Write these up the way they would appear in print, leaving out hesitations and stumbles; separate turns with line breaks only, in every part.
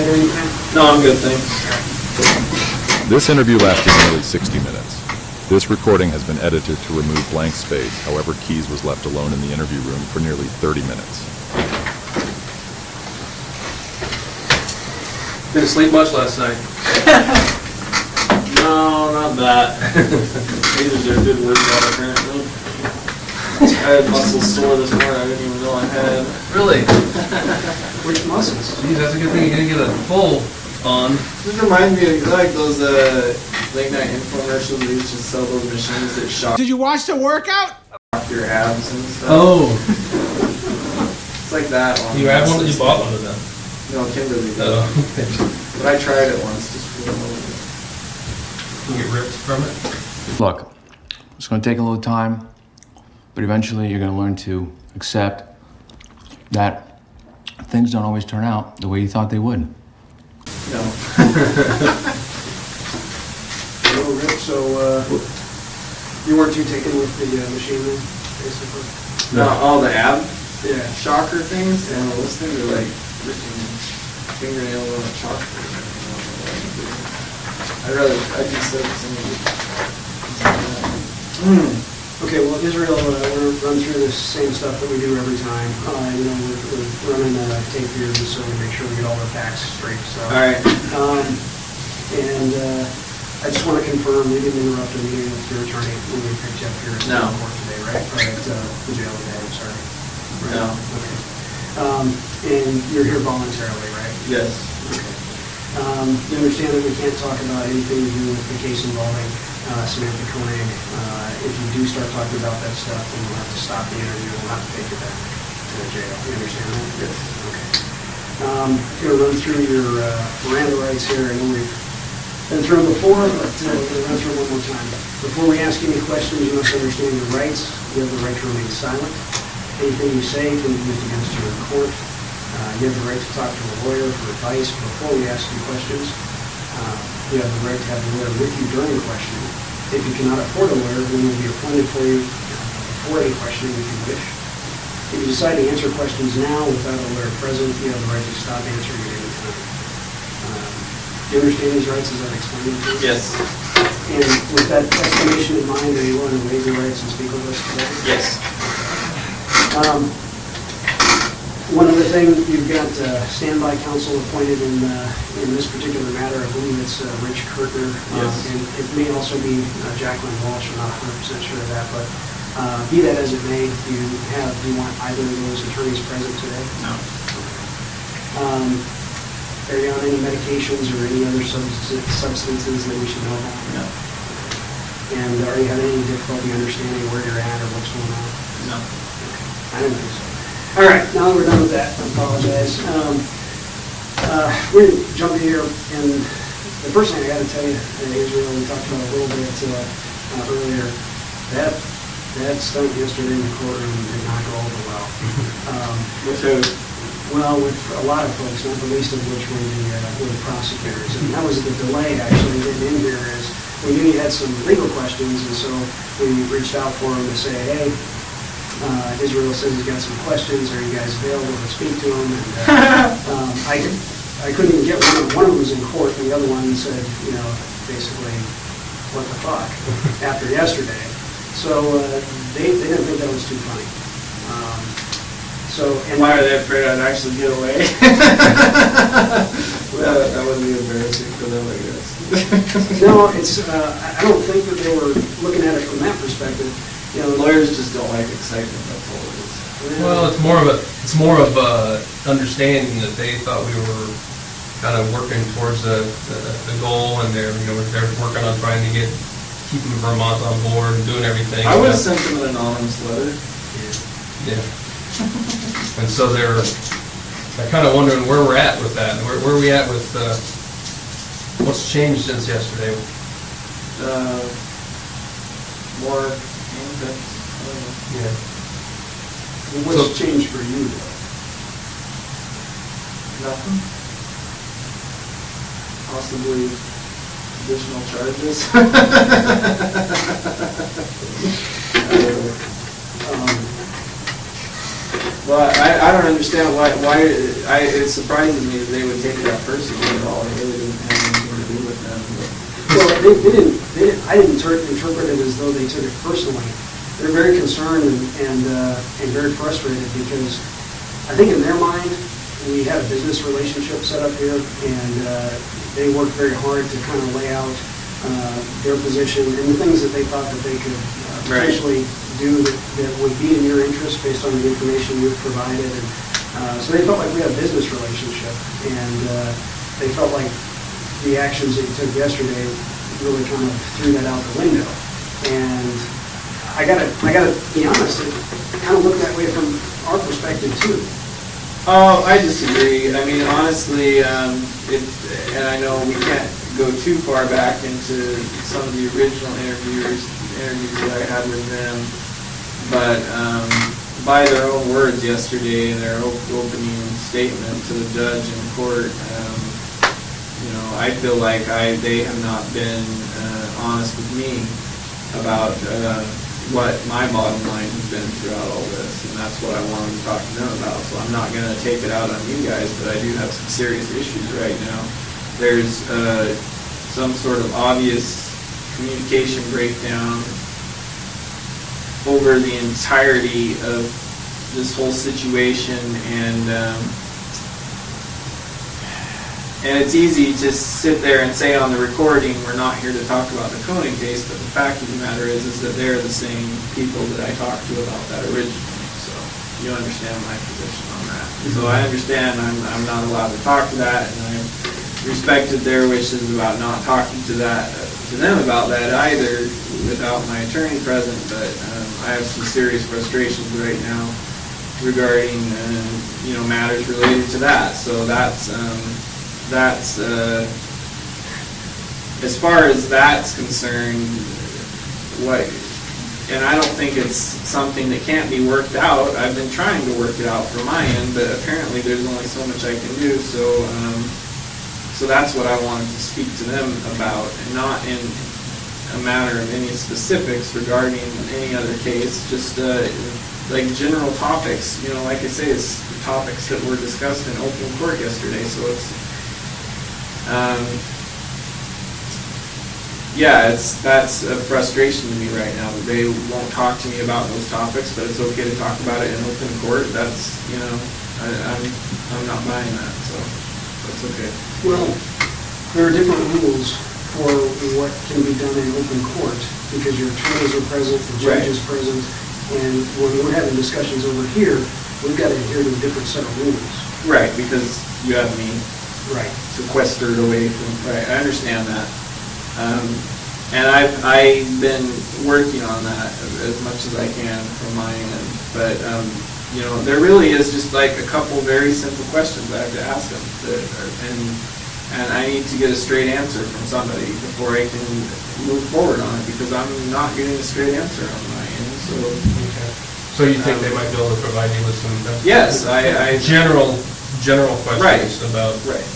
anything?
No, I'm good, thanks.
This interview lasted nearly 60 minutes. This recording has been edited to remove blank space. However, Keys was left alone in the interview room for nearly 30 minutes.
Didn't sleep much last night. No, not that. These are good workout, apparently. I had muscles sore this morning I didn't even know I had. Really?
Which muscles?
Geez, that's a good thing you didn't get a full on. This reminds me of like those late night infomercials that used to sell those machines that shock.
Did you watch the workout?
Your abs and stuff.
Oh.
It's like that one.
You had one? You bought one of them?
No, Kimberly did.
Oh.
But I tried it once just for the moment.
You get ripped from it?
Look, it's going to take a little time, but eventually you're going to learn to accept that things don't always turn out the way you thought they would.
No.
So, you weren't too taken with the machine then, basically?
No, all the ab
Yeah.
shocker things, and those things are like freaking fingernails on a chalkboard. I'd just say
Okay, well, Israel, we're run through this same stuff that we do every time. You know, we're running tape here just so we make sure we get all the facts straight. So.
All right.
I just want to confirm we didn't interrupt a meeting with your attorney when we picked you up here at
No.
court today, right? Or at the jail today, I'm sorry. Right?
No.
Okay. And you're here voluntarily, right?
Yes.
Okay. You understand that we can't talk about anything to do with the case involving Samantha Koenig. If you do start talking about that stuff, then we'll have to stop the interview. We'll have to take you back to the jail. You understand that?
Yes.
Okay. I'm going to run through your Miranda rights here. I know we've been through them before, but we're going to run through them one more time. Before we ask any questions, you must understand your rights. You have the right to remain silent. Anything you say can be used against you in court. You have the right to talk to a lawyer for advice before we ask you questions. You have the right to have a lawyer with you during questioning. If you cannot afford a lawyer, then will be appointed for you before any questioning if you wish. If you decide to answer questions now without a lawyer present, you have the right to stop answering at any time. Do you understand these rights as I've explained them to you?
Yes.
And with that explanation in mind, are you willing to waive your rights and speak with us today?
Yes.
One other thing, you've got standby counsel appointed in this particular matter. I believe it's Rich Kirtner.
Yes.
And it may also be Jacqueline Walsh. I'm not 100% sure of that, but be that as it may, do you want either of those attorneys present today?
No.
Are you on any medications or any other substances that we should know about?
No.
And are you having any difficulty understanding where you're at or what's going on?
No.
I didn't think so. All right, now that we're done with that, I apologize. We're going to jump here, and the first thing I got to tell you, Israel, we talked about a little bit earlier, that stunt yesterday in the courtroom did not go over well.
With who?
Well, with a lot of folks, not the least of which were the prosecutors. And that was the delay, actually, getting in here is we knew you had some legal questions, and so we reached out for them to say, hey, Israel says he's got some questions. Are you guys available to speak to him? And I couldn't even get one. One of them was in court, and the other one said, you know, basically, what the fuck, after yesterday. So they didn't think that was too funny. And
why are they afraid I'd actually get away? Well, that would be embarrassing for them, I guess.
No, it's. I don't think that they were looking at it from that perspective. You know,
lawyers just don't like excitement. That's all it is.
Well, it's more of understanding that they thought we were kind of working towards the goal, and they're working on trying to keeping Vermont on board and doing everything.
I would have sent them an anonymous letter.
Yeah. And so they're kind of wondering where we're at with that. Where are we at with what's changed since yesterday?
More.
Yeah.
Well, what's changed for you, though?
Nothing. Possibly additional charges. Well, I don't understand why, it surprises me that they would take that personally at all. It really didn't have anything to do with them.
Well, I didn't interpret it as though they took it personally. They're very concerned and very frustrated because I think in their mind, we had a business relationship set up here, and they worked very hard to kind of lay out their position and the things that they thought that they could potentially do that would be in your interest based on the information you've provided. And so they felt like we had a business relationship, and they felt like the actions that you took yesterday really kind of threw that out the window. And I gotta be honest, it kind of looked that way from our perspective too.
Oh, I disagree. I mean, honestly, and I know we can't go too far back into some of the original interviews that I had with them, but by their own words yesterday in their opening statement to the judge in court, I feel like they have not been honest with me about what my bottom line has been throughout all this, and that's what I wanted to talk to them about. So I'm not going to take it out on you guys, but I do have some serious issues right now. There's some sort of obvious communication breakdown over the entirety of this whole situation, and it's easy to sit there and say on the recording, we're not here to talk about the Koenig case, but the fact of the matter is that they're the same people that I talked to about that originally. So you understand my position on that. So I understand I'm not allowed to talk to that, and I respected their wishes about not talking to them about that either without my attorney present, but I have some serious frustrations right now regarding matters related to that. So that's as far as that's concerned, and I don't think it's something that can't be worked out. I've been trying to work it out from my end, but apparently there's only so much I can do. So that's what I wanted to speak to them about, and not in a matter of any specifics regarding any other case, just like general topics. Like I say, it's the topics that were discussed in open court yesterday. So it's that's a frustration to me right now that they won't talk to me about those topics, but it's okay to talk about it in open court. That's I'm not buying that, so that's okay.
Well, there are different rules for what can be done in open court because your attorneys are present, the judge is present, and when we're having discussions over here, we've got to adhere to a different set of rules.
Right, because you have me sequestered away from. Right, I understand that, and I've been working on that as much as I can from my end. But there really is just like a couple very simple questions I have to ask them, and I need to get a straight answer from somebody before I can move forward on it, because I'm not getting a straight answer on my end.
So you think they might be able to provide you with some?
Yes, I
general questions about.
Right.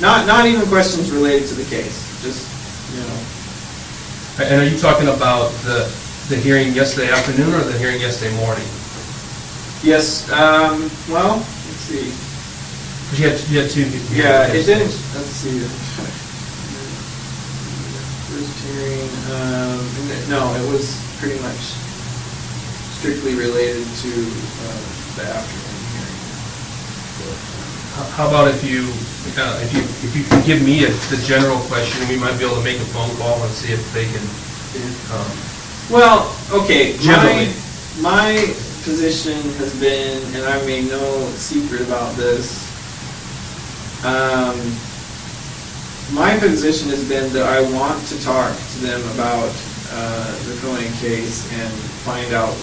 Not even questions related to the case. Just
And are you talking about the hearing yesterday afternoon or the hearing yesterday morning?
Yes. Well, let's see.
Because you had two.
Yeah, it didn't. Let's see. First hearing. No, it was pretty much strictly related to the afternoon hearing.
How about if you can give me the general question, we might be able to make a phone call and see if they can.
Well, okay.
Generally,
my position has been, and I made no secret about this. My position has been that I want to talk to them about the Koenig case and find out,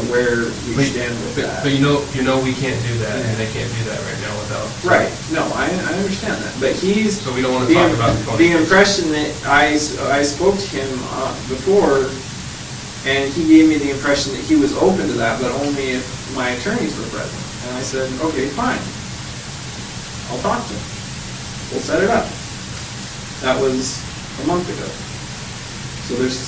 where we stand with that.
But you know we can't do that, and they can't do that right now without.
Right. No, I understand that. But
So we don't want to talk about the Koenig
the
case.
impression that I spoke to him before, and he gave me the impression that he was open to that, but only if my attorneys were present. And I said, okay, fine. I'll talk to him. We'll set it up. That was a month ago. So there's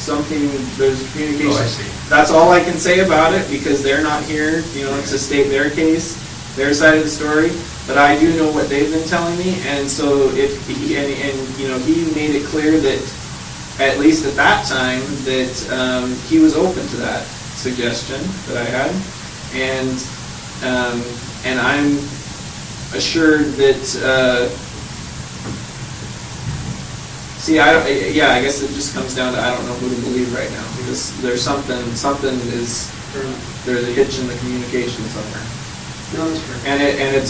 communication.
Oh, I see.
That's all I can say about it, because they're not here, to state their case, their side of the story. But I do know what they've been telling me, and so he made it clear that, at least at that time, that he was open to that suggestion that I had, and I'm assured that. I guess it just comes down to I don't know who to believe right now, because there's there's a hitch in the communication somewhere.
No, that's fair.
And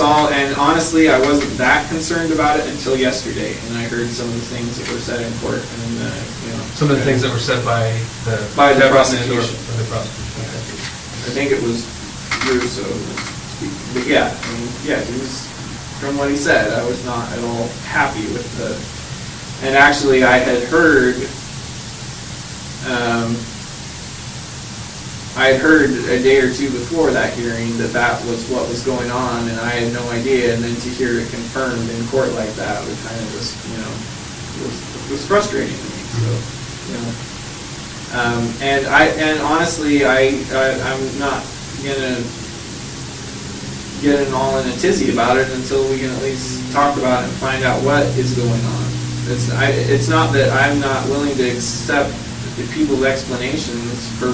honestly, I wasn't that concerned about it until yesterday, and I heard some of the things that were said in court, and
Some of the things that were said by the
prosecution.
Or the prosecution.
I think it was Russo, but he was, from what he said, I was not at all happy with the. And actually, I had heard a day or two before that hearing that was what was going on, and I had no idea. And then to hear it confirmed in court like that was kind of just, was frustrating to me. So, and honestly, I'm not gonna get all in a tizzy about it until we can at least talk about it and find out what is going on. It's not that I'm not willing to accept the people's explanations for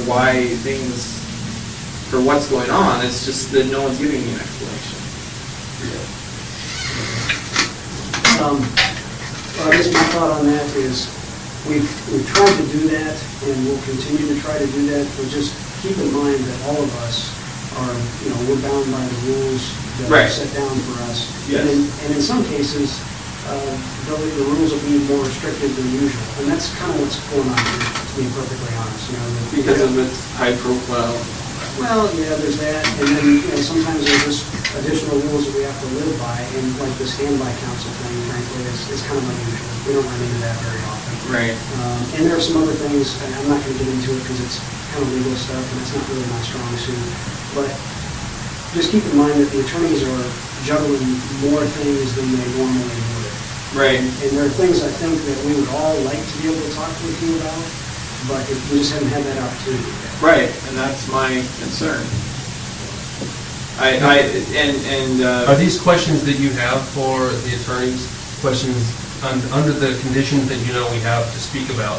what's going on. It's just that no one's giving me an explanation.
I guess my thought on that is we've tried to do that, and we'll continue to try to do that, but just keep in mind that all of us are, we're bound by the rules that are set down for us.
Yes.
And in some cases, the rules will be more restrictive than usual, and that's kind of what's going on here, to be perfectly honest.
Because of its high profile.
Well, yeah, there's that, and then sometimes there's just additional rules that we have to live by, and like the standby counsel thing, frankly, is kind of unusual. We don't run into that very often.
Right.
And there are some other things, and I'm not going to get into it because it's kind of legal stuff, and it's not really my strong suit. But just keep in mind that the attorneys are juggling more things than they normally would.
Right.
And there are things I think that we would all like to be able to talk with you about, but we just haven't had that opportunity yet.
Right, and that's my concern.
Are these questions that you have for the attorneys, questions under the conditions that we have to speak about?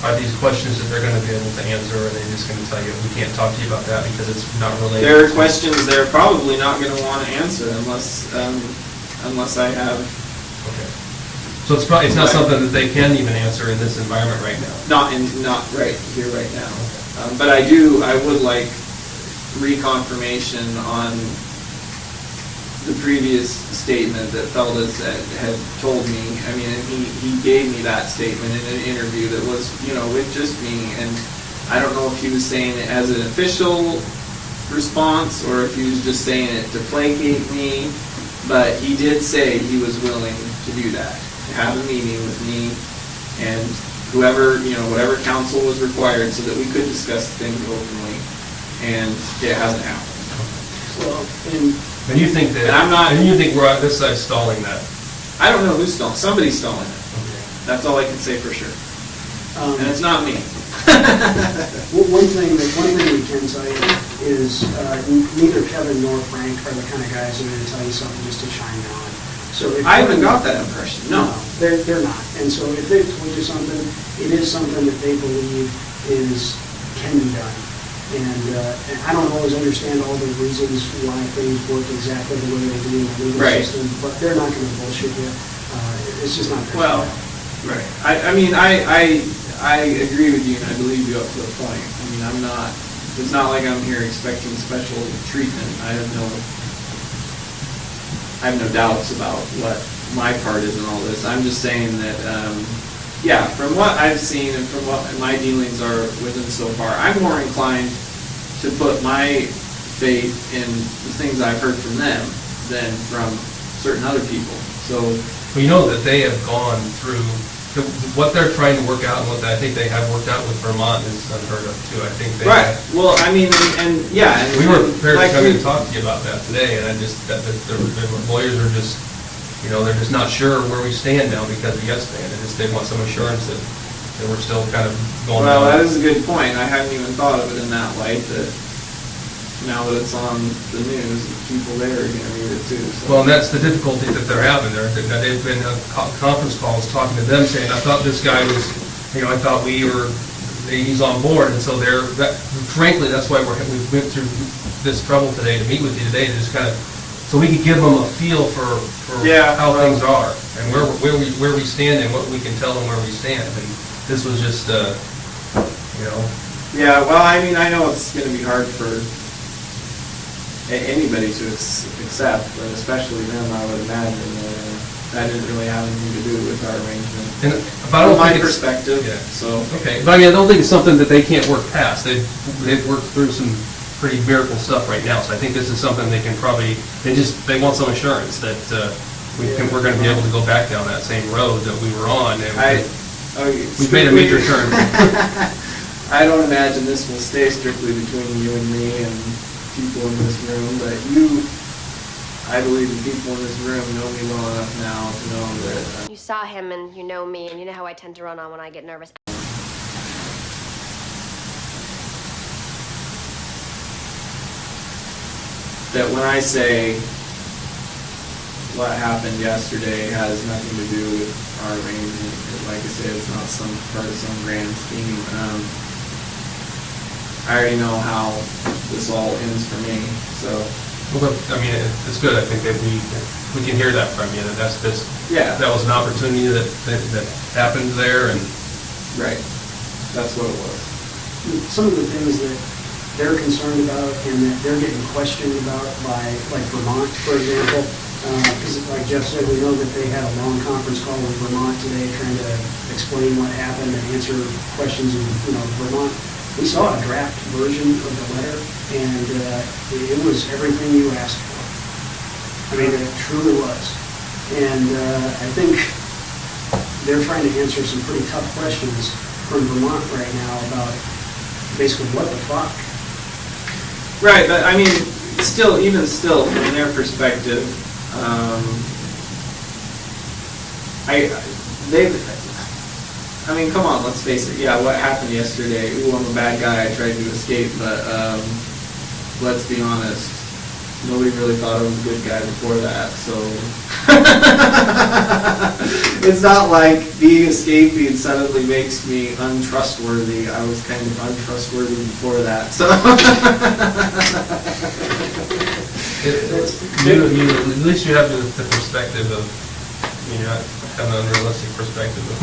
Are these questions that they're going to be able to answer, or are they just going to tell you, we can't talk to you about that because it's not related?
There are questions they're probably not going to want to answer unless I have.
Okay. So it's not something that they can even answer in this environment right now.
Not right here right now. But I would like reconfirmation on the previous statement that Feldas had told me. I mean, he gave me that statement in an interview that was, with just me, and I don't know if he was saying it as an official response or if he was just saying it to placate me, but he did say he was willing to do that, to have a meeting with me and whoever, whatever counsel was required so that we could discuss things openly, and it hasn't happened.
Well,
And you think that?
And I'm not.
And you think we're on this side stalling that?
I don't know who's stalling. Somebody's stalling it.
Okay.
That's all I can say for sure. And it's not me.
One thing we can tell you is neither Kevin nor Frank are the kind of guys that are going to tell you something just to shine you on. So
I haven't got that impression. No,
they're not. And so if they've told you something, it is something that they believe can be done. And I don't always understand all the reasons why things work exactly the way they do in the legal system, but they're not going to bullshit you. It's just not their style.
Right. I agree with you, and I believe you up to a point. I mean, it's not like I'm here expecting special treatment. I have no doubts about what my part is in all this. I'm just saying that, from what I've seen and from what my dealings are with him so far, I'm more inclined to put my faith in the things I've heard from them than from certain other people. So,
well, you know that they have gone through what they're trying to work out, and what I think they have worked out with Vermont is unheard of too. I think they
right. Well, I mean, and
we were prepared to come in and talk to you about that today, and the lawyers are just, they're just not sure where we stand now because of yesterday, and they want some assurance that and we're still kind of going
Well,
down.
that is a good point. I hadn't even thought of it in that light, that now that it's on the news, people there are gonna read it too, so.
Well, and that's the difficulty that they're having. They've been on conference calls talking to them saying, I thought this guy was, I thought he's on board, and so frankly, that's why we went through this trouble today to meet with you today, to just kind of, so we could give them a feel for
Yeah,
how
well-
things are, and where we stand and what we can tell them where we stand. And this was just,
Yeah, well, I mean, I know it's gonna be hard for anybody to accept, but especially them, I would imagine. That didn't really have anything to do with our arrangement.
but I don't
From my
think it's-
perspective,
Yeah.
so.
Okay, but I mean, I don't think it's something that they can't work past. They've worked through some pretty miracle stuff right now, so I think this is something they can probably, they want some assurance that we're gonna be able to go back down that same road that we were on. And we've made a major turn.
I don't imagine this will stay strictly between you and me and people in this room, but I believe the people in this room know me well enough now to know that.
You saw him and you know me, and you know how I tend to run on when I get nervous.
That when I say what happened yesterday has nothing to do with our arrangement, like I said, it's not some part of some grand scheme. I already know how this all ends for me, so.
Well, I mean, it's good, I think that we can hear that from you, that that's this,
Yeah.
that was an opportunity that happened there, and
Right, that's what it was.
Some of the things that they're concerned about and that they're getting questioned about by, like Vermont, for example, because like Jeff said, we know that they had a long conference call with Vermont today trying to explain what happened and answer questions in, Vermont. We saw a draft version of the letter, and it was everything you asked for. I mean, it truly was. And I think they're trying to answer some pretty tough questions from Vermont right now about basically what the fuck.
Right, but I mean, even still, from their perspective, I mean, come on, let's face it. Yeah, what happened yesterday? Ooh, I'm a bad guy. I tried to escape, but let's be honest. Nobody really thought I was a good guy before that, so it's not like being escaping suddenly makes me untrustworthy. I was kind of untrustworthy before that, so.
at least you have the perspective of, not kind of unrealistic perspective of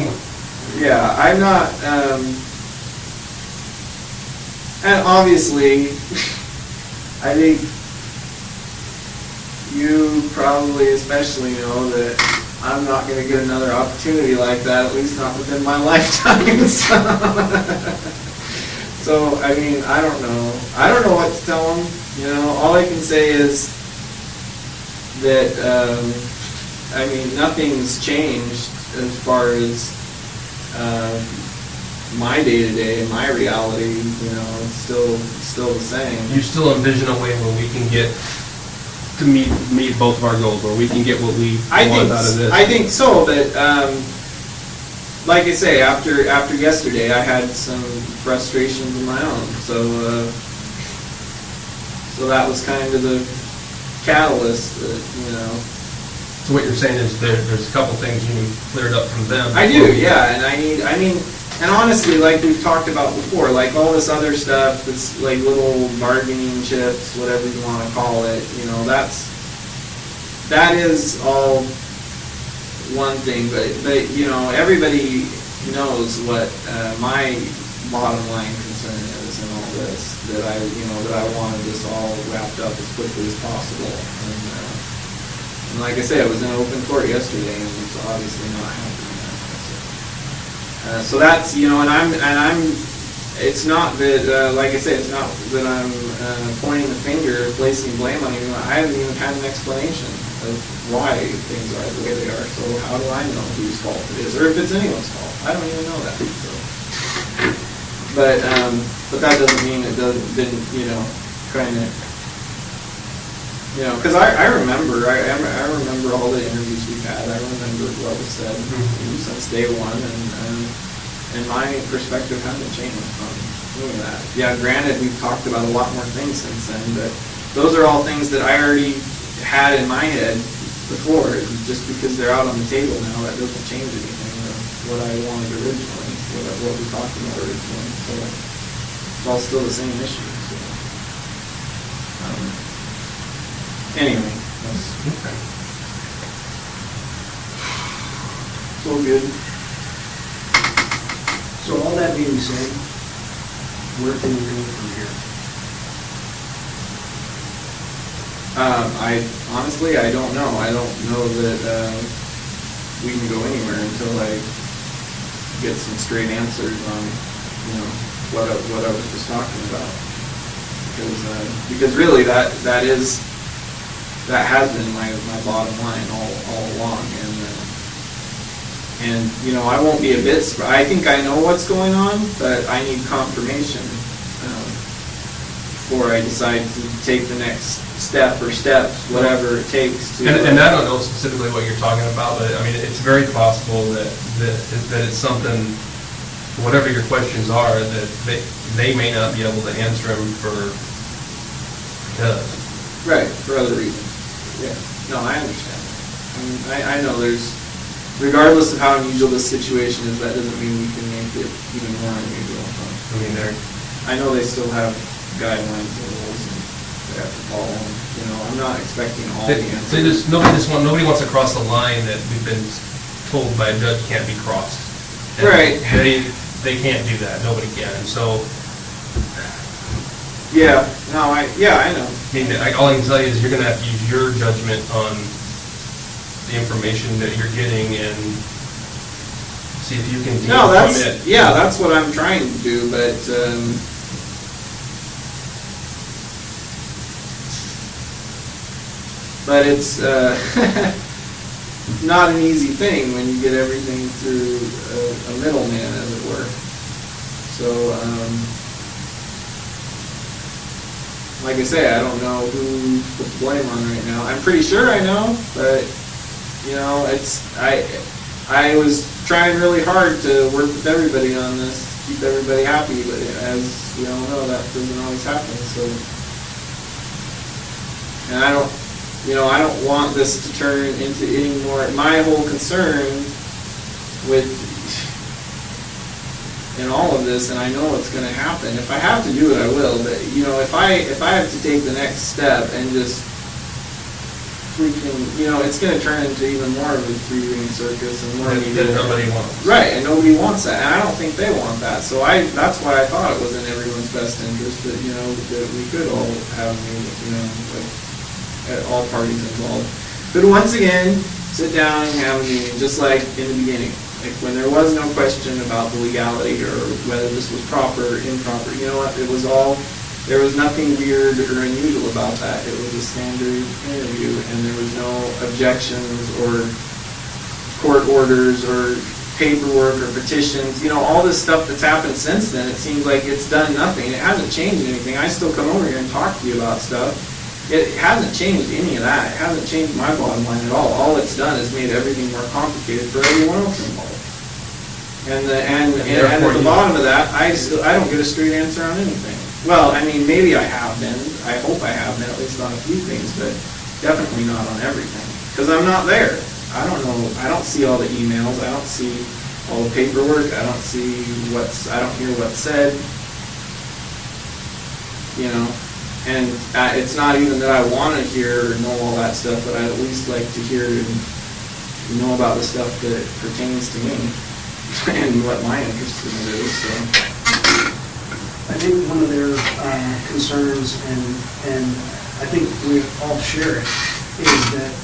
Yeah, I'm not, and obviously, I think you probably especially know that I'm not going to get another opportunity like that, at least not within my lifetime. So, I mean, I don't know. I don't know what to tell them. All I can say is that, I mean, nothing's changed as far as my day-to-day, my reality. It's still the same.
You still envision a way where we can get to meet both of our goals, where we can get what we want out of this?
I think so, but like I say, after yesterday, I had some frustrations of my own. So that was kind of the catalyst that,
So what you're saying is there's a couple things you need cleared up from them.
I do, yeah, and and honestly, like we've talked about before, like all this other stuff, this like little bargaining chips, whatever you want to call it, that is all one thing, but everybody knows what my bottom line concern is in all this, that I wanted this all wrapped up as quickly as possible, and like I said, it was in open court yesterday, and it's obviously not happening. So that's, and I'm, it's not that, like I said, it's not that I'm pointing the finger, placing blame on anyone. I haven't even had an explanation of why things are the way they are. So how do I know whose fault it is, or if it's anyone's fault? I don't even know that. So. But that doesn't mean it didn't, kind of. Because I remember all the interviews we've had. I remember what was said since day one, and and my perspective hasn't changed from doing that. Yeah, granted, we've talked about a lot more things since then, but those are all things that I already had in my head before. Just because they're out on the table now, that doesn't change anything of what I wanted originally, what we talked about originally. So it's all still the same issue. So. Anyway, that's
Okay.
so good.
So all that being said, where can we go from here?
I honestly, I don't know. I don't know that we can go anywhere until I get some straight answers on, what I was just talking about. Because really that has been my bottom line all along, and I won't be a bit surprised. I think I know what's going on, but I need confirmation before I decide to take the next step or steps, whatever it takes to.
And I don't know specifically what you're talking about, but I mean, it's very possible that it's something, whatever your questions are, that they may not be able to answer them because.
Right, for other reasons. Yeah. No, I understand. I mean, I know regardless of how unusual this situation is, that doesn't mean we can make it even more unusual.
I mean,
I know they still have guidelines and rules and they have to follow them. I'm not expecting all the answers.
Nobody wants to cross the line that we've been told by a judge can't be crossed. And
right.
They can't do that. Nobody can. And so.
Yeah. No. I know.
I mean, all I can tell you is you're going to have to use your judgment on the information that you're getting and see if you can commit.
Yeah, that's what I'm trying to do, but it's not an easy thing when you get everything through a middleman, as it were. So, like I say, I don't know who to put the blame on right now. I'm pretty sure I know, but I was trying really hard to work with everybody on this, keep everybody happy, but as we all know, that doesn't always happen. So, and I don't want this to turn into any more. My whole concern in all of this, and I know it's going to happen. If I have to do it, I will. But if I have to take the next step and just freaking, it's going to turn into even more of a three-ring circus and more
that nobody wants.
Right, and nobody wants that, and I don't think they want that. So that's why I thought it was in everyone's best interest that that we could all have all parties involved. But once again, sit down and have a meeting, just like in the beginning. Like when there was no question about the legality or whether this was proper or improper. You know what? There was nothing weird or unusual about that. It was a standard interview, and there was no objections or court orders or paperwork or petitions. All this stuff that's happened since then, it seems like it's done nothing. It hasn't changed anything. I still come over here and talk to you about stuff. It hasn't changed any of that. It hasn't changed my bottom line at all. All it's done is made everything more complicated for everyone else involved. And at the bottom of that, I don't get a straight answer on anything. Well, I mean, maybe I have been. I hope I have been, at least on a few things, but definitely not on everything. Because I'm not there. I don't know. I don't see all the emails. I don't see all the paperwork. I don't hear what's said. And it's not even that I want to hear or know all that stuff, but I'd at least like to hear and know about the stuff that pertains to me and what my interest in it is. So.
I think one of their concerns, and I think we all share it, is that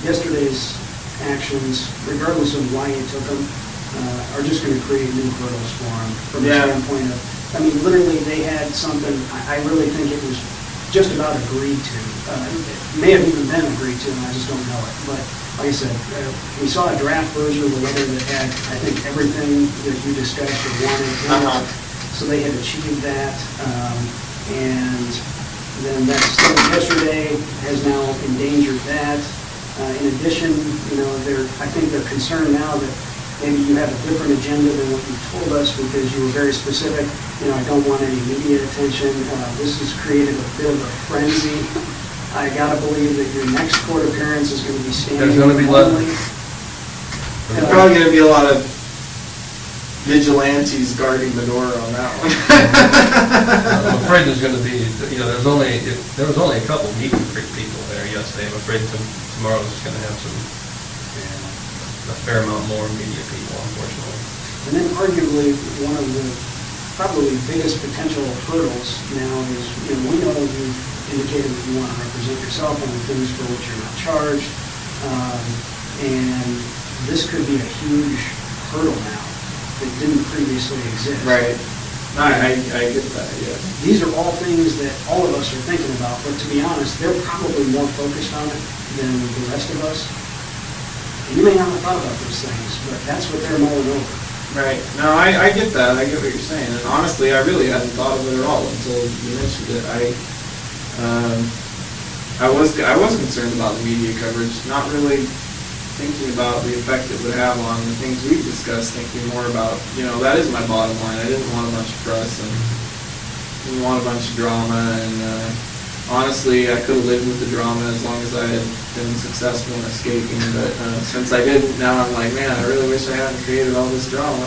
yesterday's actions, regardless of why you took them, are just going to create new hurdles for them from the standpoint of, literally they had something, I really think it was just about agreed to. It may have even been agreed to, and I just don't know it. But like I said, we saw a draft version of the letter that had, I think, everything that you discussed or wanted in it. So they had achieved that. And then that stuff yesterday has now endangered that. In addition, I think they're concerned now that maybe you have a different agenda than what you told us because you were very specific. You know, I don't want any media attention. This has created a bit of a frenzy. I gotta believe that your next court appearance is gonna be standing
There's gonna be
only.
There's probably gonna be a lot of vigilantes guarding the door on that one.
I'm afraid there's going to be, you know, there was only a couple meet and greet people there yesterday. I'm afraid tomorrow's just going to have a fair amount more media people, unfortunately.
And then arguably, one of the probably biggest potential hurdles now is, you know, we know you've indicated that you want to represent yourself on the things for which you're not charged. And this could be a huge hurdle now that didn't previously exist.
Right. No, I get that, yeah.
These are all things that all of us are thinking about, but to be honest, they're probably more focused on it than the rest of us. And you may not have thought about those things, but that's what they're mulling over.
Right. No, I get that. I get what you're saying. And honestly, I really hadn't thought of it at all until you mentioned it. I was concerned about the media coverage, not really thinking about the effect it would have on the things we've discussed, thinking more about, you know, that is my bottom line. I didn't want a bunch of press and didn't want a bunch of drama, and honestly, I could have lived with the drama as long as I had been successful in escaping, but since I didn't, now I'm like, man, I really wish I hadn't created all this drama.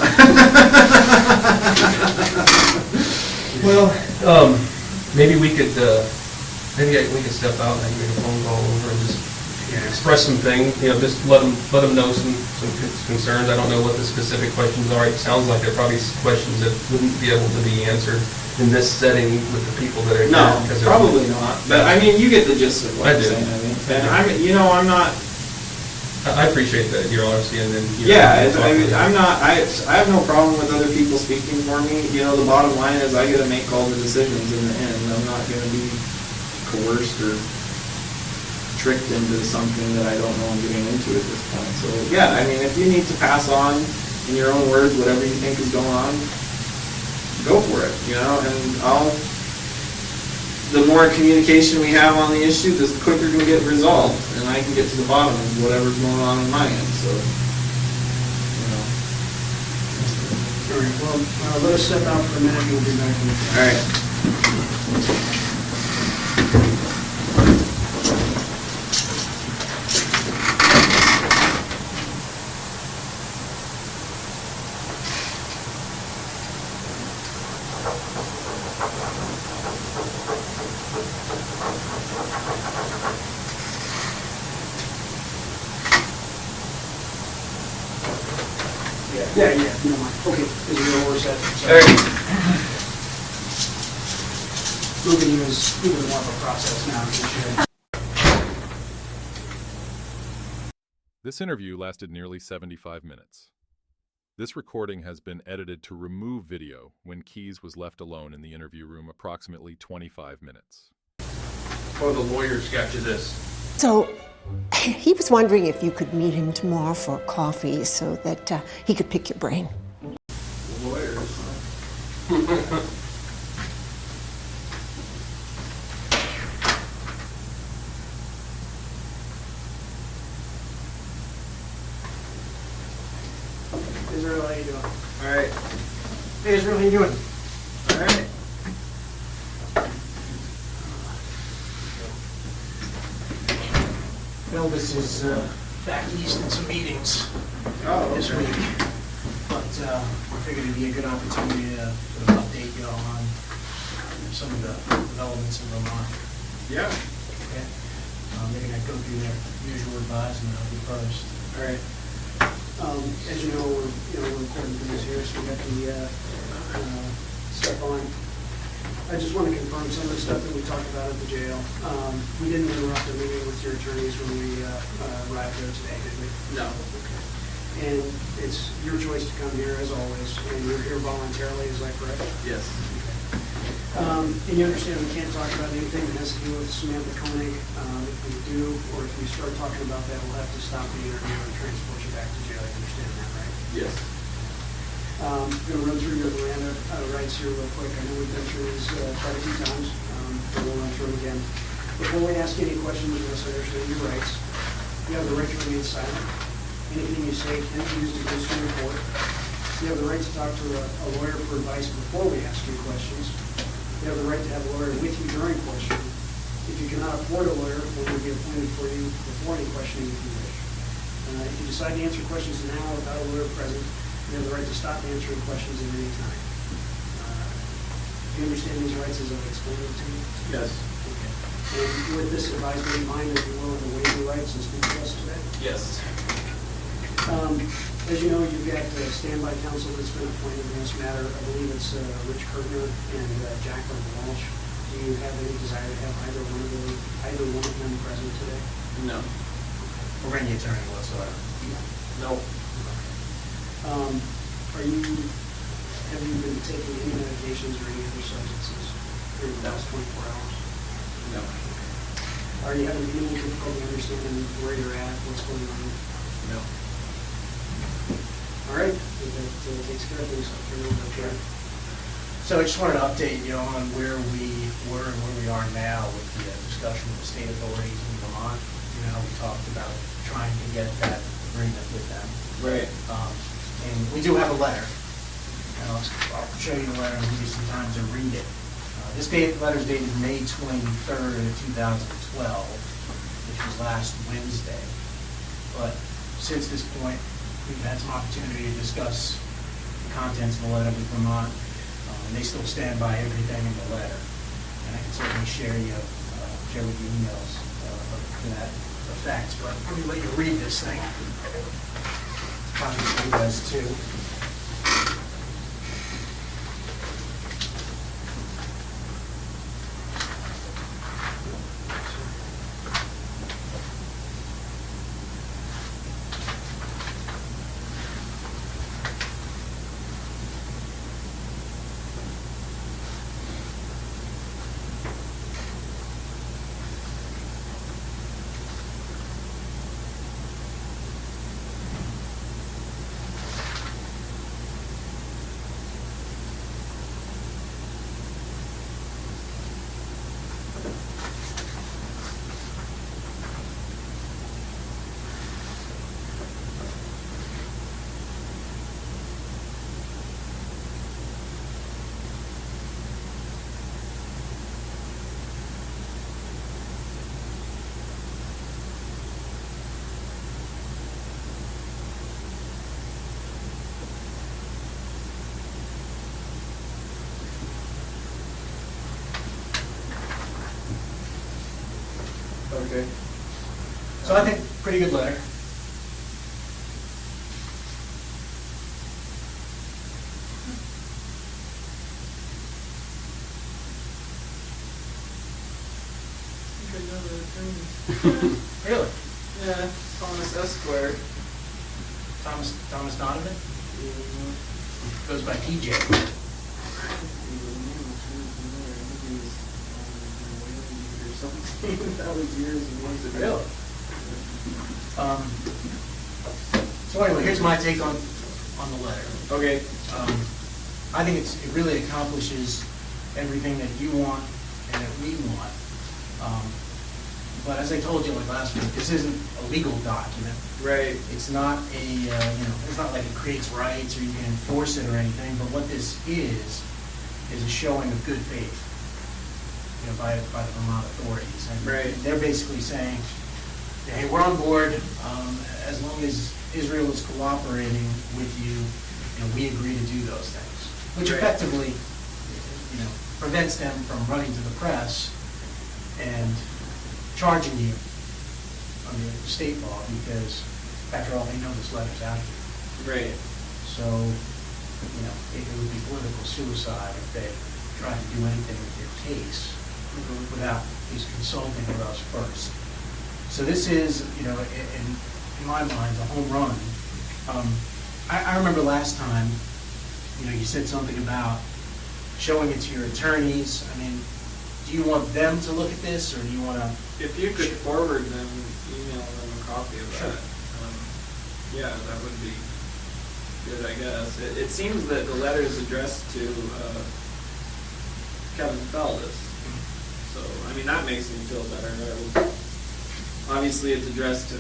Well, maybe we could step out and make a phone call over and just express some things, you know, just let them know some concerns. I don't know what the specific questions are. It sounds like they're probably questions that wouldn't be able to be answered in this setting with the people that are here.
No, probably not. But I mean, you get the gist of what I'm saying. I'm not.
I appreciate that, your honesty, and then.
I have no problem with other people speaking for me. You know, the bottom line is I get to make all the decisions in the end. I'm not going to be coerced or tricked into something that I don't know I'm getting into at this point. So yeah, I mean, if you need to pass on in your own words whatever you think is going on, go for it, you know, and the more communication we have on the issue, the quicker it can get resolved, and I can get to the bottom of whatever's going on my end, so, you know.
All right, well, let us step out for a minute and we'll be back in a minute.
All right.
Yeah, no mind. Okay, is it all set?
All right.
Moving you is even more of a process now than it should.
This interview lasted nearly 75 minutes. This recording has been edited to remove video when Keys was left alone in the interview room approximately 25 minutes.
Oh, the lawyers got you this.
So he was wondering if you could meet him tomorrow for coffee so that he could pick your brain.
Lawyers.
Israel, how you doing?
All right.
Hey, Israel, how you doing?
All right.
Elvis is back east in some meetings this
Okay.
week, but I figured it'd be a good opportunity to sort of update you on some of the developments in Vermont.
Yeah.
Okay? Maybe I go through their usual advisement of you first.
All right.
As you know, we're recording things here, so we got the stuff on. I just want to confirm some of the stuff that we talked about at the jail. We didn't interrupt the meeting with your attorneys when we arrived there today, did we?
No.
Okay. And it's your choice to come here, as always, and you're here voluntarily, is that correct?
Yes.
And you understand we can't talk about anything that has to do with Samantha Koenig. If we do, or if we start talking about that, we'll have to stop the interview and transport you back to jail. You understand that, right?
Yes.
I'm going to run through your Miranda rights here real quick. I know we've been through these quite a few times, but we'll run through them again. Before we ask any questions, you must understand your rights. You have the right to remain silent. Anything you say can be used against you in court. You have the right to talk to a lawyer for advice before we ask you questions. You have the right to have a lawyer with you during questioning. If you cannot afford a lawyer, one will be appointed for you before any questioning if you wish. If you decide to answer questions now without a lawyer present, you have the right to stop answering questions at any time. Do you understand these rights as I've explained them to you?
Yes.
Okay. And with this advisement in mind, that you're willing to waive your rights and speak to us today?
Yes.
As you know, you've got standby counsel that's been appointed in this matter. I believe it's Rich Kirtner and Jacqueline Walsh. Do you have any desire to have either one of them present today?
No.
Or any attorney whatsoever.
No.
Have you been taking any medications or any other substances during the last 24 hours?
No.
Are you having any difficulty understanding where you're at, what's going on?
No.
All right, that takes care of things. I'll turn it over to Jared.
So I just wanted to update you on where we were and where we are now with the discussion with the state authorities in Vermont. You know, we talked about trying to get that agreement with them.
Right.
And we do have a letter. And I'll show you the letter and give you some time to read it. This letter is dated May 23rd of 2012, which was last Wednesday. But since this point, we've had some opportunity to discuss the contents of the letter with Vermont. And they still stand by everything in the letter. And I can certainly share with you emails to that effect. But let me let you read this thing. Copies for you guys too.
Okay.
So I think pretty good letter. Really?
Yeah, Thomas Esquire.
Thomas Donovan? Goes by TJ.
That was years and years ago.
Really? So anyway, here's my take on the letter.
Okay.
I think it really accomplishes everything that you want and that we want. But as I told you like last week, this isn't a legal document.
Right.
It's not it's not like it creates rights or you can enforce it or anything. But what this is a showing of good faith, by the Vermont authorities. And
right.
They're basically saying, hey, we're on board as long as Israel is cooperating with you. We agree to do those things, which
right.
effectively, prevents them from running to the press and charging you under state law because, after all, they know this letter's out here.
Right.
So, it would be political suicide if they tried to do anything with your case without at least consulting with us first. So this is, in my mind, a home run. I remember last time, you said something about showing it to your attorneys. I mean, do you want them to look at this, or do you want to?
If you could forward them, email them a copy of
Sure.
that. Yeah, that would be good, I guess. It seems that the letter is addressed to Kevin Feldis. So, that makes me feel better. obviously it's addressed to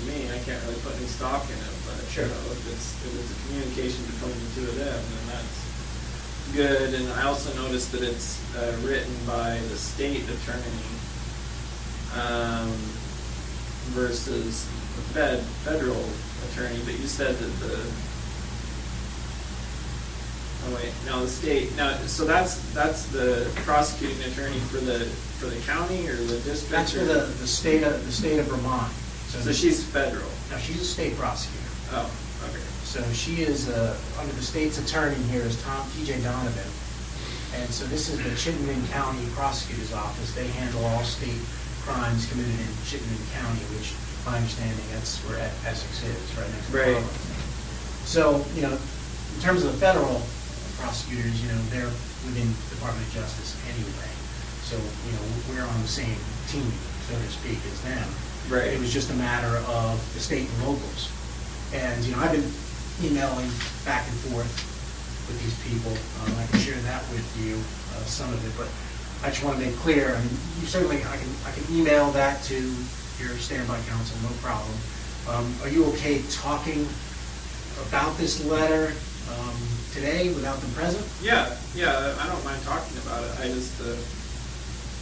me, I can't really put any stock in it, but
Sure.
if it's a communication between the two of them, then that's good. And I also noticed that it's written by the state attorney versus the federal attorney, but you said that so that's the prosecuting attorney for the county or the district?
That's for the state of Vermont.
So she's federal?
No, she's a state prosecutor.
Oh, okay.
So she is, under the state's attorney here is T.J. Donovan. And so this is the Chittenden County Prosecutor's Office. They handle all state crimes committed in Chittenden County, which, my understanding, that's where Essex is, right next to
Right.
Portland. So, in terms of the federal prosecutors, they're within Department of Justice anyway. So, we're on the same team, so to speak, as them.
Right.
It was just a matter of the state and locals. And, I've been emailing back and forth with these people. I can share that with you, some of it, but I just want to make clear, you certainly, I can email that to your standby counsel, no problem. Are you okay talking about this letter today without them present?
Yeah, I don't mind talking about it. I just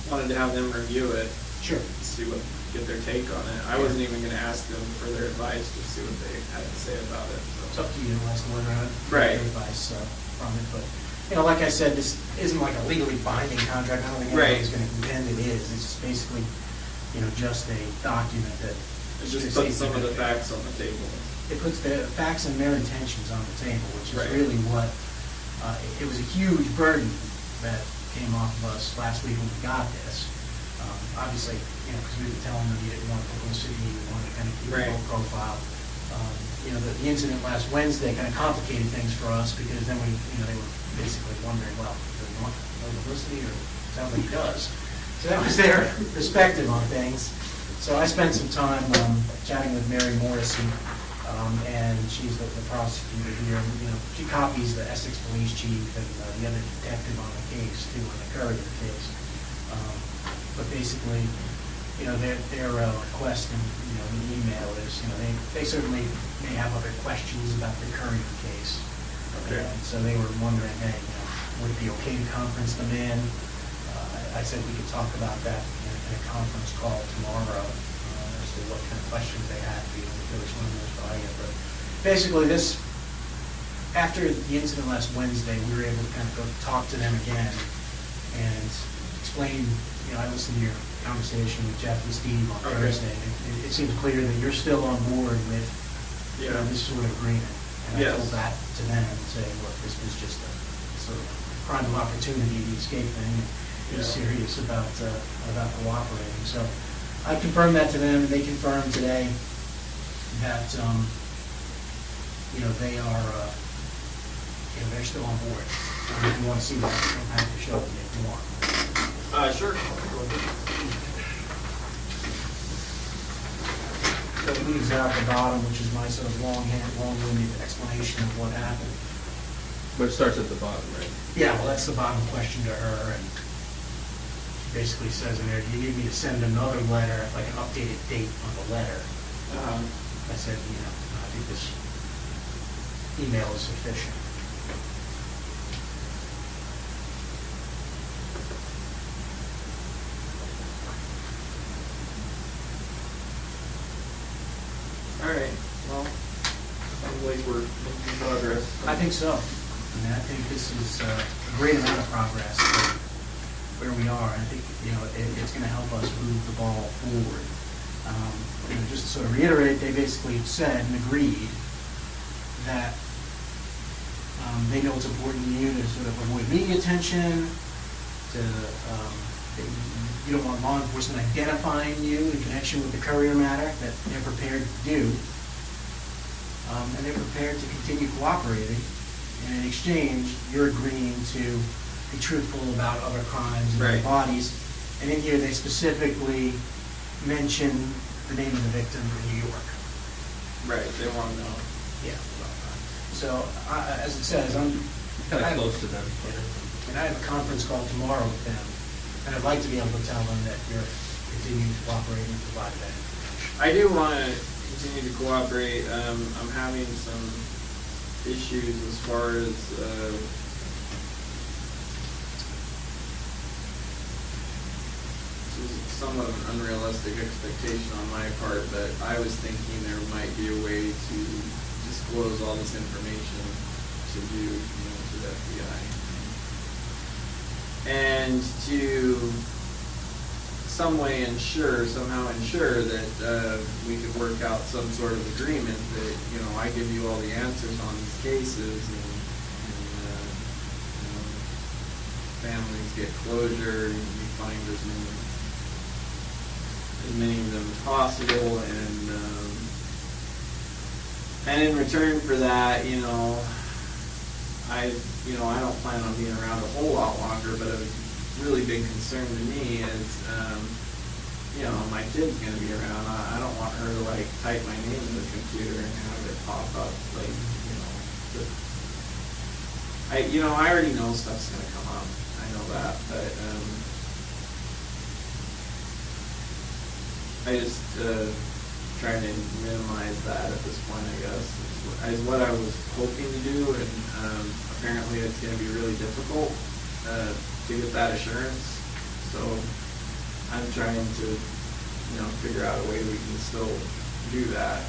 wanted to have them review it.
Sure.
Get their take on it. I wasn't even going to ask them for their advice, just see what they had to say about it.
It's
So.
up to you, unless the lawyer
Right.
has advice from it, but, like I said, this isn't like a legally binding contract. I don't think
Right.
anybody's going to contend it is. It's basically, just a document that.
It just puts some of the facts on the table.
It puts the facts and their intentions on the table, which is
Right.
really what, it was a huge burden that came off of us last week when we got this. Obviously, because we were telling them you didn't want publicity, you wanted to kind of keep a
Right.
low profile. The incident last Wednesday kind of complicated things for us because then they were basically wondering, well, do he want no publicity, or it sounds like he does. So that was their perspective on things. So I spent some time chatting with Mary Morrison, and she's the prosecutor here. And, she copies the Essex Police Chief and the other detective on the case too, on the Courier case. But basically, their request in the email is, they certainly may have other questions about the Courier case.
Okay.
And so they were wondering, hey, would it be okay to conference them in? I said we could talk about that in a conference call tomorrow as to what kind of questions they had, if there was one of those by you. But basically, after the incident last Wednesday, we were able to kind of go talk to them again and explain. I listened to your conversation with Jeff and Steve on
Okay.
Thursday. It seems clear that you're still on board with this sort of agreement. And I
Yes.
told that to them and say, look, this was just a sort of crime of opportunity, the escape thing. He's serious about cooperating. So I confirmed that to them, and they confirmed today that they are they're still on board. If you want to see that, you don't have to show it if you want.
Sure.
So it leaves out the bottom, which is my sort of long-winded explanation of what happened.
But it starts at the bottom, right?
Yeah, well, that's the bottom question to her, and she basically says in there, do you need me to send another letter, like an updated date on the letter? I said, I think this email is sufficient.
All right. Well, sounds like we're making progress.
I think so. I think this is a great amount of progress for where we are. I think, it's going to help us move the ball forward. Just to sort of reiterate, they basically said and agreed that they know it's important to you to sort of avoid media attention, you don't want law enforcement identifying you in connection with the Courier matter, that they're prepared to do. And they're prepared to continue cooperating. And in exchange, you're agreeing to be truthful about other crimes and other
Right.
bodies. And in here, they specifically mention the name of the victim in New York.
Right. They want to know.
Yeah. So, as it says, I'm
Kind of close to them.
and I have a conference call tomorrow with them, and I'd like to be able to tell them that you're continue to cooperate and provide that information.
I do want to continue to cooperate. I'm having some issues as far as this is somewhat of an unrealistic expectation on my part, but I was thinking there might be a way to disclose all this information to you, to the FBI, and to somehow ensure that we could work out some sort of agreement that, I give you all the answers on these cases and families get closure, and you find as many of them as possible, and in return for that, I don't plan on being around a whole lot longer, but a really big concern to me is, my kid's going to be around. I don't want her to type my name in the computer and have it pop up I already know stuff's going to come up. I know that, but I just trying to minimize that at this point, I guess, is what I was hoping to do, and apparently it's going to be really difficult to get that assurance. So I'm trying to, figure out a way we can still do that.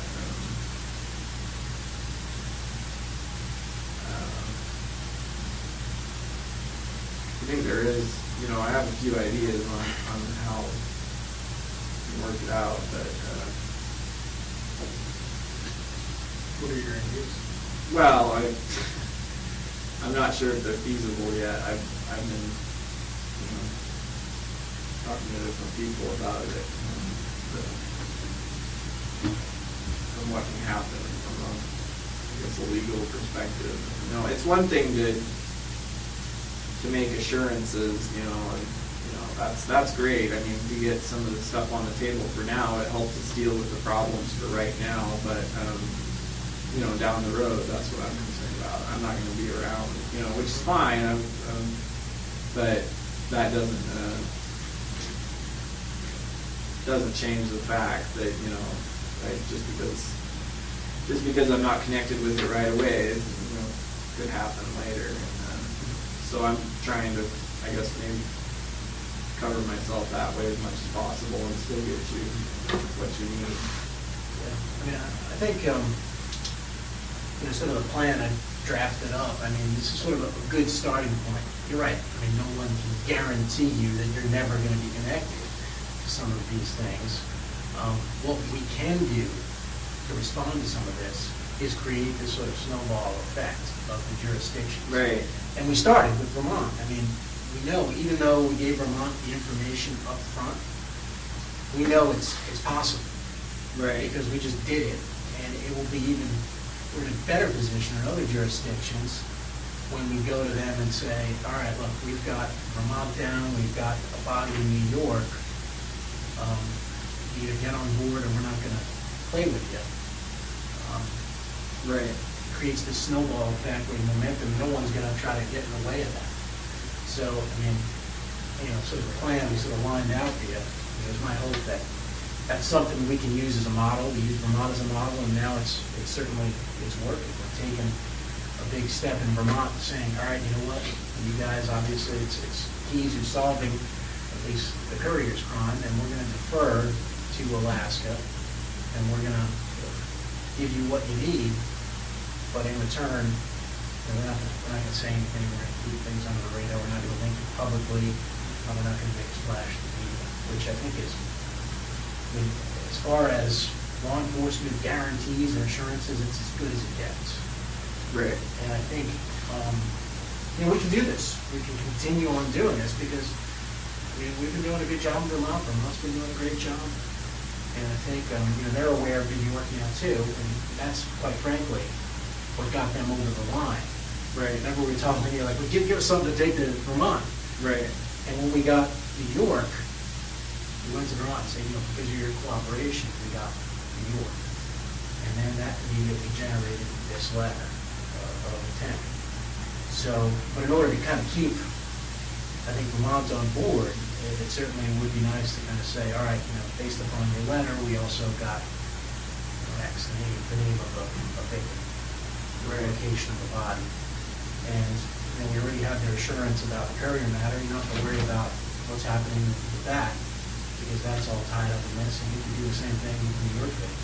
I think there is, I have a few ideas on how to work it out, but
What are your ideas?
well, I'm not sure if they're feasible yet. I've been, talking to different people about it, from what can happen from a legal perspective. It's one thing to make assurances, and that's great. I mean, to get some of the stuff on the table for now, it helps us deal with the problems for right now, but down the road, that's what I'm concerned about. I'm not going to be around, which is fine, but that doesn't change the fact that, just because I'm not connected with it right away, it could happen later. So I'm trying to, I guess, maybe cover myself that way as much as possible and still get you what you need.
Yeah. I think, sort of the plan I drafted up, this is sort of a good starting point. You're right. No one can guarantee you that you're never going to be connected to some of these things. What we can do to respond to some of this is create this sort of snowball effect of the jurisdiction.
Right.
And we started with Vermont. We know, even though we gave Vermont the information up front, we know it's possible.
Right.
Because we just did it. And it will be we're in a better position in other jurisdictions when we go to them and say, all right, look, we've got Vermont down, we've got a body in New York. You either get on board or we're not going to play with you.
Right.
It creates this snowball effect where momentum, no one's going to try to get in the way of that. So, sort of the plan we sort of lined out here, it's my hope that that's something we can use as a model. We use Vermont as a model, and now it's certainly working. We're taking a big step in Vermont, saying, all right, you know what, you guys, obviously, it's keys to solving at least the courier's crime, and we're going to defer to Alaska, and we're going to give you what you need, but in return, we're not going to say anything. We're going to keep things under the radar. We're not going to link it publicly. We're not going to make a splash in the media, which I think is, as far as law enforcement guarantees or assurances, it's as good as it gets.
Right.
And I think, we can do this. We can continue on doing this because we've been doing a good job in Vermont. Vermont's been doing a great job. And I think, they're aware of New York now too. And that's, quite frankly, what got them over the line.
Right.
Remember we were talking, well, give us something to take to Vermont.
Right.
And when we got New York, we went to Vermont and said, because of your cooperation, we got New York. And then that immediately generated this letter of intent. So, but in order to kind of keep, I think, Vermont on board, it certainly would be nice to kind of say, all right, based upon your letter, we also got X, the name of a victim, the location of the body. And we already have their assurance about the courier matter. You don't have to worry about what's happening with that, because that's all tied up in this, and you can do the same thing in your case.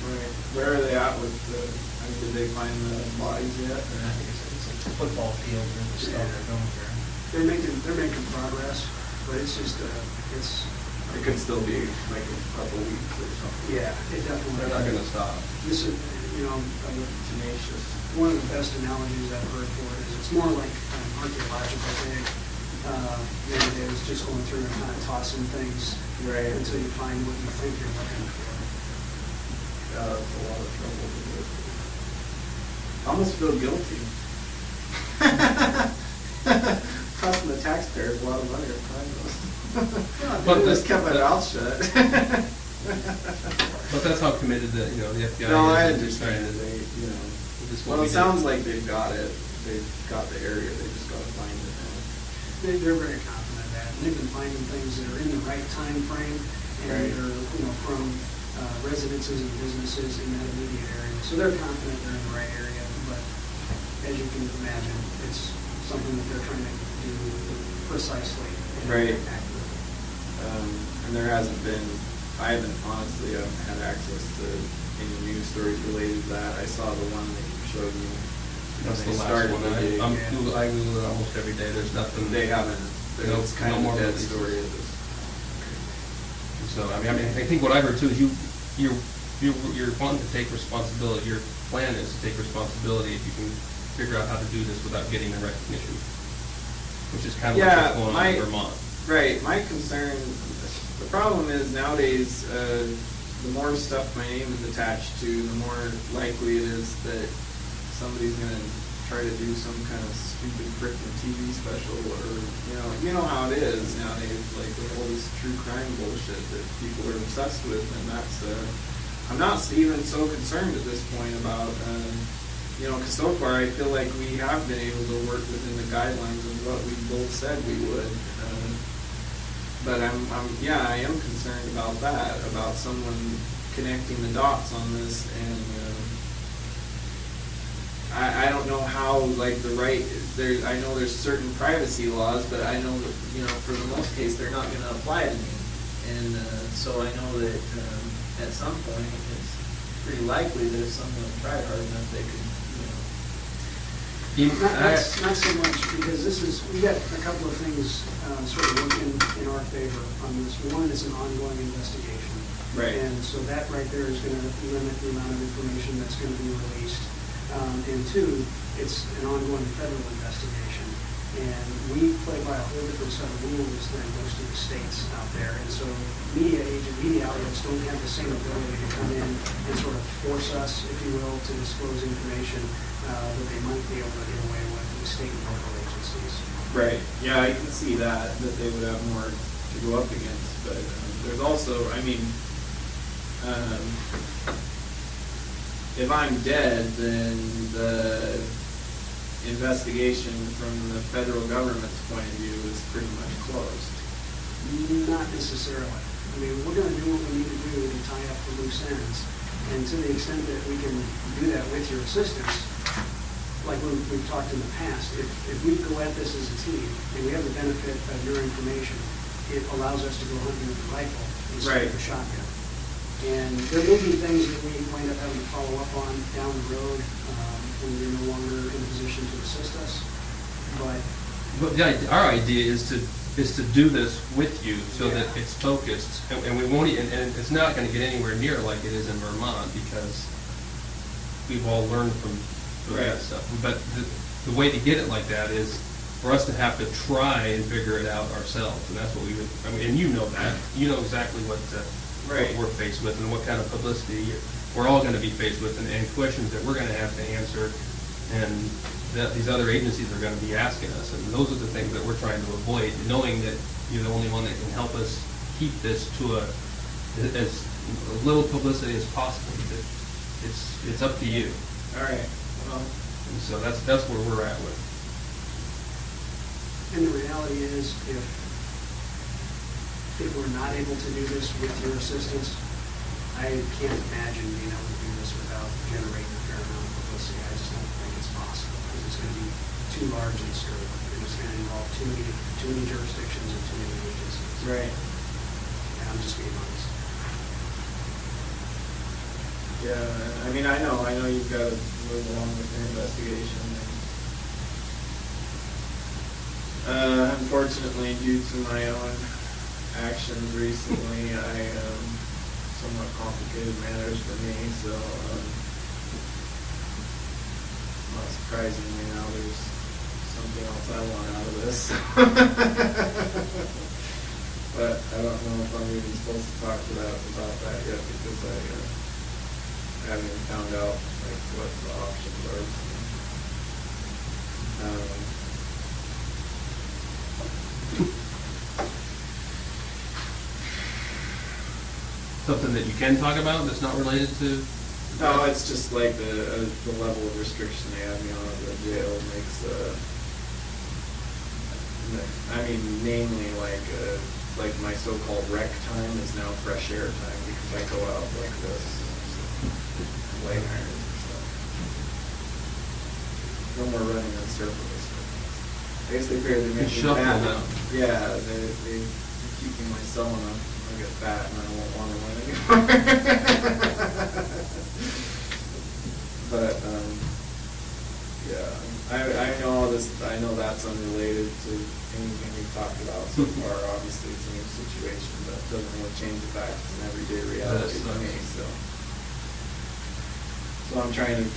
Right. Where are they at with did they find the bodies yet?
And I think it's a football field where the stuff they're going through.
They're making progress, but it's just,
It could still be like a couple weeks or something.
yeah, it definitely.
They're not gonna stop.
This is,
Tenacious.
one of the best analogies I've heard for it is it's more like an archaeological dig. The other day I was just going through and kind of tossing things
Right.
until you find what you think you're looking for.
That's a lot of trouble to go through. I almost feel guilty. Costing the taxpayers a lot of money to find those.
But
Just kept my mouth shut.
But that's how committed the FBI
No, I
is. Just trying
understand
to,
they,
this is what
well,
we
it
did.
sounds like they've got it. They've got the area. They just got to find it now.
They're very confident of that. They've been finding things that are in the right time frame and
Right.
they're, from residences and businesses in that immediate area. So they're confident they're in the right area, but as you can imagine, it's something that they're trying to do precisely and
Right.
accurately.
And there hasn't been, I haven't had access to any news stories related to that. I saw the one that you showed me.
That's the
They
last
started
one.
the dig.
I Google it almost every day. There's nothing.
They haven't,
No-
it's kind
no
of
more
a dead
releases.
story of this.
So I think what I heard too is you're wanting to take responsibility. Your plan is to take responsibility if you can figure out how to do this without getting the recognition, which is kind of what's going on in Vermont.
Right, my concern, the problem is nowadays, the more stuff my name is attached to, the more likely it is that somebody's gonna try to do some kind of stupid frickin' TV special, or, you know how it is nowadays, like with all this true crime bullshit that people are obsessed with, and that's, I'm not even so concerned at this point about, because so far I feel like we have been able to work within the guidelines of what we both said we would. But I am concerned about that, about someone connecting the dots on this, and I don't know how, like, I know there's certain privacy laws, but I know that, for the most case, they're not gonna apply to me. And so I know that at some point, it's pretty likely that if someone tried hard enough, they could,
Not so much, because we got a couple of things sort of working in our favor on this. One, it's an ongoing investigation.
Right.
And so that right there is going to limit the amount of information that's going to be released. And two, it's an ongoing federal investigation. And we play by a whole different set of rules than most of the states out there. And so media outlets don't have the same ability to come in and sort of force us, if you will, to disclose information that they might be able to get away with in state and local agencies.
Right. Yeah, I can see that they would have more to go up against. But there's also, if I'm dead, then the investigation from the federal government's point of view is pretty much closed.
Not necessarily. We're going to do what we need to do to tie up the loose ends. And to the extent that we can do that with your assistance, like we've talked in the past, if we go at this as a team and we have the benefit of your information, it allows us to go hunting with a rifle instead of a shotgun. And there may be things that we wind up having to follow up on down the road when you're no longer in a position to assist us.
But our idea is to do this with you so that it's focused, and we won't. And it's not going to get anywhere near like it is in Vermont because we've all learned from that stuff. But the way to get it like that is for us to have to try and figure it out ourselves, and that's what we would. And you know that. You know exactly what we're faced with and what kind of publicity we're all going to be faced with, and questions that we're going to have to answer, and that these other agencies are going to be asking us. And those are the things that we're trying to avoid, knowing that you're the only one that can help us keep this to as little publicity as possible. It's up to you.
All right. Well,
And so that's where we're at with.
And the reality is, if if we're not able to do this with your assistance, I can't imagine being able to do this without generating a fair amount of publicity. I just don't think it's possible, because it's going to be too large in scope, and it's going to involve too many jurisdictions and too many agencies.
Right.
And I'm just being honest.
Yeah, I mean, I know you've got to move along with your investigation. Unfortunately, due to my own actions recently, somewhat complicated matters for me, so, not surprisingly now, there's something else I want out of this. But I don't know if I'm even supposed to talk about that yet, because I haven't even found out, like, what the options are.
Something that you can talk about that's not related to?
No, it's just like the level of restriction they have me on at the jail makes, I mean, namely, like my so-called rec time is now fresh air time, because I go out like this, light irons and stuff. No more running in circles. I guess they figure they're making me fat.
Now.
Yeah, they keep me my sona. I get fat and I won't want to run anymore. But yeah, I know all this. I know that's unrelated to anything we've talked about so far. Obviously, it's a new situation, but it doesn't really change the fact it's an everyday reality to me. So I'm trying to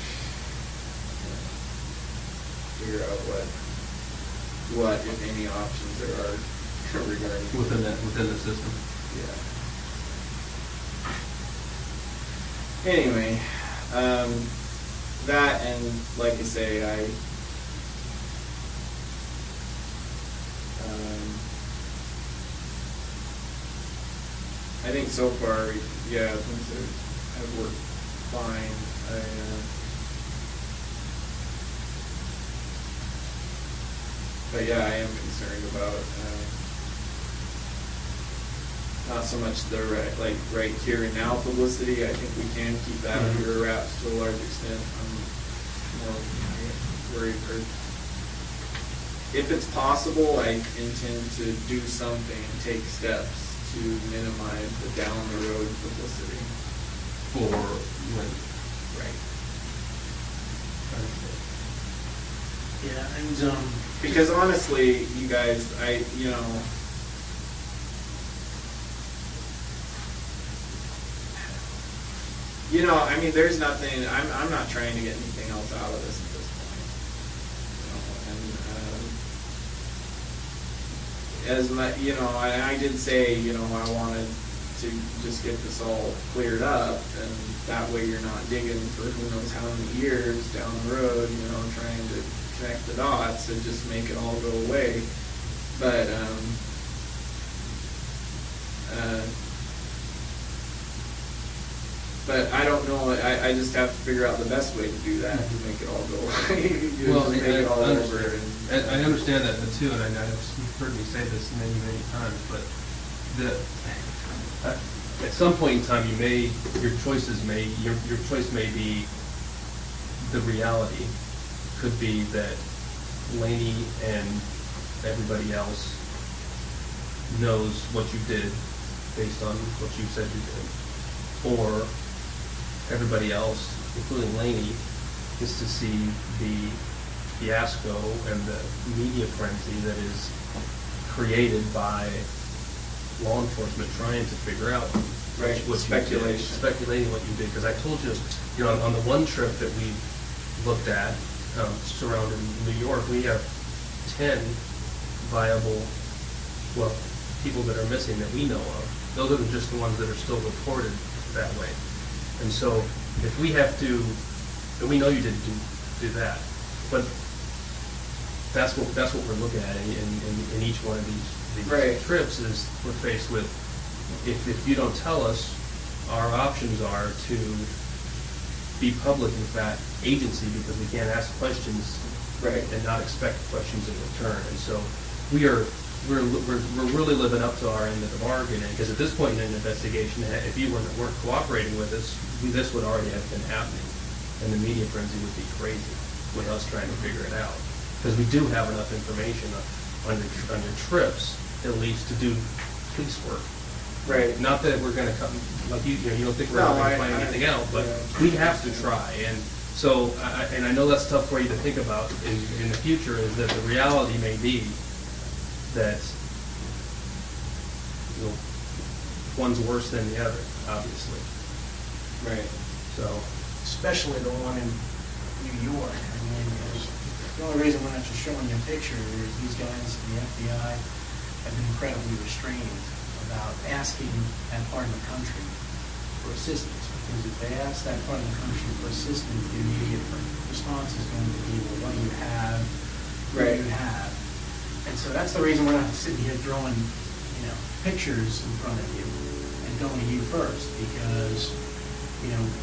figure out what if any options there are regarding
within the system.
Yeah. Anyway, that, and like I say, I think so far, yeah, things have worked fine. But yeah, I am concerned about not so much the right here and now publicity. I think we can keep that under wraps to a large extent. I'm more worried for, if it's possible, I intend to do something, take steps to minimize the down the road publicity.
For when?
Right.
Yeah, and
Because honestly, you guys, I mean, there's nothing, I'm not trying to get anything else out of this at this point. And I did say, I wanted to just get this all cleared up, and that way you're not digging for who knows how many years down the road, trying to connect the dots and just make it all go away. But I don't know. I just have to figure out the best way to do that to make it all go away. Make it all over.
I understand that too, and you've heard me say this many times. But at some point in time, your choice may be the reality. Could be that Laney and everybody else knows what you did based on what you said you did, or everybody else, including Laney, is to see the fiasco and the media frenzy that is created by law enforcement trying to figure out what
speculation,
speculating what you did. Because I told you, on the one trip that we looked at surrounding New York, we have 10 viable, people that are missing that we know of. Those are just the ones that are still reported that way. And so if we have to, and we know you didn't do that, but that's what we're looking at in each one of these trips is we're faced with, if you don't tell us, our options are to be public with that agency because we can't ask questions and not expect questions in return. And so we are we're really living up to our end of the bargain, because at this point in an investigation, if you weren't cooperating with us, this would already have been happening, and the media frenzy would be crazy with us trying to figure it out, because we do have enough information under trips, at least, to do police work.
Right.
Not that we're gonna come, like you don't think we're
No,
gonna
I-
find
I-
anything out, but
yeah.
we have to try, and so, and I know that's tough for you to think about in the future, is that the reality may be that, you know, one's worse than the other, obviously,
Right.
so.
Especially the one in New York. I mean, the only reason we're not just showing you a picture is these guys in the FBI have been incredibly restrained about asking that part of the country for assistance. Because if they ask that part of the country for assistance, the immediate response is going to be, well, what do you have? What do you have? And so that's the reason we're not sitting here throwing, pictures in front of you and going to you first, because,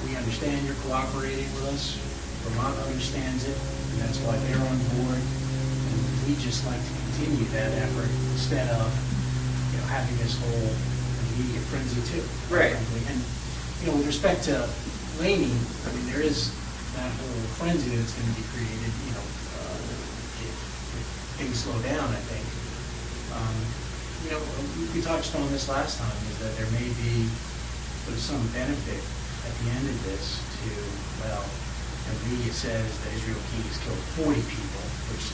we understand you're cooperating with us. Vermont understands it, and that's why they're on board. And we just like to continue that effort instead of, having this whole immediate frenzy too.
Right.
Frankly. And, with respect to Laney, I mean, there is that whole frenzy that's going to be created, if things slow down, I think. We touched on this last time, is that there may be some benefit at the end of this to, the media says that Israel Keyes killed 40 people, which is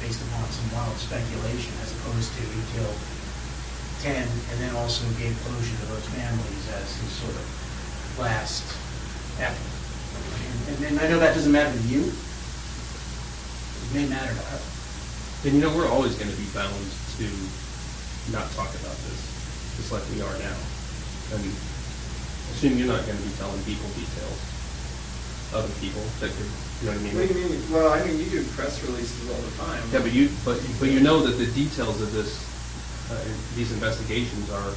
based upon some wild speculation, as opposed to he killed 10 and then also gave closure to those families as his sort of last effort. And I know that doesn't matter to you. It may matter to her.
And we're always gonna be bound to not talk about this, just like we are now. And assume you're not gonna be telling people details, other people that could, you know what I mean?
What do you mean? Well, I mean, you do press releases all the time.
Yeah, but you know that the details of this, these investigations are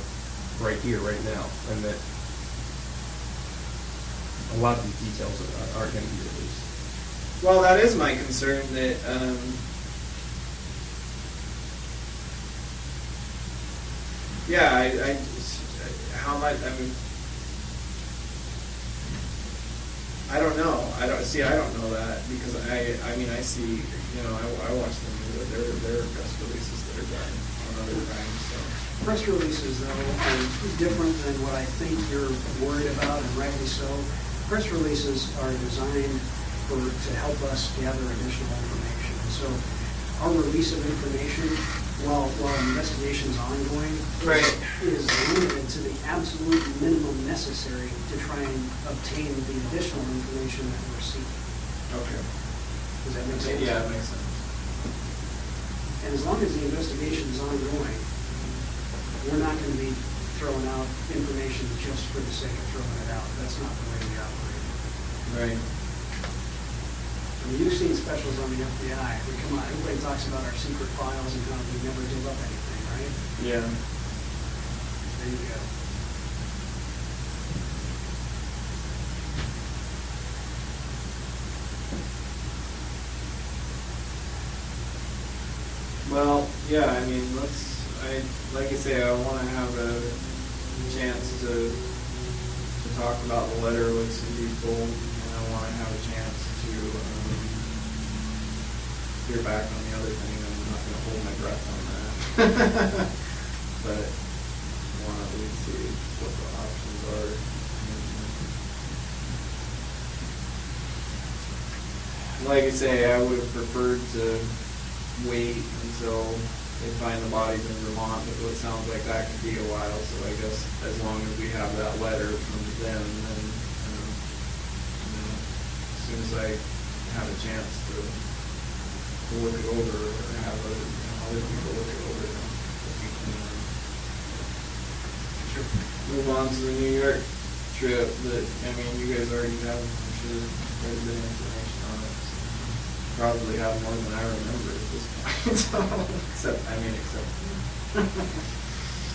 right here, right now, and that a lot of these details aren't gonna be released.
Well, that is my concern, that, how much, I don't know. I don't know that, because I see, I watch them, their press releases that are done on other crimes, so.
Press releases, though, are different than what I think you're worried about, and rightly so. Press releases are designed to help us gather additional information. And so our release of information, while an investigation is ongoing,
Right.
is limited to the absolute minimum necessary to try and obtain the additional information that we're seeking.
Okay.
Does that make sense?
Yeah, it makes sense.
And as long as the investigation is ongoing, we're not going to be throwing out information just for the sake of throwing it out. That's not the way we operate.
Right.
I mean, you've seen specials on the FBI. Come on, everybody talks about our secret files and how we never give up anything, right?
Yeah.
There you go.
Well, yeah, like I say, I want to have a chance to talk about the letter with some people, and I want to have a chance to hear back on the other thing. I'm not going to hold my breath on that. But I want to at least see what the options are. Like I say, I would have preferred to wait until they find the bodies in Vermont, but it sounds like that could be a while, so I guess as long as we have that letter from them, then, as soon as I have a chance to look it over, or have other people look it over, then we can move on to the New York trip that, you guys already have, I'm sure, quite a bit of information on it. Probably have more than I remember at this point. except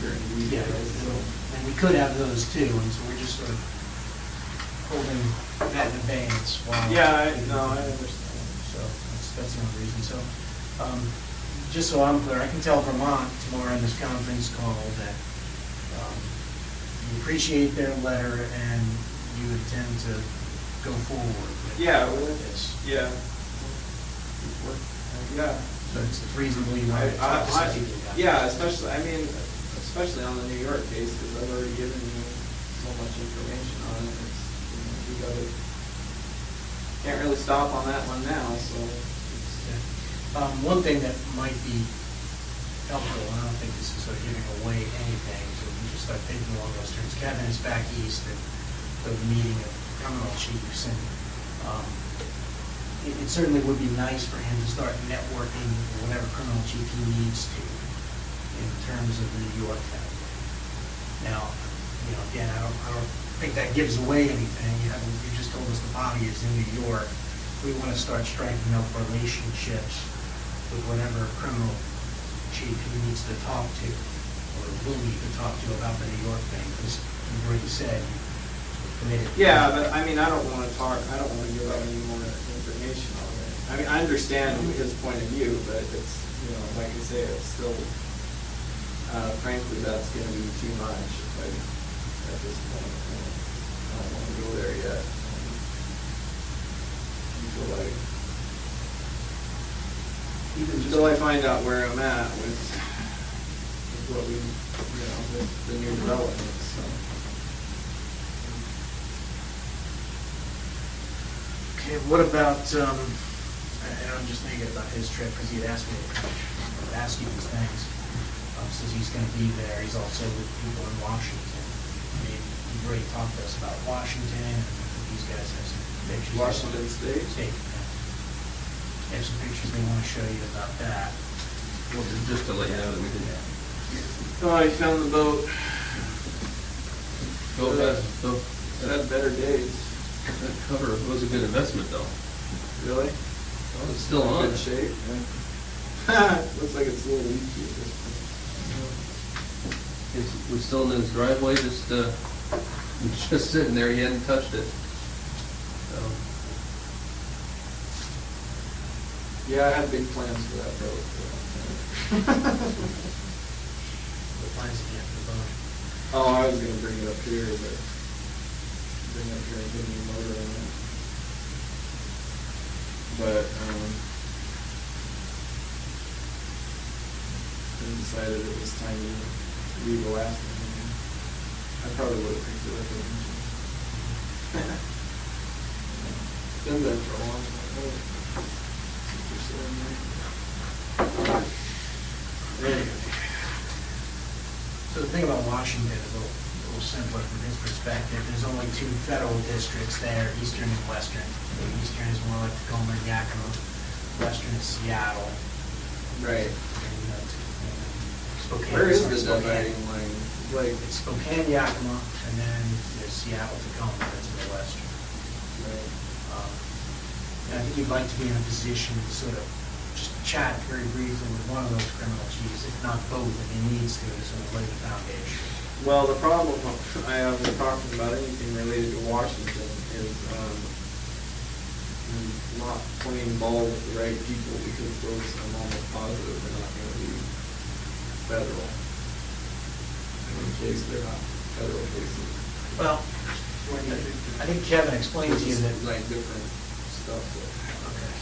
certain
Yeah,
details.
and we could have those too, and so we're just sort of holding that in abeyance while.
Yeah, I understand.
So that's the only reason. So, just so I'm clear, I can tell Vermont tomorrow in this conference call that you appreciate their letter and you intend to go forward with
Yeah, well,
this.
yeah. Yeah.
So it's reasonable you want to talk to some people about it.
Yeah, especially on the New York case, because I've already given you so much information on it. It's, you gotta, can't really stop on that one now, so.
One thing that might be helpful, and I don't think this is sort of giving away anything, so we can just start thinking along those terms. Kevin is back east at the meeting of criminal chiefs, and it certainly would be nice for him to start networking with whatever criminal chief he needs to in terms of the New York category. Now, again, I don't think that gives away anything. You just told us the body is in New York. We want to start striking up relationships with whatever criminal chief he needs to talk to, or will need to talk to about the New York thing, because you've already said you're committed.
Yeah, but I mean, I don't want to give out any more information on it. I mean, I understand his point of view, but it's, like I say, it's still, frankly, that's gonna be too much at this point. I don't want to go there yet. Until I find out where I'm at with what we, with the new developments, so.
Okay, what about, and I'm just thinking about his trip, because he had asked me to ask you these things. Since he's going to be there, he's also with people in Washington. I mean, you've already talked to us about Washington, and these guys have some pictures.
Washington State?
State, yeah. They have some pictures they want to show you about that.
Well, just to let you know that we did that.
Oh, I found the boat.
It
It had better days.
That cover was a good investment, though.
Really?
Well, it's still on.
Good shape. Looks like it's a little leaky at this point.
We're still in his driveway, just sitting there. He hadn't touched it. So.
Yeah, I had big plans for that boat.
The plans again for the boat.
Oh, I was gonna bring it up here, but bring it up here and get a new motor on it. But, I decided it was time to leave the last one. I probably would have picked it up eventually. Been there for a long time.
So the thing about Washington is a little simpler from his perspective. There's only two federal districts there, Eastern and Western. Eastern is more like Tacoma and Yakima. Western is Seattle.
Right.
And Spokane.
Where is the
Spokane.
dividing line? Like,
It's Spokane, Yakima, and then there's Seattle, Tacoma, that's in the western.
right.
And I think you'd like to be in a position to sort of just chat very briefly with one of those criminal chiefs, if not both, if he needs to sort of lay the foundation.
Well, the problem I have with talking about anything related to Washington is not playing ball with the right people, because those, I'm almost positive, are not going to be federal. In case they're not federal cases.
Well, I think Kevin explained to you that.
Like different stuff.
Okay.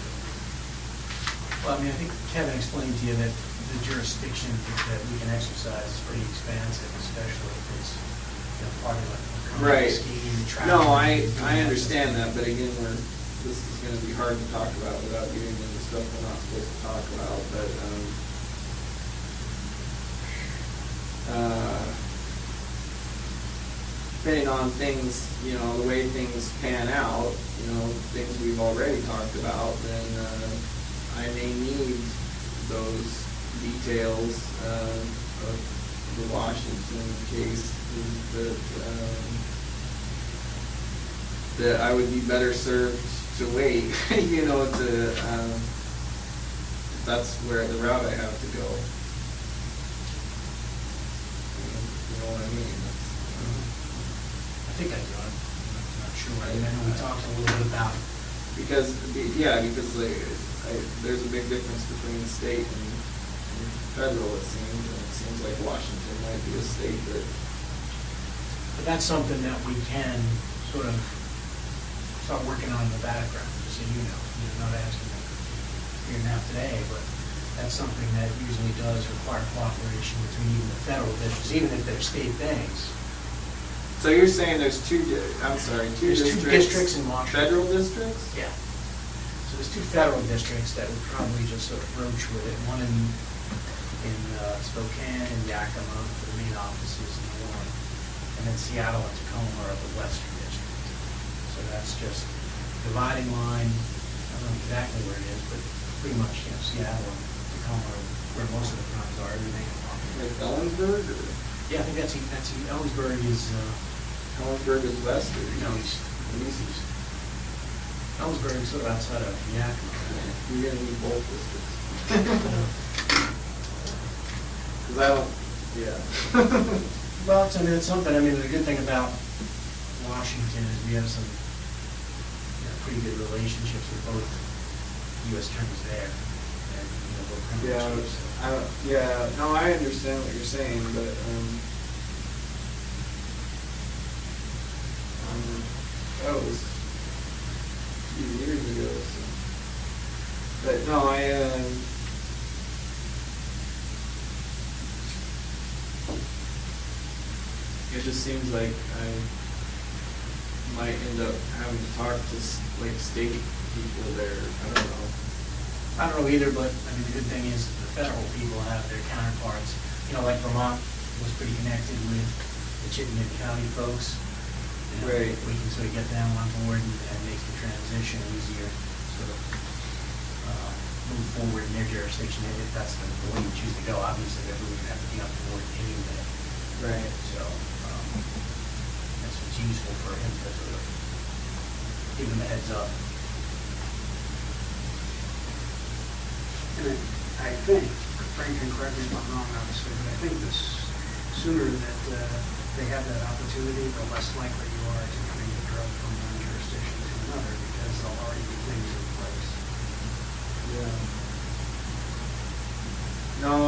Well, I mean, I think Kevin explained to you that the jurisdiction that we can exercise is pretty expansive, especially if it's, part of a
Right.
scheme,
No,
trafficking.
I understand that, but again, this is gonna be hard to talk about without getting into stuff we're not supposed to talk about, but, depending on things, the way things pan out, things we've already talked about, then, I may need those details, of the Washington case that I would be better served to wait, that's where the route I have to go. You know what I mean?
I think I do. I'm not sure. I know we talked a little bit about
Because there's a big difference between the state and federal, it seems, and it seems like Washington might be a state that,
But that's something that we can sort of start working on in the background, just so you know. You're not asking them here now today, but that's something that usually does require cooperation between even the federal districts, even if they're state things.
so you're saying there's two
There's two districts in Washington.
Federal districts?
Yeah. So there's two federal districts that would probably just sort of broach with it. One in Spokane and Yakima, the main offices in the north, and then Seattle and Tacoma are the western district. So that's just dividing line. I don't know exactly where it is, but pretty much, Seattle and Tacoma are where most of the crimes are. Everything.
Like Ellensburg, or?
Yeah, I think that's Ellensburg is.
Ellensburg is west, or
No,
east?
east. Ellensburg is sort of outside of Yakima.
You're gonna need both districts. Because I don't, yeah.
Well, it's something. I mean, the good thing about Washington is we have some pretty good relationships with both U.S. attorneys there, and both criminal chiefs.
No, I understand what you're saying, but that was a few years ago. So. But no, it just seems like I might end up having to talk to state people there. I don't know.
I don't know either, but I mean, the good thing is the federal people have their counterparts. Like Vermont was pretty connected with the Chittenden County folks.
Right.
We can sort of get them on board and make the transition easier, sort of move forward in their jurisdiction if that's the way you choose to go. Obviously, everyone would have to be on board anyway.
Right.
So that's what's useful for him to sort of give them a heads up.
And I think, Frank can correct me if I'm wrong, obviously, but I think the sooner that they have that opportunity, the less likely you are to bring the drug from one jurisdiction to another, because there'll already be things in place.
Yeah. No,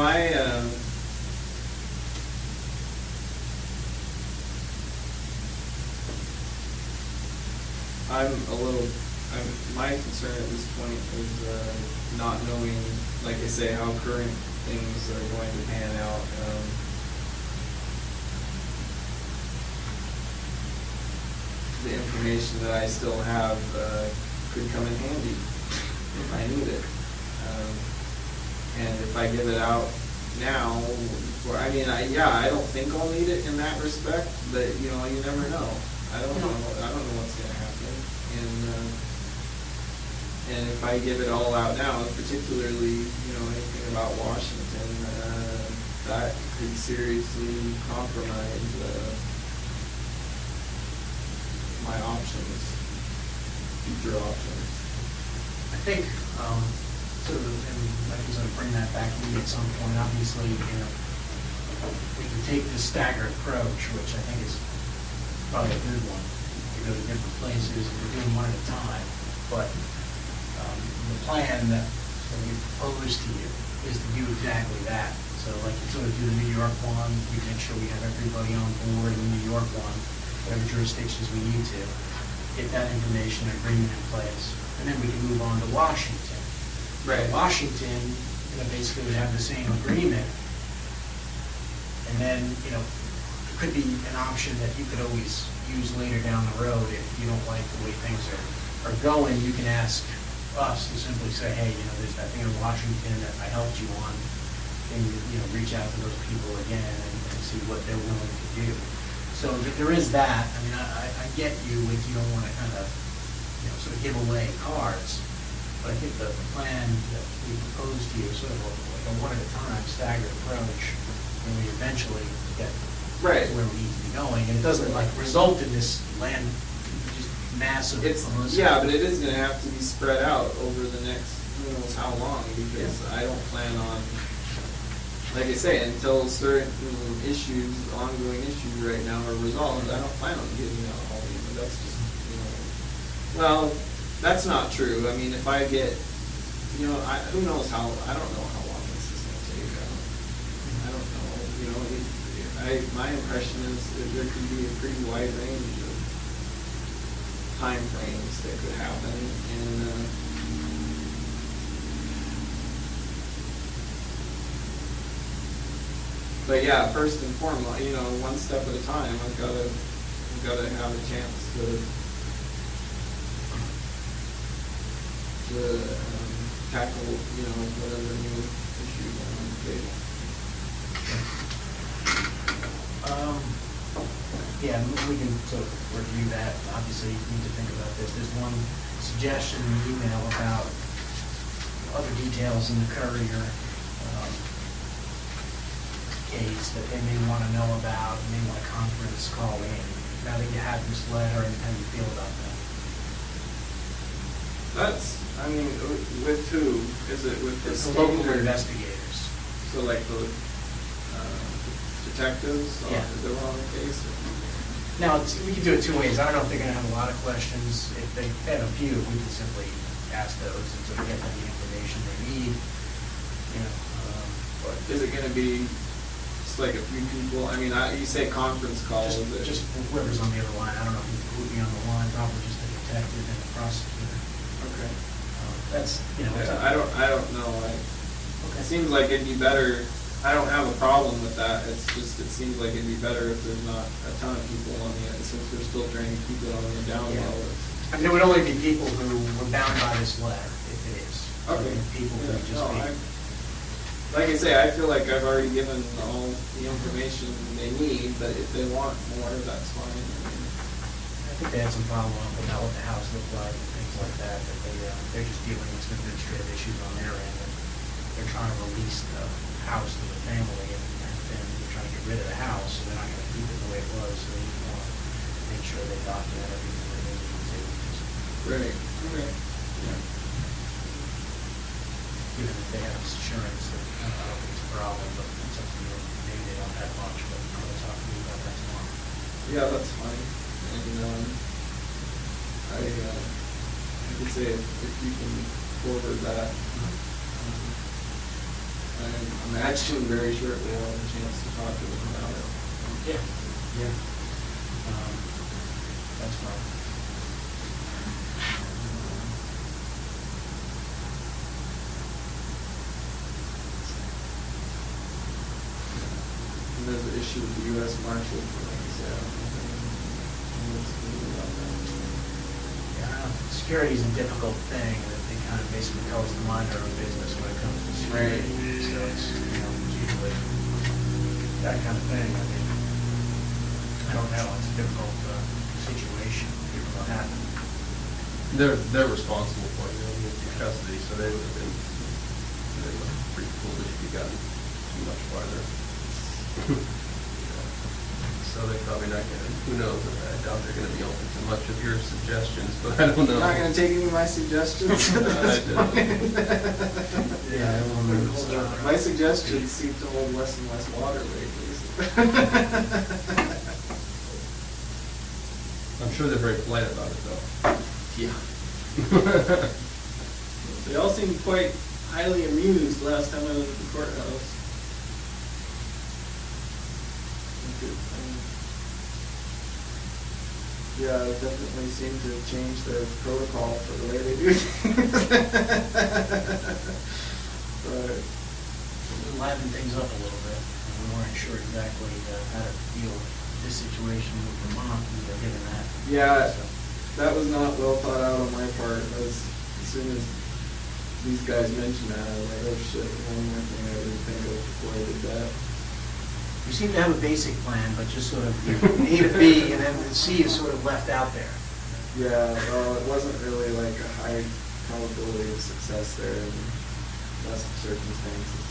my concern at this point is not knowing, like I say, how current things are going to pan out. The information that I still have could come in handy if I need it. And if I give it out now, I don't think I'll need it in that respect, but you never know. I don't know what's going to happen. And if I give it all out now, particularly, anything about Washington, that could seriously compromise my options, future options.
I think, sort of, and I can sort of bring that back to me at some point. Obviously, we can take this staggered approach, which I think is probably a good one, to go to different places, and we're doing one at a time. But the plan that we propose to you is to do exactly that. So like you sort of do the New York one, we make sure we have everybody on board in the New York one, whatever jurisdictions we need to, get that information and agreement in place, and then we can move on to Washington.
Right.
Washington, basically would have the same agreement, and then, it could be an option that you could always use later down the road if you don't like the way things are going. You can ask us to simply say, hey, there's that thing in Washington that I helped you on, and reach out to those people again and see what they're willing to do. So there is that. I mean, I get you with you don't want to kind of, sort of give away cards, but I think the plan that we propose to you is sort of like a one at a time staggered approach, and we eventually get
Right.
to where we need to be going, and it doesn't result in this land just massive.
Yeah, but it is going to have to be spread out over the next who knows how long, because I don't plan on, like I say, until certain ongoing issues right now are resolved, I don't plan on giving out all these. But that's just, well, that's not true. I mean, if I get, who knows how, I don't know how long this is going to take. you know, my impression is that there could be a pretty wide range of time frames that could happen, and but yeah, first and foremost, you know, one step at a time. I've got to have a chance to tackle, you know, whatever new issues are on the table.
Yeah, we can sort of review that. Obviously, you need to think about this. There's one suggestion in the email about other details in the Courier case that they may want to know about, and they want a conference call in. Now that you have this letter, and how do you feel about that?
That's, I mean, with who? Is it with the
It's the
state
local
or-
investigators.
So like the detectives
Yeah.
that were on the case?
Now, we could do it two ways. I don't know if they're going to have a lot of questions. If they had a few, we could simply ask those and sort of get them the information they need. You know,
Or is it gonna be just like a few people? I mean, you say conference call, is it?
just whoever's on the other line. I don't know who would be on the line, probably just the detective and the prosecutor.
Okay.
That's, you know, it's
Yeah,
up-
I don't know.
Okay.
It seems like it'd be better, I don't have a problem with that. It's just, it seems like it'd be better if there's not a ton of people on the, since we're still trying to keep it on the down
Yeah.
low.
I mean, it would only be people who were bound by this letter, if it is.
Okay.
People who
Yeah,
would just
no,
be.
like I say, I feel like I've already given all the information they need, but if they want more, that's fine.
I think they had some problem about what the house looked like and things like that, that they're just dealing with some administrative issues on their end. And they're trying to release the house to the family, and then they're trying to get rid of the house, so they're not going to keep it the way it was, so they want to make sure they document everything that they need to.
Right, okay. Yeah.
Given that they have insurance, I don't think it's a problem, but it's up to you. Maybe they don't have much, but I'm going to talk to you about that tomorrow.
Yeah, that's fine. And I could say if you can forward that, I imagine very shortly I'll have a chance to talk to them about it.
Yeah. Yeah. That's fine.
And there's an issue with the U.S. Marshal, like I said, I don't know if anyone knows anything about that.
Yeah, security is a difficult thing, and they kind of basically tell us to mind our own business when it comes to security. So it's, you know, it's usually that kind of thing. I mean, I don't know, it's a difficult situation, given what happened.
They're responsible for it, you know, in custody, so they would have been pretty foolish if you gotten too much farther. So they're probably not gonna, who knows, I doubt they're gonna be open to much of your suggestions, but I don't know.
You're not gonna take any of my suggestions?
Yeah, I will remember this.
My suggestions seem to hold less and less water lately.
I'm sure they're very polite about it, though.
Yeah. They all seemed quite highly amused last time I was at the courthouse. Yeah, it definitely seemed to change their protocol for the way they do things. But
Liven things up a little bit, and we weren't sure exactly how to deal with this situation with Vermont, we were given that.
yeah,
So,
that was not well thought out on my part. As soon as these guys mentioned that, I was like, oh shit, one more thing I didn't think of before I did that.
We seem to have a basic plan, but just sort of A to B, and then the C is sort of left out there.
Yeah, well, it wasn't really like a high probability of success there in less circumstances.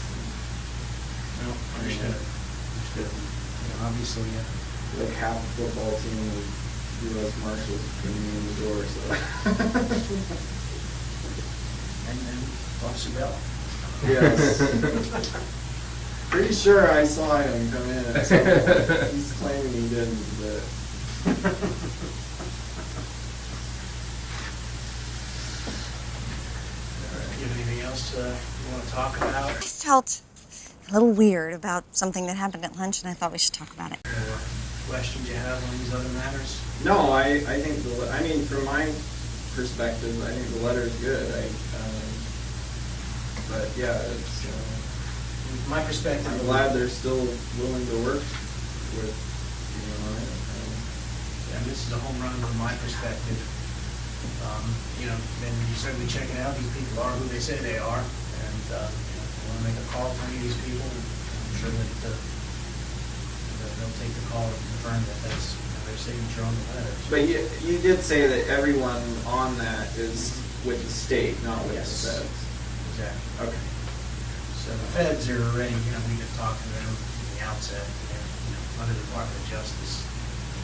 No, understood. Understood. You know, obviously,
Like half the football team of U.S. Marshals bringing me in the door, so.
and then Officer Bell.
Yes. Pretty sure I saw him come in at some point. He's claiming he didn't, but.
You have anything else you want to talk about?
I felt a little weird about something that happened at lunch, and I thought we should talk about it.
Or questions you have on these other matters?
No, I think I mean, from my perspective, I think the letter's good. But yeah, it's.
From my perspective,
I'm glad they're still willing to work with on it.
And this is a home run from my perspective. And you certainly check it out. These people are who they say they are, and if you want to make a call to any of these people, I'm sure that they'll take the call and confirm that that's their signature on the letters.
But you did say that everyone on that is with the state, not with the feds.
Exactly.
Okay.
So the feds are already, we've been talking to them from the outset, and under the Department of Justice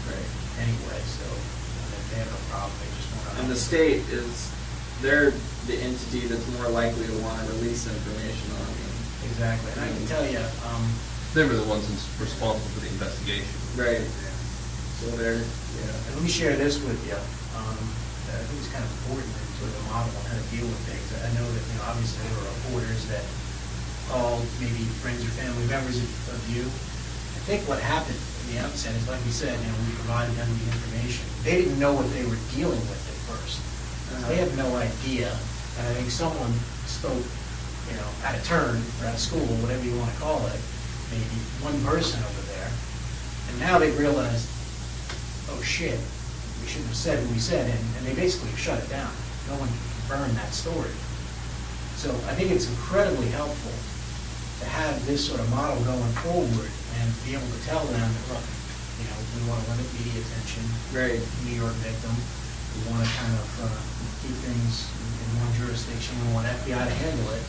Right.
anyway, so they have no problem. They just want to.
And the state they're the entity that's more likely to want to release information on you.
Exactly, and I can tell you,
They were the ones responsible for the investigation.
Right. So they're,
and let me share this with you. I think it's kind of important in sort of a model on how to deal with things. I know that, obviously there were reporters that called maybe friends or family members of you. I think what happened in the outset is, like we said, we provided them the information. They didn't know what they were dealing with at first. They have no idea. And I think someone spoke, out of turn or out of school, whatever you want to call it, maybe one person over there. And now they've realized, oh shit, we shouldn't have said what we said, and they basically shut it down. No one can confirm that story. So I think it's incredibly helpful to have this sort of model going forward and be able to tell them that, look, we want to limit media attention.
Right.
New York victim. We want to kind of keep things in one jurisdiction. We want FBI to handle it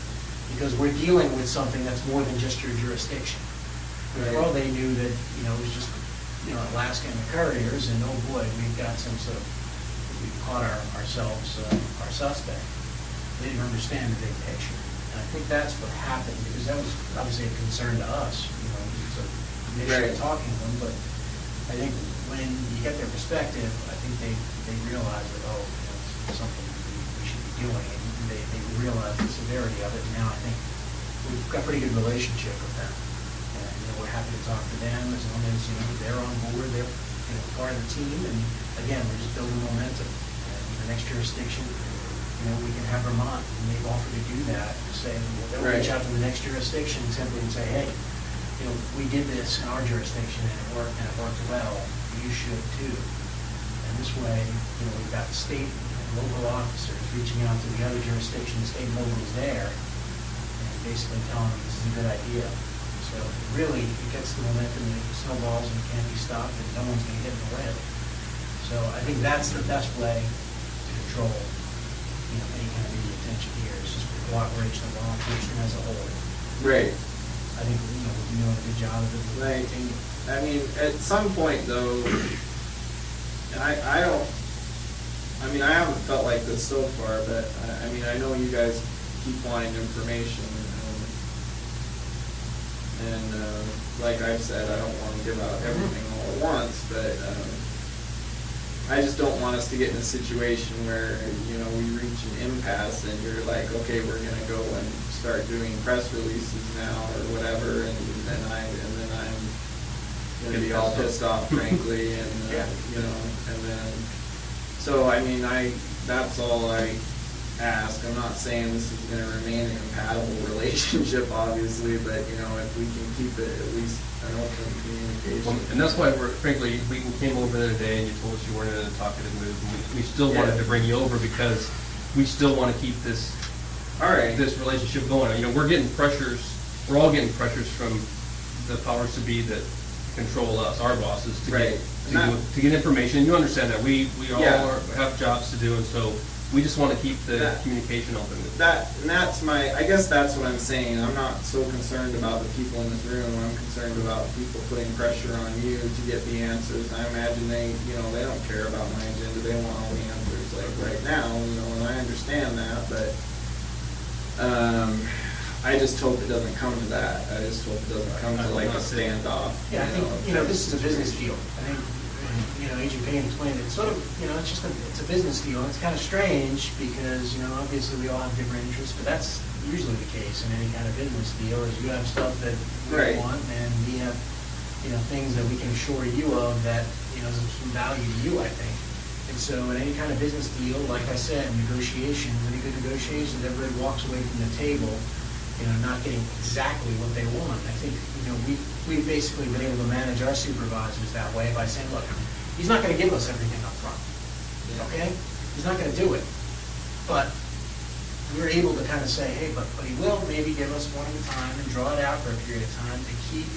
because we're dealing with something that's more than just your jurisdiction.
Right.
Well, they knew that, it was just, Alaska and the couriers, and oh boy, we've got some sort of, we caught ourselves, our suspect. They didn't understand the big picture. And I think that's what happened, because that was obviously a concern to us, so initially
Right.
talking to them, but I think when you get their perspective, I think they realize that, it's something we should be doing, and they realize the severity of it, and now I think we've got a pretty good relationship with them. And, we're happy to talk to them as long as, they're on board, they're, part of the team, and again, we're just building momentum. And the next jurisdiction, we can have Vermont, and they've offered to do that, to say, they'll reach out to the next jurisdiction simply and say, hey, we did this in our jurisdiction and it worked well, you should too. And this way, we've got state and local officers reaching out to the other jurisdictions, state and local is there, and basically telling them this is a good idea. So really, it gets the momentum, and it snowballs, and it can't be stopped, and no one's going to get in the way. So I think that's the best way to control, any kind of media attention here, is just the cooperation of law enforcement as a whole.
Right.
I think, we're doing a good job of it.
Right. I mean, at some point though, and I haven't felt like this so far, but I know you guys keep wanting information. And like I've said, I don't want to give out everything all at once, but I just don't want us to get in a situation where, we reach an impasse and you're like, okay, we're going to go and start doing press releases now or whatever, and then I'm going to be all pissed off, frankly, and, and then, so, that's all I ask. I'm not saying this is going to remain a compatible relationship, obviously, but, if we can keep it at least an open communication.
And that's why frankly, we came over there today and you told us you weren't in a talkative mood. We still wanted to bring you over because we still want to keep this this relationship going. We're getting pressures, we're all getting pressures from the powers to be that control us, our bosses, to get information. You understand that we all have jobs to do, and so we just want to keep the communication open.
I guess that's what I'm saying. I'm not so concerned about the people in this room. I'm concerned about people putting pressure on you to get the answers. I imagine they don't care about my agenda. They want all the answers like right now, and I understand that, but I just hope it doesn't come to that. I just hope it doesn't come to like a standoff.
Yeah, I think, this is a business deal. I think, Agent Payne explained it. Sort of, it's a business deal. It's kind of strange because, obviously we all have different interests, but that's usually the case in any kind of business deal, is you have stuff that
Right.
we want, and we have, things that we can assure you of that, is of some value to you, I think. And so in any kind of business deal, like I said, negotiations, any good negotiations, everybody walks away from the table, not getting exactly what they want. I think, we've basically been able to manage our supervisors that way by saying, look, he's not gonna give us everything up front, okay? He's not gonna do it. But we're able to kind of say, hey, but he will maybe give us one at a time and draw it out for a period of time to keep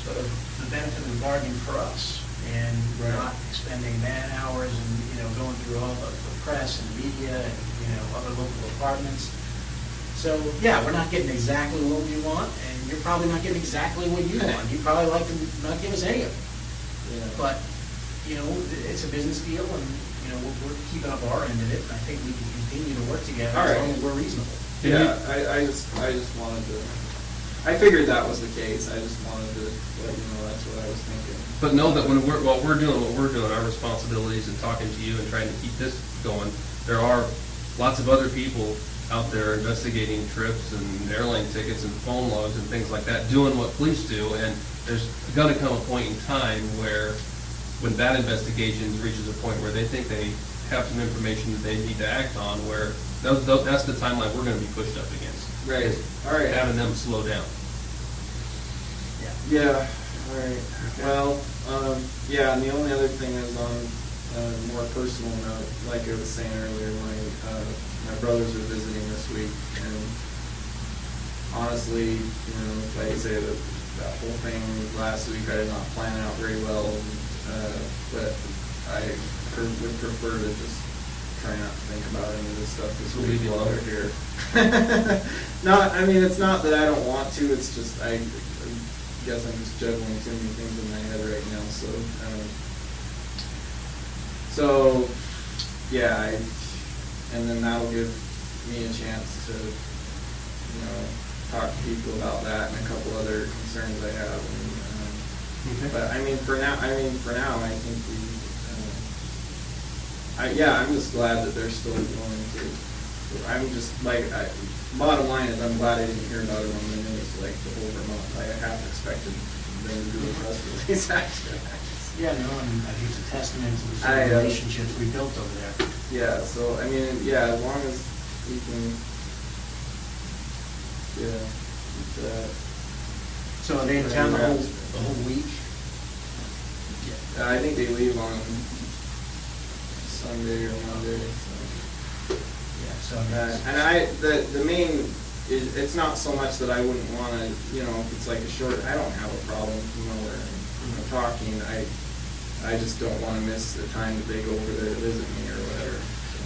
sort of the benefit of the bargain for us. And we're not expending man hours and, going through all the press and media and, other local departments. So, yeah, we're not getting exactly what we want, and you're probably not getting exactly what you want. You'd probably like to not give us any of it.
Yeah.
But, it's a business deal, and, we're keeping up our end of it, and I think we can continue to work together
All
as
right.
long as we're reasonable.
Yeah, I just wanted to, I figured that was the case, I just wanted to let you know that's what I was thinking.
But know that while we're doing what we're doing, our responsibilities and talking to you and trying to keep this going, there are lots of other people out there investigating trips and airline tickets and phone logs and things like that, doing what police do, and there's gonna come a point in time where, when that investigation reaches a point where they think they have some information that they need to act on, where that's the timeline we're gonna be pushed up against.
Right, all right.
Having them slow down.
Yeah, all right. Well, yeah, and the only other thing is on a more personal note, like I was saying earlier, my brothers are visiting this week, and honestly, like I say, that whole thing last week, I did not plan out very well, but I would prefer to just try not to think about any of this stuff this
We'll
week
leave you
while
alone.
they're here. I mean, it's not that I don't want to, it's just, I guess I'm just juggling too many things in my head right now, so, yeah, and then that'll give me a chance to, talk to people about that and a couple other concerns I have,
Okay.
but I mean, for now, I think I'm just glad that they're still willing to. I'm just bottom line is I'm glad I didn't hear about it on the news like the whole Vermont. I half expected them to do a press release actually.
Yeah, no, and I think it's a testament to the sort
I,
of relationships we built over there.
Yeah, so I mean, yeah, as long as we can, keep that.
So are they in town the whole week?
I think they leave on Sunday or Monday. So.
Yeah, so
The main is, it's not so much that I wouldn't want to, if it's like a short, I don't have a problem, where talking. I just don't want to miss the time that they go over there to visit me or whatever. So.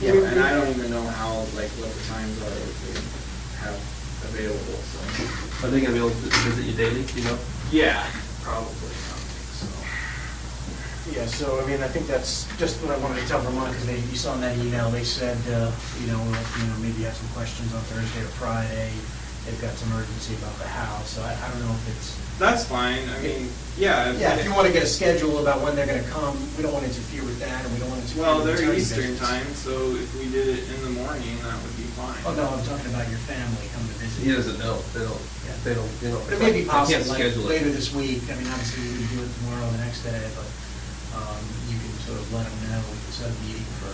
Yeah,
And I don't even know how, what the times are that they have available. So.
Are they gonna be able to visit you daily,
Yeah, probably. So.
Yeah, so I think that's just what I wanted to tell Vermont, because you saw in that email, they said, maybe you have some questions on Thursday or Friday. They've got some urgency about the house, so I don't know if it's.
That's fine. I mean, yeah.
Yeah, if you want to get a schedule about when they're going to come, we don't want to interfere with that, and we don't want to interfere
Well,
with
they're
attorney
Eastern
visits.
time, so if we did it in the morning, that would be fine.
Oh, no, I'm talking about your family coming to visit.
He doesn't know. They don't.
But it may be
I can't
possible, like
schedule it.
later this week, obviously we can do it tomorrow or the next day, but you can sort of let them know, we can set a meeting for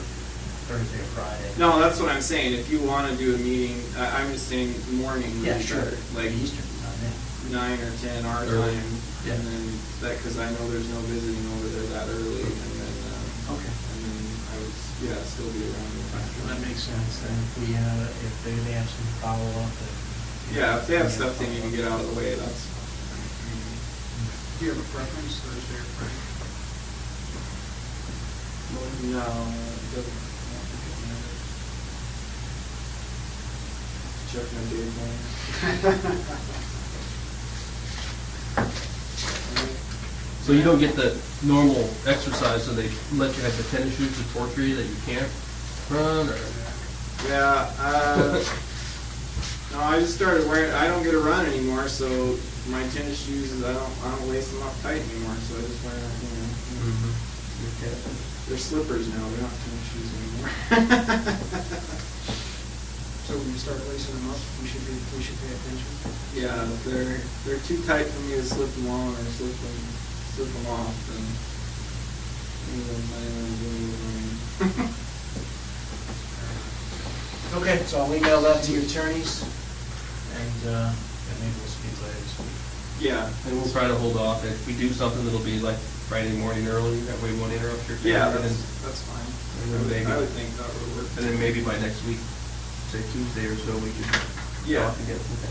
Thursday or Friday.
No, that's what I'm saying. If you want to do a meeting, I'm just saying morning would
Yeah,
be
sure.
better. Like
Eastern time, yeah.
9 or 10 our
Early.
time,
Yeah.
and then because I know there's no visiting over there that early, and then
Okay.
I would still be around.
Well, that makes sense, then if they have some follow-up.
Yeah, if they have stuff they need to get out of the way, that's.
Do you have a preference, Thursday or Friday?
No, it doesn't. I don't think it matters. Check my day plan.
So you don't get the normal exercise, so they let you have the tennis shoes to torture you that you can't run, or?
Yeah, no, I just started wearing, I don't get to run anymore, so my tennis shoes, I don't lace them up tight anymore, so I just wear them, They're slippers now, they're not tennis shoes anymore.
So when you start lacing them up, we should pay attention.
Yeah, if they're too tight for me to slip them on or slip them off, then
Okay, so I'll email that to your attorneys, and maybe we'll speak later this week.
Yeah.
And we'll try to hold off. If we do something, it'll be like Friday morning early, that way we won't interrupt your
Yeah,
time.
that's fine.
And then maybe,
I would think that would work.
and then maybe by next week, say Tuesday or so, we can
Yeah.
talk again. Okay.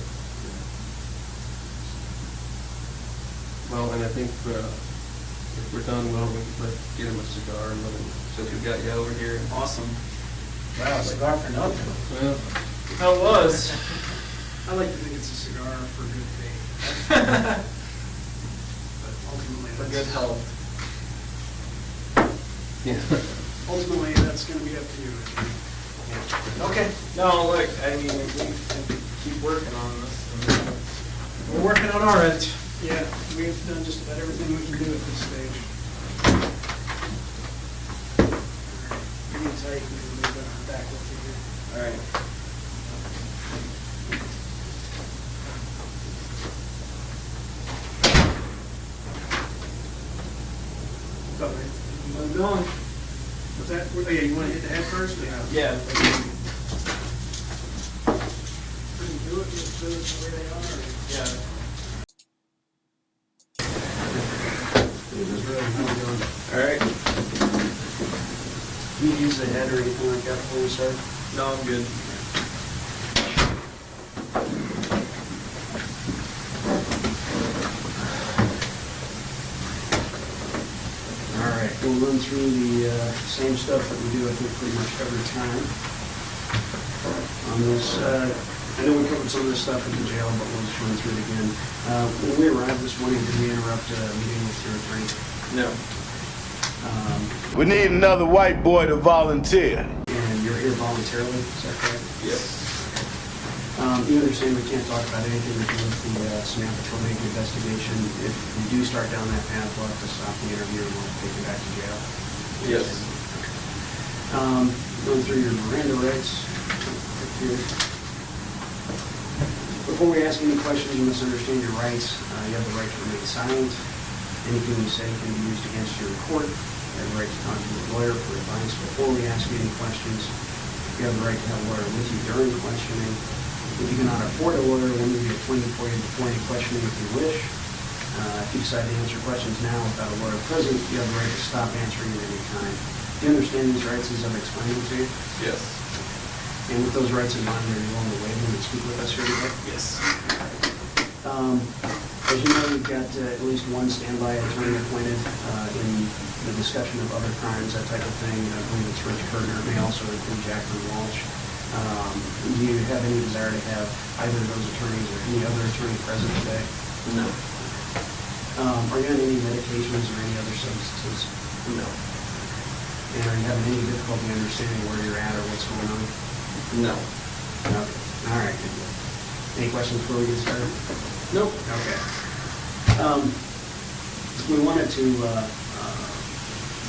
Well, and I think if we're done, well, we can get him a cigar and let him, since we've got you over here.
Awesome.
Wow, cigar for nothing.
Well,
How it was?
I like to think it's a cigar for good faith. But ultimately,
For good health.
yeah.
Ultimately, that's going to be up to you.
Okay,
No, look, I mean, if we keep working on this.
we're working on our end.
Yeah, we've done just about everything we can do at this stage. Hang tight, we can move back with you here.
All right.
Move on. What's that? Oh, yeah, you want to hit the head first?
Yeah.
Pretty do it, just do it the way they are.
Yeah. All right.
You use the head or anything like that before we start?
No, I'm good.
All right, we'll run through the same stuff that we do, I think, pretty much every time. On this, I know we covered some of this stuff at the jail, but we'll just run through it again. When we arrived this morning, did we interrupt a meeting with your attorney?
No.
We need another white boy to volunteer.
And you're here voluntarily, is that correct?
Yes.
You understand we can't talk about anything to do with the Samantha Koenig investigation. If we do start down that path, we'll have to stop the interview and we'll take you back to jail.
Yes.
Going through your Miranda rights. Here. Before we ask any questions, you must understand your rights. You have the right to remain silent. Anything you say can be used against you in court. You have the right to contact a lawyer for advice before we ask you any questions. You have the right to have a lawyer with you during questioning. If you cannot afford a lawyer, we'll move you appointed for you before any questioning if you wish. If you decide to answer questions now without a lawyer present, you have the right to stop answering at any time. Do you understand these rights as I've explained them to you?
Yes.
And with those rights in mind, are you willing to waive them and speak with us here today?
Yes.
As you know, you've got at least one standby attorney appointed in the discussion of other crimes, that type of thing. I believe it's Rich Kerner. It may also include Jacqueline Walsh. Do you have any desire to have either of those attorneys or any other attorney present today?
No.
Are you on any medications or any other substances?
No.
And are you having any difficulty understanding where you're at or what's going on?
No.
Okay. All right, good deal. Any questions before we get started?
Nope.
Okay. We wanted to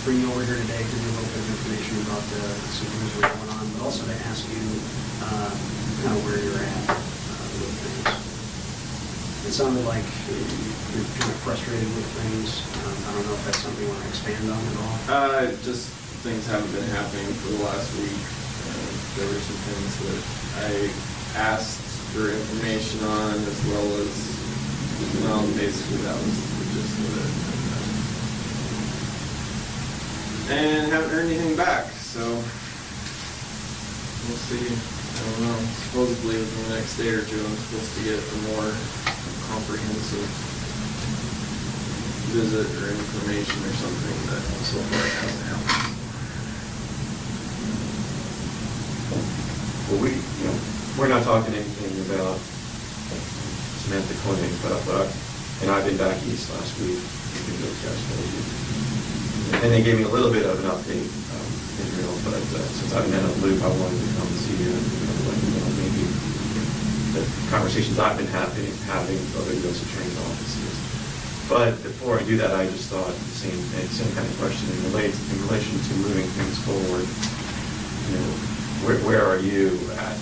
bring you over here today to give you a little bit of information about some things that are going on, but also to ask you kind of where you're at with things. It sounded like you're kind of frustrated with things. I don't know if that's something you want to expand on at all.
Just things haven't been happening for the last week. There were some things that I asked for information on, as well as, well, basically that was the gist of it. And haven't heard anything back, so we'll see. I don't know. Supposedly within the next day or two, I'm supposed to get a more comprehensive visit or information or something, but so far it hasn't happened.
Well, we're not talking anything about Samantha Koenig, but and I've been back east last week. Those guys told you. And they gave me a little bit of an update, Israel, but since I've been out of the loop, I wanted to come and see you and let you know maybe the conversations I've been having with other U.S. attorneys' offices. But before I do that, I just thought the same kind of question in relation to moving things forward. Where are you at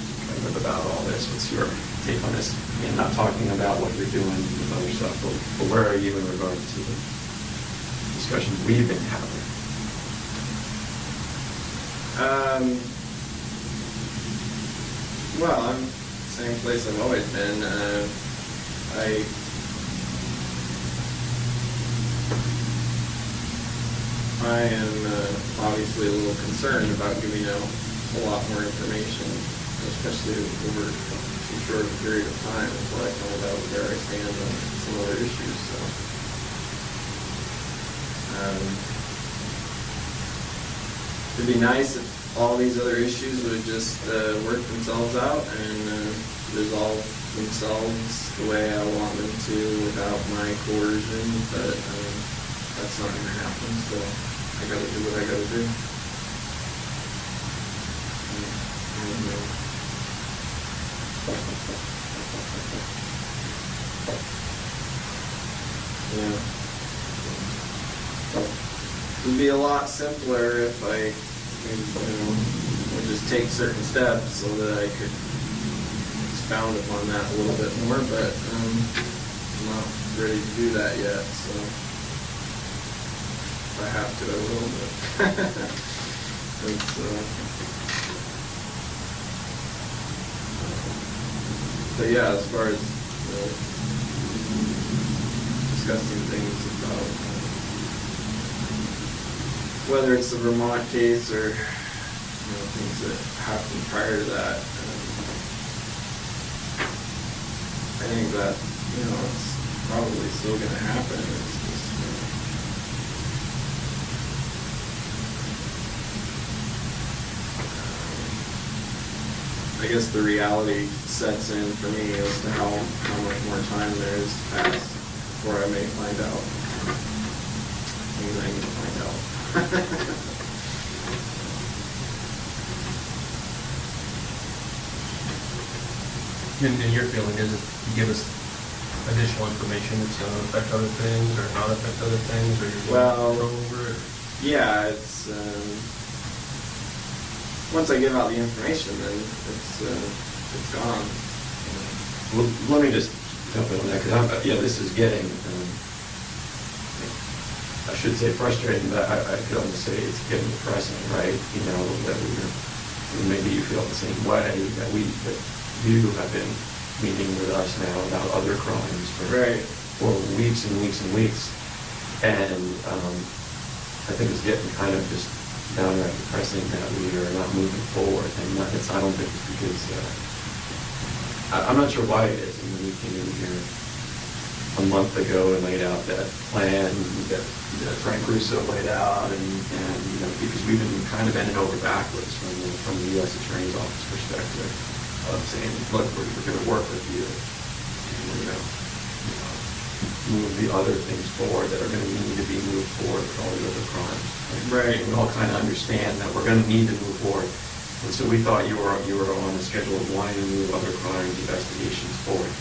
sensitive about all this. What's your take on this? And not talking about what you're doing with other stuff, but where are you in regards to the discussions we've been having?
Well, I'm same place I've always been. I am obviously a little concerned about giving out a lot more information, especially over too short a period of time until I find out where I stand on some other issues. So, it'd be nice if all these other issues would just work themselves out and resolve themselves the way I want them to without my coercion, but that's not going to happen, so I got to do what I got to do. Yeah. It would be a lot simpler if I would just take certain steps so that I could expound upon that a little bit more, but I'm not ready to do that yet, so if I have to, I will, but yeah, as far as discussing things about whether it's the Vermont case or things that happened prior to that, I think that it's probably still going to happen. It's just, I guess the reality sets in for me as to how much more time there is to pass before I may find out things I need to find out.
And your feeling is if you give us additional information, it's going to affect other things or not affect other things, or you're going to go over it?
Yeah, it's once I give out the information, then it's gone.
Well, let me just jump in on that, because this is getting, I should say frustrating, but I could almost say it's getting depressing, right? That maybe you feel the same way, that you have been meeting with us now about other crimes for weeks and weeks and weeks, and I think it's getting kind of just downright depressing that we are not moving forward, and I don't think it's because I'm not sure why it is. I mean, we came in here a month ago and laid out that plan that Frank Russo laid out, and because we've been kind of bending over backwards from the U.S. Attorney's Office perspective of saying, look, we're going to work with you, and we're going to move the other things forward that are going to need to be moved forward for all the other crimes.
Right.
We all kind of understand that we're going to need to move forward. And so we thought you were on the schedule of wanting to move other crimes investigations forward.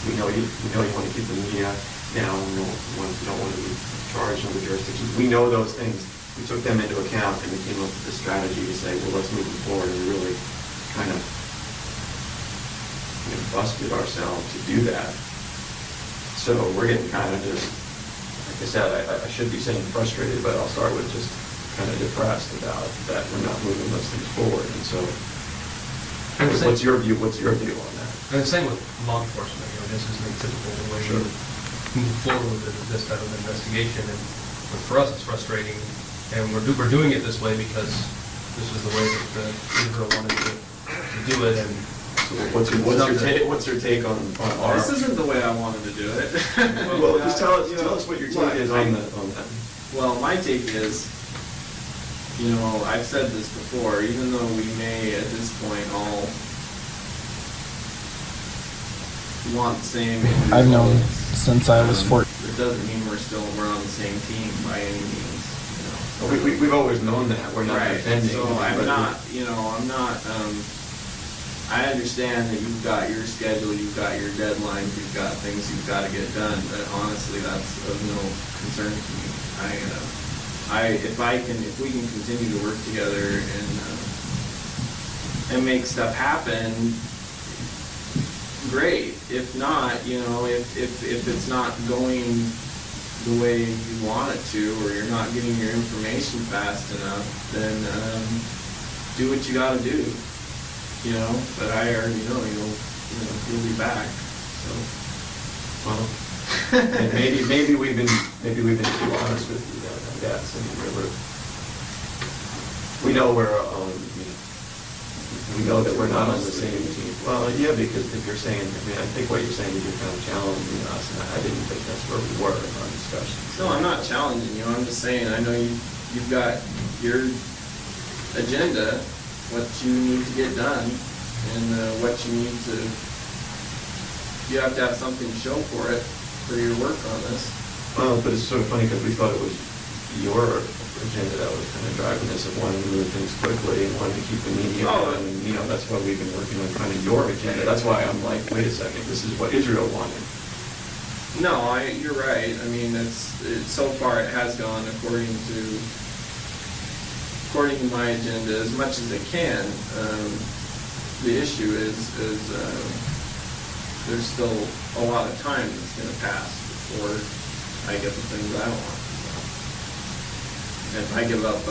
We know you want to keep the media down. You don't want to be charged in other jurisdictions. We know those things. We took them into account, and we came up with the strategy to say, well, let's move them forward, and really kind of busted ourselves to do that. So we're getting kind of just, like I said, I should be saying frustrated, but I'll start with just kind of depressed about that we're not moving those things forward. And so, what's your view on that?
And the same with law enforcement. This isn't typical the way you move forward with this type of investigation. And for us, it's frustrating, and we're doing it this way because this is the way that Israel wanted to do it. And
so what's your take on our?
This isn't the way I wanted to do it.
Well, just tell us what your take is on that.
Well, my take is, I've said this before, even though we may at this point all want the same.
I've known since I was 14.
It doesn't mean we're on the same team by any means.
We've always known that. We're not defending.
So I'm not. I understand that you've got your schedule, you've got your deadlines, you've got things you've got to get done. But honestly, that's of no concern to me. If we can continue to work together and make stuff happen, great. If not, if it's not going the way you want it to, or you're not getting your information fast enough, then do what you got to do. But I already know you'll be back. So,
well, maybe we've been too honest with you. That's we know we know that we're not on the same team. Well, yeah, because if you're saying, I think what you're saying is you're kind of challenging us, and I didn't think that's where we were in our discussion.
No, I'm not challenging you. I'm just saying I know you've got your agenda, what you need to get done, and what you need to. You have to have something to show for it for your work on this.
Well, but it's sort of funny because we thought it was your agenda that was kind of driving this, of wanting to move things quickly and wanting to keep the media on, and that's why we've been working on kind of your agenda. That's why I'm like, wait a second, this is what Israel wanted.
No, you're right. I mean, it's so far it has gone according to my agenda as much as it can. The issue is there's still a lot of time that's going to pass before I get the things I want. If I give up,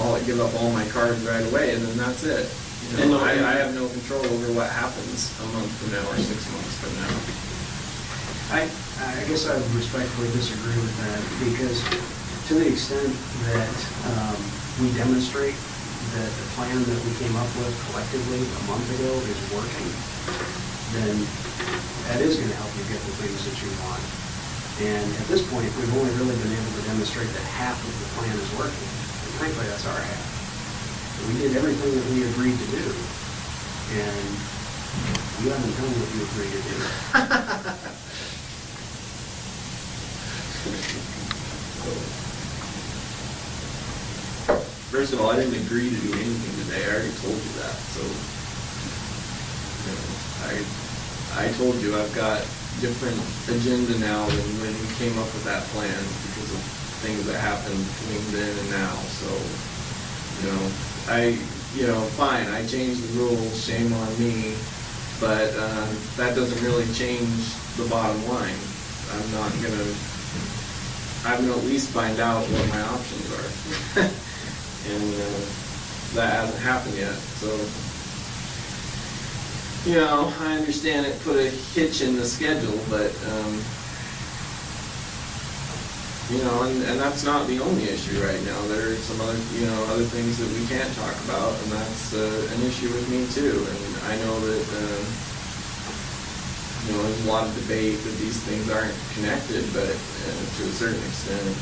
I'll give up all my cards right away, and then that's it. I have no control over what happens a month from now or 6 months from now.
I guess I would respectfully disagree with that, because to the extent that we demonstrate that the plan that we came up with collectively a month ago is working, then that is going to help you get the things that you want. And at this point, we've only really been able to demonstrate that half of the plan is working. And frankly, that's our half. We did everything that we agreed to do, and you haven't done what you agreed to do.
First of all, I didn't agree to do anything today. I already told you that. So, I told you I've got different agenda now than when we came up with that plan because of things that happened between then and now. So, fine, I changed the rules, shame on me, but that doesn't really change the bottom line. I'm going to at least find out what my options are. And that hasn't happened yet. So, I understand it put a hitch in the schedule, but, and that's not the only issue right now. There are some other things that we can't talk about, and that's an issue with me too. And I know that, there's a lot of debate that these things aren't connected, but to a certain extent,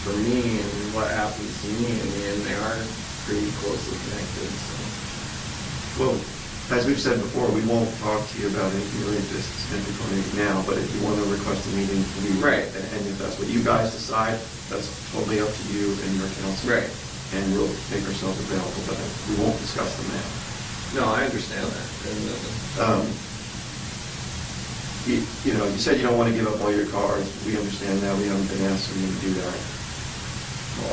for me and what happens to me in the end, they are pretty closely connected. So.
Well, as we've said before, we won't talk to you about anything related to this now, but if you want to request a meeting,
right.
And if that's what you guys decide, that's totally up to you and your council. Right. And we'll make ourselves available, but we won't discuss them now.
No, I understand that.
You said you don't want to give up all your cards. We understand that. We haven't been asking you to do that.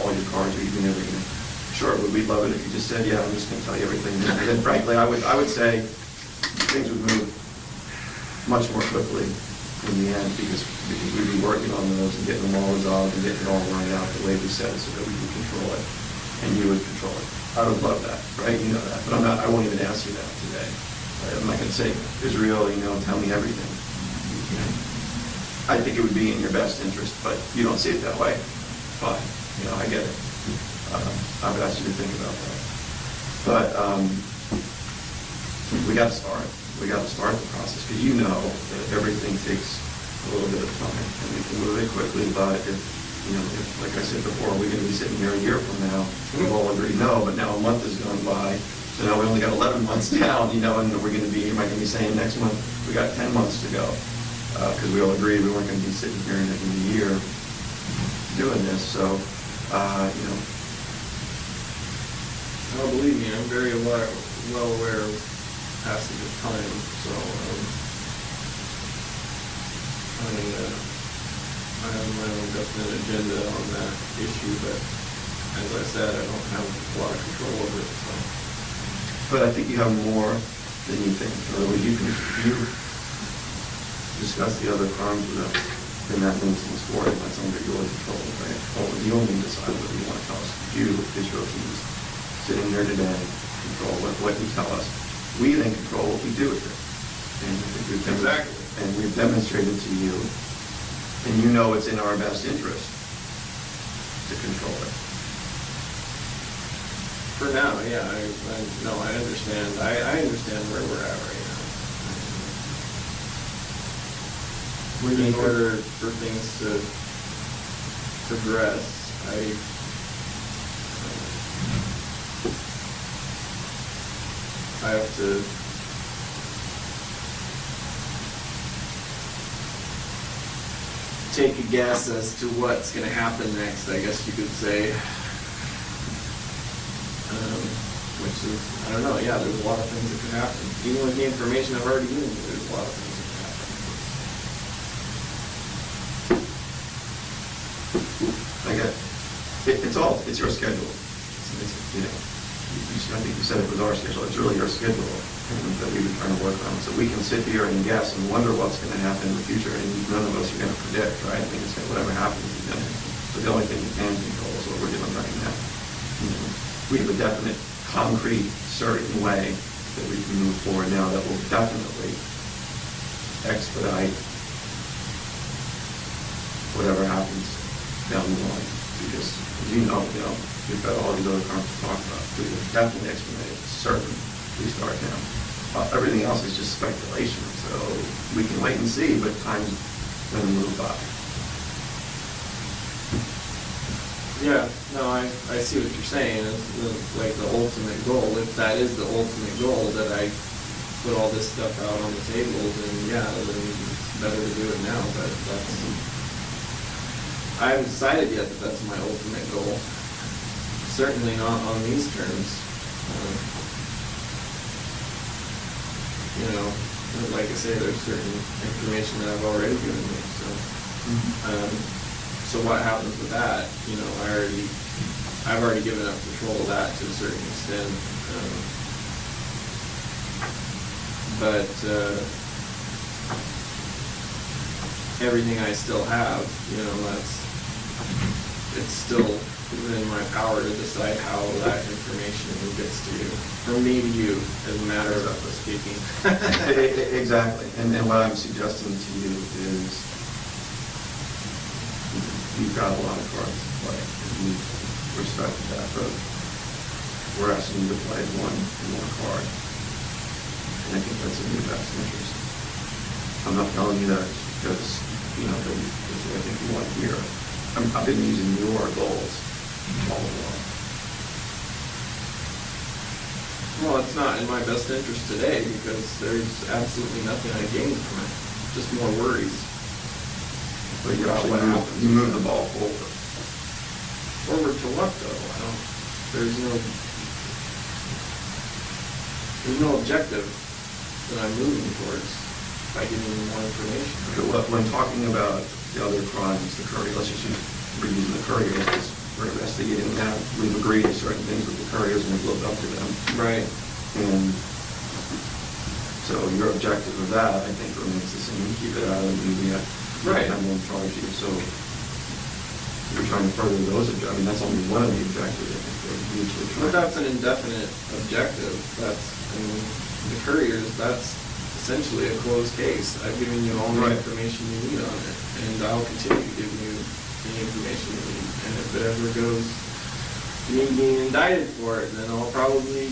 All your cards, or even everything. Sure, we'd love it if you just said, yeah, I'm just going to tell you everything. And then frankly, I would say things would move much more quickly in the end because we'd be working on those and getting them all resolved and getting it all lined out the way we said so that we can control it and you would control it. I would love that, right? You know that. But I won't even ask you that today. I'm not going to say, Israel, tell me everything. I think it would be in your best interest, but you don't see it that way. Fine. I get it. I would ask you to think about that. But we got to start. We got to start the process because that everything takes a little bit of time and we can move it quickly. But if like I said before, we're going to be sitting here a year from now, we've all agreed no. But now a month has gone by, so now we only got 11 months down. And we're going to be. Am I going to be saying next month we got 10 months to go? Because we all agreed we weren't going to be sitting here in a year doing this. So
Well, believe me, I'm very well aware of passage of time, so I have my own definite agenda on that issue, but as I said, I don't have a lot of control over it. So.
But I think you have more than you think. In other words, you discuss the other crimes with us, then that moves things forward, and that's under your control, right? You only decide whether you want to tell us. You, Israel teams, sitting here today, control what you tell us. We then control what we do with it. And we've demonstrated to you, and you know it's in our best interest to control it.
For now, yeah, I understand. I understand where we're at right now. In order for things to progress, I have to take a guess as to what's going to happen next, I guess you could say. Which is, I don't know, yeah, there's a lot of things that could happen. Even with the information I've already given you, there's a lot of things that could happen.
It's your schedule. I think you said it was our schedule. It's really your schedule that we've been trying to work on. So we can sit here and guess and wonder what's going to happen in the future, and none of us are going to predict, right? I think it's whatever happens. So the only thing you can control is what we're doing right now. We have a definite, concrete, certain way that we can move forward now that will definitely expedite whatever happens down the line. Because, as you know, we've got all these other crimes to talk about. We will definitely expedite it, certain. We start now. Everything else is just speculation, so we can wait and see, but time's going to move by.
Yeah, no, I see what you're saying. It's like the ultimate goal. If that is the ultimate goal, that I put all this stuff out on the table, then yeah, then it's better to do it now. But I haven't decided yet that that's my ultimate goal. Certainly not on these terms. Like I say, there's certain information that I've already given you. So what happens with that? I've already given up control of that to a certain extent. But everything I still have, it's still within my power to decide how that information gets to you, or maybe you, as a matter of speaking.
Exactly, and what I'm suggesting to you is you've got a lot of cards to play, and we respect that, but we're asking you to play one card, and I think that's in your best interest. I'm not telling you that because, that I think you want to hear. I've been using your goals all along.
Well, it's not in my best interest today because there's absolutely nothing I gain from it, just more worries.
But you move the ball forward.
Forward to what, though? There's no objective that I'm moving towards by giving you more information.
Okay, when talking about the other crimes, the courier, let's just reuse the courier because we're investigating that. We've agreed to certain things with the couriers and we've lived up to them.
Right.
And so your objective of that, I think, remains the same. Keep it out of the media.
Right.
I won't charge you. So you're trying to further those objectives. I mean, that's only one of the objectives, I think, they're mutually trying.
But that's an indefinite objective. The couriers, that's essentially a closed case. I've given you all the information you need on it, and I'll continue to give you the information you need. And if it ever goes to me being indicted for it, then I'll probably,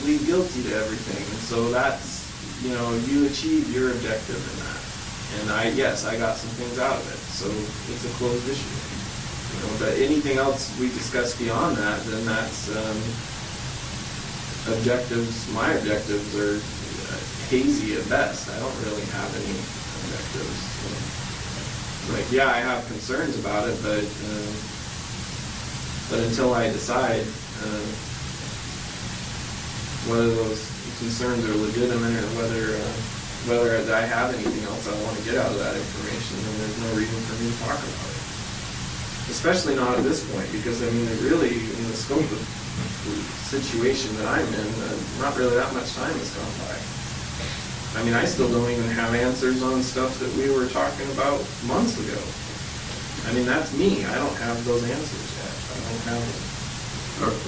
plead guilty to everything. And so that's, you achieve your objective in that. And I got some things out of it. So it's a closed issue. But anything else we discuss beyond that, then that's objectives. My objectives are hazy at best. I don't really have any objectives. I have concerns about it, but until I decide whether those concerns are legitimate or whether I have anything else I want to get out of that information, then there's no reason for me to talk about it. Especially not at this point, because really, in the scope of the situation that I'm in, not really that much time has gone by. I mean, I still don't even have answers on stuff that we were talking about months ago. I mean, that's me. I don't have those answers yet. I don't have them.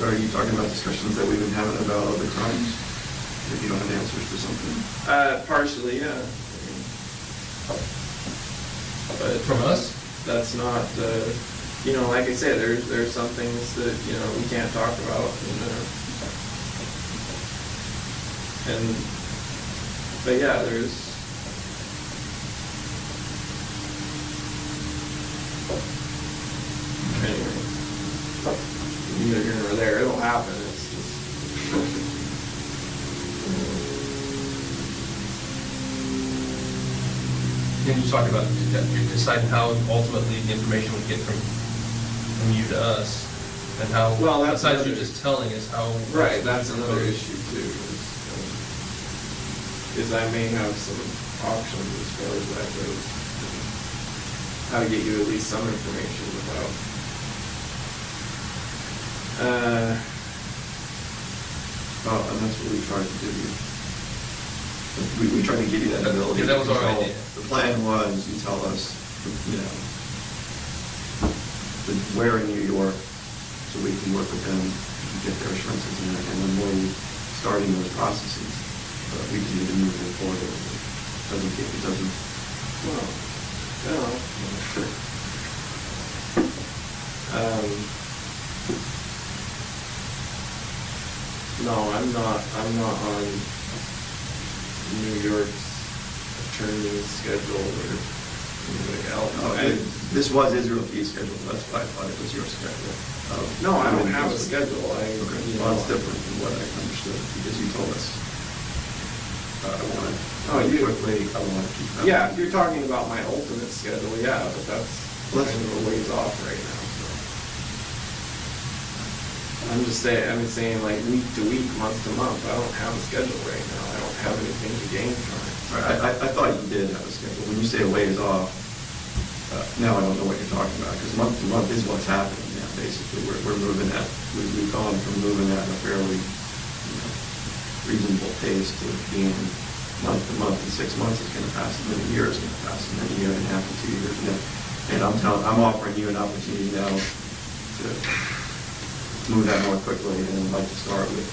Are you talking about discussions that we've been having about other crimes? If you don't have answers to something?
Partially, yeah. But
From us?
that's not, you know, like I said, there's some things that, you know, we can't talk about. But yeah, there's, anyway, neither here nor there. It'll happen. It's just.
And you talked about you're deciding how ultimately the information would get from you to us, and how,
Well, that's
besides you
another-
just telling us how.
Right, that's another issue too, is I may have some options as far as that goes. How to get you at least some information without.
Oh, and that's what we tried to do. We tried to give you that ability.
Yeah, that was
to
our
control.
idea.
The plan was, you tell us, you know, where in New York, so we can work with them, get their assurances in there, and then when we starting those processes, we can either move them forward or it doesn't.
Well, no. No, I'm not on New York's attorney's schedule or anything else.
This was Israel fee schedule, that's why I thought it was your schedule.
No, I don't have a schedule.
Okay, well, it's different from what I understood, because you told us, I want to, quickly, I want to keep that.
Yeah, if you're talking about my ultimate schedule, yeah, but that's kind of a ways off right now, so. I'm saying like week to week, month to month, I don't have a schedule right now. I don't have anything to gain from it.
I thought you did have a schedule. When you say a ways off, now I don't know what you're talking about, because month to month is what's happening now, basically. We're moving at, we've gone from moving at a fairly reasonable pace to being month to month. In 6 months, it's going to pass, and then a year is going to pass, and then a year and a half to 2 years. And I'm offering you an opportunity now to move that more quickly, and I'd like to start with,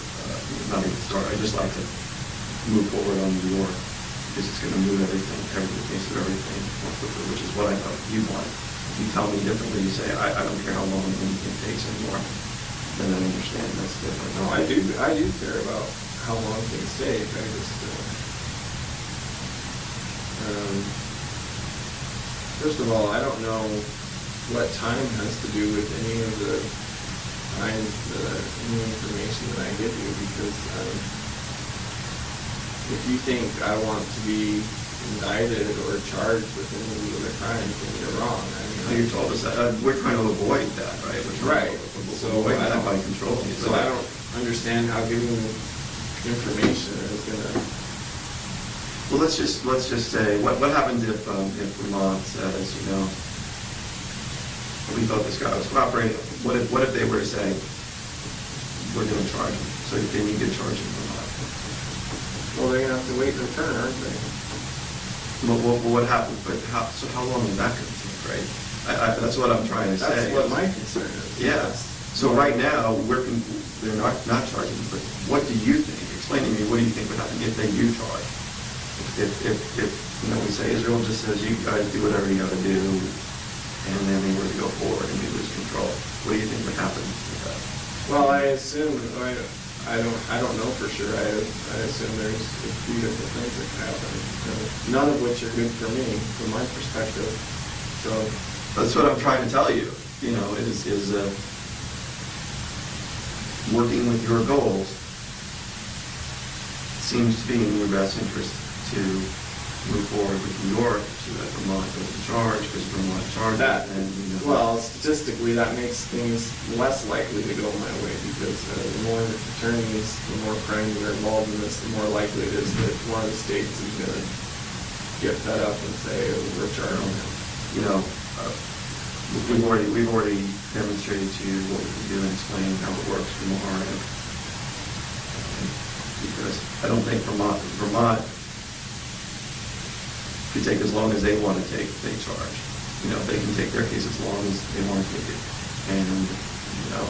not even start, I'd just like to move forward on New York, because it's going to move everything, the pace of everything more quickly, which is what I thought you wanted. If you tell me differently, you say, I don't care how long anything takes anymore, then I understand that's different.
No, I do care about how long things take. I just, first of all, I don't know what time has to do with any of the any information that I give you, because if you think I want to be indicted or charged with any of the other crimes, then you're wrong. I mean,
You told us that. We're trying to avoid that, right?
Right.
So avoid that by controlling it.
So I don't understand how giving you information is going to.
Well, let's just say, what happens if Vermont says, you know, we thought this guy was cooperating. What if they were to say, we're going to charge him? So then you get charged in Vermont.
Well, they're going to have to wait their turn, aren't they?
Well, what happens? But how long is that going to take, right? That's what I'm trying to say.
That's what my concern is.
Yeah. So right now, they're not charging, but what do you think? Explain to me, what do you think would happen if they do charge? If you know, we say Israel just says, you guys do whatever you got to do, and then they were to go forward and we lose control, what do you think would happen with that?
Well, I assume, I don't know for sure. I assume there's a few different things that can happen, none of which are good for me, from my perspective. So
that's what I'm trying to tell you. You know, is working with your goals seems to be in your best interest to move forward with New York, so that Vermont doesn't charge, because Vermont charges.
Well, statistically, that makes things less likely to go my way, because the more attorneys, the more crimes that are involved in this, the more likely it is that one of the states is going to get fed up and say, we're charging him.
You know, we've already demonstrated to you what we can do and explain how it works from our end. Because I don't think Vermont could take as long as they want to take, they charge. You know, they can take their case as long as they want to take it. And, you know,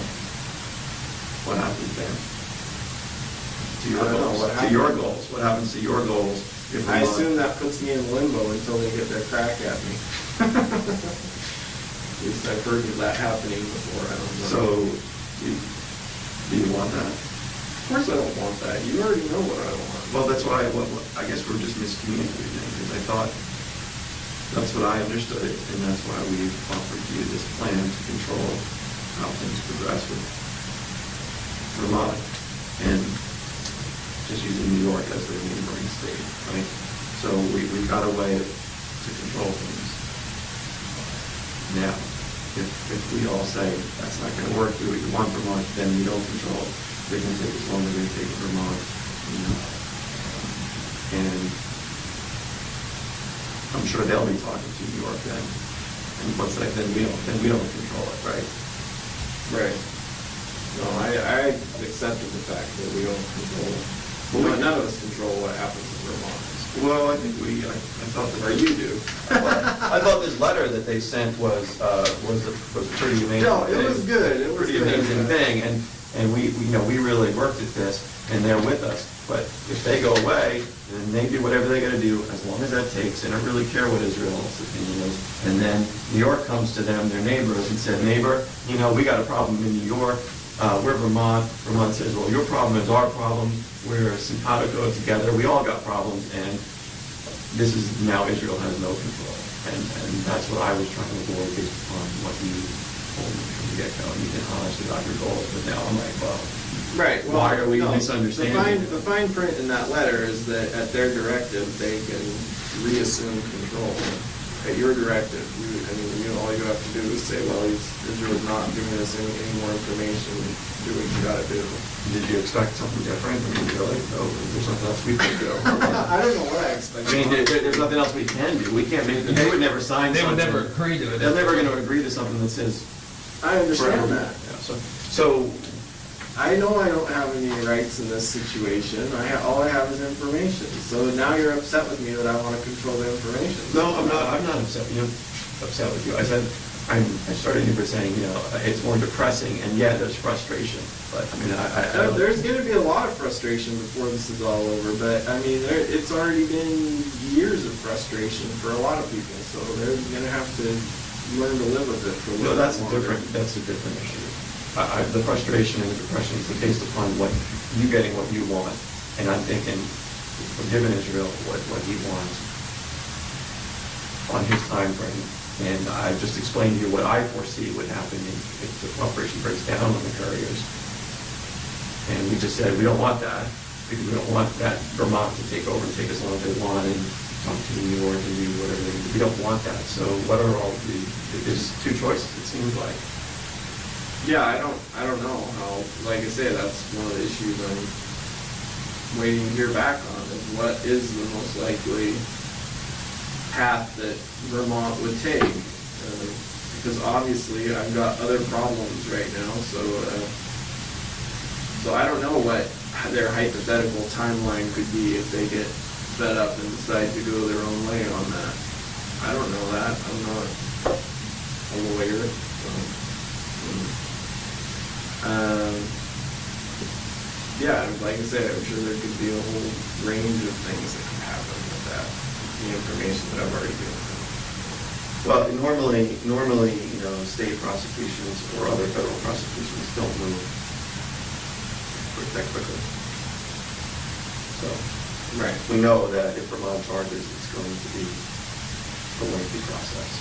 what happens then? To your goals, What happens to your goals? If
I assume that puts me in limbo until they get their crack at me. At least I've heard of that happening before, I don't know.
So, do you want that?
Of course I don't want that. You already know what I want.
Well, that's why, I guess we're just miscommunicating, because I thought that's what I understood it, and that's why we've offered you this plan to control how things progress with Vermont, and just using New York as their neighboring state, right? So we got a way to control things. Now, if we all say that's not going to work, do what you want Vermont, then we don't control it. They can take as long as they take Vermont, you know. And I'm sure they'll be talking to New York then. And once that, then we don't control it, right?
Right. No, I accepted the fact that we don't control. Well, none of us control what happens in Vermont.
Well, I think I thought that.
Or you do.
I thought this letter that they sent was a pretty amazing.
No, it was good. It was
pretty amazing thing, and we we really worked at this, and they're with us. But if they go away, then they do whatever they got to do, as long as that takes. They don't really care what Israel's opinion is. And then New York comes to them, their neighbors, and said, neighbor, we got a problem in New York. We're Vermont. Vermont says, well, your problem is our problem. We're simpatico together. We all got problems, and this is now Israel has no control. And that's what I was trying to avoid based upon what you told me from the get-go. You did honest about your goals, but now I'm like, well,
right. Well,
why are we misunderstanding?
The fine print in that letter is that at their directive, they can reassume control. At your directive, all you have to do is say, well, Israel's not giving us any more information. Do what you got to do.
Did you expect something different? Really? No, there's nothing else we can do.
I don't know what I expected.
There's nothing else we can do. We can't make. They would never sign.
They would never agree to it.
They're never going to agree to something that says.
I understand that.
Yeah, so
I know I don't have any rights in this situation. All I have is information. So now you're upset with me that I want to control the information.
No, I'm not. I'm not upset. Upset with you. I said I started you by saying it's more depressing, and there's frustration. But
there's going to be a lot of frustration before this is all over. But it's already been years of frustration for a lot of people. So they're going to have to learn to live with it for a little bit longer.
That's a different issue. The frustration and the depression is based upon you getting what you want, and I'm thinking we're giving Israel what he wants on his time frame, and I just explained to you what I foresee would happen if the cooperation breaks down on the couriers, and we just said we don't want that because we don't want that Vermont to take over and take as long as they want and talk to New York and do whatever they do. We don't want that. So what are all there's two choices it seems like.
Yeah, I don't know how, like I say, that's one of the issues I'm waiting to hear back on, is what is the most likely path that Vermont would take. Because obviously I've got other problems right now, so I don't know what their hypothetical timeline could be if they get fed up and decide to go their own way on that. I don't know that. I'm not a lawyer. Like I said, I'm sure there could be a whole range of things that could happen with that, the information that I've already given them.
Well, normally, state prosecutions or other federal prosecutions don't move that quickly. So,
right.
We know that if Vermont charges, it's going to be a lengthy process,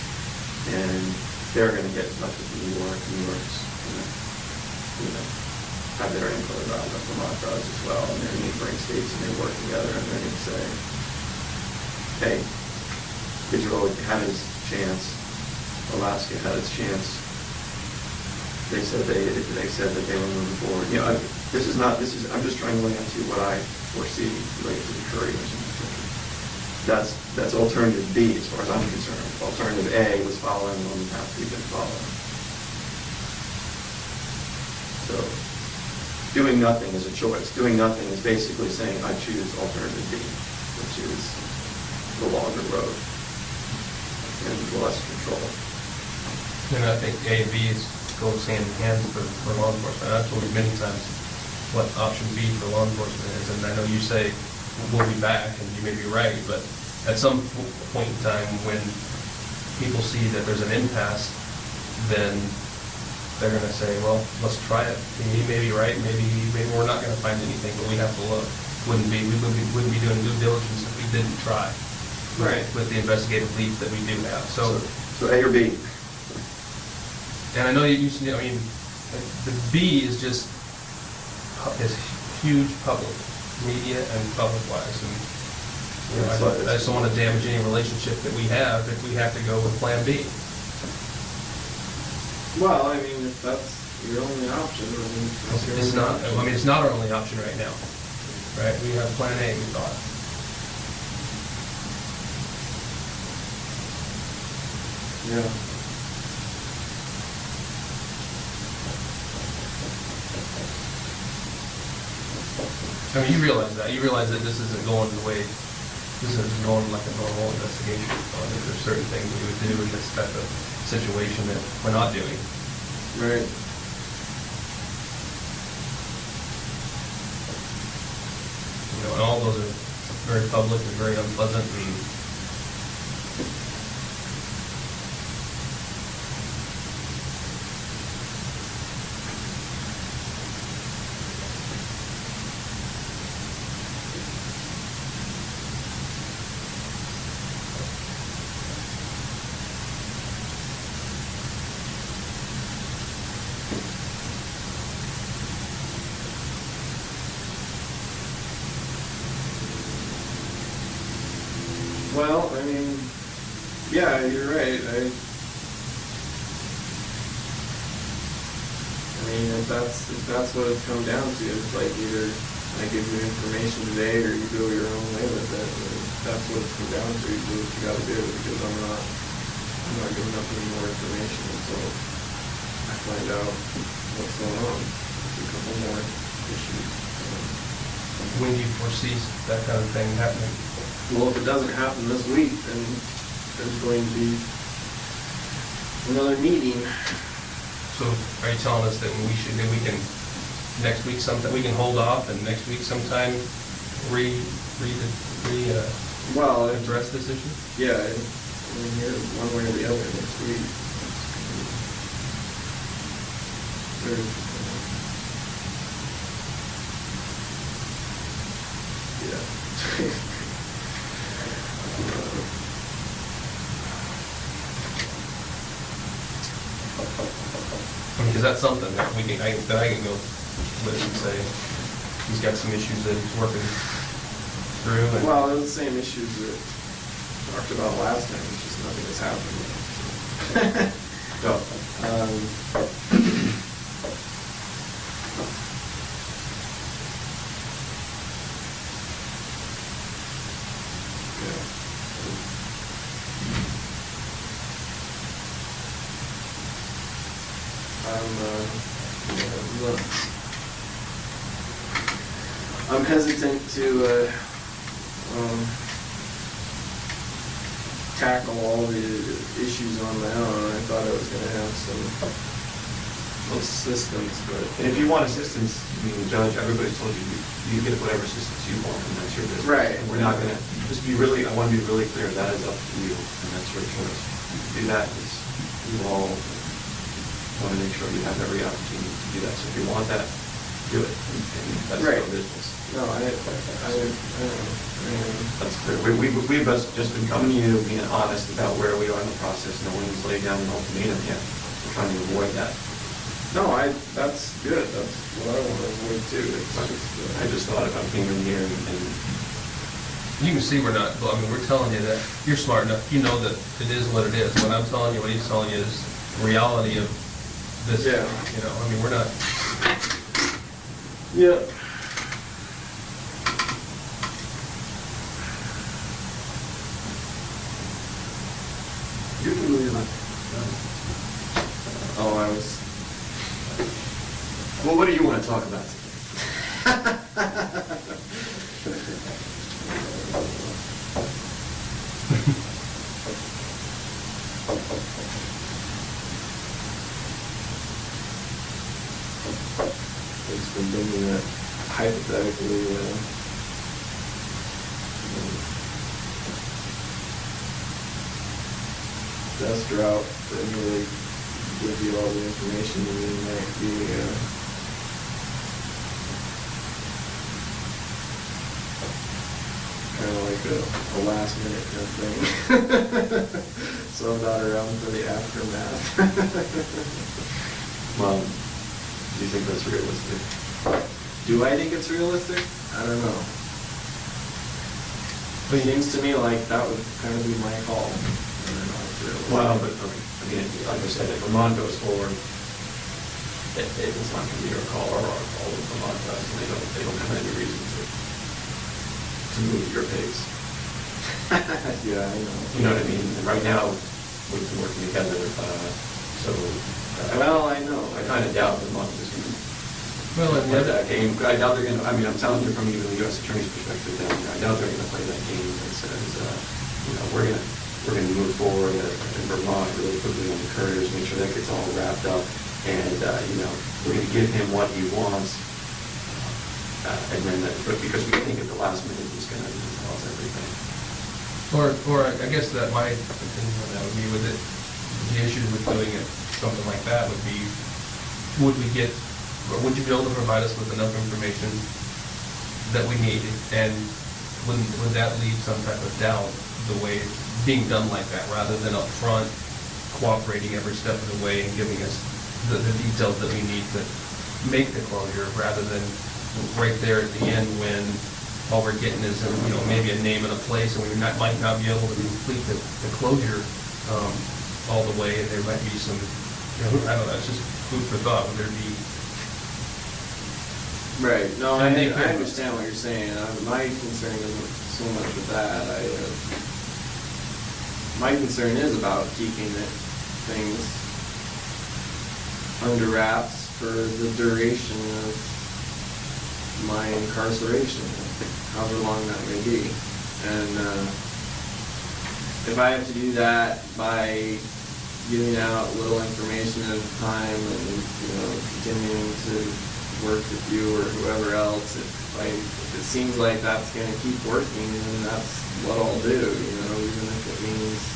and they're going to get in touch with New York. New York's going to have their input about what Vermont does as well, and they're neighboring states, and they work together, and they're going to say, hey, Israel had its chance, Alaska had its chance. They said that they were moving forward. I'm just trying to lay out to you what I foresee related to the couriers. That's alternative B as far as I'm concerned. Alternative A was following on the path we've been following. So, doing nothing is a choice. Doing nothing is basically saying I choose alternative B, which is the longer road and less control.
And I think A and B goes hand in hand for law enforcement. I've told you many times what option B for law enforcement is, and I know you say we'll be back, and you may be right, but at some point in time when people see that there's an impasse, then they're going to say, well, let's try it. He may be right, maybe we're not going to find anything, but we have to look. We wouldn't be doing due diligence if we didn't try.
Right.
With the investigative leads that we do have. So
A or B?
And I know you used to, I mean, the B is just huge public, media and public-wise. And you know, I just don't want to damage any relationship that we have if we have to go with Plan B.
Well, I mean, if that's your only option, I mean, that's your
It's
only
not.
option.
I mean, it's not our only option right now. Right? We have Plan A. We thought.
Yeah.
I mean, you realize that. You realize that this isn't going the way, this isn't going like a normal investigation. I think there's certain things we would do in this type of situation that we're not doing.
Right.
You know, and all those are very public and very unpleasant, and
Well, I mean, yeah, you're right. I mean, if that's what it's come down to, it's like either I give you information today or you go your own way with it. And that's what it's come down to. You do what you got to do, because I'm not giving up any more information until I find out what's going on. A couple more issues.
when you foresee that kind of thing happening.
Well, if it doesn't happen this week, then there's going to be another meeting.
So are you telling us that we can, next week sometime, we can hold off and next week sometime address this issue?
Yeah, I mean, here, one way or the other next week. Yeah.
Because that's something that I can go with and say, he's got some issues that he's working through. And
Well, they're the same issues that we talked about last time, it's just nothing has happened. I'm hesitant to tackle all the issues on my own. I thought I was going to have some assistance, but...
And if you want assistance, I mean, the judge, everybody's told you, you get whatever assistance you want, and that's your business.
Right.
And we're not gonna, just be really, I wanna be really clear, that is up to you, and that's your choice. You can do that, because you all wanna make sure you have every opportunity to do that. So if you want that, do it, and that's
Right.
your business.
No, I know.
That's clear. We've just been coming to you, being honest about where we are in the process. No one's laid down an ultimatum yet. We're trying to avoid that.
No, that's good. That's what I want to avoid too.
I just thought if I came in here and
you can see we're not, I mean, we're telling you that you're smart enough, you know that it is what it is. What I'm telling you, what he's telling you is the reality of this,
Yeah.
you know, I mean, we're not.
Yeah.
You can move on.
Oh, I was...
well, what do you want to talk about today? been thinking that hypothetically, best route for me to give you all the information you need might be kind of like a last minute kind of thing. So I'm not around for the aftermath. Mom, do you think that's realistic? Do I think it's realistic? I don't know. It seems to me like that would kind of be my call. I don't know if it's realistic. Well, but again, like I said, if Vermont goes forward, it's not going to be your call or our call. If Vermont does, and they don't have any reason to move your pace. Yeah, I know. You know what I mean? And right now, we've been working together, well, I know. I kind of doubt Vermont is going to play that game. I doubt they're going to, I mean, I'm telling you from even the U.S. Attorney's perspective down here, I doubt they're going to play that game that says, we're going to move forward in Vermont really quickly on the couriers, make sure that gets all wrapped up, and, we're going to give him what he wants, and then, because we think at the last minute he's going to tell us everything.
Or I guess that my opinion on that would be with it, the issue with doing it, something like that would be, would you be able to provide us with enough information that we need, and would that leave some type of doubt the way it's being done like that, rather than up front cooperating every step of the way and giving us the details that we need to make the closure, rather than right there at the end when all we're getting is maybe a name and a place, and we might not be able to complete the closure all the way, and there might be some, I don't know, it's just food for thought. Would there be...
Right. No, I understand what you're saying. My concern isn't so much with that. My concern is about keeping things under wraps for the duration of my incarceration, however long that may be. And if I have to do that by giving out little information at a time and continuing to work with you or whoever else, if it seems like that's going to keep working, then that's what I'll do, even if it means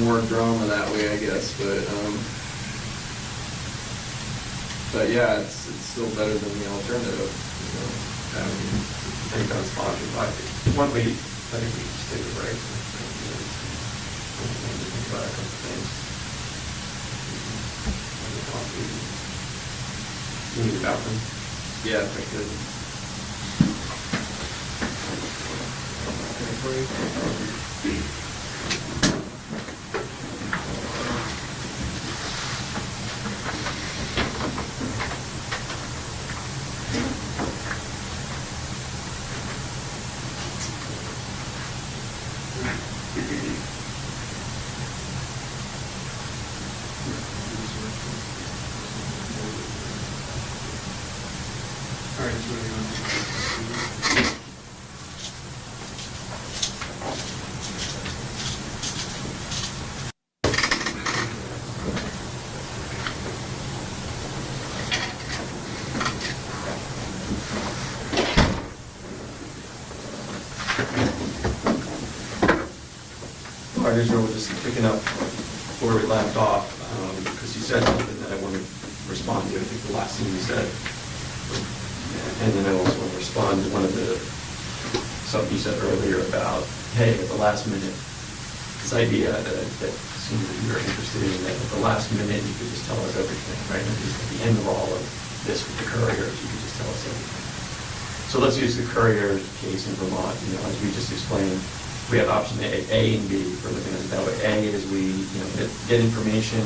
more drama that way, I guess, but yeah, it's still better than the alternative.
I think that's fine. One week, I think we just take a break. Think about a couple things. You need a bathroom?
Yeah, if I could.
Here's where we're just picking up where we left off, because you said something that I want to respond to. I think the last thing you said, and then I also want to respond to one of the something you said earlier about, hey, at the last minute, this idea that seemed that you were interested in, that at the last minute you could just tell us everything, right? At the end of all of this with the couriers, you could just tell us everything. So let's use the courier case in Vermont. As we just explained, we have option A and B for looking at it that way. A is we get information,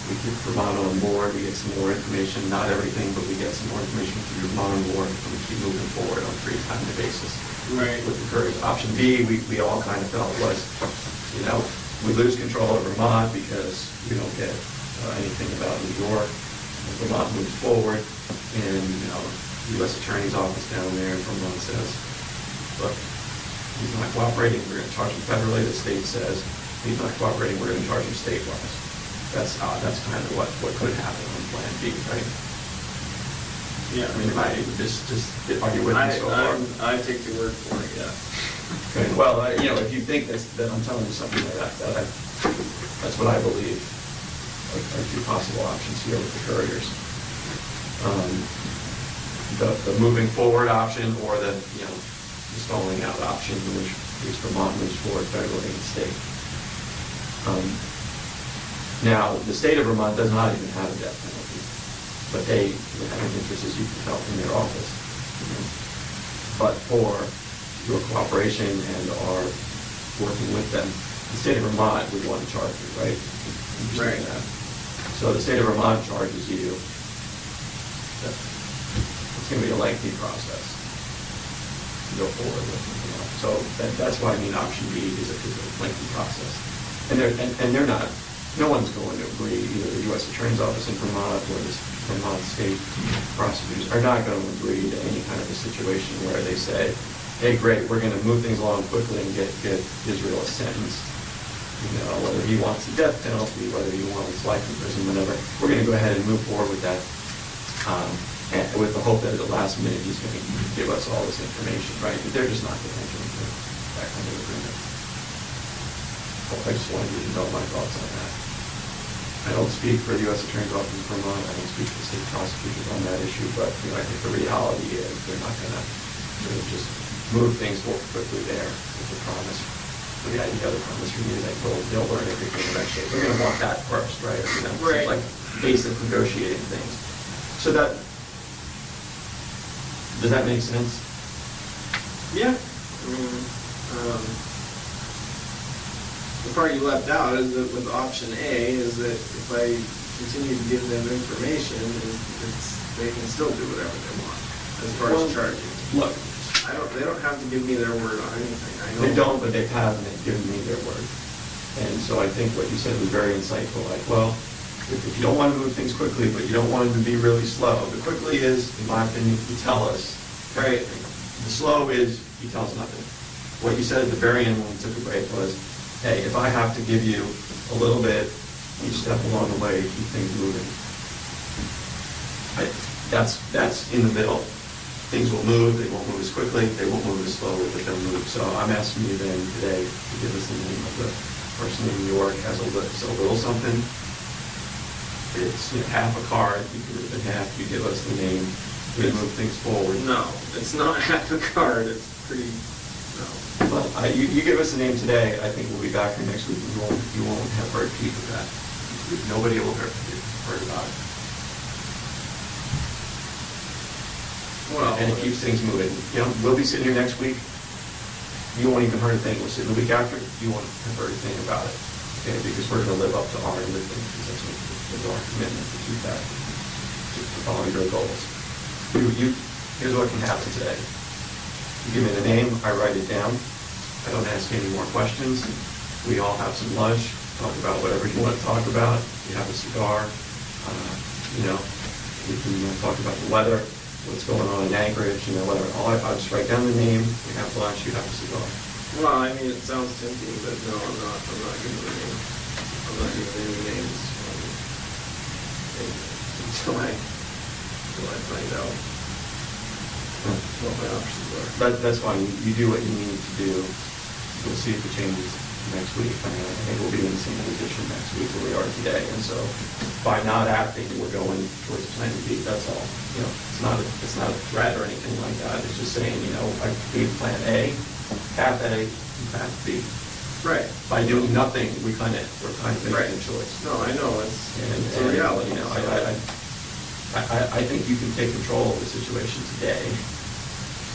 we keep Vermont on board, we get some more information, not everything, but we get some more information through Vermont on board, and we keep moving forward on a free-time basis.
Right.
With the couriers. Option B, we all kind of felt was, we lose control of Vermont because we don't get anything about New York. Vermont moves forward, and the U.S. Attorney's Office down there in Vermont says, look, he's not cooperating, we're going to charge him federally. The state says, he's not cooperating, we're gonna charge him state-wise. That's kind of what could happen on Plan B, right?
Yeah.
I mean, are you with me so far?
I take your word for it, yeah.
Okay, well, if you think that I'm telling you something like that, that's what I believe are two possible options here with the couriers. The moving forward option or the stalling out option, which Vermont moves forward federally and state. Now, the state of Vermont does not even have a death penalty, but they have an interest, as you can tell, in their office. But for your cooperation and our working with them, the state of Vermont would want to charge you, right?
Right.
That. So the state of Vermont charges you. It's going to be a lengthy process to go forward with. So that's why I mean option B is a lengthy process. And they're not. No one's going to agree. Either the U.S. Attorney's Office in Vermont or the Vermont state prosecutors are not going to agree to any kind of a situation where they say, hey, great, we're going to move things along quickly and get Israel a sentence. Whether he wants the death penalty, whether he wants life in prison, whatever, we're going to go ahead and move forward with that, and with the hope that at the last minute he's going to give us all this information, right? But they're just not going to enter into that kind of agreement. I just wanted you to know my thoughts on that. I don't speak for the U.S. Attorney's Office in Vermont. I don't speak for the state prosecutors on that issue, but I think the reality is they're not going to just move things forward quickly there with the promise. The other promise from you is they'll learn everything eventually. We're going to want that first, right? Right. It's like basic negotiating things. So does that make sense?
Yeah. I mean, the part you left out is that with option A is that if I continue to give them information, they can still do whatever they want as far as charging.
Look.
They don't have to give me their word on anything. I know
They don't, but they have, and they've given me their word. And so I think what you said was very insightful. Like, well, if you don't want to move things quickly, but you don't want them to be really slow. The quickly is, in my opinion, you tell us. Right. The slow is, you tell us nothing. What you said at the very end when we took a break was, hey, if I have to give you a little bit each step along the way to keep things moving, that's in the middle. Things will move, they won't move as quickly, they won't move as slowly, but they'll move. So I'm asking you then today to give us the name of the person in New York has a little something. It's half a card, you can rip it in half, you give us the name, we move things forward.
No, it's not half a card, it's pretty, no.
Well, you give us the name today, I think we'll be back here next week, you won't have heard peep of that. Nobody will have heard about it.
Well,
and it keeps things moving. We'll be sitting here next week. You won't even heard a thing. We'll sit the week after. You won't have heard a thing about it. Okay, because we're going to live up to our end of things. Because that's our commitment to keep that, to following your goals. Here's what can happen today. You give me the name. I write it down. I don't ask any more questions. We all have some lunch. Talk about whatever you want to talk about. You have a cigar. We can talk about the weather. What's going on in Anchorage, whatever. I'll just write down the name, we have lunch, you have a cigar.
Well, I mean, it sounds tempting, but no, I'm not giving the name. I'm not giving any names until I find out what my options are.
That's fine. You do what you need to do. We'll see if it changes next week. I think we'll be in the same position next week where we are today. And so by not acting, we're going towards Plan B. That's all. It's not a threat or anything like that. It's just saying, I gave Plan A, path A, and path B.
Right.
By doing nothing, we're kind of making a choice.
No, I know it's a reality.
I think you can take control of the situation today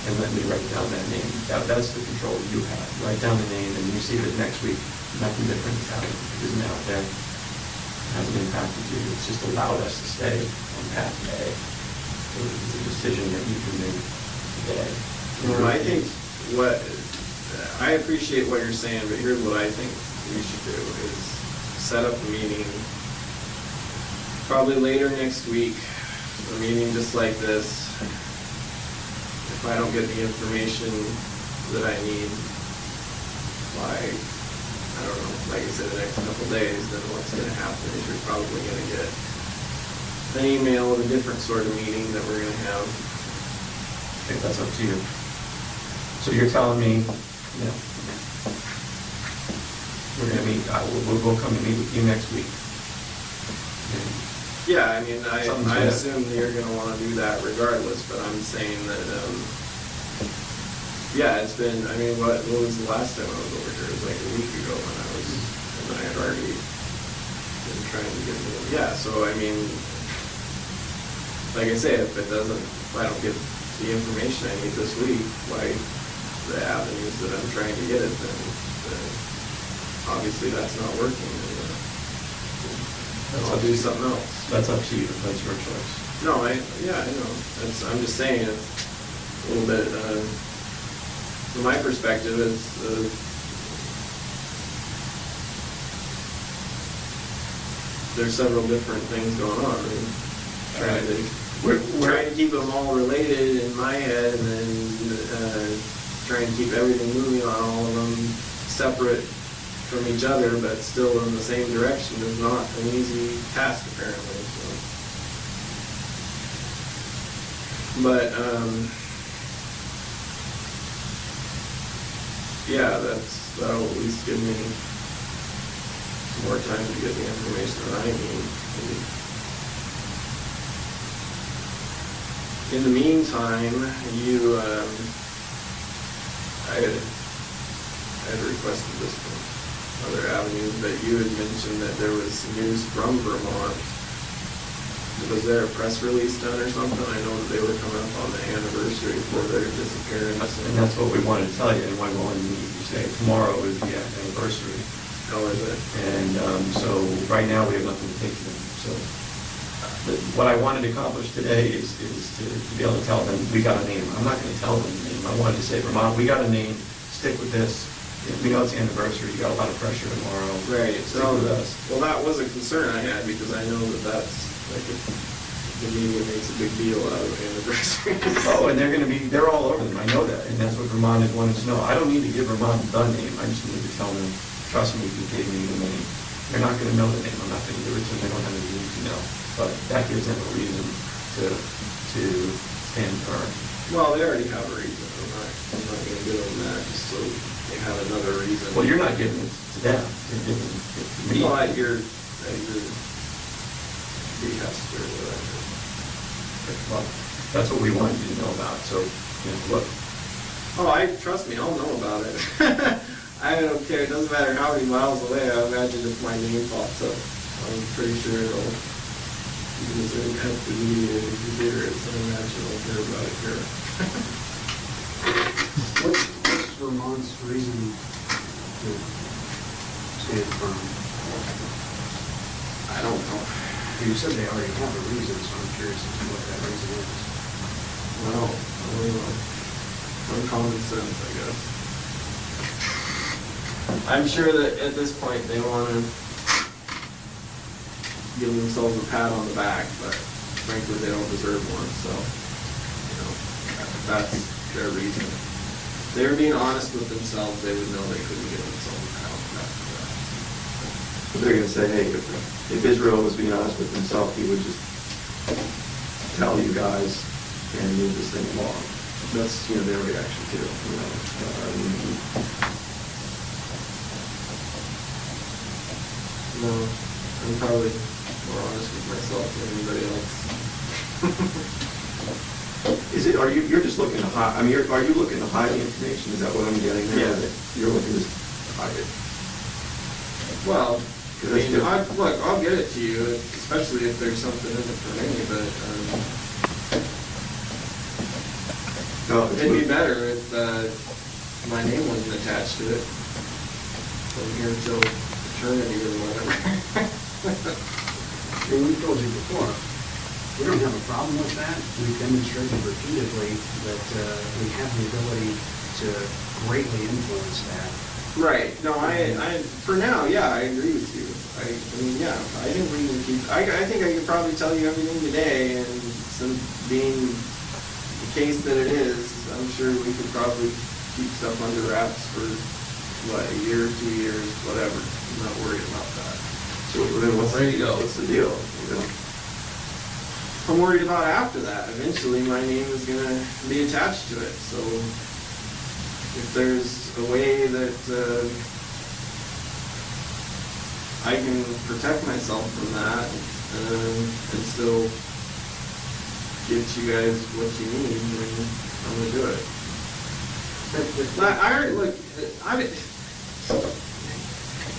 and let me write down that name. That's the control you have. Write down the name, and you see that next week nothing different isn't out there. It hasn't impacted you. It's just allowed us to stay on path A. So it's a decision that you can make today.
Well, I think I appreciate what you're saying, but here's what I think we should do is set up a meeting probably later next week, a meeting just like this. If I don't get the information that I need by, I I don't know, like I said, the next couple of days, then what's going to happen is you're probably going to get an email with a different sort of meeting that we're going to have.
I think that's up to you. So you're telling me, you know, we're going to meet, we'll come and meet with you next week.
Yeah, I mean, I
Something's
assume you're going to want to do that regardless, but I'm saying that, yeah, it's been, I mean, what was the last time I was over here? It was like a week ago when I had already been trying to get moving. Yeah, so I mean, like I say, if I don't get the information I need this week, like the avenues that I'm trying to get it, then obviously that's not working. And, I'll do something else.
That's up to you. That's your choice.
No, I know. I'm just saying it's a little bit, from my perspective, there's several different things going on. I mean, trying to keep them all related in my head, and then trying to keep everything moving on all of them separate from each other, but still in the same direction is not an easy task, apparently. So. But yeah, that'll at least give me some more time to get the information that I need. In the meantime, I had requested this from other avenues, but you had mentioned that there was news from Vermont. Was there a press release done or something? I know that they were coming up on the anniversary for their disappearance.
And that's what we wanted to tell you, and why we wanted you say tomorrow is the anniversary.
How is it?
And so right now we have nothing to take to them. So what I wanted to accomplish today is to be able to tell them we got a name. I'm not going to tell them the name. I wanted to say, Vermont, we got a name. Stick with this. We know it's the anniversary. You got a lot of pressure tomorrow.
Right.
Stick with us.
Well, that was a concern I had because I know that that's like the media makes a big deal out of anniversaries.
Oh, and they're all over them. I know that, and that's what Vermont had wanted to know. I don't need to give Vermont the name. I just need to tell them, trust me, if you gave me the name. They're not going to know the name. I'm not going to give it to them. They don't have any need to know. But that gives them a reason to stand firm.
Well, they already have a reason. I'm not going to give them that just so they have another reason.
Well, you're not giving it to them. You're giving it to me.
Well, at your behest or whatever.
Well, that's what we wanted you to know about. So, look.
Oh, trust me, I'll know about it. I don't care. It doesn't matter how many miles away. I imagine if my name pops up, I'm pretty sure it'll. Because it has to be a computer, so I imagine I'll hear about it here.
What's Vermont's reason to stand firm?
I don't know.
You said they already have a reason, so I'm curious as to what that reason is.
Well, I don't know. Uncommon sense, I guess. I'm sure that at this point they want to give themselves a pat on the back, but frankly they don't deserve one, so, that's their reason. If they were being honest with themselves, they would know they couldn't give themselves a pat on the back for that.
But they're going to say, hey, if Israel was being honest with himself, he would just tell you guys and move this thing along. That's, their reaction too.
No, I'm probably more honest with myself than anybody else.
You're just looking to hide, are you looking to hide the information? Is that what I'm getting there?
Yeah.
You're looking to hide it.
Well, look, I'll get it to you, especially if there's something in it for me, but it'd be better if my name wasn't attached to it from here till eternity or whatever.
And we've told you before, we don't have a problem with that. We've demonstrated repeatedly that we have the ability to greatly influence that.
Right. No, for now, yeah, I agree with you. I mean, yeah, I didn't even keep, I think I could probably tell you everything today, and since being the case that it is, I'm sure we could probably keep stuff under wraps for what, a year, 2 years, whatever. I'm not worried about that.
So then what's
There you go.
What's the deal? You know?
I'm worried about after that. Eventually, my name is going to be attached to it. So if there's a way that I can protect myself from that and still get you guys what you need, then I'm going to do it. I already, look,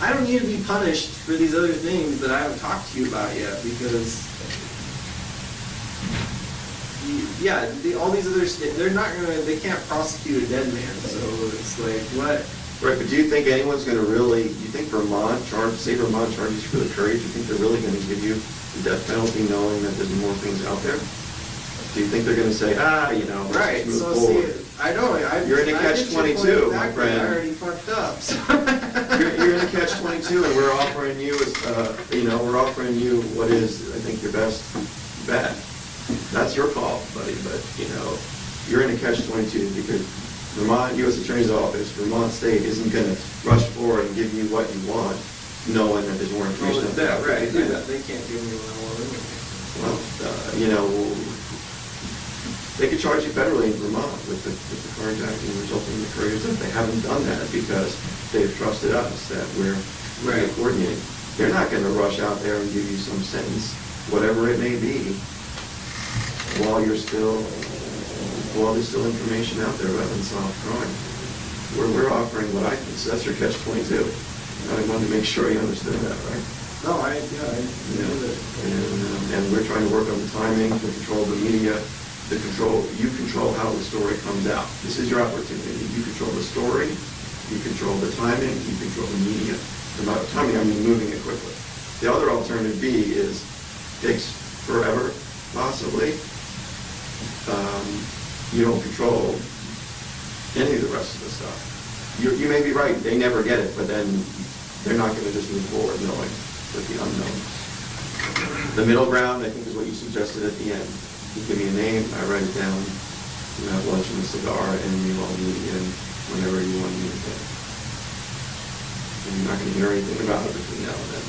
I don't need to be punished for these other things that I haven't talked to you about yet, because all these other they're not gonna, they can't prosecute a dead man, so it's like, what?
Right, but do you think anyone's going to really, do you think Vermont charges you for the courage, do you think they're really going to give you the death penalty knowing that there's more things out there? Do you think they're going to say, let's
Right,
move
so
forward?
see, I know,
You're in a catch-22, my friend.
I already fucked up, so.
You're in a catch-22, and we're offering you, we're offering you what is, I think, your best bet. That's your call, buddy, but, you're in a catch-22 because Vermont U.S. Attorney's Office, Vermont State isn't going to rush forward and give you what you want, knowing that there's more information out there.
Right, they can't give me what I want anyway.
Well, they could charge you federally in Vermont with the carjacking resulting in the courage. If they haven't done that because they've trusted us that we're coordinating. They're not going to rush out there and give you some sentence, whatever it may be, while there's still information out there about unsolved crime. We're offering what I think, so that's your catch-22. I wanted to make sure you understood that, right?
No, I know that.
And we're trying to work on the timing, to control the media, you control how the story comes out. This is your opportunity. You control the story, you control the timing, you control the media. And by timing, I mean moving it quickly. The other alternative B is, takes forever, possibly. You don't control any of the rest of the stuff. You may be right, they never get it, but then they're not going to just move forward knowing with the unknown. The middle ground, I think, is what you suggested at the end. You give me a name, I write it down, you have lunch and a cigar, and you all meet again whenever you want to meet again. And you're not going to hear anything about it between now and then.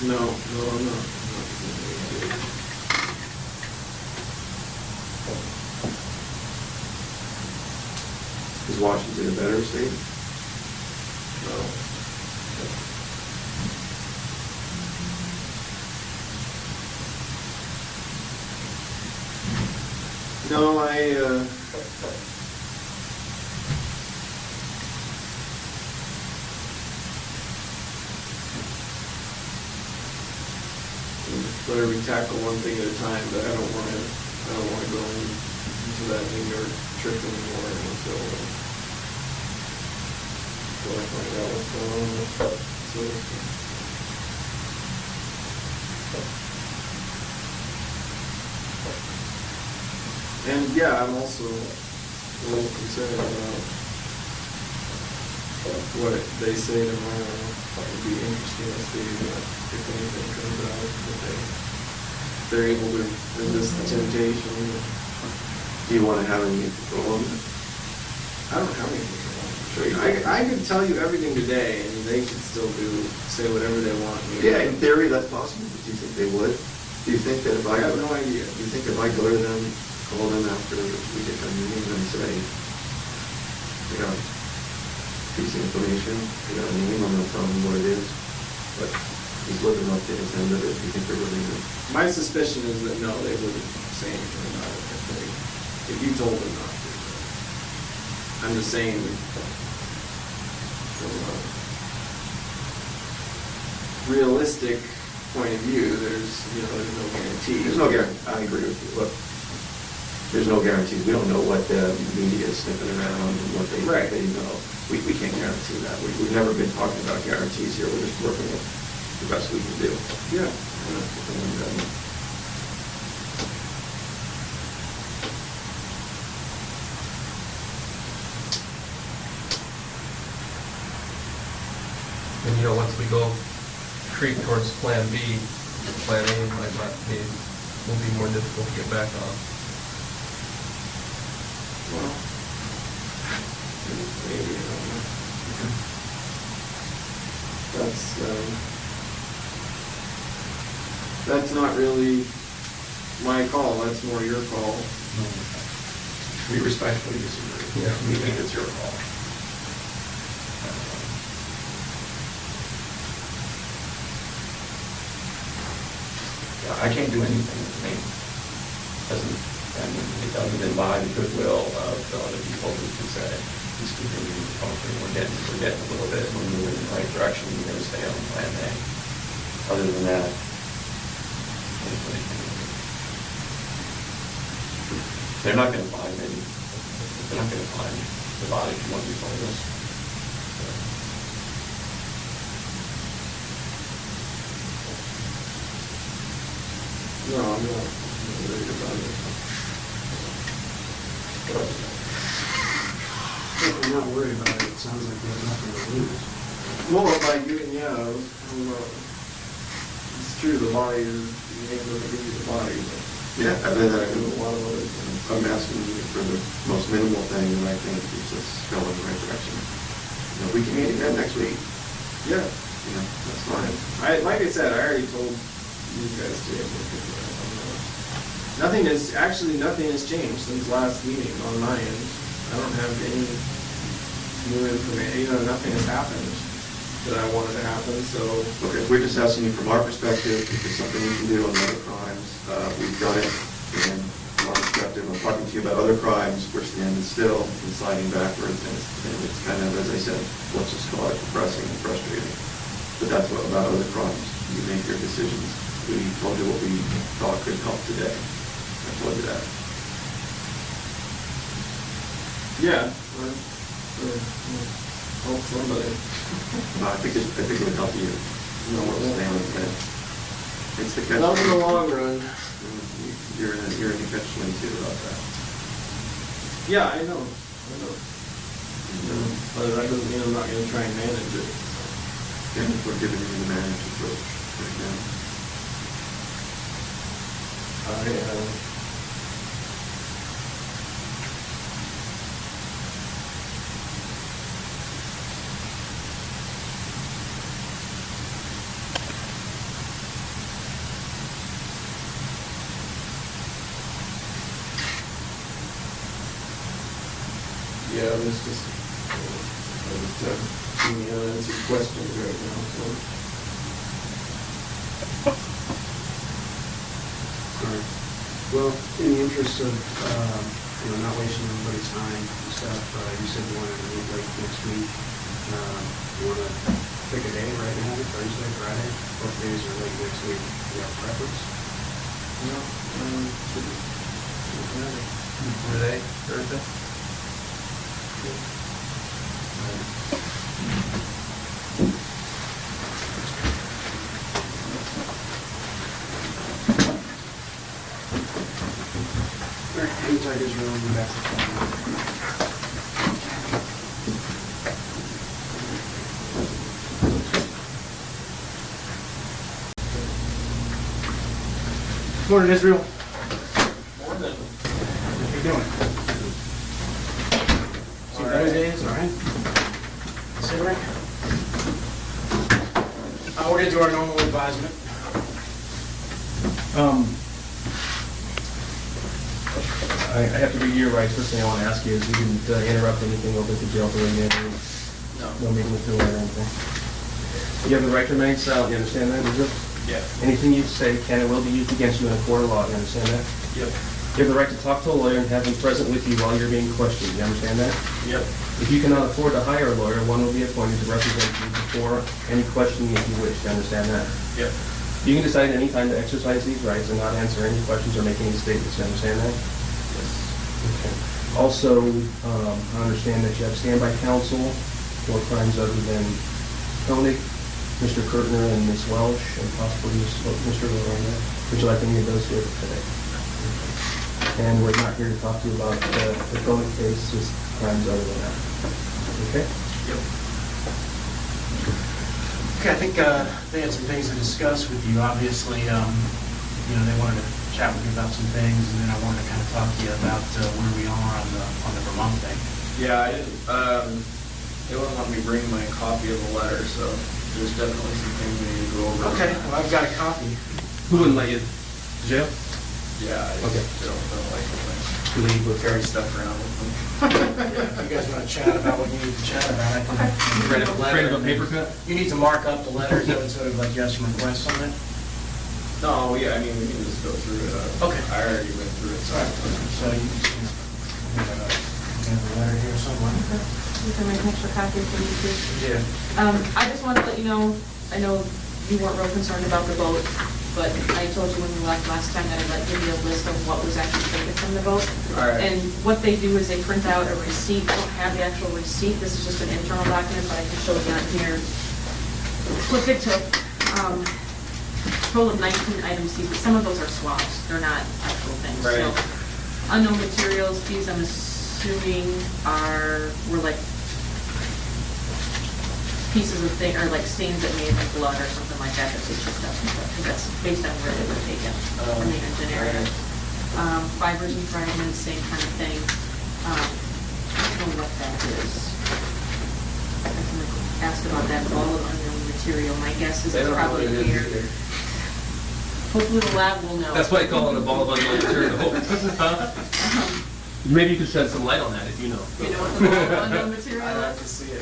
No, I'm not.
Is Washington a better state?
No, whatever, we tackle one thing at a time, but I don't want to go into that New York trip anymore until I find out what's going on with that sort of thing. And yeah, I'm also a little concerned about what they say tomorrow. It would be interesting to see if anything comes out, if they're able to resist the temptation.
Do you want to have any control on that?
I don't have any control on it. Sure, I could tell you everything today, and they could still say whatever they want.
Yeah, in theory, that's possible, but do you think they would? Do you think that if I
have no idea.
Do you think if I go to them, call them after we get done meeting and say, I got a piece of information, I got a name, I'm going to tell them what it is, but he's living up to his end of it, do you think they're really good?
My suspicion is that no, they wouldn't say anything about it if you told them not to. I'm just saying from a realistic point of view, there's no guarantee.
There's no guarantee. I agree with you. Look, there's no guarantees. We don't know what the media is sniffing around and what they
Right.
they know. We can't guarantee that. We've never been talking about guarantees here. We're just working with the best we can do.
Yeah.
And once we go creep towards Plan B, Plan A might not be, will be more difficult to get back on.
Well, maybe, I don't know. That's not really my call, that's more your call.
We respectfully disagree.
Yeah.
We think it's your call. I can't do anything. It doesn't invite the goodwill of the other people who can say, he's continuing to talk, we're getting a little bit, we're moving in the right direction, we're going to stay on Plan A. Other than that, they're not going to find the body from what you told us.
No, I'm not worried about it.
I'm not worried about it. It sounds like we have nothing to lose.
Well, by doing, it's true, the body is, you ain't gonna give you the body, but.
Yeah, other than
do a lot of other things.
I'm asking you for the most minimal thing, and I think keeps us going in the right direction. We can meet again next week.
Yeah.
That's fine.
Like I said, I already told you guys to. Nothing has changed since last meeting on my end. I don't have any new information, nothing has happened that I wanted to happen, so.
Okay, we're just asking you from our perspective, if there's something we can do on other crimes, we've done it, and from our perspective, I'm talking to you about other crimes, we're standing still and sliding backwards, and it's kind of, as I said, let's just call it depressing and frustrating. But that's what about other crimes. You make your decisions. We told you what we thought could help today. I told you that.
Yeah. Help somebody.
I think it would help you. It's the catch.
Not in the long run.
You're in the catch-22 about that.
Yeah, I know. But that doesn't mean I'm not gonna try and manage it.
Yeah, we're giving you the managed approach right now.
Yeah, there's just any unanswered questions right now, so.
Alright. Well, in the interest of, not wasting everybody's time and stuff, you said you wanted to meet late next week. You want to pick a day right now, Thursday, Friday? Both days are late next week. You have preference?
No,
Today, Thursday?
Alright, hang tight, Israel, we'll be back. Morning, Israel.
Morning.
How you doing? See better days, all right? Sit right. We're gonna do our normal advisement.
I have to read your rights. First thing I want to ask you is you didn't interrupt anything over at the jail during the interview. No meeting with the lawyer or anything. You have the right to remain silent, you understand that, is it?
Yeah.
Anything you say can and will be used against you in a court of law, you understand that?
Yep.
You have the right to talk to a lawyer and have him present with you while you're being questioned, you understand that?
Yep.
If you cannot afford to hire a lawyer, one will be appointed to represent you before any questioning if you wish, you understand that?
Yep.
You can decide at any time to exercise these rights and not answer any questions or make any statements, you understand that?
Yes.
Also, I understand that you have standby counsel for crimes other than Koenig, Mr. Kurtner, and Ms. Welsh, and possibly Mr. Lorena. Would you like any of those here today? And we're not here to talk to you about the Koenig case, just crimes other than that. Okay?
Yep. Okay, I think they had some things to discuss with you. Obviously, they wanted to chat with you about some things, and then I wanted to kind of talk to you about where we are on the Vermont thing.
Yeah, I didn't, they wouldn't let me bring my copy of the letter, so there's definitely some things we need to go over.
Okay, well, I've got a copy.
Who wouldn't let you? Jail?
Yeah, I
Okay.
don't like it when
Do we need to
carry stuff around with them.
If you guys want to chat about what you need to chat about, I can
Ready
read a
to
letter.
a paper cut?
You need to mark up the letters, that would sort of like you have some requests on it.
No, yeah, I mean, we can just go through it.
Okay.
I already went through it, so.
So you have a letter here somewhere.
You can make an extra copy if you need to.
Yeah.
I just wanted to let you know, I know you weren't real concerned about the vote, but I told you when we left last time that I'd give you a list of what was actually taken from the vote.
All right.
And what they do is they print out a receipt. I don't have the actual receipt. This is just an internal document, but I can show you on here. What they took, total of 19 items, but some of those are swaps. They're not actual things.
Right.
So unknown materials, these I'm assuming were like pieces of thing, or like stains that made like blood or something like that. That's just stuff, because that's based on where they were taken from the engineering. Fibers and fragments, same kind of thing. I don't know what that is. I can ask about that ball of unknown material. My guess is it's probably weird. Hopefully the lab will know.
That's why I call it a ball of unknown material. Maybe you could shed some light on that if you know.
You know what the ball of unknown material is?
I'd like to see it.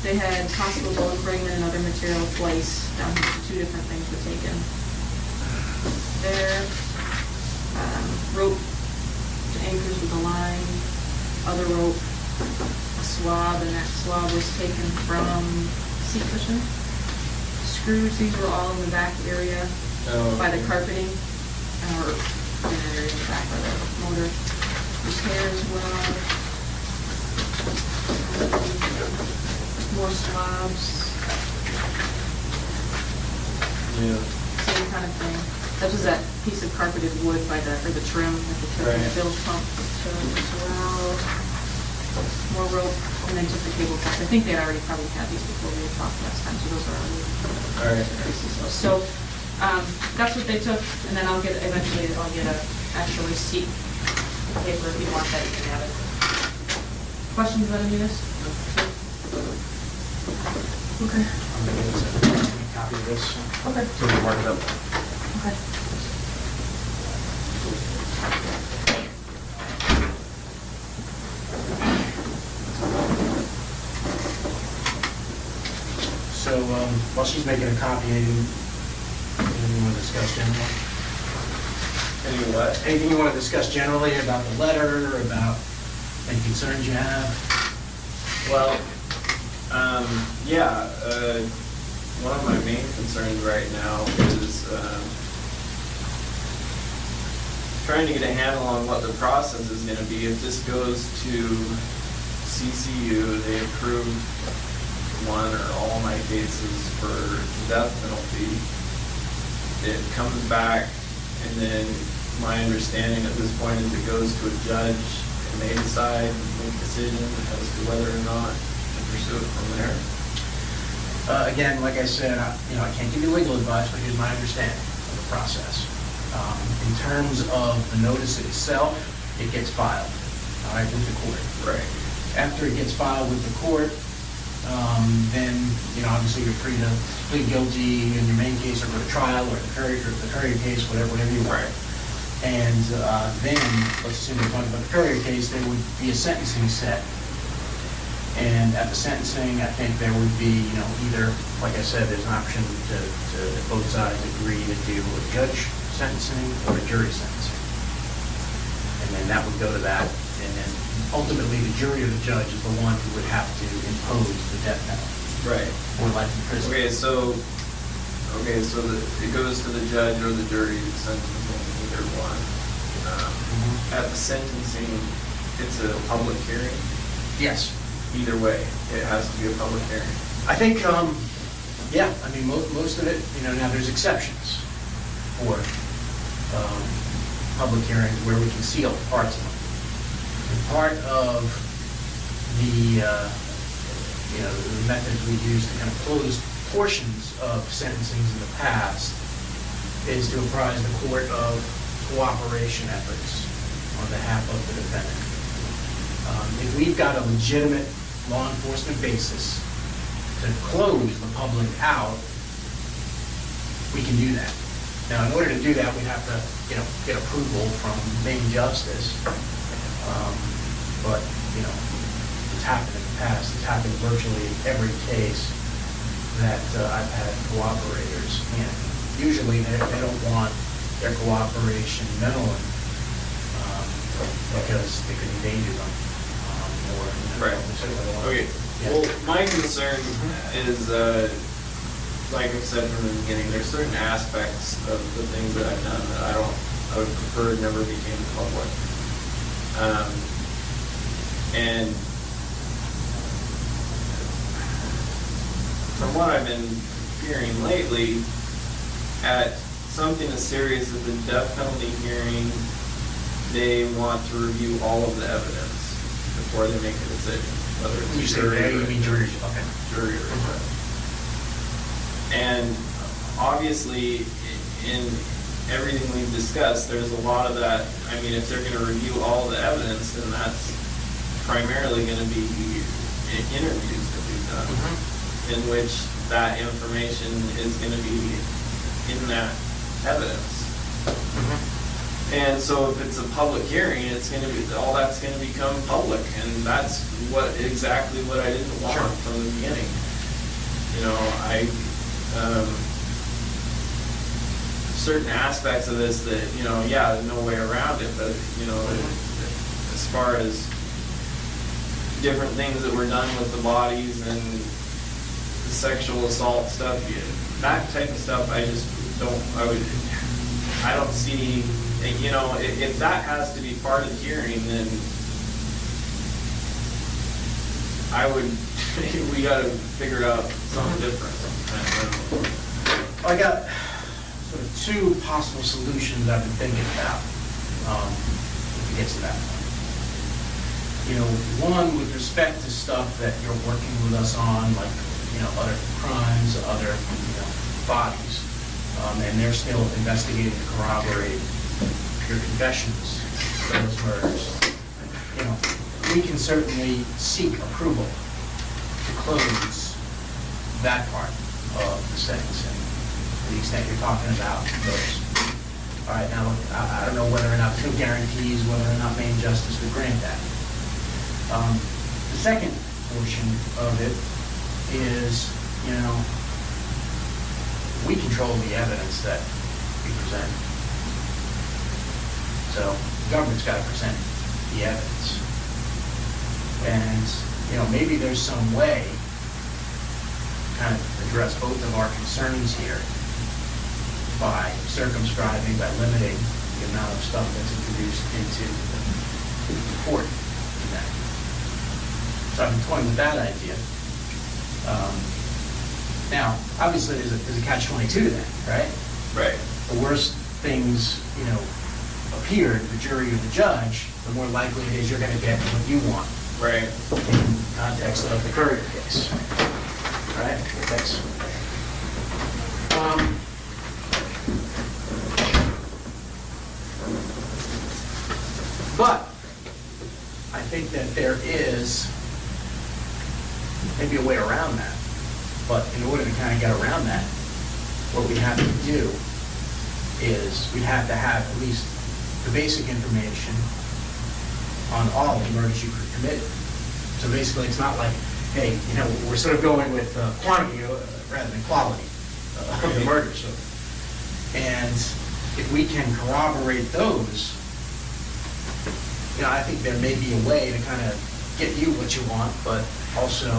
They had possible bone fragment and other material twice. Down here, 2 different things were taken. There, rope to anchors with a line, other rope, a swab, and that swab was taken from seat cushion. Screws, these were all in the back area by the carpeting, or in that area in the back by the motor. This hair as well. More swabs.
Yeah.
Same kind of thing. That was that piece of carpeted wood by the trim that the trim fill pump as well. More rope, and then just the cable cuts. I think they had already probably had these before we had talked last time, so those are already. So that's what they took, and then eventually I'll get an actual receipt paper. If you want that, you can have it. Questions about any of this? Okay.
I'm going to get a copy of this.
Okay.
So we mark it up.
Okay.
So while she's making a copy, anything you want to discuss generally?
Any what?
Anything you want to discuss generally about the letter, about any concerns you have?
Well, yeah, one of my main concerns right now is trying to get a handle on what the process is going to be. If this goes to CCU, they approve one or all my cases for the death penalty. It comes back, and then my understanding at this point is it goes to a judge, and they decide and make a decision as to whether or not to pursue it from there.
Again, like I said, I can't give you legal advice, but here's my understanding of the process. In terms of the notice itself, it gets filed, all right, with the court.
Right.
After it gets filed with the court, then, obviously you're free to plead guilty in your main case or go to trial, or the Courier case, whatever you want.
Right.
And then, let's assume we're talking about the Courier case, there would be a sentencing set. And at the sentencing, I think there would be, either, like I said, there's an option to both sides agree to do a judge sentencing or a jury sentencing. And then that would go to that, and then ultimately the jury or the judge is the one who would have to impose the death penalty.
Right.
Or life in prison.
Okay, so it goes to the judge or the jury sentencing, either one. at the sentencing, it's a public hearing?
Yes.
Either way, it has to be a public hearing.
I think, yeah, I mean, most of it, now there's exceptions for public hearings where we conceal parts of them. And part of the, the methods we use to kind of close portions of sentencings in the past is to apprise the court of cooperation efforts on behalf of the defendant. If we've got a legitimate law enforcement basis to close the public out, we can do that. Now, in order to do that, we have to, get approval from main justice. But, it's happened in the past. It's happened virtually in every case that I've had cooperators in. Usually, they don't want their cooperation known because they could endanger them.
Right. Okay.
Yeah.
Well, my concern is, like I said from the beginning, there's certain aspects of the things that I've done that I would prefer never became public. And from what I've been hearing lately, at something as serious as the death penalty hearing, they want to review all of the evidence before they make a decision, whether it's
You say they, you mean jury? Okay.
Jury or judge. And obviously, in everything we've discussed, there's a lot of that. I mean, if they're going to review all the evidence, then that's primarily going to be interviews that we've done, in which that information is going to be in that evidence. And so if it's a public hearing, it's going to be, all that's going to become public, and that's exactly what I didn't want from the beginning. Certain aspects of this that, yeah, there's no way around it, but, as far as different things that were done with the bodies and the sexual assault stuff, that type of stuff, I don't see, if that has to be part of the hearing, then we gotta figure out something different.
I got sort of two possible solutions I've been thinking about if it gets to that point. One with respect to stuff that you're working with us on, like, other crimes, other, bodies, and they're still investigating to corroborate your confessions, those murders. We can certainly seek approval to close that part of the sentencing, to the extent you're talking about those. All right, now, I don't know whether or not there's no guarantees, whether or not main justice would grant that. The second portion of it is, we control the evidence that we present. So the government's got to present the evidence. And, maybe there's some way to kind of address both of our concerns here by circumscribing, by limiting the amount of stuff that's introduced into the court. So I've been toying with that idea. Now, obviously, there's a catch-22 to that, right?
Right.
The worse things, appear to the jury or the judge, the more likely it is you're going to get what you want.
Right.
In context of the Courier case. Right? Thanks. But I think that there is maybe a way around that. But in order to kind of get around that, what we have to do is we have to have at least the basic information on all the murders you committed. So basically, it's not like, hey, we're sort of going with quantity rather than quality of the murders. And if we can corroborate those, I think there may be a way to kind of get you what you want, but also,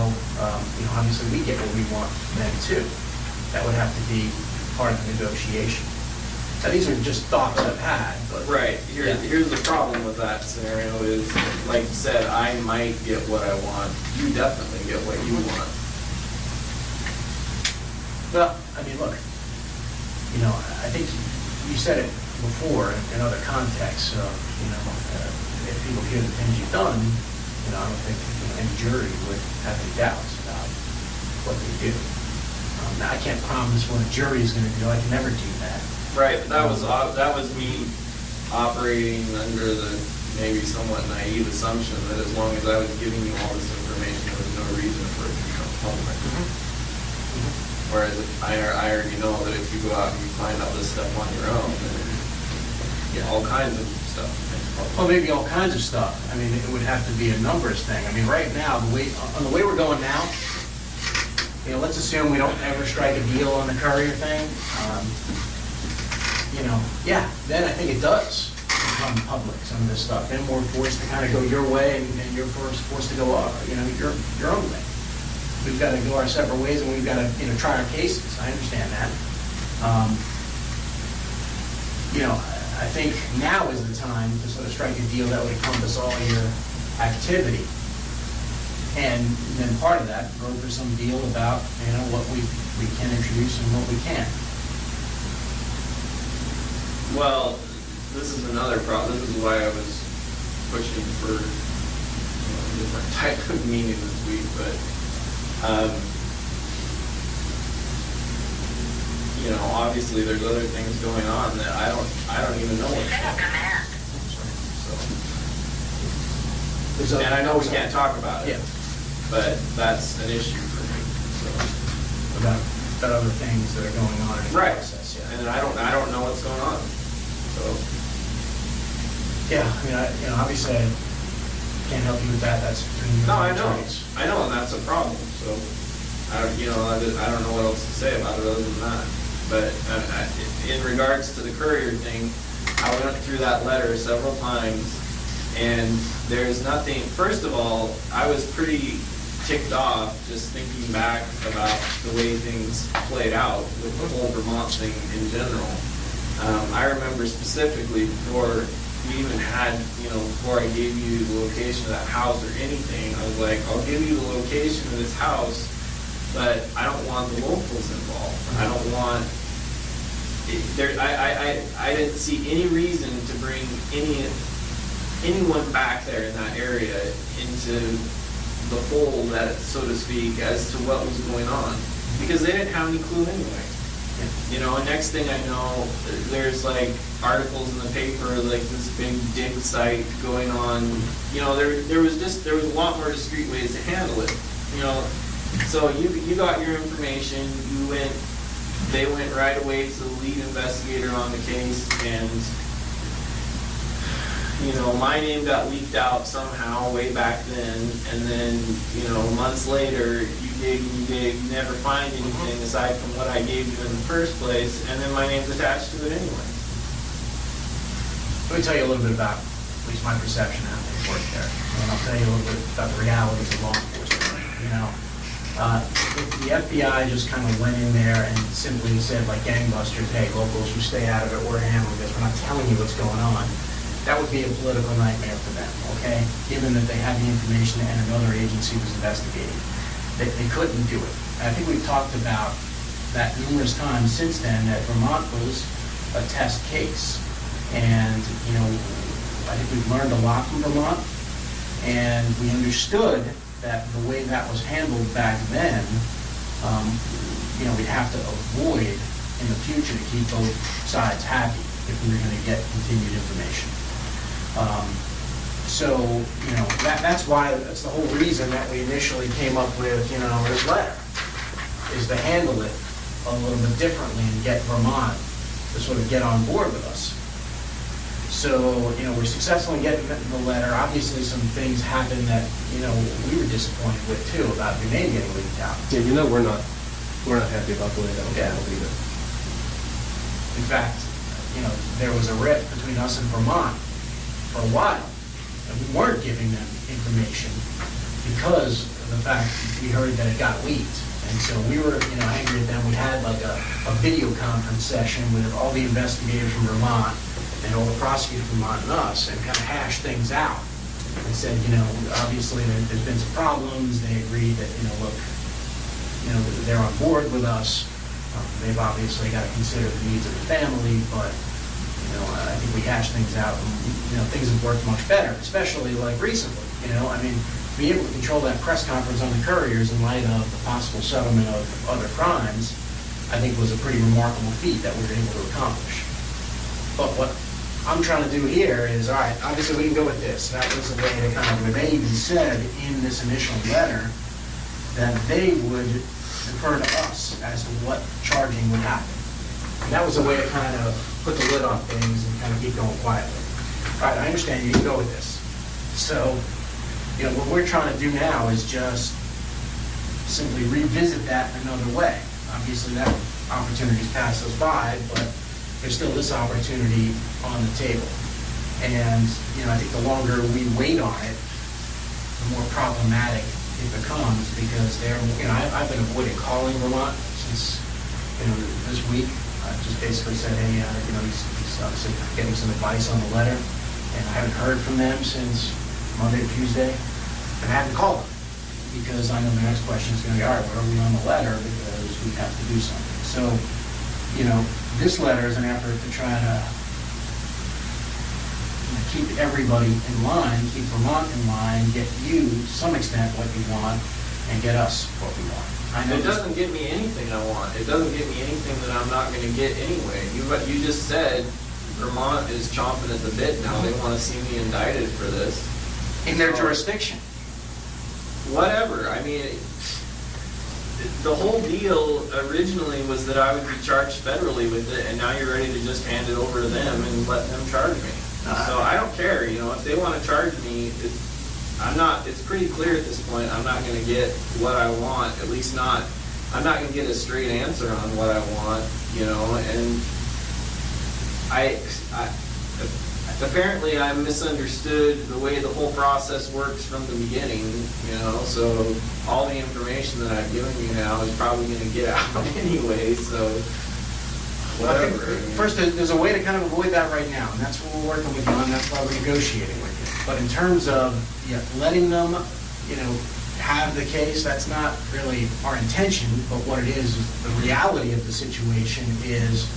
obviously we get what we want then too. That would have to be part of the negotiation. Now, these are just thoughts I've had, but.
Right,
Yeah.
here's the problem with that scenario is, like you said, I might get what I want, you definitely get what you want.
Well, I mean, look, you know, I think you said it before in other contexts, you know, if people hear the things you've done, you know, I don't think any jury would have any doubts about what they do. Now, I can't promise what a jury is gonna do, I can never do that.
Right, but that was me operating under the maybe somewhat naive assumption that as long as I was giving you all this information, there was no reason for it to become public. Whereas I already know that if you go out and you find out this stuff on your own, then all kinds of stuff.
Well, maybe all kinds of stuff. I mean, it would have to be a numbers thing. I mean, right now, the way we're going now, you know, let's assume we don't ever strike a deal on the courier thing. You know, yeah, then I think it does become public, some of this stuff. Then we're forced to kind of go your way, and you're forced to go, you know, your own way. We've got to go our separate ways, and we've got to, you know, try our cases. I understand that. You know, I think now is the time to sort of strike a deal that would encompass all your activity. And then part of that, broker some deal about, you know, what we can introduce and what we can't.
Well, this is another problem. This is why I was pushing for a different type of meeting this week. But you know, obviously there's other things going on that I don't even know what's going on. So, and I know we can't talk about it.
Yeah.
But that's an issue for me. So.
About other things that are going on in the process. Yeah.
And I don't know what's going on. So.
Yeah, I mean, you know, obviously I can't help you with that. That's between you and
No, I
the
know.
attorneys.
I know, and that's a problem. So, I don't know what else to say about it other than that. But in regards to the courier thing, I went through that letter several times, and there's nothing. First of all, I was pretty ticked off just thinking back about the way things played out with the whole Vermont thing in general. I remember specifically before we even had, you know, before I gave you the location of that house or anything, I was like, I'll give you the location of this house, but I don't want the locals involved. I don't want, I didn't see any reason to bring anyone back there in that area into the fold, so to speak, as to what was going on, because they didn't have any clue anyway. You know, and next thing I know, there's like articles in the paper, like this big dig site going on. You know, there was a lot more discreet ways to handle it. You know, so you got your information, they went right away to the lead investigator on the case, and you know, my name got leaked out somehow way back then, and then, you know, months later, you dig, you never find anything aside from what I gave you in the first place, and then my name's attached to it anyway.
Let me tell you a little bit about at least my perception of how things work there, and I'll tell you a little bit about the realities of law enforcement. You know, if the FBI just kind of went in there and simply said, like gangbusters, hey, locals, you stay out of it, we're handling this, we're not telling you what's going on, that would be a political nightmare for them, okay? Given that they had the information and another agency was investigating. They couldn't do it. And I think we've talked about that numerous times since then, that Vermont was a test case. And, you know, I think we've learned a lot from Vermont, and we understood that the way that was handled back then, you know, we'd have to avoid in the future to keep both sides happy if we were going to get continued information. So, you know, that's the whole reason that we initially came up with, you know, this letter, is to handle it a little bit differently and get Vermont to sort of get on board with us. So, you know, we're successful in getting the letter. Obviously, some things happened that, you know, we were disappointed with too, about your name getting leaked out.
Yeah, you know, we're not happy about the way that was handled either.
In fact, you know, there was a rift between us and Vermont for a while, and we weren't giving them information because of the fact we heard that it got leaked. And so we were, angry at them. We had like a video conference session with all the investigators from Vermont and all the prosecutors from Vermont and us, and kind of hashed things out. And said, obviously there's been some problems. They agreed that, look, they're on board with us. They've obviously got to consider the needs of the family, but, I think we hashed things out, and, things have worked much better, especially like recently, being able to control that press conference on the couriers in light of the possible settlement of other crimes, I think was a pretty remarkable feat that we were able to accomplish. But what I'm trying to do here is, all right, obviously we can go with this. That was the way to kind of, where they even said in this initial letter that they would defer to us as to what charging would happen. And that was a way to kind of put the lid on things and kind of keep going quietly. All right, I understand you can go with this. So, what we're trying to do now is just simply revisit that another way. Obviously, that opportunity's passed us by, but there's still this opportunity on the table. And, I think the longer we wait on it, the more problematic it becomes, because I've been avoiding calling Vermont since, this week. I just basically said, hey, he's obviously getting some advice on the letter, and I haven't heard from them since Monday or Tuesday, and I haven't called them, because I know the next question is going to be, all right, where are we on the letter, because we have to do something. So, this letter is an effort to try to keep everybody in line, keep Vermont in line, get you, to some extent, what you want, and get us what we want.
It doesn't get me anything I want. It doesn't get me anything that I'm not going to get anyway. You just said Vermont is chomping at the bit now. They want to see me indicted for this.
In their jurisdiction.
Whatever. The whole deal originally was that I would be charged federally with it, and now you're ready to just hand it over to them and let them charge me. So I don't care. If they want to charge me, it's pretty clear at this point I'm not going to get what I want, at least not, I'm not going to get a straight answer on what I want, and apparently I misunderstood the way the whole process works from the beginning, so all the information that I've given you now is probably going to get out anyway, so whatever.
First, there's a way to kind of avoid that right now, and that's what we're working with you on, that's why we're negotiating with you. But in terms of letting them, have the case, that's not really our intention, but what it is the reality of the situation is,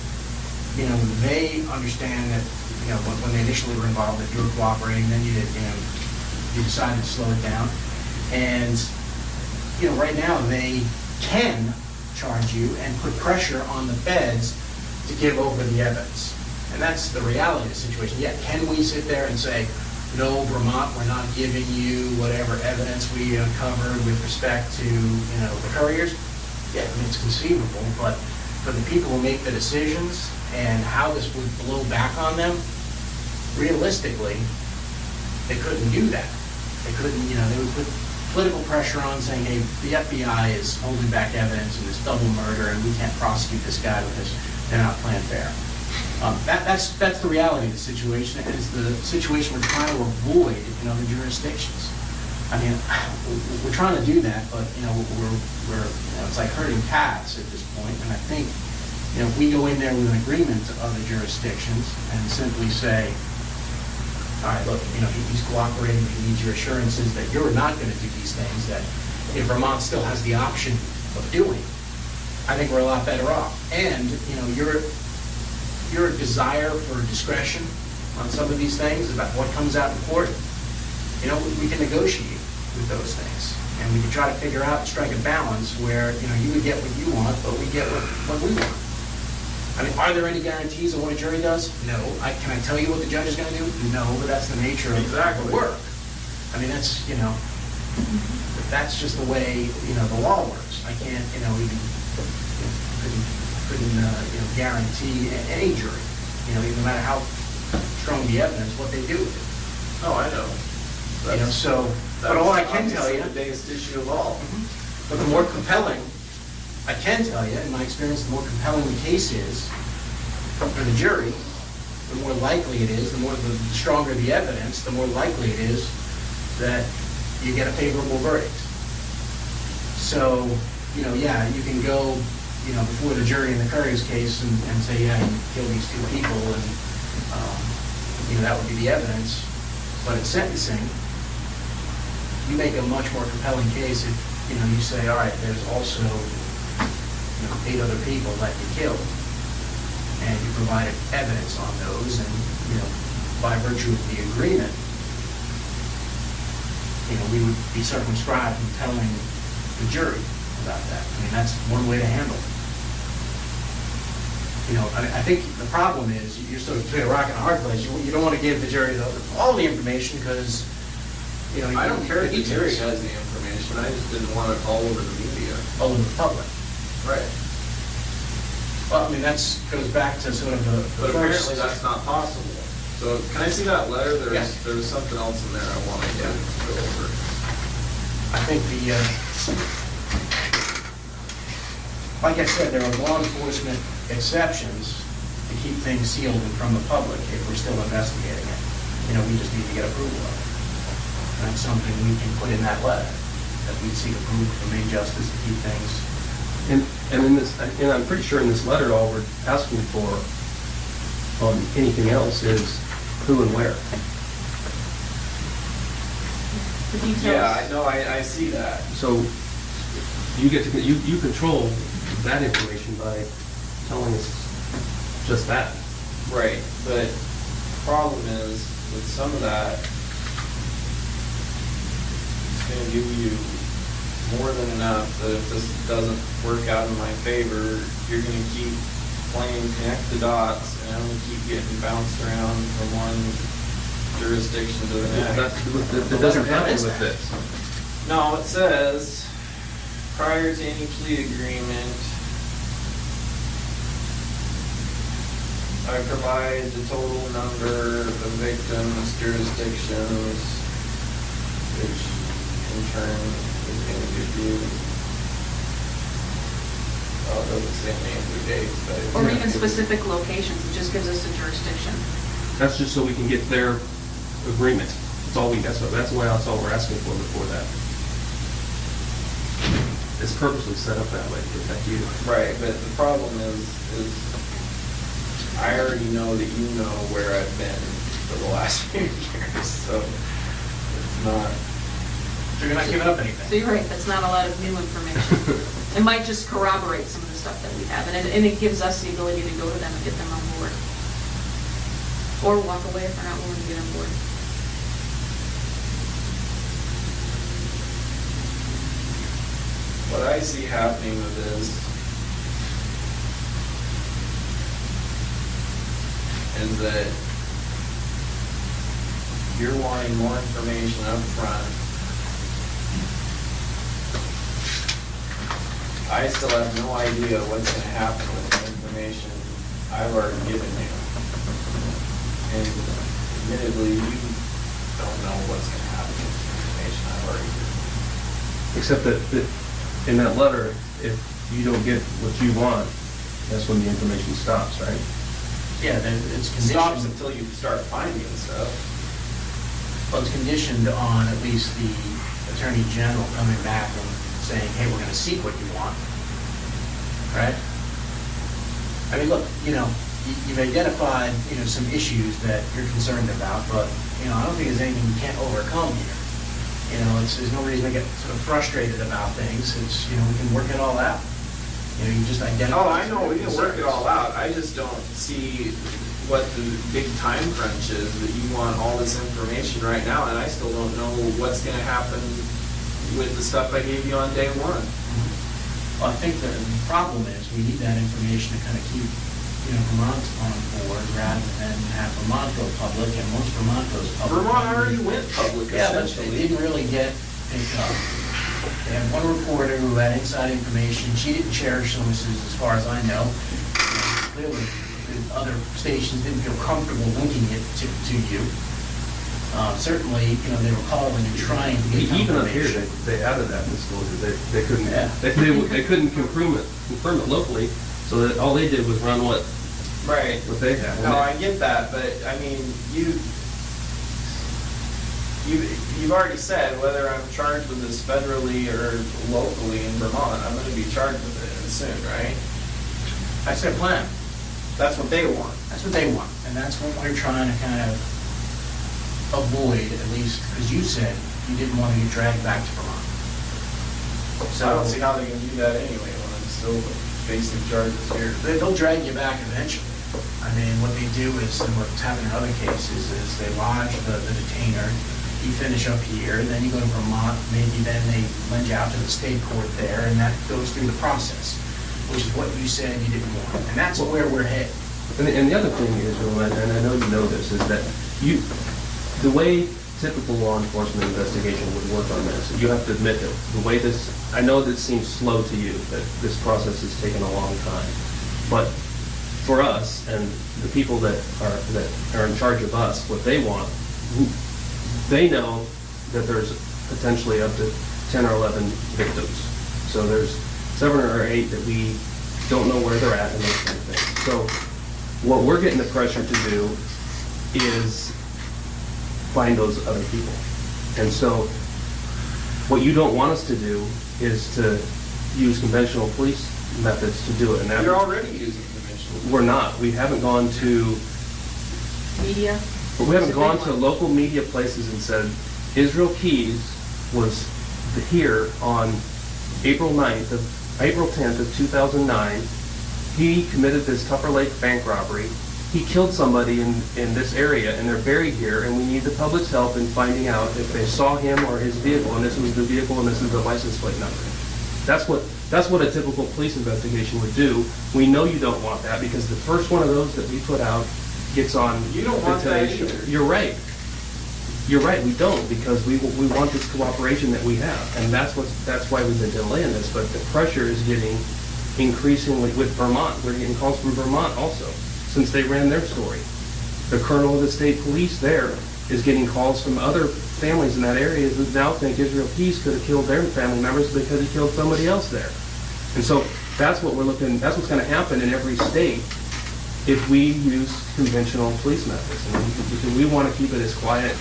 they understand that, when they initially were involved, that you were cooperating, then you decided to slow it down. And, right now they can charge you and put pressure on the feds to give over the evidence. And that's the reality of the situation. Yeah, can we sit there and say, no, Vermont, we're not giving you whatever evidence we uncovered with respect to, the couriers? Yeah, it's conceivable, but for the people who make the decisions and how this would blow back on them, realistically, they couldn't do that. They couldn't, they would put political pressure on saying, hey, the FBI is holding back evidence in this double murder and we can't prosecute this guy because they're not playing fair. That's the reality of the situation, and it's the situation we're trying to avoid in other jurisdictions. We're trying to do that, but we're it's like herding cats at this point. And I think if we go in there with an agreement to other jurisdictions and simply say, all right, look, he's cooperating, he needs your assurances that you're not going to do these things that Vermont still has the option of doing, I think we're a lot better off. And your desire for discretion on some of these things about what comes out in court, we can negotiate with those things. And we can try to figure out and strike a balance where, you would get what you want, but we get what we want. Are there any guarantees of what a jury does? No. Can I tell you what the judge is going to do? No, but that's the nature of the work. That's, that's just the way, the law works. I can't, even couldn't guarantee any jury, no matter how strong the evidence, what they do with it.
Oh, I know.
But all I can tell you,
the biggest issue of all.
But the more compelling, I can tell you, in my experience, the more compelling the case is for the jury, the more likely it is, the stronger the evidence, the more likely it is that you get a favorable verdict. So, yeah, you can go, before the jury in the Curry's case and say, yeah, you killed these two people, and, that would be the evidence. But at sentencing, you make a much more compelling case if, you say, all right, there's also, 8 other people that you killed, and you provided evidence on those, and, by virtue of the agreement, we would be circumscribed from telling the jury about that. I mean, that's one way to handle it. I think the problem is you're sort of between a rock and a hard place. You don't want to give the jury all the information because,
I don't care if the jury has the information. I just didn't want it all over the media.
All over the public.
Right.
Well, I mean, that goes back to sort of the
But apparently that's not possible. So can I see that letter? There was something else in there I wanted to go over.
I think like I said, there are law enforcement exceptions to keep things sealed and from the public if we're still investigating it. We just need to get approval of it. And that's something we can put in that letter, that we seek approval from main justice to keep things.
And I'm pretty sure in this letter, all we're asking for on anything else is who and where.
The details.
Yeah, I see that.
So you get to you control that information by telling us just that.
Right, but the problem is with some of that, it's going to give you more than enough that if this doesn't work out in my favor, you're going to keep playing connect the dots, and I'm going to keep getting bounced around from one jurisdiction to the next.
That doesn't happen with this.
No, it says, prior to any plea agreement, I provide the total number of victims, jurisdictions, which in turn is going to give you, it doesn't say names or dates, but.
Or even specific locations, it just gives us a jurisdiction.
That's just so we can get their agreement. That's all that's all we're asking for before that. It's purposely set up that way to protect you.
Right, but the problem is I already know that you know where I've been for the last few years, so it's not.
So you're not giving up anything.
So you're right, that's not a lot of new information. It might just corroborate some of the stuff that we have, and it gives us the ability to go to them and get them on board. Or walk away if they're not willing to get on board.
What I see happening with this is that you're wanting more information up front. I still have no idea what's going to happen with the information I've already given you. And admittedly, you don't know what's going to happen with the information I've already given you.
Except that in that letter, if you don't get what you want, that's when the information stops, right?
Yeah, then it's conditioned.
Stops until you start finding stuff.
Well, it's conditioned on at least the Attorney General coming back and saying, hey, we're going to seek what you want, right? I mean, look, you've identified, some issues that you're concerned about, but, I don't think there's anything you can't overcome here. There's no reason to get sort of frustrated about things. It's, we can work it all out. You just identify.
Oh, I know, we can work it all out. I just don't see what the big time crunch is that you want all this information right now, and I still don't know what's going to happen with the stuff I gave you on day one.
Well, I think the problem is we need that information to kind of keep, Vermont on board rather than have Vermont go public, and once Vermont goes public.
Vermont already went public,
yeah, essentially. But they didn't really get picked up. They had one reporter who had inside information. She didn't cherish sources, as far as I know. Clearly, the other stations didn't feel comfortable linking it to you. Certainly, they were calling and trying to get
Even up here,
information.
they added that disclosure. They couldn't. Yeah. They couldn't confirm it locally. So that all they did was run what
Right.
What they had.
No, I get that, but I mean, you've already said whether I'm charged with this federally or locally in Vermont, I'm going to be charged with it soon, right?
That's their plan.
That's what they want.
That's what they want, and that's what we're trying to kind of avoid, at least, because you said you didn't want to get dragged back to Vermont.
So I don't see how they can do that anyway when I'm still facing charges here.
They'll drag you back eventually. I mean, what they do is, and what's happened in other cases, is they lodge the detainer, you finish up here, and then you go to Vermont, maybe then they lend you out to the state court there, and that goes through the process, which is what you said you didn't want. And that's where we're headed.
And the other thing is, and I know you know this, is that the way typical law enforcement investigation would work on this, you have to admit that the way this, I know this seems slow to you, that this process has taken a long time, but for us and the people that are in charge of us, what they want, they know that there's potentially up to 10 or 11 victims. So there's 7 or 8 that we don't know where they're at and those kind of things. So what we're getting the pressure to do is find those other people. And so what you don't want us to do is to use conventional police methods to do it. And that
You're already using conventional.
We're not. We haven't gone to
Media?
But we haven't gone to local media places and said, Israel Keys was here on April 10th of 2009. He committed this Tupper Lake bank robbery. He killed somebody in this area, and they're buried here, and we need the public's help in finding out if they saw him or his vehicle, and this was the vehicle, and this is the license plate number. That's what a typical police investigation would do. We know you don't want that, because the first one of those that we put out gets on
You don't want that either.
You're right. You're right, we don't, because we want this cooperation that we have, and that's why we've been delaying this, but the pressure is getting increasingly with Vermont. We're getting calls from Vermont also, since they ran their story. The colonel of the state police there is getting calls from other families in that area who now think Israel Keys could have killed their family members because he killed somebody else there. And so that's what we're looking, that's what's going to happen in every state if we use conventional police methods. And we want to keep it as quiet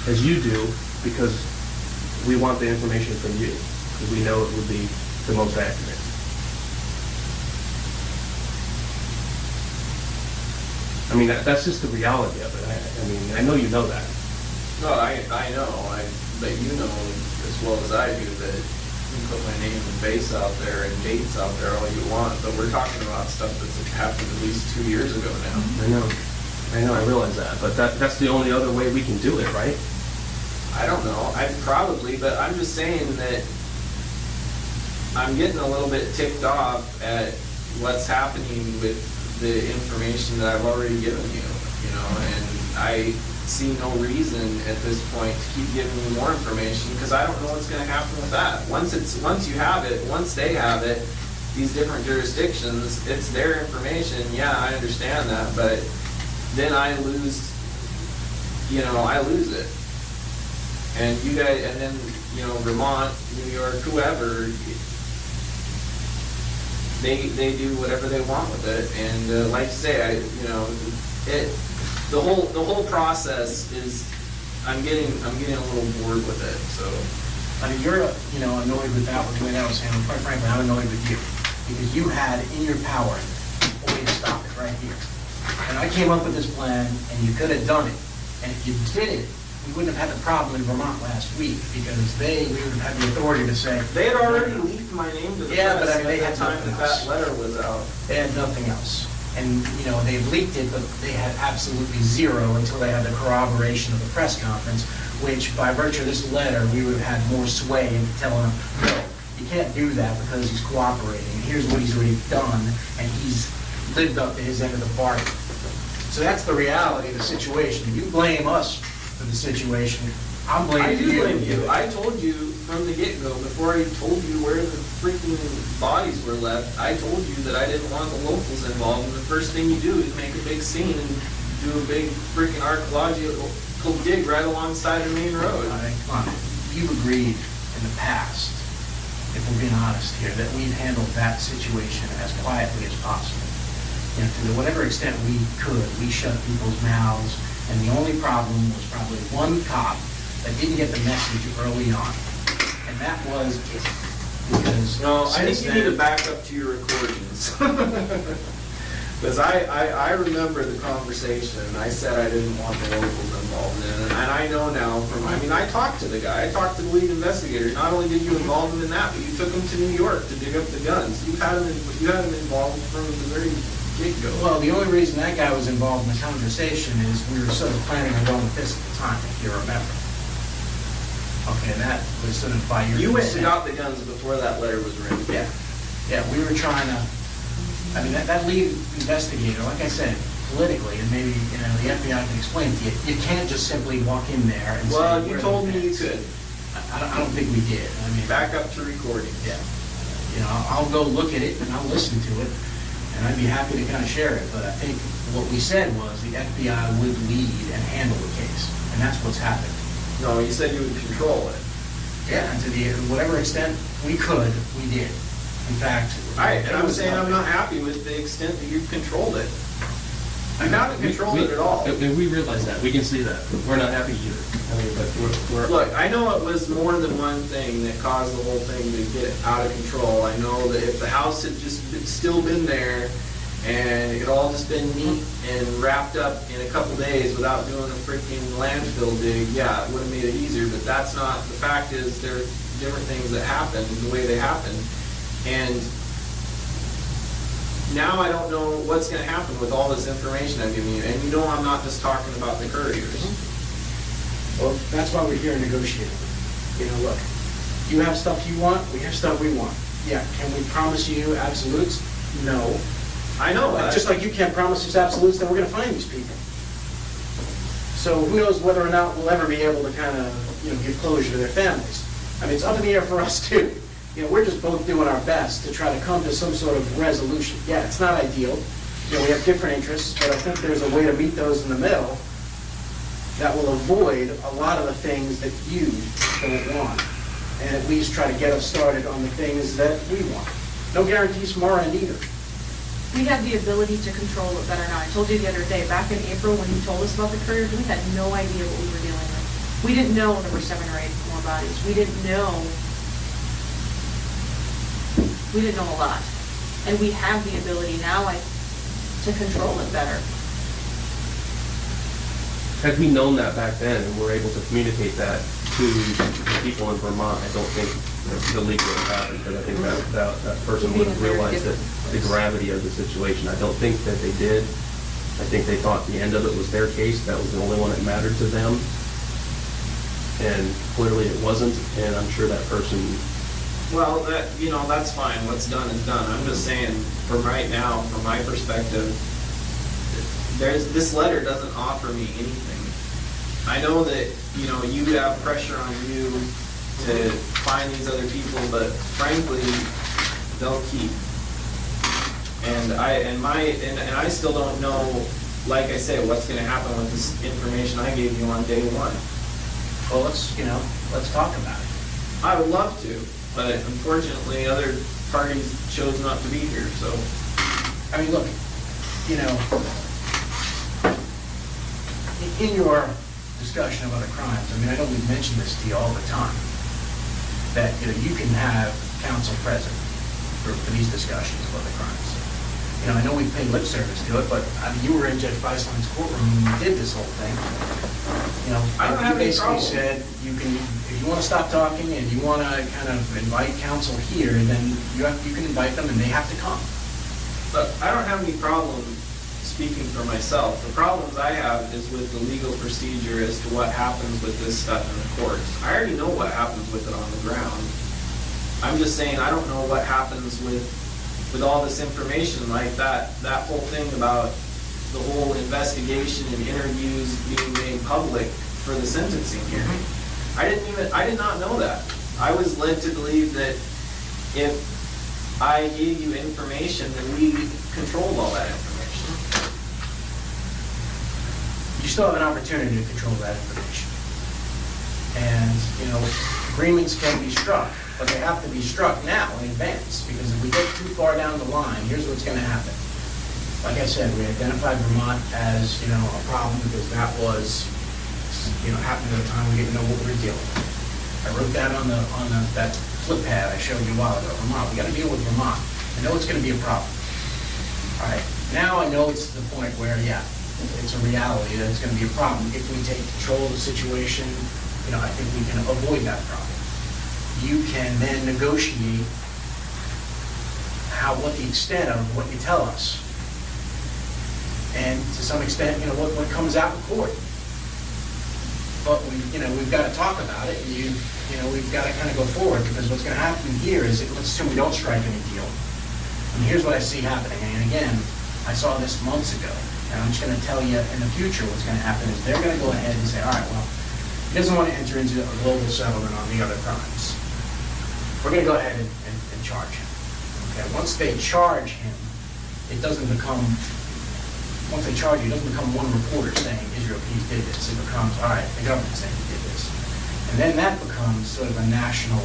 as you do because we want the information from you, because we know it would be the most accurate. I mean, that's just the reality of it. I mean, I know you know that.
No, I know, but you know as well as I do that you can put my name and face out there and dates out there all you want, but we're talking about stuff that's happened at least 2 years ago now.
I know, I realize that, but that's the only other way we can do it, right?
I don't know, but I'm just saying that I'm getting a little bit ticked off at what's happening with the information that I've already given you, and I see no reason at this point to keep giving you more information because I don't know what's going to happen with that. Once you have it, once they have it, these different jurisdictions, it's their information. Yeah, I understand that, but then I lose it. And you guys, and then, Vermont, New York, whoever, they do whatever they want with it. And like you say, the whole process is, I'm getting a little bored with it. So,
I mean, you're annoyed with that, with the way that was handled. Quite frankly, I'm annoyed with you because you had in your power a way to stop it right here. And I came up with this plan, and you could have done it. And if you did it, we wouldn't have had the problem in Vermont last week because we would have had the authority to say
they had already leaked my name to the press.
But I mean, they had
time
nothing
that
else.
letter was out.
They had nothing else. And, they leaked it, but they had absolutely zero until they had the corroboration of the press conference, which by virtue of this letter, we would have had more sway in telling them, no, you can't do that because he's cooperating. And here's what he's already done, and he's lived up to his end of the bargain. So that's the reality of the situation. You blame us for the situation. I'm blaming you.
I do blame you. I told you from the get-go, before I told you where the freaking bodies were left, I told you that I didn't want the locals involved, and the first thing you do is make a big scene and do a big freaking archaeological dig right alongside the main road.
Come on. You've agreed in the past, if we're being honest here, that we've handled that situation as quietly as possible. And to whatever extent we could, we shut people's mouths, and the only problem was probably one cop that didn't get the message early on. And that was it. Because
No, I think
since
you need to
then-
back up to your recordings. Because I remember the conversation, and I said I didn't want the locals involved in it. And I know now from, I mean, I talked to the guy, I talked to the lead investigator. Not only did you involve him in that, but you took him to New York to dig up the guns. You had him involved from the very get-go.
Well, the only reason that guy was involved in the conversation is we were sort of planning on going with this at the time, if you remember. Okay, and that was sort of by your
You went and
consent.
got the guns before that letter was written.
Yeah, yeah, we were trying to, I mean, that lead investigator, like I said, politically, and maybe, you know, the FBI can explain to you, you can't just simply walk in there and say.
Well, you
"Where are
told
the
me you
facts?"
could.
I don't think we did. I mean.
Back up to recordings.
Yeah. You know, I'll go look at it and I'll listen to it, and I'd be happy to kind of share it, but I think what we said was the FBI would lead and handle the case, and that's what's happened.
No, you said you would control it.
Yeah, and to whatever extent we could, we did. In fact.
And I'm saying I'm not happy with the extent that you've controlled it. You haven't controlled it at all.
And we realize that, we can see that, we're not happy either. I mean, but we're.
Look, I know it was more than one thing that caused the whole thing to get out of control. I know that if the house had just still been there and it had all just been neat and wrapped up in a couple days without doing a freaking landfill dig, yeah, it would have made it easier, but that's not, the fact is there are different things that happen the way they happen. And now I don't know what's going to happen with all this information I've given you. And you know I'm not just talking about the couriers.
Well, that's why we're here negotiating. You know, look, you have stuff you want, we have stuff we want. Yeah, can we promise you absolutes? No.
I know that.
Just like you can't promise us absolutes that we're gonna find these people. So who knows whether or not we'll ever be able to kind of, you know, give closure to their families. I mean, it's up in the air for us too. You know, we're just both doing our best to try to come to some sort of resolution. Yeah, it's not ideal. You know, we have different interests, but I think there's a way to meet those in the middle that will avoid a lot of the things that you don't want, and at least try to get us started on the things that we want. No guarantees from our end either.
We have the ability to control it better now. I told you the other day, back in April when you told us about the couriers, we had no idea what we were dealing with. We didn't know there were 7 or 8 more bodies. We didn't know a lot. And we have the ability now to control it better.
Had we known that back then and were able to communicate that to the people in Vermont, I don't think the leak would have happened, because I think that person would have realized that the gravity of the situation. I don't think that they did. I think they thought the end of it was their case. That was the only one that mattered to them. And clearly it wasn't, and I'm sure that person.
Well, you know, that's fine. What's done is done. I'm just saying, from right now, from my perspective, this letter doesn't offer me anything. I know that, you know, you have pressure on you to find these other people, but frankly, they'll keep. And I still don't know, like I said, what's going to happen with this information I gave you on day one.
Well, let's talk about it.
I would love to, but unfortunately, other parties chose not to be here, so.
I mean, look, you know, in your discussion of other crimes, I mean, I know we've mentioned this to you all the time, that, you know, you can have counsel present for these discussions of other crimes. You know, I know we've paid lip service to it, but I mean, you were in Judge Beisland's courtroom when we did this whole thing. You know,
I don't have
you
any
basically
problem.
said, you can, if you want to stop talking and you want to kind of invite counsel here, then you can invite them and they have to come.
But I don't have any problem speaking for myself. The problems I have is with the legal procedure as to what happens with this stuff in the courts. I already know what happens with it on the ground. I'm just saying I don't know what happens with all this information, like that whole thing about the whole investigation and interviews being made public for the sentencing hearing. I did not know that. I was led to believe that if I gave you information, then we controlled all that information.
You still have an opportunity to control that information. And, you know, agreements can be struck, but they have to be struck now in advance, because if we get too far down the line, here's what's going to happen. Like I said, we identified Vermont as, you know, a problem because that was happened at a time we didn't know what we were dealing with. I wrote that on that flip pad I showed you a while ago. Vermont, we got to deal with Vermont. I know it's going to be a problem. All right, now I know it's to the point where, yeah, it's a reality that it's going to be a problem. If we take control of the situation, I think we can avoid that problem. You can then negotiate what the extent of what you tell us. And to some extent, what comes out in court. But we've got to talk about it, and we've got to kind of go forward, because what's going to happen here is, let's assume we don't strike any deal. And here's what I see happening. And again, I saw this months ago, and I'm just going to tell you in the future what's going to happen is they're going to go ahead and say, all right, well, he doesn't want to enter into a global settlement on the other crimes. We're going to go ahead and charge him. Okay, once they charge him, it doesn't become, once they charge you, it doesn't become one reporter saying Israel Keys did this. It becomes, all right, the government saying he did this. And then that becomes sort of a national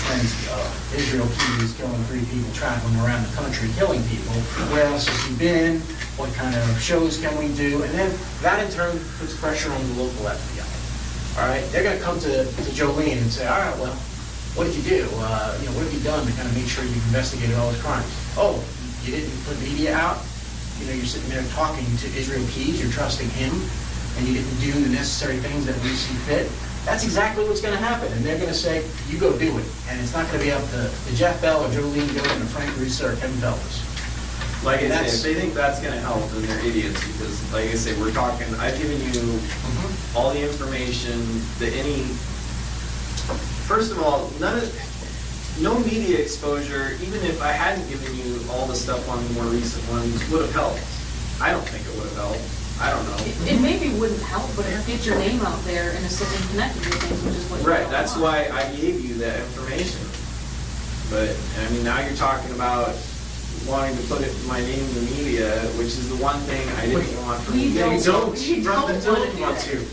frenzy of Israel Keys killing 3 people, traveling around the country, killing people. Where else has he been? What kind of shows can we do? And then that in turn puts pressure on the local FBI. All right, they're going to come to Jolene and say, all right, well, what did you do? What have you done to kind of make sure you've investigated all his crimes? Oh, you didn't put media out? You're sitting there talking to Israel Keys, you're trusting him, and you didn't do the necessary things that we see fit. That's exactly what's going to happen. And they're going to say, you go do it. And it's not going to be up to Jeff Bell or Jolene going to Frank Reese or Kevin Feltus.
Like I say, if they think that's going to help, then they're idiots, because, like I say, we're talking, I've given you all the information that first of all, no media exposure, even if I hadn't given you all the stuff on the more recent ones, would have helped. I don't think it would have helped. I don't know.
It maybe wouldn't help, but it gets your name out there and it's something connected with things, which is what you
Right, that's why I gave you that information. But, I mean, now you're talking about wanting to put my name in the media, which is the one thing I didn't want from you.
We don't want to.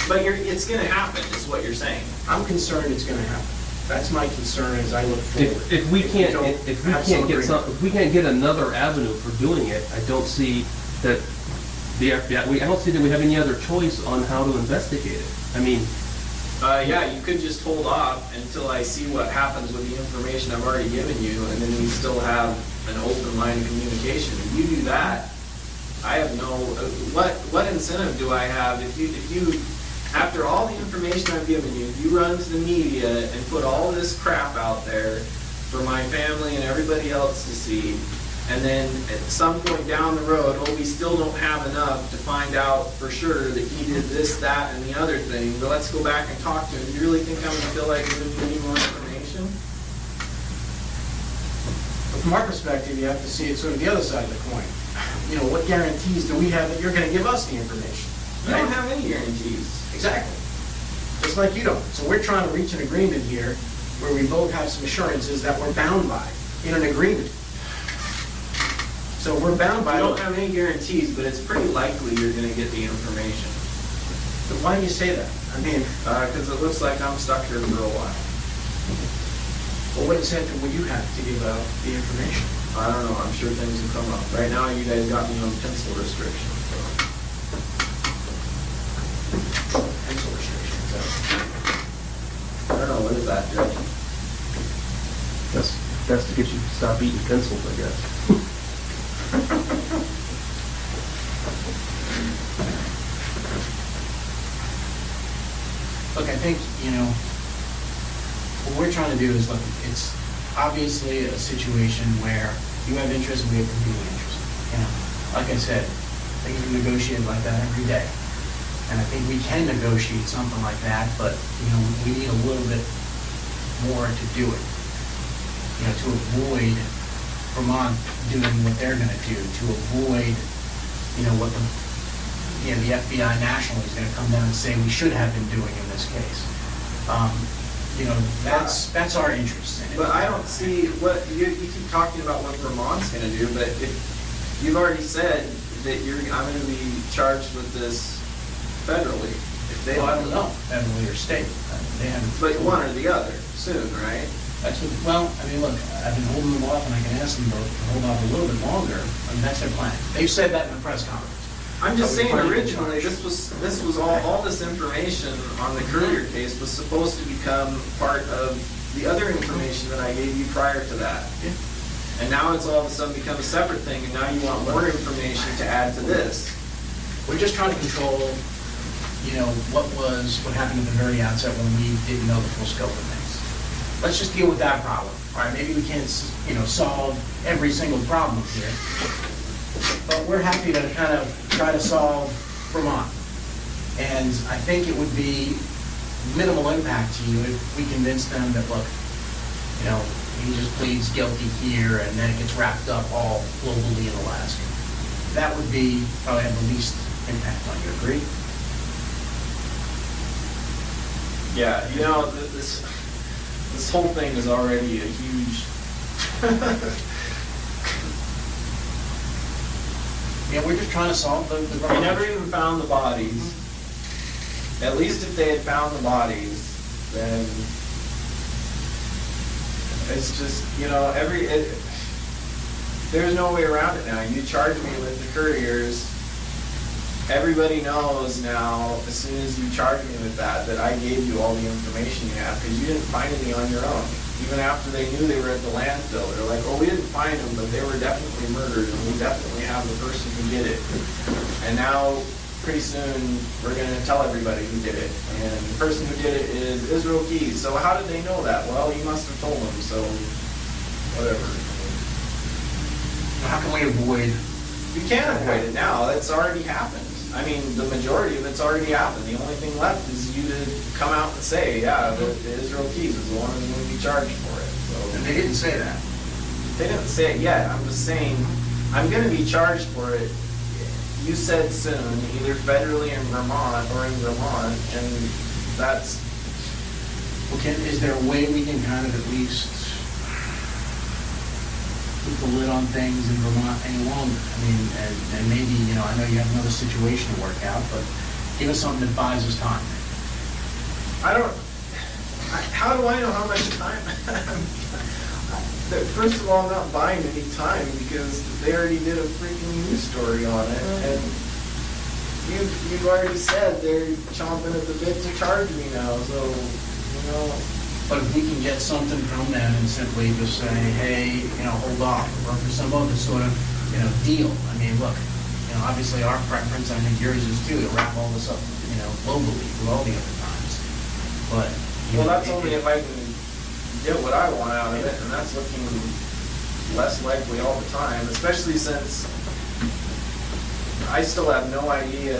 But it's going to happen, is what you're saying.
I'm concerned it's going to happen. That's my concern as I look forward.
If we can't get another avenue for doing it, I don't see that the FBI. I don't see that we have any other choice on how to investigate it. I mean,
yeah, you could just hold off until I see what happens with the information I've already given you, and then we still have an open line of communication. If you do that, I have no. What incentive do I have if you after all the information I've given you, you run to the media and put all this crap out there for my family and everybody else to see, and then at some point down the road, we still don't have enough to find out for sure that he did this, that, and the other thing, but let's go back and talk to him. Do you really think I'm going to feel like giving you any more information?
But from our perspective, you have to see it sort of the other side of the coin. What guarantees do we have that you're going to give us the information?
You don't have any guarantees.
Exactly. Just like you don't. So we're trying to reach an agreement here where we both have some assurances that we're bound by in an agreement. So we're bound by.
You don't have any guarantees, but it's pretty likely you're going to get the information.
So why do you say that? I mean,
because it looks like I'm stuck here for a while.
Well, what incentive would you have to give out the information?
I don't know. I'm sure things will come up. Right now, you guys got me on pencil restrictions.
Pencil restrictions.
I don't know. What is that, Judge?
That's to get you to stop eating pencils, I guess.
Look, I think, what we're trying to do is, look, it's obviously a situation where you have interest and we have competing interest. Like I said, I think you can negotiate like that every day. And I think we can negotiate something like that, but, we need a little bit more to do it. To avoid Vermont doing what they're going to do, to avoid, what the FBI nationally is going to come down and say we should have been doing in this case. That's our interest in it.
But I don't see what you keep talking about what Vermont's going to do, but if you've already said that I'm going to be charged with this federally. If they
I don't know, federally or state. They haven't.
But one or the other soon, right?
That's what. Look, I've been holding them off, and I can ask them to hold off a little bit longer. That's their plan. They've said that in the press conference.
I'm just
But we're
saying,
trying to
originally,
charge.
this was all this information on the courier case was supposed to become part of the other information that I gave you prior to that.
Yeah.
And now it's all of a sudden become a separate thing, and now you want more information to add to this.
We're just trying to control, what happened at the very outset when we didn't know the full scope of things. Let's just deal with that problem, all right? Maybe we can't, solve every single problem here, but we're happy to kind of try to solve Vermont. And I think it would be minimal impact to you if we convince them that, look, he just pleads guilty here and then it gets wrapped up all globally in Alaska. That would be probably have the least impact on you. Agree?
Yeah, this whole thing is already a huge.
Yeah, we're just trying to solve the
They never even found the bodies. At least if they had found the bodies, then it's just, there's no way around it now. You charge me with the couriers. Everybody knows now, as soon as you charge me with that I gave you all the information you have, because you didn't find any on your own. Even after they knew they were at the landfill, they're like, oh, we didn't find them, but they were definitely murdered, and we definitely have the person who did it. And now, pretty soon, we're going to tell everybody who did it. And the person who did it is Israel Keys. So how did they know that? Well, you must have told them, so whatever.
How can we avoid?
You can't avoid it now. It's already happened. I mean, the majority of it's already happened. The only thing left is you to come out and say, yeah, the Israel Keys is the one who's going to be charged for it. So,
And they didn't say that.
They didn't say it yet. I'm just saying, I'm going to be charged for it. You said soon, either federally in Vermont or in Vermont, and that's...
Well, is there a way we can kind of at least keep the lid on things in Vermont any longer? I mean, and maybe, I know you have another situation to work out, but give us something that buys us time.
How do I know how much time? First of all, I'm not buying any time because they already did a freaking news story on it, and you've already said they're chomping at the bit to charge me now, so,
But if we can get something from them and simply just say, hey, hold off, or for some other sort of, deal. I mean, look, obviously our preference, I think yours is too, to wrap all this up, globally with all the other times. But
well, that's only if I can get what I want out of it, and that's looking less likely all the time, especially since I still have no idea.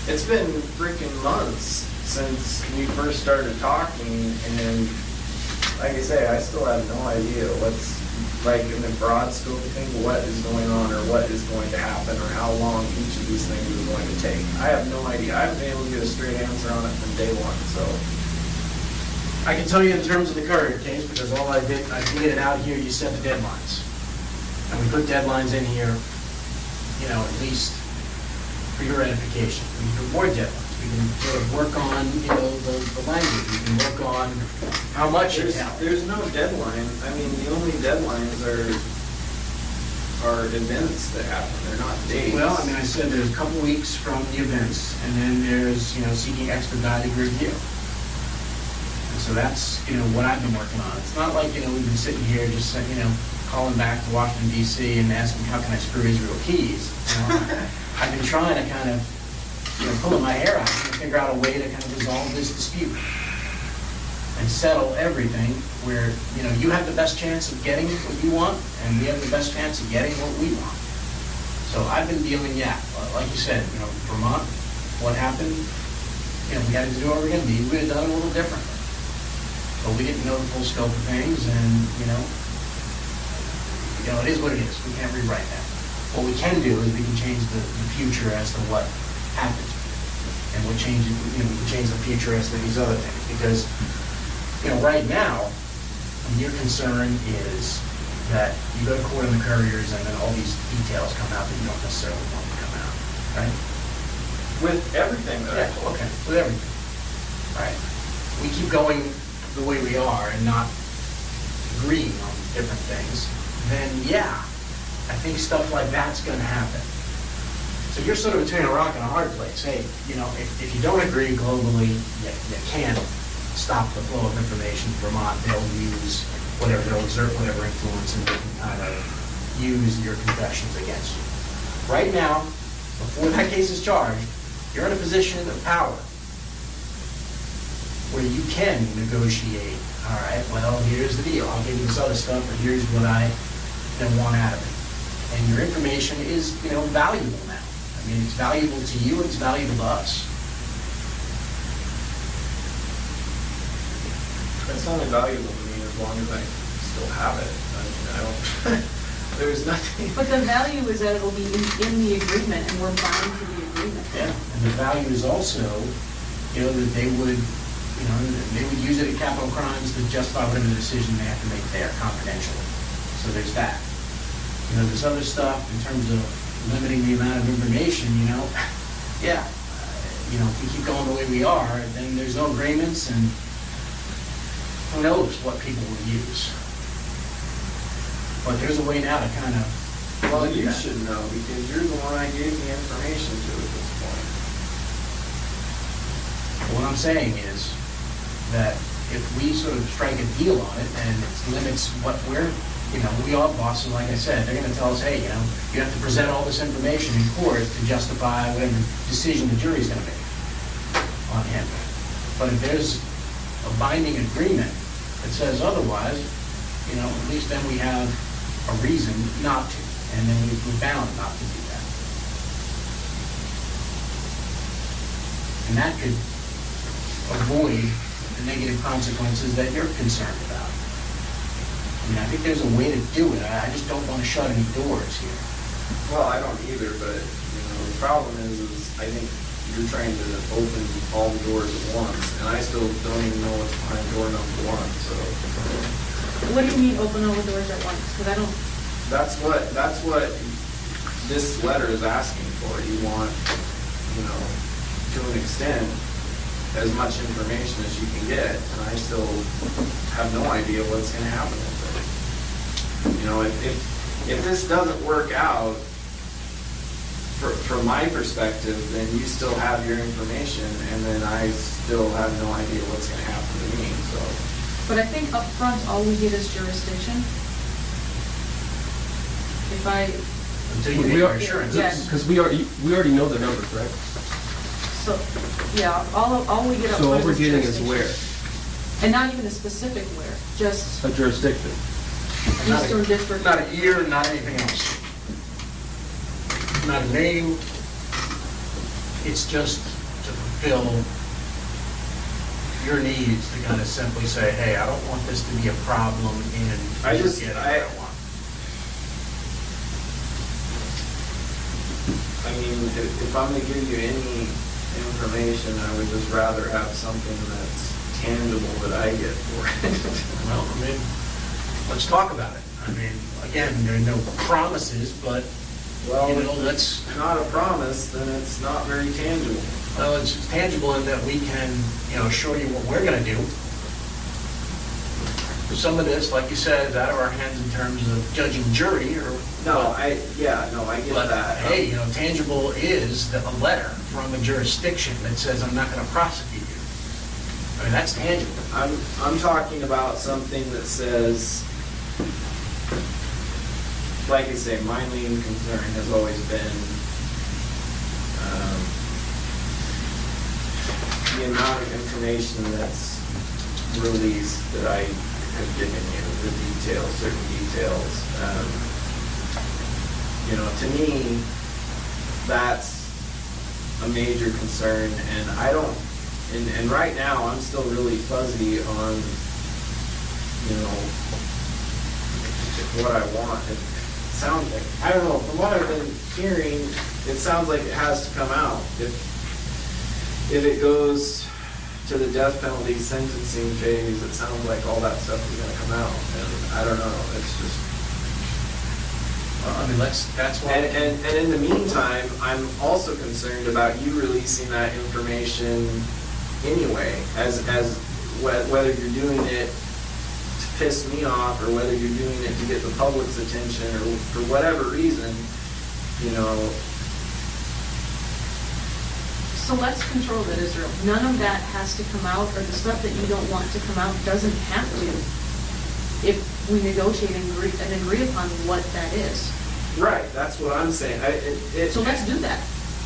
It's been freaking months since we first started talking, and like I say, I still have no idea what's, like, in the broad scope of things, what is going on or what is going to happen or how long each of these things is going to take. I have no idea. I haven't been able to get a straight answer on it from day one, so.
I can tell you in terms of the courier case, because all I did it out here, you set the deadlines. And we put deadlines in here, at least for your edification. We can avoid deadlines. We can sort of work on, the language. We can work on how much it's out.
There's no deadline. I mean, the only deadlines are events that happen. They're not dates.
Well, I mean, I said there's a couple weeks from the events, and then there's, seeking expedited review. And so that's, what I've been working on. It's not like, we've been sitting here just, calling back to Washington, D.C. and asking, how can I screw Israel Keys? I've been trying to kind of, pulling my hair out and figure out a way to kind of resolve this dispute and settle everything where, you have the best chance of getting what you want, and we have the best chance of getting what we want. So I've been dealing, like you said, Vermont, what happened, we had to do it over again. We would have done it a little differently. But we didn't know the full scope of things, and, it is what it is. We can't rewrite that. What we can do is we can change the future as to what happened. And we can change the future as to these other things. Because, right now, your concern is that you go to court on the couriers and then all these details come out that you don't necessarily want to come out, right?
With everything that I told.
Okay, with everything. Right. We keep going the way we are and not agreeing on different things, then I think stuff like that's going to happen. So you're sort of between a rock and a hard place. Hey, if you don't agree globally, you can't stop the flow of information. Vermont, they'll use whatever, they'll exert whatever influence, and they can kind of use your confessions against you. Right now, before that case is charged, you're in a position of power where you can negotiate. All right, well, here's the deal. I'll give you this other stuff, but here's what I want out of it. And your information is, valuable now. I mean, it's valuable to you, it's valuable to us.
It's only valuable to me as long as I still have it. I mean, I don't, there's nothing.
But the value is that it'll be in the agreement, and we're bound to the agreement.
Yeah, and the value is also, that they would, they would use it at capital crimes to justify whatever decision they have to make there confidentially. So there's that. This other stuff in terms of limiting the amount of information, yeah, if we keep going the way we are, then there's no agreements, and who knows what people will use. But there's a way now to kind of...
Well, you should know, because you're the one I gave the information to at this point.
What I'm saying is that if we sort of strike a deal on it and it limits what we're, we are bosses, like I said, they're going to tell us, hey, you have to present all this information in court to justify whatever decision the jury's going to make on him. But if there's a binding agreement that says otherwise, at least then we have a reason not to, and then we're bound not to do that. And that could avoid the negative consequences that you're concerned about. I mean, I think there's a way to do it. I just don't want to shut any doors here.
Well, I don't either, but, the problem is I think you're trying to open all the doors at once, and I still don't even know what's behind door number one, so.
What do you mean open all the doors at once? Because I don't...
That's what this letter is asking for. You want, to an extent, as much information as you can get, and I still have no idea what's going to happen with it. If this doesn't work out, from my perspective, then you still have your information, and then I still have no idea what's going to happen to me. So.
But I think up front, all we get is jurisdiction.
Until you get your assurances.
Yes.
Because we already know the numbers, right?
So, yeah, all we get up
So
front
all we're getting is
jurisdiction.
where?
And not even a specific where, just
A jurisdiction.
Eastern District.
Not a year, not anything else. Not a name. It's just to fulfill your needs, to kind of simply say, hey, I don't want this to be a problem in
I just
get
I
what I want.
I mean, if I'm going to give you any information, I would just rather have something that's tangible that I get for it.
Well, I mean, let's talk about it. I mean, again, there are no promises, but, that's...
not a promise, then it's not very tangible.
Well, it's tangible in that we can, show you what we're going to do. Some of this, like you said, is out of our hands in terms of judge and jury, or...
I get
But,
that.
hey, tangible is a letter from a jurisdiction that says, I'm not going to prosecute you. I mean, that's tangible.
I'm talking about something that says, like I say, my main concern has always been the amount of information that's released that I have given you, the details, certain details. To me, that's a major concern, and I don't, and right now I'm still really fuzzy on, what I want. It sounds like, I don't know, from what I've been hearing, it sounds like it has to come out. If it goes to the death penalty sentencing phase, it sounds like all that stuff is going to come out, and I don't know, it's just...
I mean, that's why...
And in the meantime, I'm also concerned about you releasing that information anyway, as whether you're doing it to piss me off or whether you're doing it to get the public's attention or for whatever reason,
So let's control that, Israel. None of that has to come out, or the stuff that you don't want to come out doesn't have to, if we negotiate and agree upon what that is.
Right, that's what I'm saying.
So let's do that.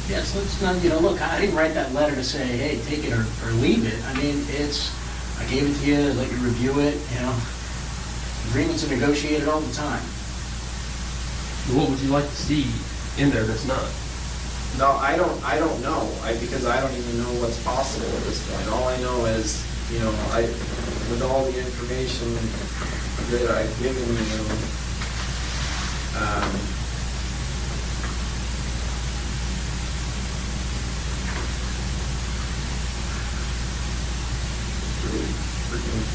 Yes, let's not, look, I didn't write that letter to say, hey, take it or leave it. I mean, I gave it to you, let you review it, Agreements are negotiated all the time.
What would you like to see in there that's not?
No, I don't know, because I don't even know what's possible at this point. All I know is, with all the information that I've given you, really freaking.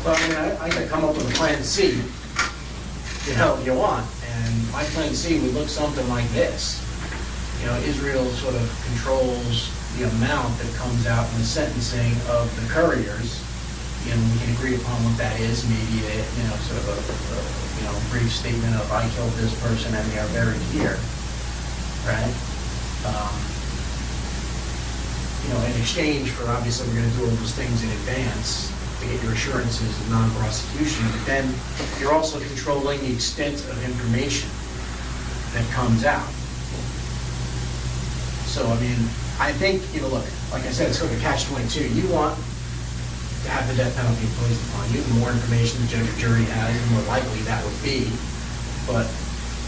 Well, I mean, I gotta come up with a plan C, if you want, and my plan C would look something like this. Israel sort of controls the amount that comes out in the sentencing of the couriers. We can agree upon what that is, maybe sort of a brief statement of I killed this person and they are buried here, right? In exchange for, obviously, we're going to do all those things in advance to get your assurances of non-prosecution, but then you're also controlling the extent of information that comes out. So, I mean, I think, look, like I said, it's sort of a catch-22. You want to have the death penalty imposed upon you. The more information the judge or jury has, the more likely that would be. But,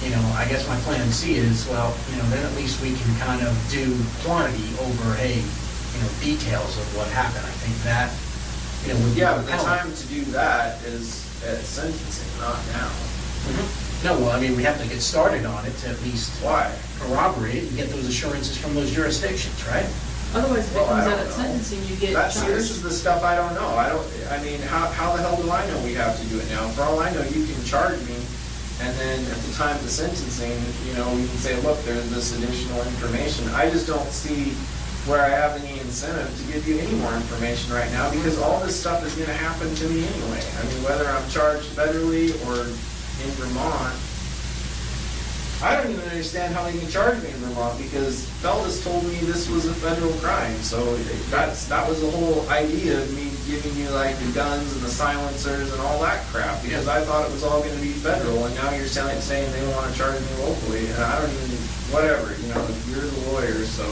I guess my plan C is, well, then at least we can kind of do quantity over, details of what happened. I think that, would be
but the time to do that is at sentencing, not now.
Mm-hmm. No, well, I mean, we have to get started on it to at least corroborate and get those assurances from those jurisdictions, right?
Otherwise, if it comes out at sentencing, you get charged.
See, this is the stuff I don't know. I mean, how the hell do I know we have to do it now? For all I know, you can charge me, and then at the time of the sentencing, you can say, look, there's this additional information. I just don't see where I have any incentive to give you any more information right now, because all this stuff is going to happen to me anyway. I mean, whether I'm charged federally or in Vermont, I don't even understand how they can charge me in Vermont, because Feltus told me this was a federal crime. So that was the whole idea of me giving you like the guns and the silencers and all that crap, because I thought it was all going to be federal, and now you're saying they want to charge me locally, and I don't even, whatever, you're the lawyer, so.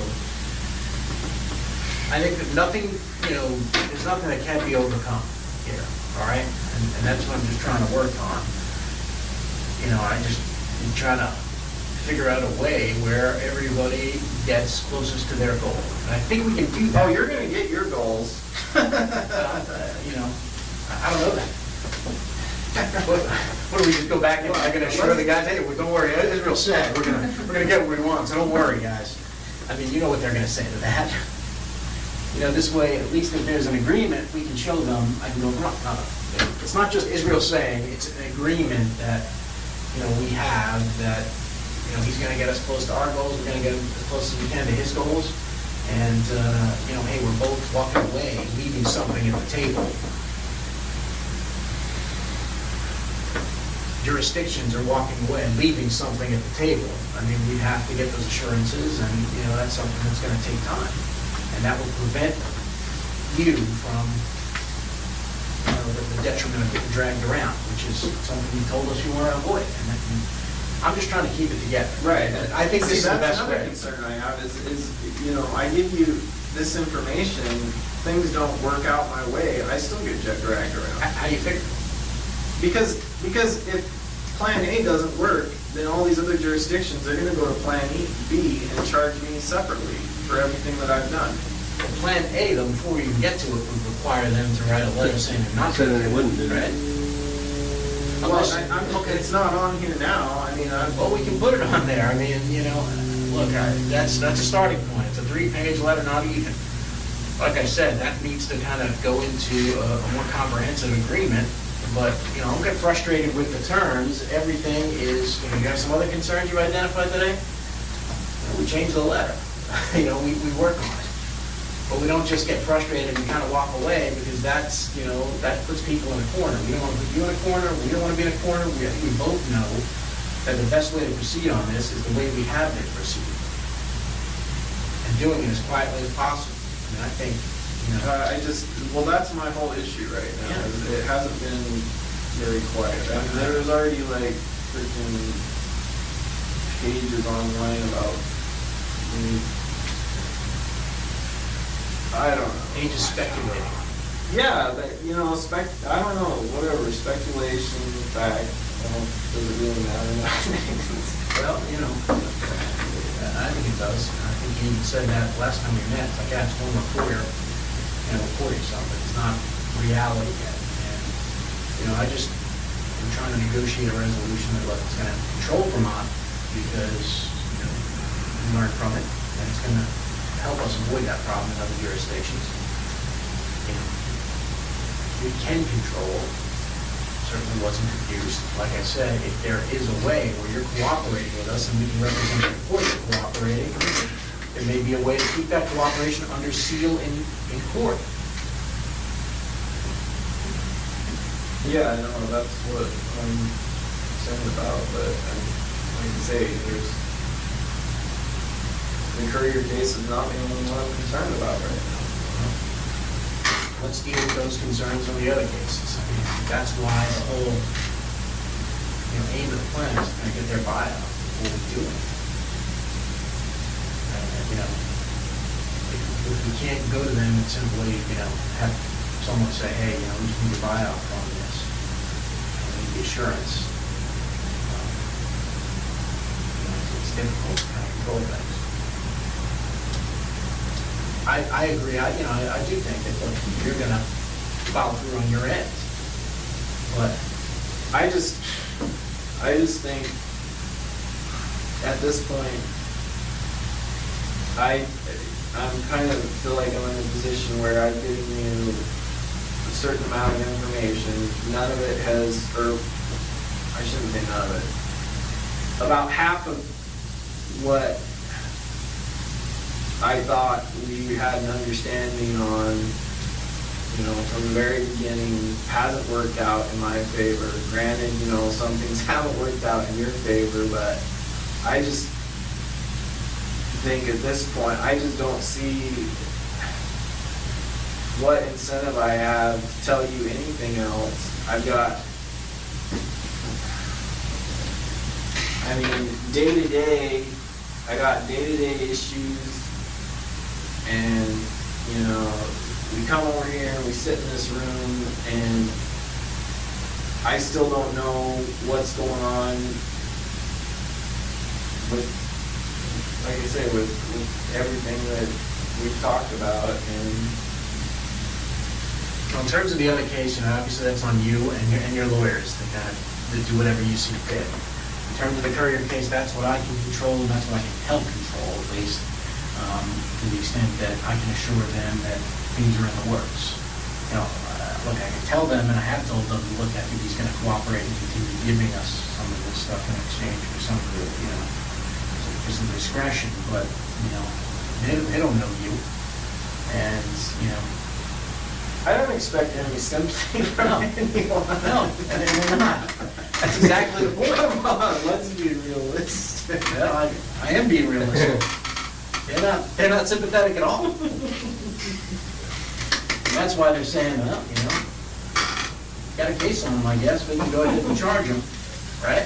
I think that nothing, there's nothing that can't be overcome here, all right? And that's what I'm just trying to work on. I just am trying to figure out a way where everybody gets closest to their goal. And I think we can do that.
Oh, you're going to get your goals.
I don't know that. What do we just go back and I'm going to assure the guys, hey, well, don't worry, Israel said we're going to get what we want, so don't worry, guys. I mean, you know what they're going to say to that. This way, at least if there's an agreement, we can show them, I can go, no. It's not just Israel saying, it's an agreement that, we have that, he's going to get us close to our goals, we're going to get him as close as we can to his goals, and, hey, we're both walking away, leaving something at the table. Jurisdictions are walking away and leaving something at the table. I mean, we have to get those assurances, and, that's something that's going to take time. And that will prevent you from the detriment of getting dragged around, which is something you told us you want to avoid. And I'm just trying to keep it together.
Right.
And I think this is the best way.
Another concern I have is, I give you this information, things don't work out my way, I still get dragged around.
How do you figure?
Because if Plan A doesn't work, then all these other jurisdictions are going to go to Plan B and charge me separately for everything that I've done.
Plan A, though, before we even get to it, would require them to write a letter saying they're not going to.
They wouldn't do
right?
Well, it's not on here now. I mean,
well, we can put it on there. I mean, look, that's a starting point. It's a 3-page letter, not even. Like I said, that needs to kind of go into a more comprehensive agreement. But, don't get frustrated with the terms. Everything is, you have some other concerns you identified today? We change the letter. We work on it. But we don't just get frustrated and kind of walk away, because that's, that puts people in a corner. We don't want to put you in a corner, we don't want to be in a corner. We both know that the best way to proceed on this is the way we have been proceeding. And doing it as quietly as possible. And I think,
well, that's my whole issue right now.
Yeah.
Is it hasn't been very quiet. I mean, there was already like freaking pages online about, I don't know.
Pages speculating.
Yeah, I don't know, whatever, speculation, fact, does it really matter?
Well, I think it does. I think you even said that last time we met. It's like, it's one reporter, reporting something. It's not reality yet. And, I'm trying to negotiate a resolution that it's going to control Vermont, because, we learn from it, and it's going to help us avoid that problem in other jurisdictions. We can control, certainly wasn't confused. Like I said, if there is a way where you're cooperating with us and we can represent the court you're cooperating, there may be a way to keep that cooperation under seal in court.
Yeah, I know, that's what I'm concerned about, but like I say, the Courier case is not the only one I'm concerned about right now.
Let's deal with those concerns on the other cases. I mean, that's why the whole, aim of the plan is to get their buyout before we do it. If we can't go to them and simply, have someone say, hey, we just need a buyout from this, we need the assurance. It's difficult to kind of control things. I agree. I do think that, look, you're going to follow through on your end. But
I just think at this point, I'm kind of feel like I'm in a position where I've given you a certain amount of information. None of it has, or I shouldn't say none of it. About half of what I thought we had an understanding on, from the very beginning, hasn't worked out in my favor. Granted, some things haven't worked out in your favor, but I just think at this point, I just don't see what incentive I have to tell you anything else. I've got, day-to-day, I got day-to-day issues. And, we come over here and we sit in this room and I still don't know what's going on with, like I say, with everything that we've talked about. And
well, in terms of the other case, obviously that's on you and your lawyers to kind of do whatever you see fit. In terms of the Courier case, that's what I can control, and that's what I can help control, at least. To the extent that I can assure them that things are in the works. Look, I can tell them, and I have told them, look, I think he's going to cooperate and continue giving us some of this stuff in exchange for some of the, for some discretion, but, they don't know you. And,
I don't expect any sympathy from anyone.
No, and they're not. That's exactly the point.
Come on, let's be realistic.
Well, I am being realistic. They're not sympathetic at all. And that's why they're saying, well, got a case on them, I guess, we can go ahead and charge them, right?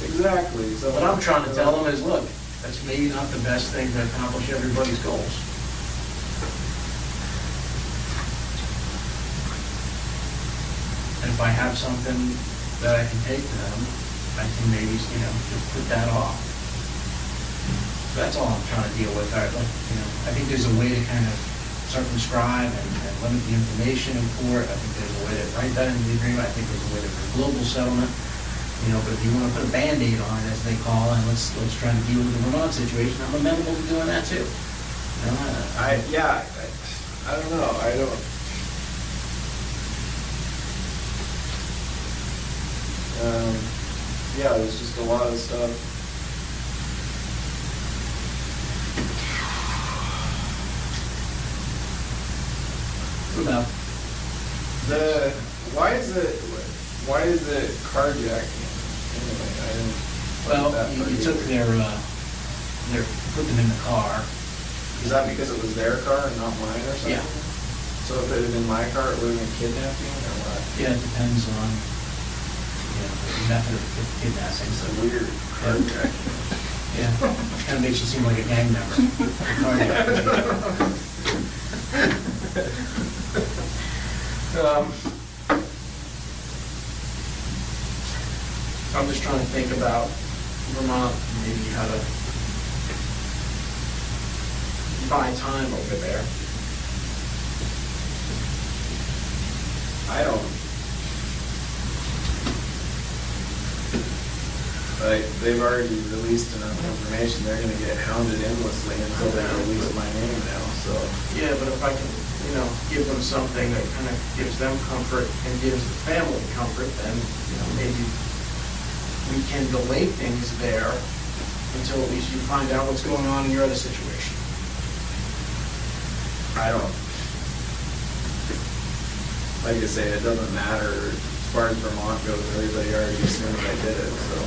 Exactly. So
what I'm trying to tell them is, look, that's maybe not the best thing to accomplish everybody's goals. And if I have something that I can take to them, I can maybe, just put that off. That's all I'm trying to deal with. I think there's a way to kind of circumscribe and limit the information in court. I think there's a way to write that into the agreement. I think there's a way to for global settlement. But if you want to put a Band-Aid on it, as they call it, and let's try to deal with the Vermont situation, I'm amenable to doing that too.
I don't know. There's just a lot of stuff.
about
why is it carjacking? Anyway, I didn't.
Well,
that
you
part
took
either.
put them in the car.
Is that because it was their car and not mine or something?
Yeah.
So if it had been my car, it would have been kidnapping or what?
Yeah, it depends on, the method of kidnapping.
It's a weird carjacking.
Yeah, kind of makes you seem like a gang member.
I'm just trying to think about Vermont, maybe how to buy time over there.
I don't. Like, they've already released enough information, they're gonna get hounded endlessly until they release my name now, so.
Yeah, but if I can, give them something that kind of gives them comfort and gives the family comfort, then, maybe we can delay things there until at least you find out what's going on in your other situation.
I don't. Like I say, it doesn't matter as far as Vermont goes, everybody already assumed I did it, so.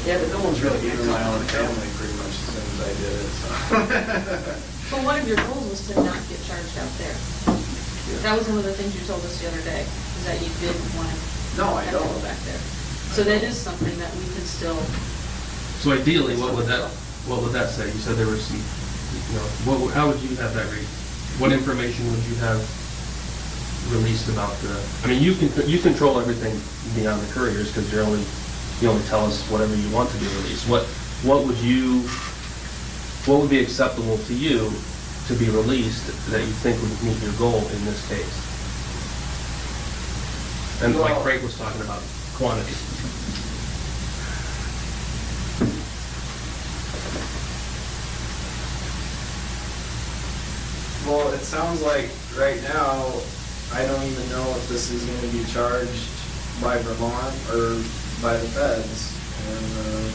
Yeah, but no one's really
Even my own family pretty much assumes I did it, so.
But one of your goals was to not get charged out there. That was one of the things you told us the other day, is that you didn't want to
No, I
have to
don't.
go back there. So that is something that we could still.
So ideally, what would that say? You said there was some, how would you have that read? What information would you have released about you control everything beyond the couriers because you only tell us whatever you want to be released. What would be acceptable to you to be released that you think would meet your goal in this case? And like Frank was talking about, quantity.
Well, it sounds like right now, I don't even know if this is going to be charged by Vermont or by the feds. And,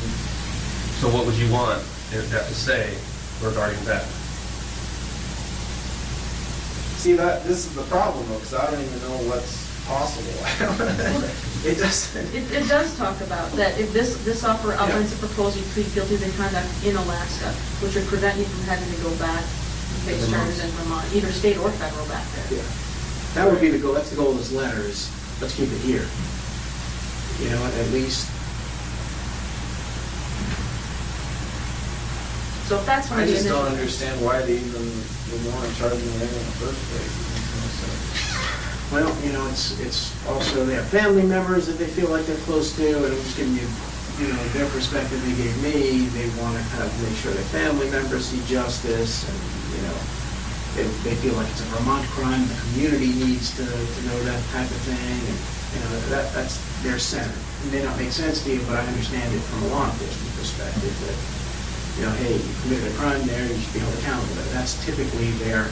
So what would you want that to say regarding that?
see, this is the problem, though, because I don't even know what's possible. It just...
It does talk about that if this offer outlines a proposal you plead guilty to conduct in Alaska, which would prevent you from having to go back and face charges in Vermont, either state or federal back there.
Yeah. That would be the goal, that's the goal of this letter, is let's keep it here. At least.
So if that's one
I
of the
just don't
initial.
understand why they even would want to charge me in the first place. It makes no sense.
Well, it's also they have family members that they feel like they're close to, and I'm just giving you, their perspective they gave me. They want to kind of make sure their family members see justice, and, they feel like it's a Vermont crime. The community needs to know that type of thing, and, that's their center. It may not make sense to you, but I understand it from a law enforcement perspective that, hey, you committed a crime there, you should be held accountable. That's typically their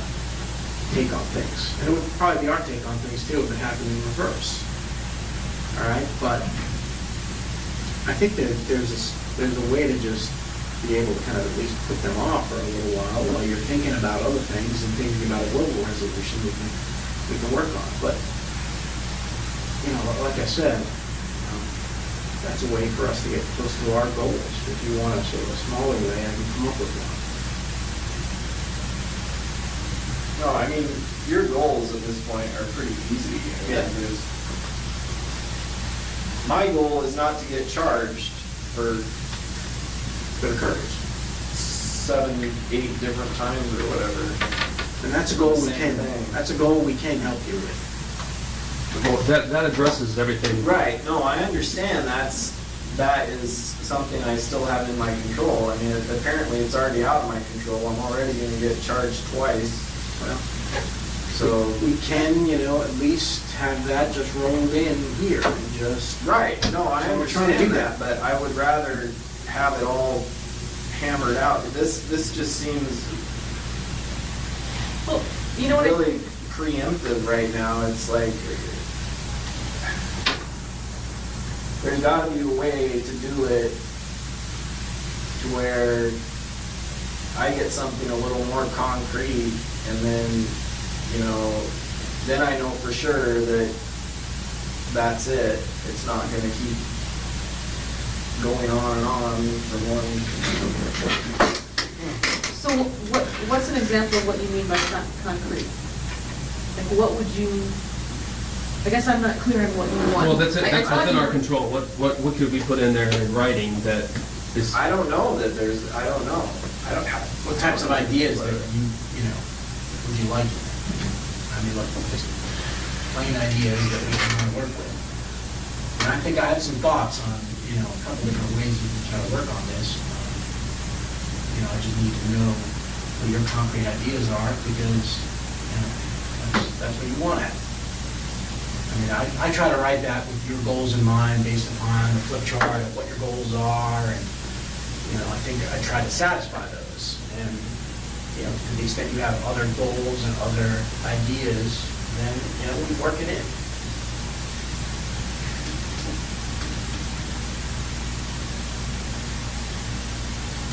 take on things. And it would probably be our take on things too if it happened in reverse. All right, but I think that there's a way to just be able to kind of at least put them off for a little while you're thinking about other things and thinking about a global resolution we can work on. But like I said, that's a way for us to get close to our goals. If you want a sort of a smaller way, I can come up with one.
No, I mean, your goals at this point are pretty easy.
Yeah.
My goal is not to get charged for
That occurs.
7, 8 different times or whatever.
And that's a goal we
Same
can.
thing.
That's a goal we can help you with.
Well, that addresses everything.
Right, no, I understand that is something I still have in my control. I mean, apparently it's already out of my control. I'm already gonna get charged twice.
Well,
So
we can, at least have that just rolled in here and just.
right, no, I
So we're trying to do
understand that, but I would rather have it all hammered out. This just seems
Well, you know what?
really preemptive right now. It's like there's got to be a way to do it to where I get something a little more concrete, and then then I know for sure that that's it. It's not gonna keep going on and on from one.
So what's an example of what you mean by concrete? Like what would you, I guess I'm not clear on what you want.
Well, that's within our control. What could we put in there in writing that is?
I don't know that there's, I don't know. I don't have.
What types of ideas that you know, would you like? I mean, like, just plain ideas that we can work with. And I think I have some thoughts on, you know, a couple different ways we can try to work on this. You know, I just need to know what your concrete ideas are, because, you know, that's what you want at. I mean, I try to write that with your goals in mind, based upon the flip chart of what your goals are, and, you know, I think I try to satisfy those. And, you know, to the extent you have other goals and other ideas, then, you know, we work it in.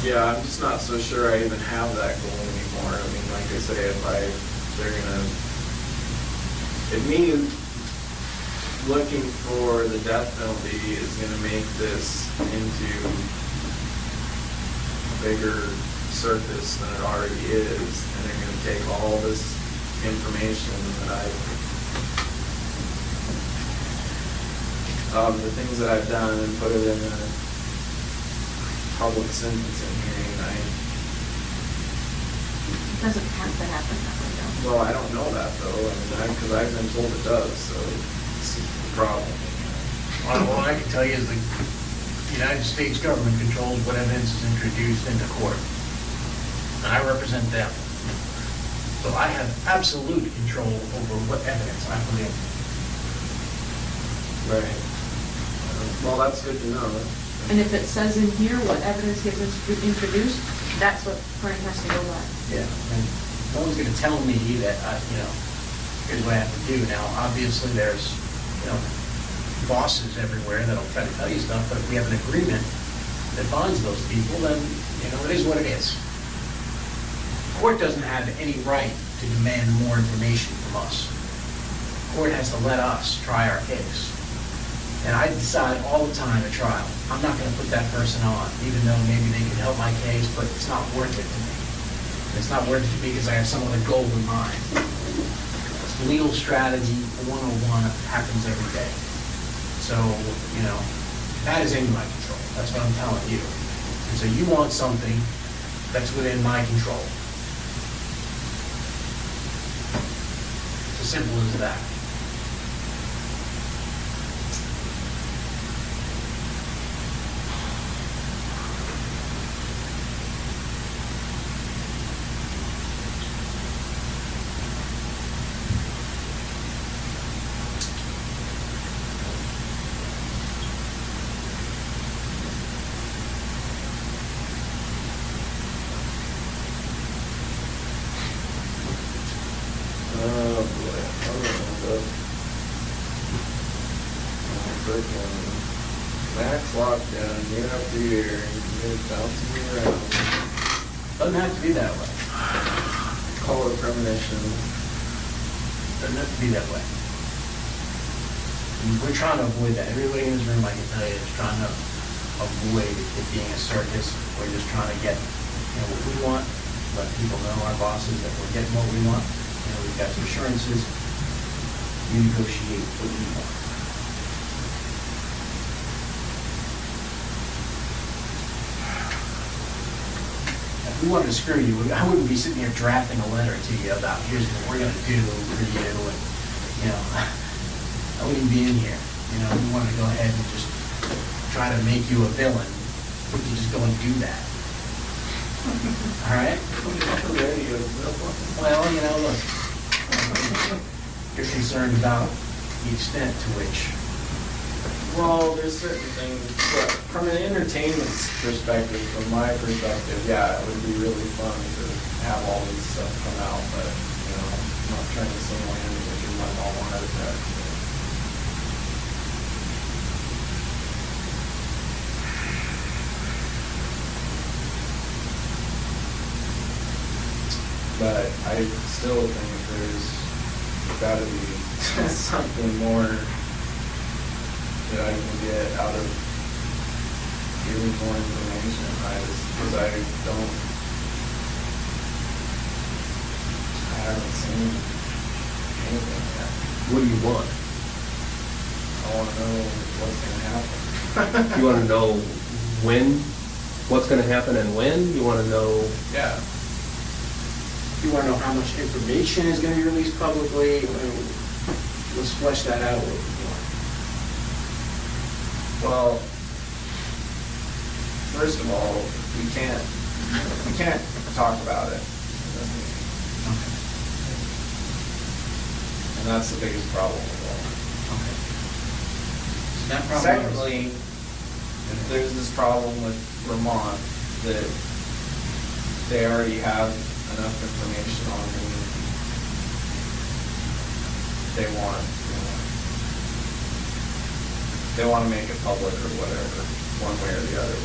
Yeah, I'm just not so sure I even have that goal anymore. I mean, like I say, if me looking for the death penalty is gonna make this into a bigger circus than it already is, and they're gonna take all this information that the things that I've done and put it in a public sentencing hearing.
It doesn't have to happen that way, though.
Well, I don't know that though, because I've been told it does, so it's the problem.
Well, what I can tell you is the United States government controls what evidence is introduced into court. And I represent them. So I have absolute control over what evidence I bring in.
Right. Well, that's good to know.
And if it says in here what evidence gets introduced, that's what Frank has to go by.
Yeah, and no one's gonna tell me that, you know, here's what I have to do. Now, obviously, there's, you know, bosses everywhere that'll try to tell you stuff, but if we have an agreement that binds those people, then, you know, it is what it is. Court doesn't have any right to demand more information from us. Court has to let us try our case. And I decide all the time at trial, I'm not gonna put that person on, even though maybe they can help my case, but it's not worth it to me. It's not worth it to me because I have some other goal in mind. Legal strategy 101 happens every day. So, you know, that is in my control. That's what I'm telling you. And so you want something that's within my control. It's as simple as that.
Max lockdown year after year, you're bouncing me around.
Doesn't have to be that way.
Call it premonition.
Doesn't have to be that way. We're trying to avoid that. Everybody in this room, I can tell you, is trying to avoid it being a circus. We're just trying to get, you know, what we want, let people know, our bosses, that we're getting what we want. You know, we've got some assurances. You negotiate what you want. If we wanted to screw you, I wouldn't be sitting here drafting a letter to you about here's what we're going to do for you, and, you know, I wouldn't be in here. You know, we wanted to go ahead and just try to make you a villain. We could just go and do that. All right? Well, you know, look, you're concerned about the extent to which.
Well, there's certain things, but from an entertainment perspective, from my perspective, yeah, it would be really fun to have all this stuff come out, but, you know, I'm not trying to single handedly do my mom a heart attack. But I still think there's gotta be something more that I can get out of giving more information. Because I haven't seen anything yet.
What do you want?
I want to know what's going to happen.
You want to know what's going to happen and when? You want to know...
Yeah.
You want to know how much information is going to be released publicly? Let's flesh that out a little bit more.
Well, first of all, we can't talk about it. And that's the biggest problem with all.
Okay. So that problem
Secondly, if there's this problem with Vermont that they already have enough information on who they want to make it public or whatever, one way or the other.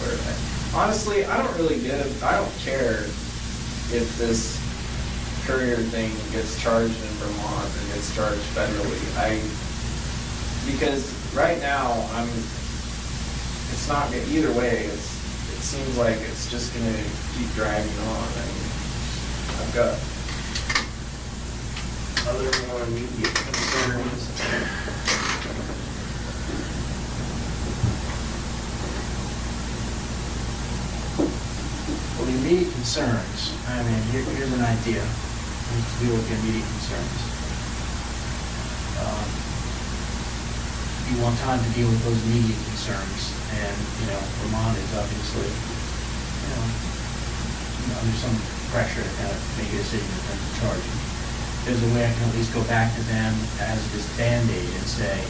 Honestly, I don't really get it. I don't care if this courier thing gets charged in Vermont or gets charged federally. Because right now it's not good either way. It seems like it's just going to keep dragging on. I've got other more immediate concerns.
Well, the immediate concerns, I mean, here's an idea. We need to deal with the immediate concerns. You want time to deal with those immediate concerns, and, Vermont is obviously, under some pressure to kind of make a decision in terms of charging. There's a way I can at least go back to them as this Band-Aid and say,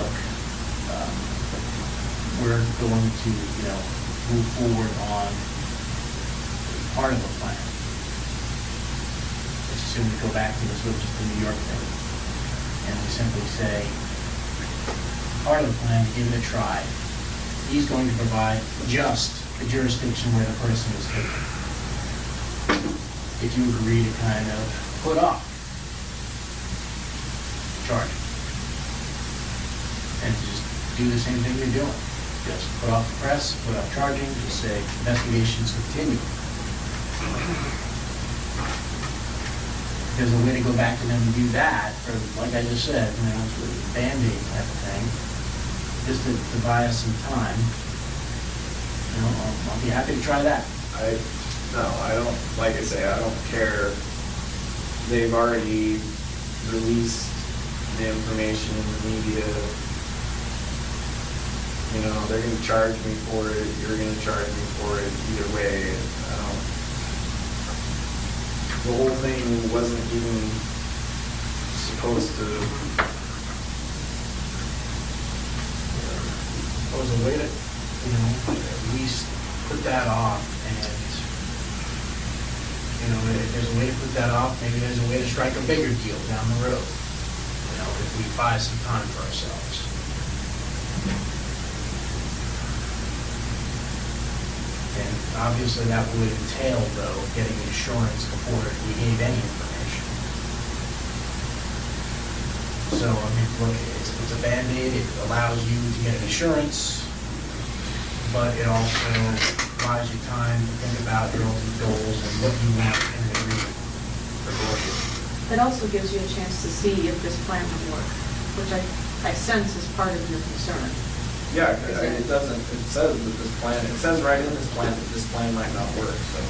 look, we're going to, move forward on part of the plan. Let's assume we go back to this, just the New York thing, and we simply say, part of the plan, to give it a try, he's going to provide just the jurisdiction where the person is taken. If you agree to kind of put off charging, and to just do the same thing you're doing. Just put off the press, put off charging, just say investigations continue. There's a way to go back to them and do that, or like I just said, sort of a Band-Aid type of thing, just to buy us some time. I'll be happy to try that.
No, I don't, like I say, I don't care. They've already released the information in the media. They're going to charge me for it, you're going to charge me for it, either way. The whole thing wasn't even supposed to...
There was a way to, at least put that off, and, if there's a way to put that off, maybe there's a way to strike a bigger deal down the road, if we buy some time for ourselves. And obviously that would entail, though, getting insurance before we gave any information. So, look, it's a Band-Aid, it allows you to get insurance, but it also buys you time to think about your own goals and what you want in an agreement for negotiating.
It also gives you a chance to see if this plan will work, which I sense is part of your concern.
Yeah, it doesn't, it says that this plan, it says right in this plan that this plan might not work, so.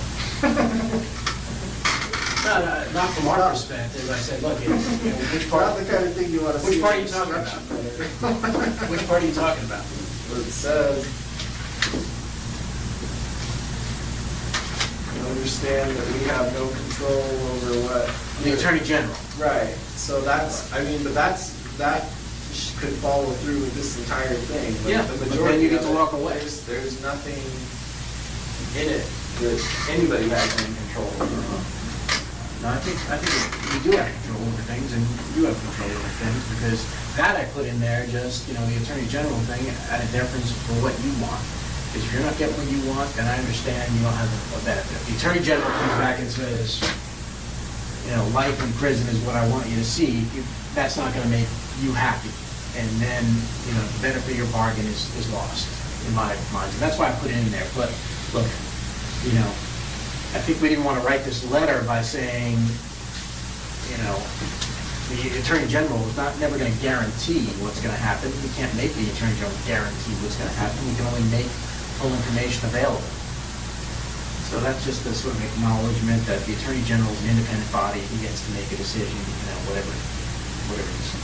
No, not from our perspective. I said, look, which part?
Not the kind of thing you want to see.
Which part are you talking about? Which part are you talking about?
What it says, you understand that we have no control over what.
The Attorney General.
Right, so that's, but that could follow through with this entire thing.
Yeah,
the
but
majority
then you get
of
to walk away.
There's nothing in it that anybody has any control over.
No, I think you do have control over things, and you have control over things, because that I put in there just, the Attorney General thing at a deference for what you want. Because if you're not getting what you want, then I understand you don't have a benefit. The Attorney General comes back and says, life in prison is what I want you to see, that's not going to make you happy. And then, the benefit of your bargain is lost, in my mind. And that's why I put it in there. But, look, I think we didn't want to write this letter by saying, the Attorney General is never going to guarantee what's going to happen. We can't make the Attorney General guarantee what's going to happen. We can only make full information available. So that's just a sort of acknowledgement that the Attorney General is an independent body. He gets to make a decision, whatever he's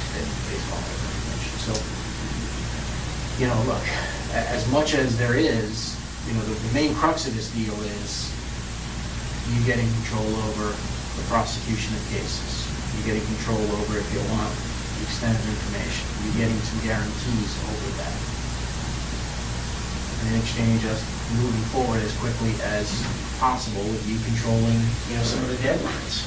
baseball information. So, look, as much as there is, the main crux of this deal is you getting control over the prosecution of cases. You getting control over, if you want, the extent of information. You getting some guarantees over that. And in exchange, us moving forward as quickly as possible with you controlling, some of the deadlines.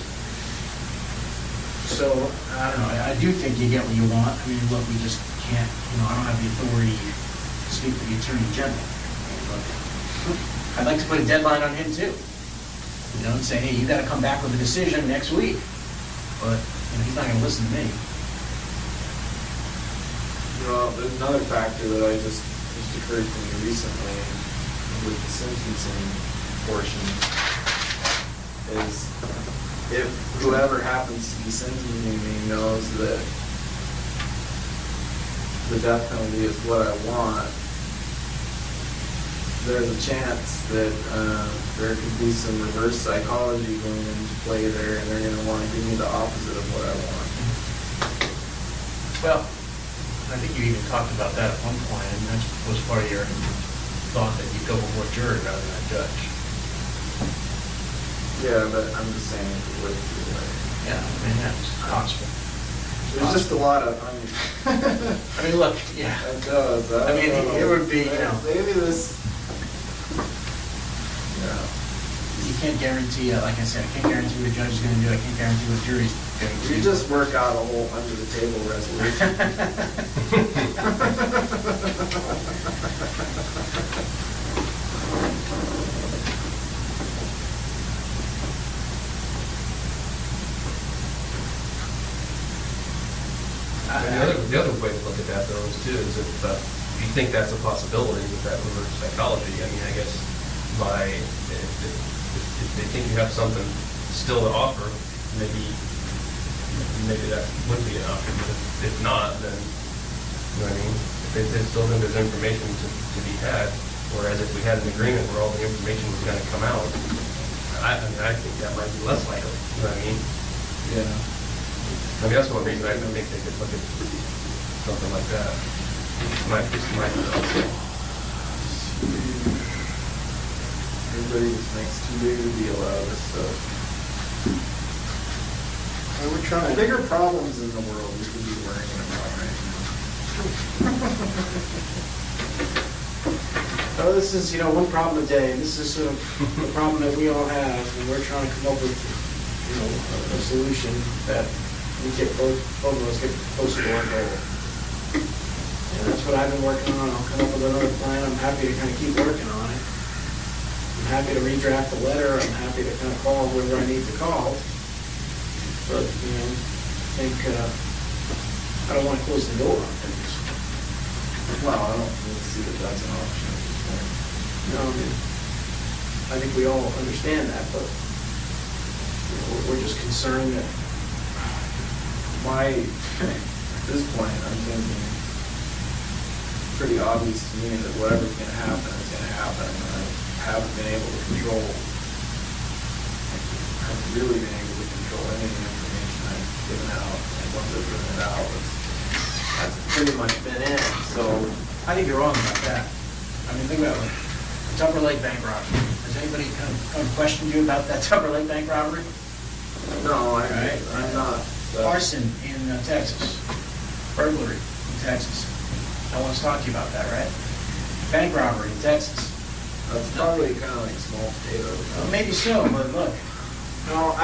So, I don't know, I do think you get what you want. I mean, look, we just can't, I don't have the authority to speak for the Attorney General. Look, I'd like to put a deadline on him too. And say, hey, you got to come back with a decision next week. But he's not going to listen to me.
Well, there's another factor that just occurred to me recently with the sentencing portion is if whoever happens to be sentencing me knows that the death penalty is what I want, there's a chance that there could be some reverse psychology going into play there, and they're going to want to give me the opposite of what I want.
Well, I think you even talked about that at one point, and that was part of your thought that you'd go before a jury rather than a judge.
Yeah, but I'm just saying it would be like...
Yeah, I mean, that's possible.
There's just a lot of...
I mean, look, yeah.
It does.
I mean, it would be,
Maybe this...
You can't guarantee, like I said, I can't guarantee what a judge is going to do. I can't guarantee what a jury's going to do.
You just work out a whole under-the-table resolution.
The other way to look at that, though, is if you think that's a possibility with that reverse psychology, I mean, I guess if they think you have something still to offer, maybe that would be an option. But if not, then, you know what I mean? If they still think there's information to be had, whereas if we had an agreement where all the information was going to come out, I think that might be less likely. You know what I mean?
Yeah.
I mean, that's one reason I think they could look at something like that. Might be also.
Everybody just makes too big a deal out of this stuff. We're trying bigger problems in the world we could be worrying about right now.
Oh, this is, one problem a day. This is sort of the problem that we all have, and we're trying to come up with, a solution that we get both of us get closer to our goal. And that's what I've been working on. I'll come up with another plan. I'm happy to kind of keep working on it. I'm happy to redraft the letter. I'm happy to kind of call whoever I need to call. But, I think I don't want to close the door on things.
Well, I don't really see that that's an option.
No, I think we all understand that, but we're just concerned that
at this point, I'm thinking pretty obvious to me that whatever's going to happen is going to happen. I haven't been able to control, I haven't really been able to control any of the information I've given out. And once I've given it out, that's pretty much been it. So
I think you're wrong about that. I mean, think about it. Tupper Lake bank robbery. Has anybody come questioned you about that Tupper Lake bank robbery?
no, I'm not.
Arson in Texas. Burglary in Texas. I want to talk to you about that, right? Bank robbery in Texas.
That's probably kind of like small potatoes.
Well, maybe so, but look.
No,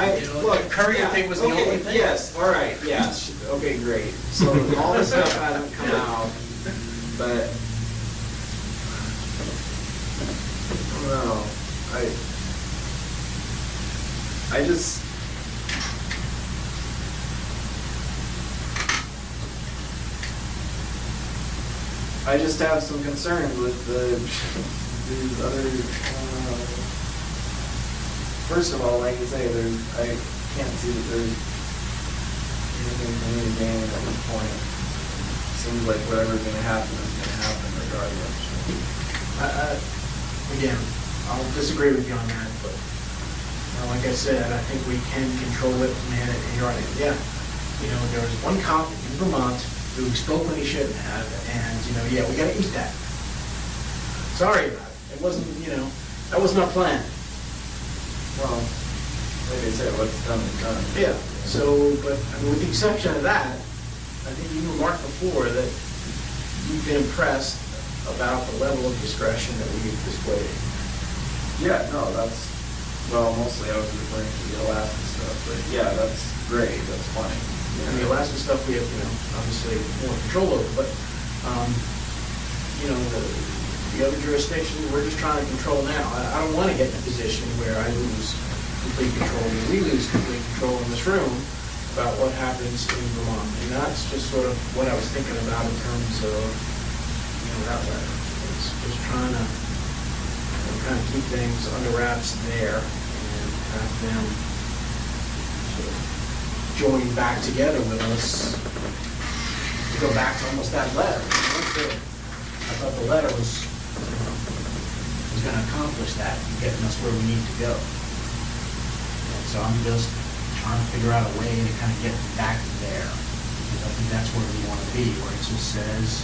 Look, the courier thing was the only thing.
Yes, all right, yes. Okay, great. So all this stuff hasn't come out, but I don't know. I just I just have some concerns with these other, first of all, like you say, I can't see that there's anything for me to gain at this point. Seems like whatever's gonna happen is gonna happen regardless.
Again, I'll disagree with you on that, but like I said, I think we can control it, man, and you're right. Yeah, there was one cop in Vermont who spoke when he shouldn't have, and yeah, we gotta eat that. Sorry about it. It wasn't, that wasn't our plan.
Well, like I said, what's done is done.
Yeah. So, but with the exception of that, I think you remarked before that you've been impressed about the level of discretion that we've displayed.
Yeah, no, mostly I was referring to the Alaska stuff, but yeah, that's great, that's funny.
And the Alaska stuff we have, obviously more control over, but, the other jurisdictions, we're just trying to control now. I don't want to get in a position where I lose complete control, and we lose complete control in this room about what happens in Vermont. And that's just sort of what I was thinking about in terms of, that letter. It's just trying to kind of keep things under wraps there and have them sort of join back together with us to go back to almost that letter. I thought the letter was going to accomplish that, getting us where we need to go. And so I'm just trying to figure out a way to kind of get back there, because I think that's where we want to be, where it just says.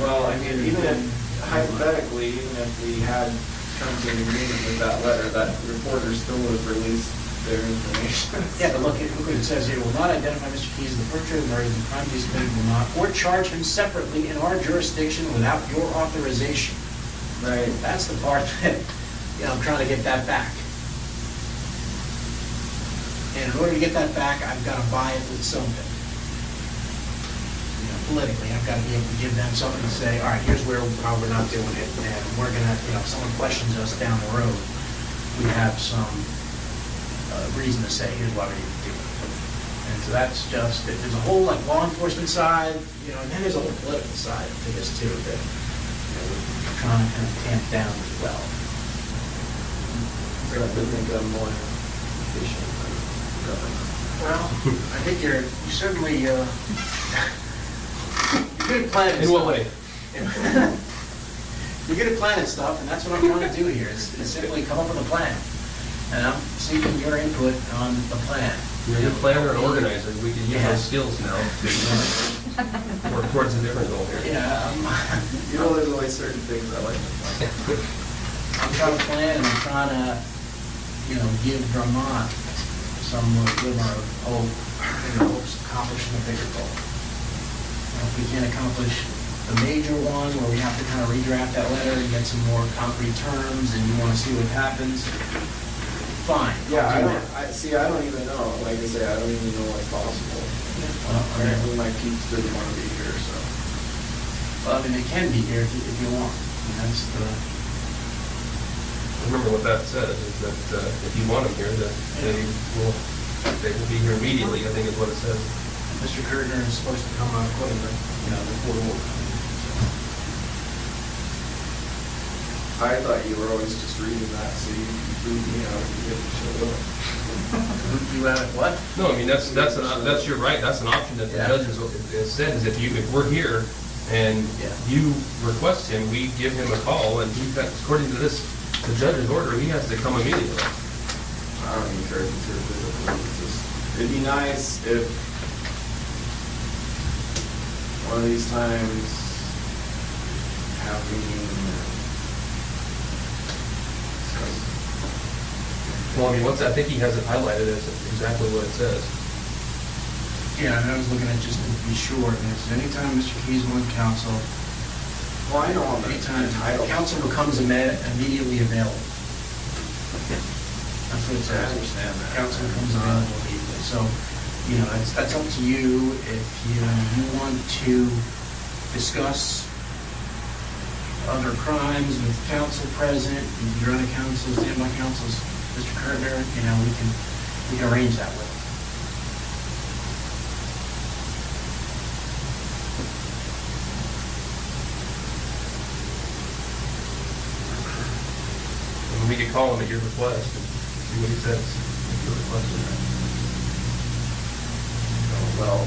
Well, I mean, even if, hypothetically, even if we had come to an agreement with that letter, that reporter still would have released their information.
Yeah, but look what it says here. Will not identify Mr. Keys as the perpetrator of murder in the crime he's committed will not, or charge him separately in our jurisdiction without your authorization.
Right.
That's the part that, I'm trying to get that back. And in order to get that back, I've got to buy it with something. Politically, I've got to be able to give them something to say, all right, here's why we're not doing it, and we're going to, if someone questions us down the road, we have some reason to say, here's why we need to do it. And so that's just, there's a whole law enforcement side, and then there's a whole political side to this too, that we're trying to kind of tamp down as well.
So I think I'm more efficient than government.
Well, I think you certainly, you're good at planning
In what way?
You're good at planning stuff, and that's what I'm trying to do here, is simply come up with a plan. And I'm seeking your input on the plan.
You're a planner and organizer. We can use those skills now to work towards a different goal here.
Yeah.
There's always certain things I like to plan.
I'm trying to plan, and I'm trying to, give Vermont some glimmer of hope, hopes of accomplishing a bigger goal. If we can't accomplish the major one, where we have to kind of redraft that letter and get some more concrete terms, and you want to see what happens, fine.
Yeah, I don't even know. Like I say, I don't even know what's possible.
Well,
apparently my peeps didn't want to be here, so.
Well, they can be here if you want. And that's the.
Remember what that says, is that if you want them here, that they will be here immediately, I think is what it says.
Mr. Kurtner is supposed to come out according to, the court order.
I thought you were always just reading that, so you boot me out and get the show up.
Boot you out at what?
No, I mean, that's your right, that's an option that the judges have said, is if we're here and you request him, we give him a call, and according to the judge's order, he has to come immediately.
I don't even care if it's here physically. It'd be nice if one of these times have meeting.
Well, I mean, I think he has it highlighted as exactly what it says.
Yeah, and I was looking at just to be sure, and it's anytime Mr. Keys wants counsel.
Well, I know I'm
anytime counsel becomes immediately available. That's what it says.
I understand that.
Counsel becomes available immediately. So, that's up to you if you want to discuss other crimes with counsel present, if your other counsel, standby counsels, Mr. Kurtner, we can arrange that with him.
we could call him at your request and see what he says. If you're requesting that.
Well,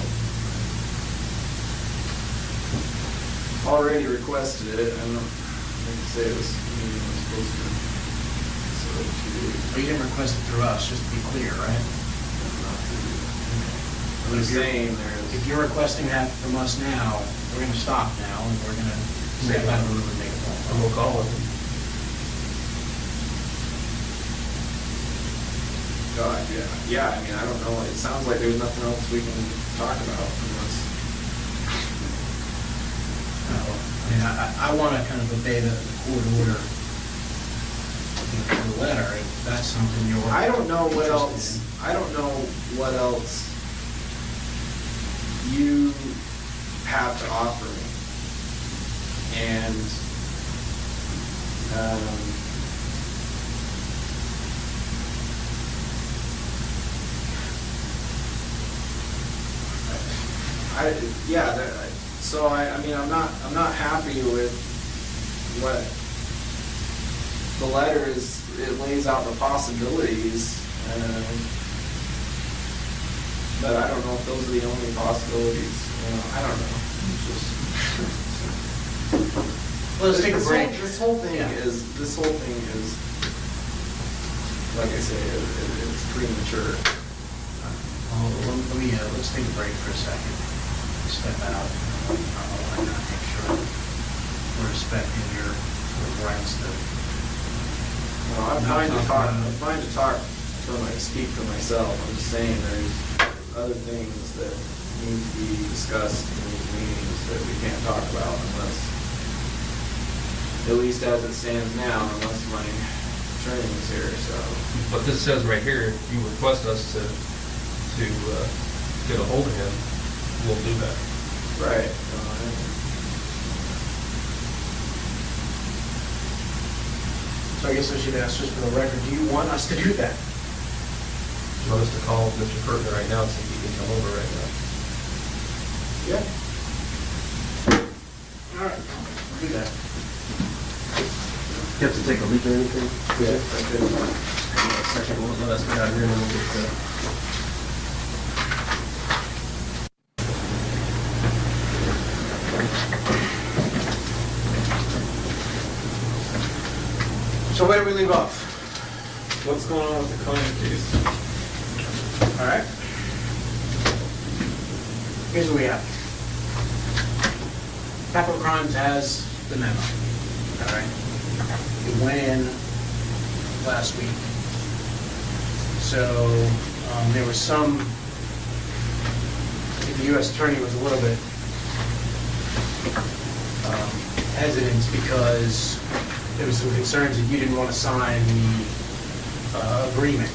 already requested it. I don't think to say this meeting was supposed to. So
But you didn't request it through us, just to be clear, right?
I'm saying there's.
If you're requesting that from us now, we're gonna stop now, and we're gonna step out of the room and make a phone call.
And we'll call him.
God, yeah, I mean, I don't know, it sounds like there's nothing else we can talk about unless.
I mean, I wanna kind of obey the court order, the letter, if that's something you're.
I don't know what
interested
else, I don't know what else you have to offer me. And, so I mean, I'm not happy with what the letter is. It lays out the possibilities, but I don't know if those are the only possibilities. I don't know. It's just.
Well, let's take a break.
This whole thing is, like I say, it's premature.
Let's take a break for a second. Step out. I want to make sure we're respecting your rights to.
No, I'm fine to talk. I'm fine to talk speak for myself. I'm just saying there's other things that need to be discussed in these meetings that we can't talk about unless, at least as it stands now, unless my attorney is here. So.
But this says right here, if you request us to get a hold of him, we'll do that.
Right.
So I guess I should ask just for the record, do you want us to do that?
You want us to call Mr. Kurtner right now and see if he can come over right now?
Yeah.
All right, we'll do that.
You have to take a leak or anything?
Yeah, I could.
Second one, let us get out of here and then we'll get
So where do we leave off?
What's going on with the Conan case?
All right. Here's what we have. Capital Crimes has the memo. All right. It went in last week. So there was some. I think the U.S. Attorney was a little bit hesitant because there was some concerns that you didn't want to sign the agreement.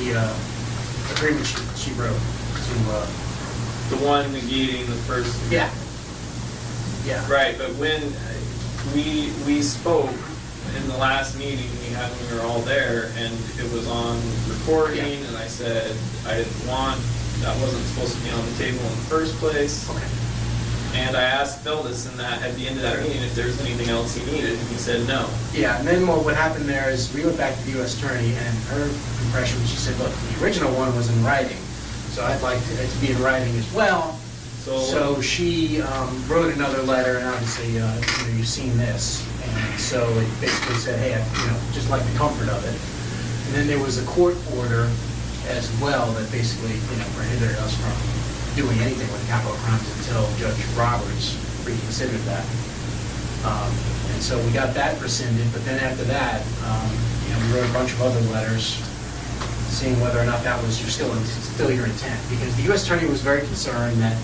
The agreement she wrote to.
The one negating the first.
Yeah. Yeah.
Right, but when we spoke in the last meeting we had when we were all there, and it was on recording, and I said I didn't want, that wasn't supposed to be on the table in the first place.
Okay.
And I asked Phil this and that at the end of that meeting if there was anything else he needed, and he said no.
Yeah, and then what happened there is we went back to the U.S. Attorney, and her impression, she said, look, the original one was in writing, so I'd like it to be in writing as well. So she wrote another letter, and obviously, you've seen this, and so it basically said, hey, just like the comfort of it. And then there was a court order as well that basically, prohibited us from doing anything with capital crimes until Judge Roberts reconsidered that. And so we got that rescinded, but then after that, we wrote a bunch of other letters seeing whether or not that was still your intent. Because the U.S. Attorney was very concerned that,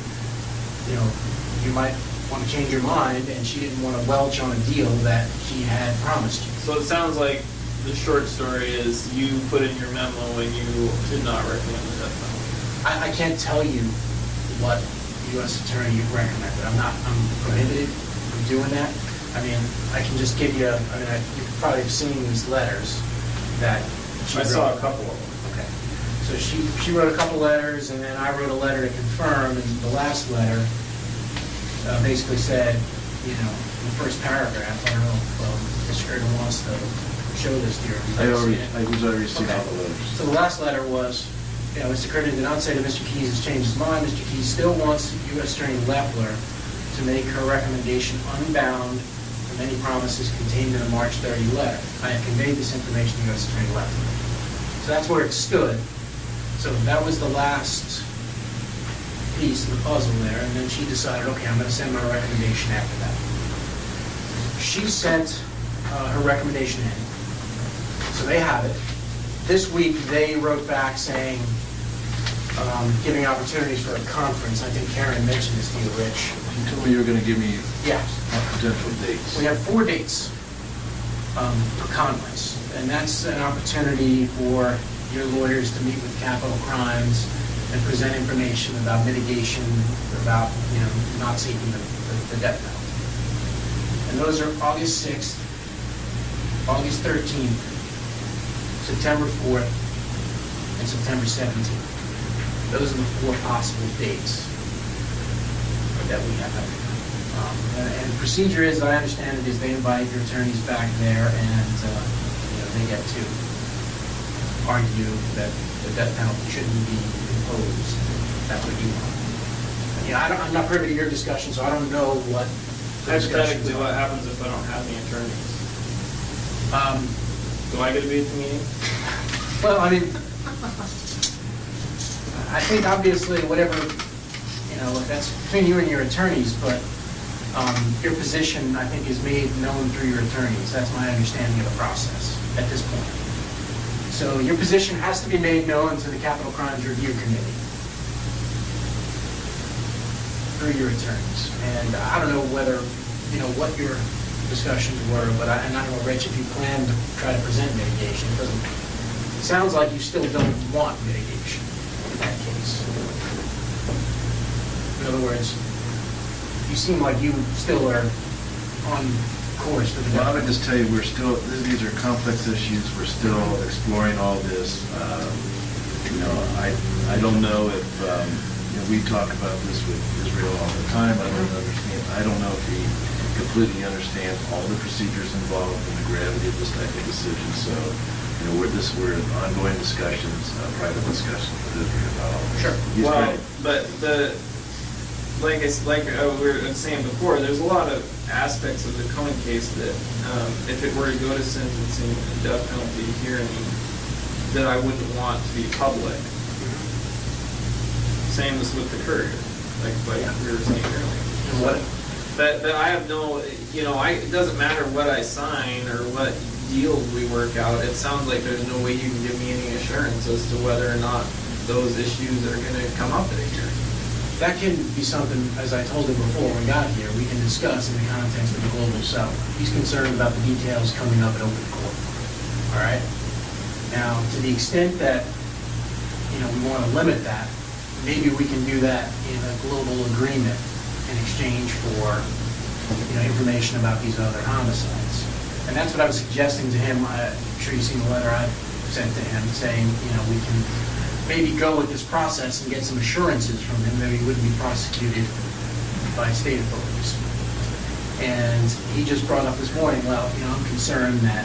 you might want to change your mind, and she didn't want to welch on a deal that she had promised you.
So it sounds like the short story is you put in your memo and you did not recommend the death penalty.
I can't tell you what the U.S. Attorney recommended. I'm prohibited from doing that. I mean, I can just give you, you've probably seen these letters that she wrote.
I saw a couple of them.
Okay. So she wrote a couple letters, and then I wrote a letter to confirm, and the last letter basically said, the first paragraph, I don't know if Mr. Curtin wants to show this to you.
I was already received all the letters.
So the last letter was, Mr. Curtin did not say that Mr. Keys has changed his mind. Mr. Keys still wants U.S. Attorney Leffler to make her recommendation unbound from any promises contained in the March 30 letter. I have conveyed this information to U.S. Attorney Leffler. So that's where it stood. So that was the last piece of the puzzle there, and then she decided, okay, I'm going to send my recommendation after that. She sent her recommendation in. So they have it. This week, they wrote back saying, giving opportunities for a conference. I think Karen mentioned this to you, Rich.
You told me you were going to give me potential dates.
We have 4 dates for conference, and that's an opportunity for your lawyers to meet with capital crimes and present information about mitigation, about not seeking the death penalty. And those are August 6th, August 13th, September 4th, and September 17th. Those are the 4 possible dates that we have. And the procedure is, I understand it, is they invite your attorneys back there and they get to argue that the death penalty shouldn't be imposed. That's what you want. I'm not privy to your discussion, so I don't know what the discussions
Hypothetically, what
are.
happens if I don't have the attorneys? Do I get to be at the meeting?
Well, I mean, I think obviously whatever, that's between you and your attorneys, but your position, I think, is made known through your attorneys. That's my understanding of the process at this point. So your position has to be made known to the Capital Crimes Review Committee through your attorneys. And I don't know whether, what your discussions were, but I don't know, Rich, if you plan to try to present mitigation. It sounds like you still don't want mitigation in that case. In other words, you seem like you still are on course for the
Well, I would just tell you, these are complex issues. We're still exploring all this. I don't know if, we talk about this with Israel all the time. I don't know if he completely understands all the procedures involved and the gravity of this type of decision. So, we're in ongoing discussions, private discussions with Israel about all this.
Sure.
But like we were saying before, there's a lot of aspects of the Cohen case that, if it were to go to sentencing and death penalty hearing, that I wouldn't want to be public. Same as with the Courier, like we were saying earlier. That I have no, it doesn't matter what I sign or what deals we work out. It sounds like there's no way you can give me any assurance as to whether or not those issues are going to come up at a hearing.
That can be something, as I told him before we got here, we can discuss in the context of the global settlement. He's concerned about the details coming up at open court. All right? Now, to the extent that, we want to limit that, maybe we can do that in a global agreement in exchange for, information about these other homicides. And that's what I was suggesting to him. I'm sure you've seen the letter I sent to him saying, we can maybe go with this process and get some assurances from him that he wouldn't be prosecuted by state authorities. And he just brought up this morning, well, I'm concerned that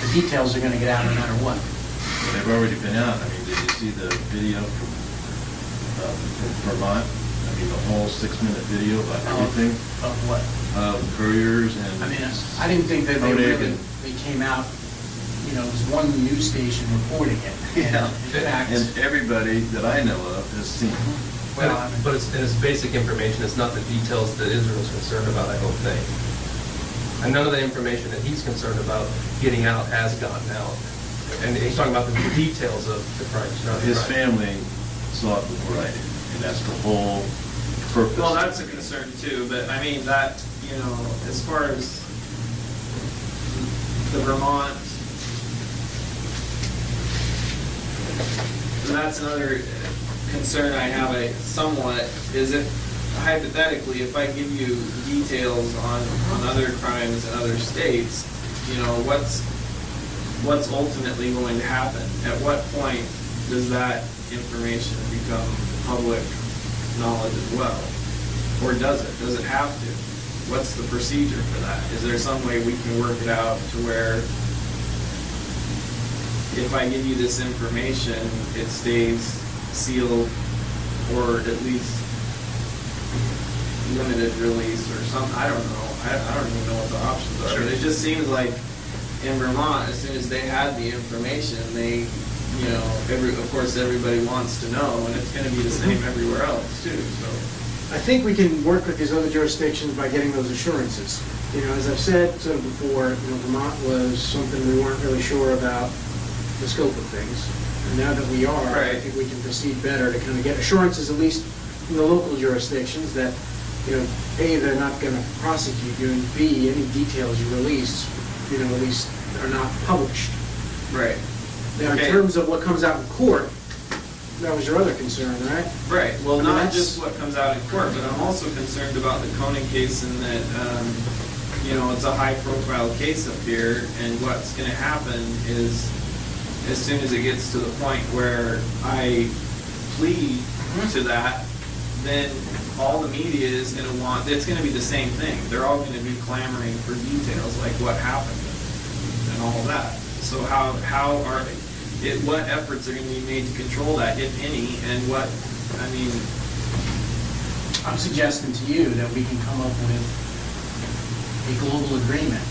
the details are going to get out no matter what.
Well, they've already been out. I mean, did you see the video from Vermont? I mean, the whole 6-minute video about everything.
Of what?
Couriers and...
I mean, I didn't think that they came out, it was one news station reporting it.
Yeah,
In fact,
and everybody that I know of has seen it.
But it's basic information. It's not the details that Israel's concerned about, I don't think. And none of the information that he's concerned about getting out has gotten out. And he's talking about the details of the crimes.
His family saw it before I did, and that's the whole purpose.
Well, that's a concern too, but I mean that, as far as the Vermont, that's another concern I have somewhat, is if, hypothetically, if I give you details on other crimes in other states, what's ultimately going to happen? At what point does that information become public knowledge as well? Or does it? Does it have to? what's the procedure for that? Is there some way we can work it out to where if I give you this information, it stays sealed or at least limited release or something? I don't know. I don't even know what the options are. But it just seems like in Vermont, as soon as they had the information, they, you know, of course everybody wants to know, and it's going to be the same everywhere else too. So
I think we can work with these other jurisdictions by getting those assurances. You know, as I've said sort of before, you know, Vermont was something we weren't really sure about the scope of things. And now that we are, I think we can proceed better to kind of get assurances, at least from the local jurisdictions, that, you know, A, they're not going to prosecute you, and B, any details you release, you know, at least are not published.
Right.
Now, in terms of what comes out in court, that was your other concern, right?
Right. Well,
I mean,
not just what comes out in court, but I'm also concerned about the Koenig case in that, you know, it's a high-profile case up here, and what's going to happen is, as soon as it gets to the point where I plead to that, then all the media is going to want, it's going to be the same thing. They're all going to be clamoring for details, like what happened and all that. So what efforts are going to be made to control that, if any, and what, I mean...
I'm suggesting to you that we can come up with a global agreement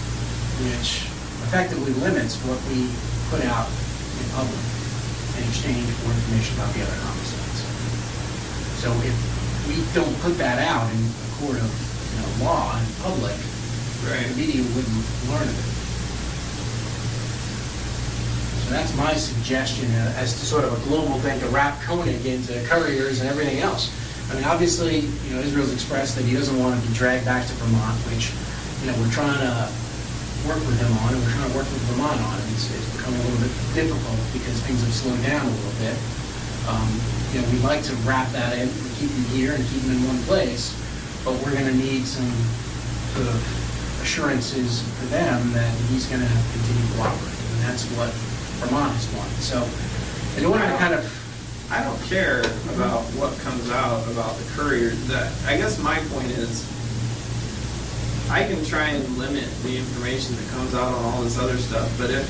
which effectively limits what we put out in public in exchange for information about the other homicides. So if we don't put that out in a court of law in public, the media wouldn't learn of it. So that's my suggestion as to sort of a global thing to wrap Koenig into couriers and everything else. I mean, obviously, Israel's expressed that he doesn't want to be dragged back to Vermont, which, we're trying to work with him on, and we're trying to work with Vermont on. It's become a little bit difficult because things have slowed down a little bit. We'd like to wrap that in, keep him here and keep him in one place, but we're going to need some sort of assurances for them that he's going to continue cooperating, and that's what Vermont has wanted. So, in order to kind of...
I don't care about what comes out about the courier. I guess my point is, I can try and limit the information that comes out on all this other stuff, but if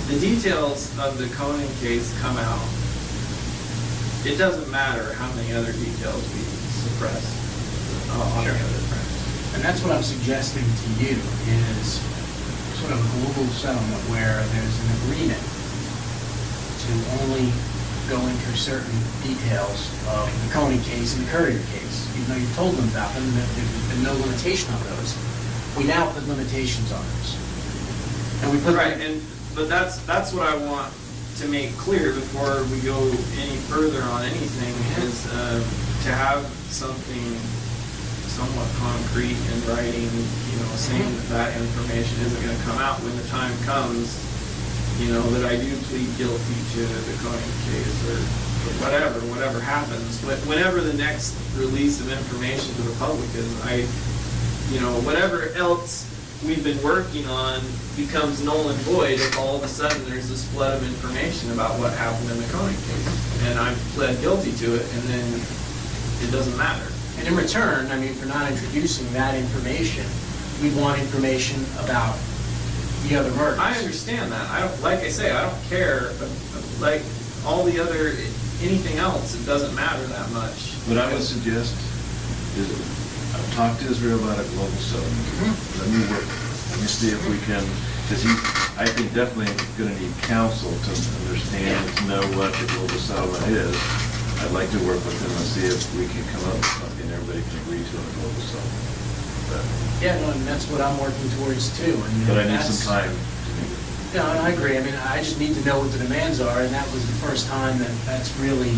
the details of the Koenig case come out, it doesn't matter how many other details we suppress on the other premise.
And that's what I'm suggesting to you, is sort of a global settlement where there's an agreement to only go into certain details of the Koenig case and the Courier case. Even though you told them about them, there's been no limitation on those. We now put limitations on those. And we put
but that's what I want to make clear before we go any further on anything, is to have something somewhat concrete in writing, saying that information isn't going to come out when the time comes, that I do plead guilty to the Koenig case or whatever happens. Whenever the next release of information to the public is, whatever else we've been working on becomes null and void if all of a sudden there's this flood of information about what happened in the Koenig case. And I've pled guilty to it, and then it doesn't matter.
And in return, for not introducing that information, we want information about the other murders.
I understand that. Like I say, I don't care. Like all the other, anything else, it doesn't matter that much.
What I would suggest is, I've talked to Israel about a global settlement. Let me work. Let me see if we can, because I think definitely going to need counsel to understand and to know what the global settlement is. I'd like to work with them and see if we can come up with something everybody can agree to on a global settlement.
And that's what I'm working towards too.
But I need some time.
No, I agree. I just need to know what the demands are, and that was the first time that's really,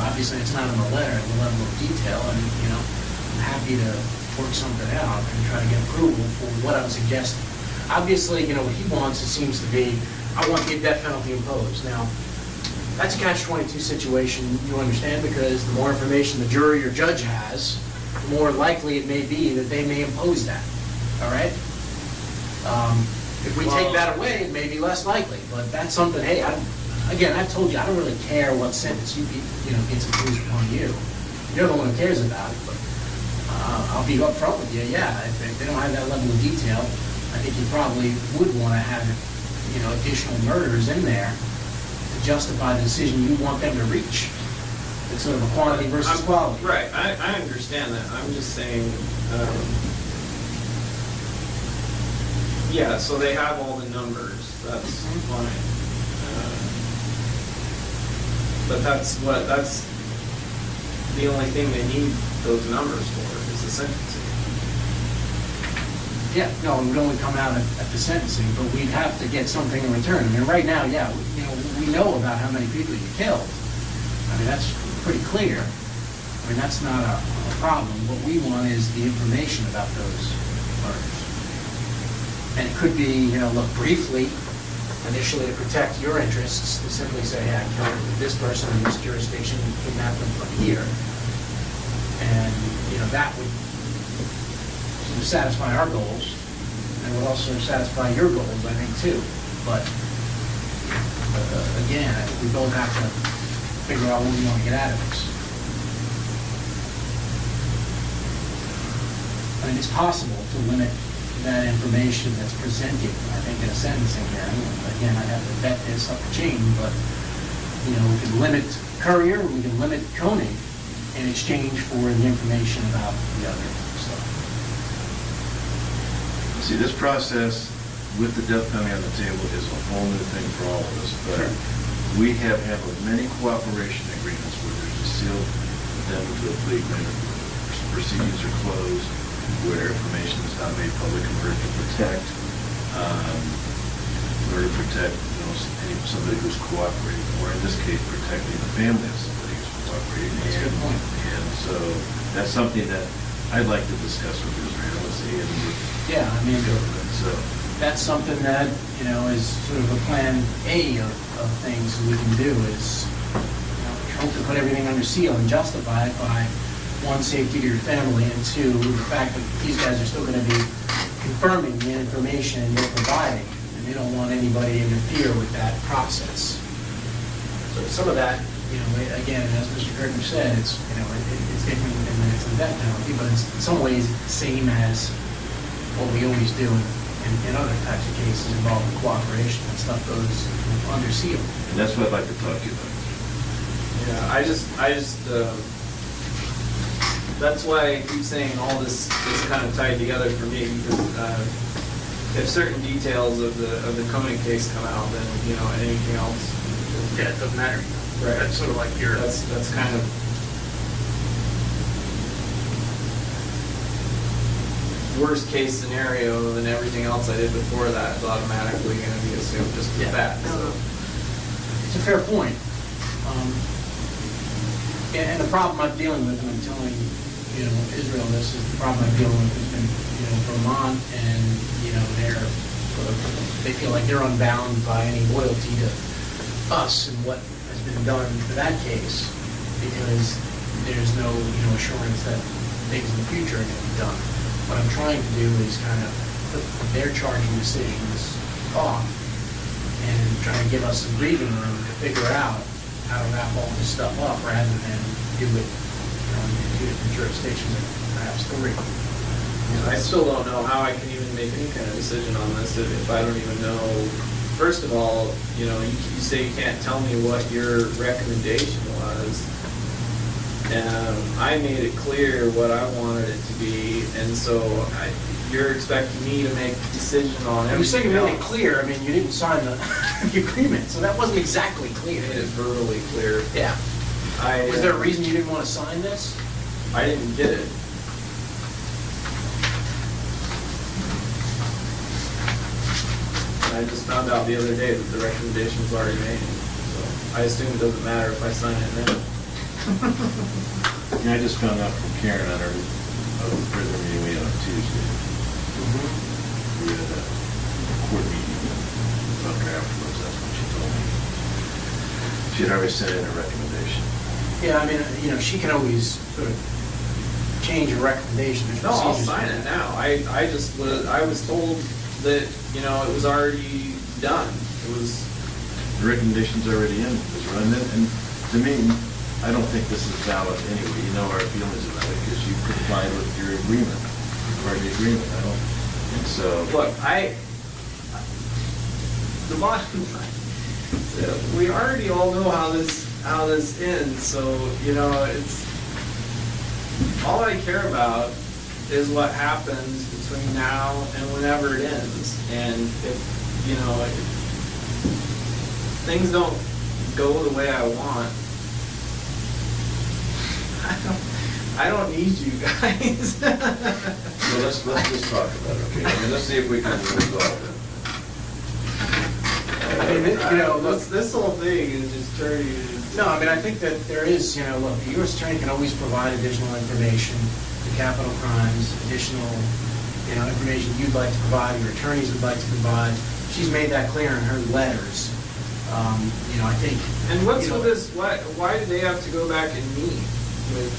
obviously it's not in the letter, the level of detail, and, I'm happy to work something out and try to get approval for what I'm suggesting. Obviously, what he wants, it seems to be, I want the death penalty imposed. Now, that's a catch-22 situation, you understand, because the more information the jury or judge has, the more likely it may be that they may impose that, all right? If we take that away, it may be less likely, but that's something, hey, I've told you, I don't really care what sentence gets imposed upon you. You're the one who cares about it, but I'll be upfront with you, yeah, if they don't have that level of detail, I think you probably would want to have, additional murders in there to justify the decision you want them to reach. It's sort of a quantity versus quality.
Right, I understand that. I'm just saying, yeah, so they have all the numbers, that's fine. But that's the only thing they need those numbers for, is the sentencing.
Yeah, no, it would only come out at the sentencing, but we'd have to get something in return. I mean, right now, yeah, we know about how many people you killed. I mean, that's pretty clear. I mean, that's not a problem. What we want is the information about those murders. And it could be, look, briefly, initially to protect your interests, to simply say, hey, I killed this person in this jurisdiction, kidnapped them from here. And, that would sort of satisfy our goals, and would also satisfy your goals, I think, too. But, again, I think we both have to figure out what we want to get out of this. I mean, it's possible to limit that information that's presented, I think, in a sentencing hearing. Again, I'd have to vet this up the chain, but, we can limit Courier, we can limit Koenig in exchange for the information about the other stuff.
See, this process with the death penalty on the table is a whole new thing for all of us, but we have handled many cooperation agreements where there's a sealed addendum to a plea agreement, proceedings are closed, where information is not made public in order to protect, somebody who's cooperating, or in this case, protecting the family of somebody who's cooperating.
That's a good point.
And so that's something that I'd like to discuss with Israel and see.
Yeah, I mean,
so
that's something that, is sort of a plan A of things we can do is, hope to put everything under seal and justify it by, one, safety to your family, and two, the fact that these guys are still going to be confirming the information you're providing, and they don't want anybody to interfere with that process. So some of that, again, as Mr. Kirkman said, it's, it's different than it's a death penalty, but it's in some ways the same as what we always do in other types of cases involving cooperation, and stuff goes under seal.
And that's what I'd like to talk to you about.
Yeah, I just, that's why I keep saying all this is kind of tied together for me, because if certain details of the Koenig case come out, then anything else.
Yeah, it doesn't matter.
Right.
That's sort of like your.
That's kind of. Worst case scenario, then everything else I did before that is automatically going to be assumed just with that. So.
It's a fair point. And the problem I'm dealing with, and I'm telling Israel this, is the problem I'm dealing with has been Vermont, and they feel like they're unbound by any loyalty to us and what has been done for that case, because there's no assurance that things in the future are going to be done. What I'm trying to do is kind of put their charging decisions off and try to give us some breathing room to figure out how to wrap all this stuff up rather than do it in two different jurisdictions or perhaps three.
I still don't know how I can even make any kind of decision on this if I don't even know. First of all, you say you can't tell me what your recommendation was. I made it clear what I wanted it to be, and so you're expecting me to make a decision on everything.
You say you made it clear. I mean, you didn't sign the agreement, so that wasn't exactly clear.
It is verbally clear.
Yeah. Was there a reason you didn't want to sign this?
I didn't get it. I just found out the other day that the recommendation was already made. So I assume it doesn't matter if I sign it now.
I just found out from Karen on our prison meeting we had on Tuesday. We had a court meeting about her afterwards. That's what she told me. She had already sent in a recommendation.
Yeah, I mean, she can always sort of change her recommendation.
No, I'll sign it now. I was told that, it was already done. It was.
The recommendation's already in, Ms. Run, and to me, I don't think this is valid anyway. You know our feelings about it because you complied with your agreement, part of the agreement, I don't, and so.
Look, the bottom line, we already all know how this ends, so, you know, it's, all I care about is what happens between now and whenever it ends. And if, you know, if things don't go the way I want, I don't need you guys.
So let's just talk about it, okay? I mean, let's see if we can resolve it.
I mean, you know, look,
this whole thing is just turning into...
No, I mean, I think that there is, you know, look, the U.S. Attorney can always provide additional information to capital crimes, additional, you know, information you'd like to provide, your attorneys would like to provide. She's made that clear in her letters. You know, I think...
And what's with this, why do they have to go back and meet with,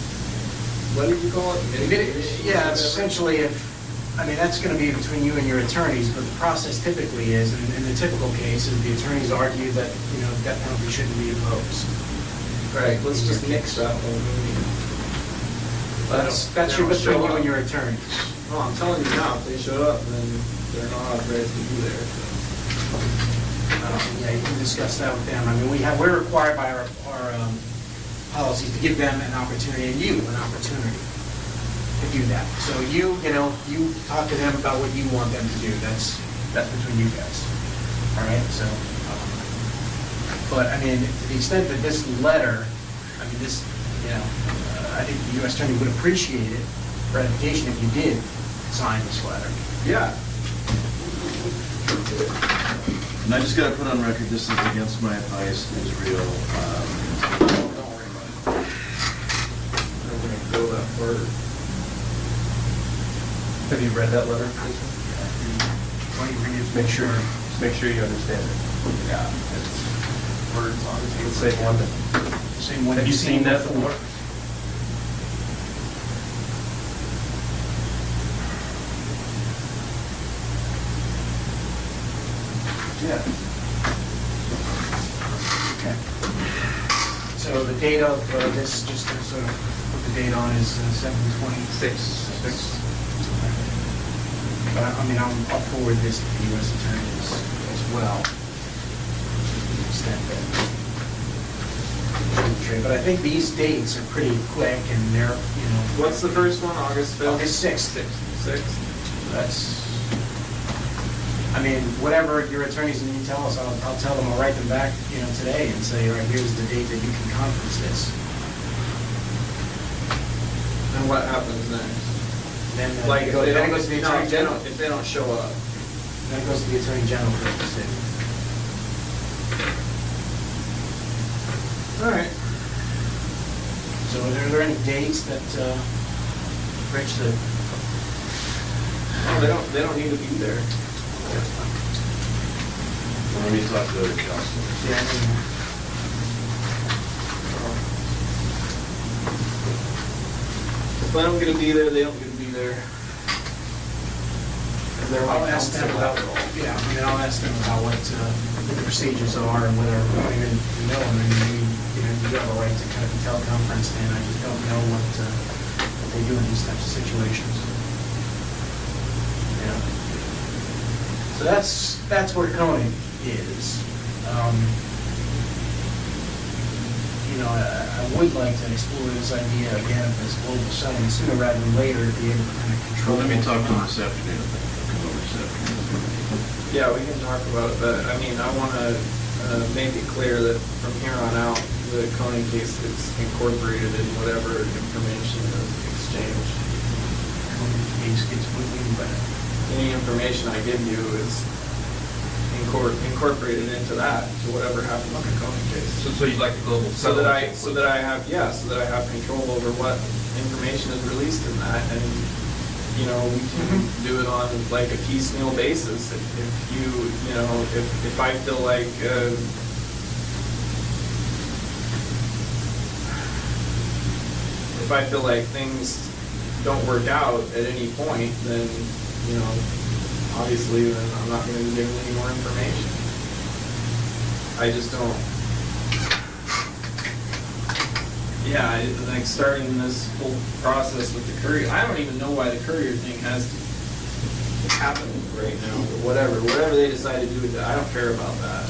what did you call it?
Yeah, it's essentially if, I mean, that's going to be between you and your attorneys, but the process typically is, in the typical case, is the attorneys argue that, you know, death penalty shouldn't be imposed.
Right, let's just nix that whole meeting.
That's your between you and your attorneys.
Well, I'm telling you now, if they show up, then they're not authorized to be there.
Yeah, you can discuss that with them. I mean, we're required by our policies to give them an opportunity, and you an opportunity to do that. So you talk to them about what you want them to do. That's between you guys. All right. So, but I mean, to the extent that this letter, I mean, this, you know, I think the U.S. Attorney would appreciate it, gratification, if you did sign this letter.
Yeah.
And I just got to put on record, this is against my advice, Israel.
Don't worry about it. I'm going to go that far.
Have you read that letter?
Why don't you read it?
Make sure you understand it.
Yeah, it's words on it.
It's the same one.
Same one.
Have you seen that before?
Yeah.
Okay. So the date of this, just to sort of put the date on, is 7/26. But I mean, I'll forward this to the U.S. attorneys as well, to the extent that. But I think these dates are pretty quick, and they're, you know.
What's the first one? August 5th?
August 6th.
6th.
That's. I mean, whatever your attorneys need to tell us, I'll tell them, I'll write them back, you know, today and say, all right, here's the date that you can conference this.
And what happens next?
Then
Like,
it goes to the Attorney General.
if they don't show up.
Then it goes to the Attorney General for a decision.
All right.
So are there any dates that, Rich, that?
No, they don't need to be there.
Let me talk to the council.
Yeah,
If I don't get to be there, they don't get to be there.
I'll ask them about, yeah, I mean, I'll ask them about what the procedures are and whether, I don't even know, I mean, you know, you have a right to kind of teleconference, and I just don't know what they do in these types of situations. Yeah. So that's where Coney is. You know, I would like to explore this idea again of this global setting sooner rather than later to be able to kind of control.
Well, let me talk to them this afternoon. Come over this afternoon.
Yeah, we can talk about it, but I mean, I want to make it clear that from here on out, the Coney case is incorporated in whatever information is exchanged.
Coney case gets moving, but
any information I give you is incorporated into that, to whatever happens in the Coney case.
So you'd like a global
So that I have control over what information is released in that, and you know, we can do it on like a piecemeal basis. If I feel like things don't work out at any point, then, you know, obviously then I'm not going to give any more information. I just don't. Yeah, like starting this whole process with the courier, I don't even know why the courier thing has to happen right now, but whatever they decide to do with it, I don't care about that.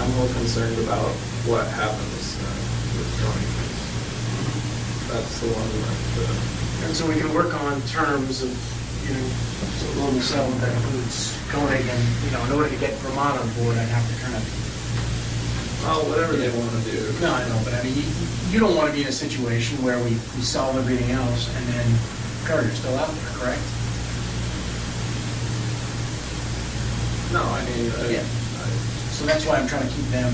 I'm more concerned about what happens with Tony. That's the one that,
And so we can work on terms of, so global settlement that includes Koenig, and, in order to get Vermont on board, I'd have to kind of.
well, whatever they want to do.
No, I know, but I mean, you don't want to be in a situation where we solve everything else and then Courier's still out there, correct?
No, I mean,
Yeah. So that's why I'm trying to keep them,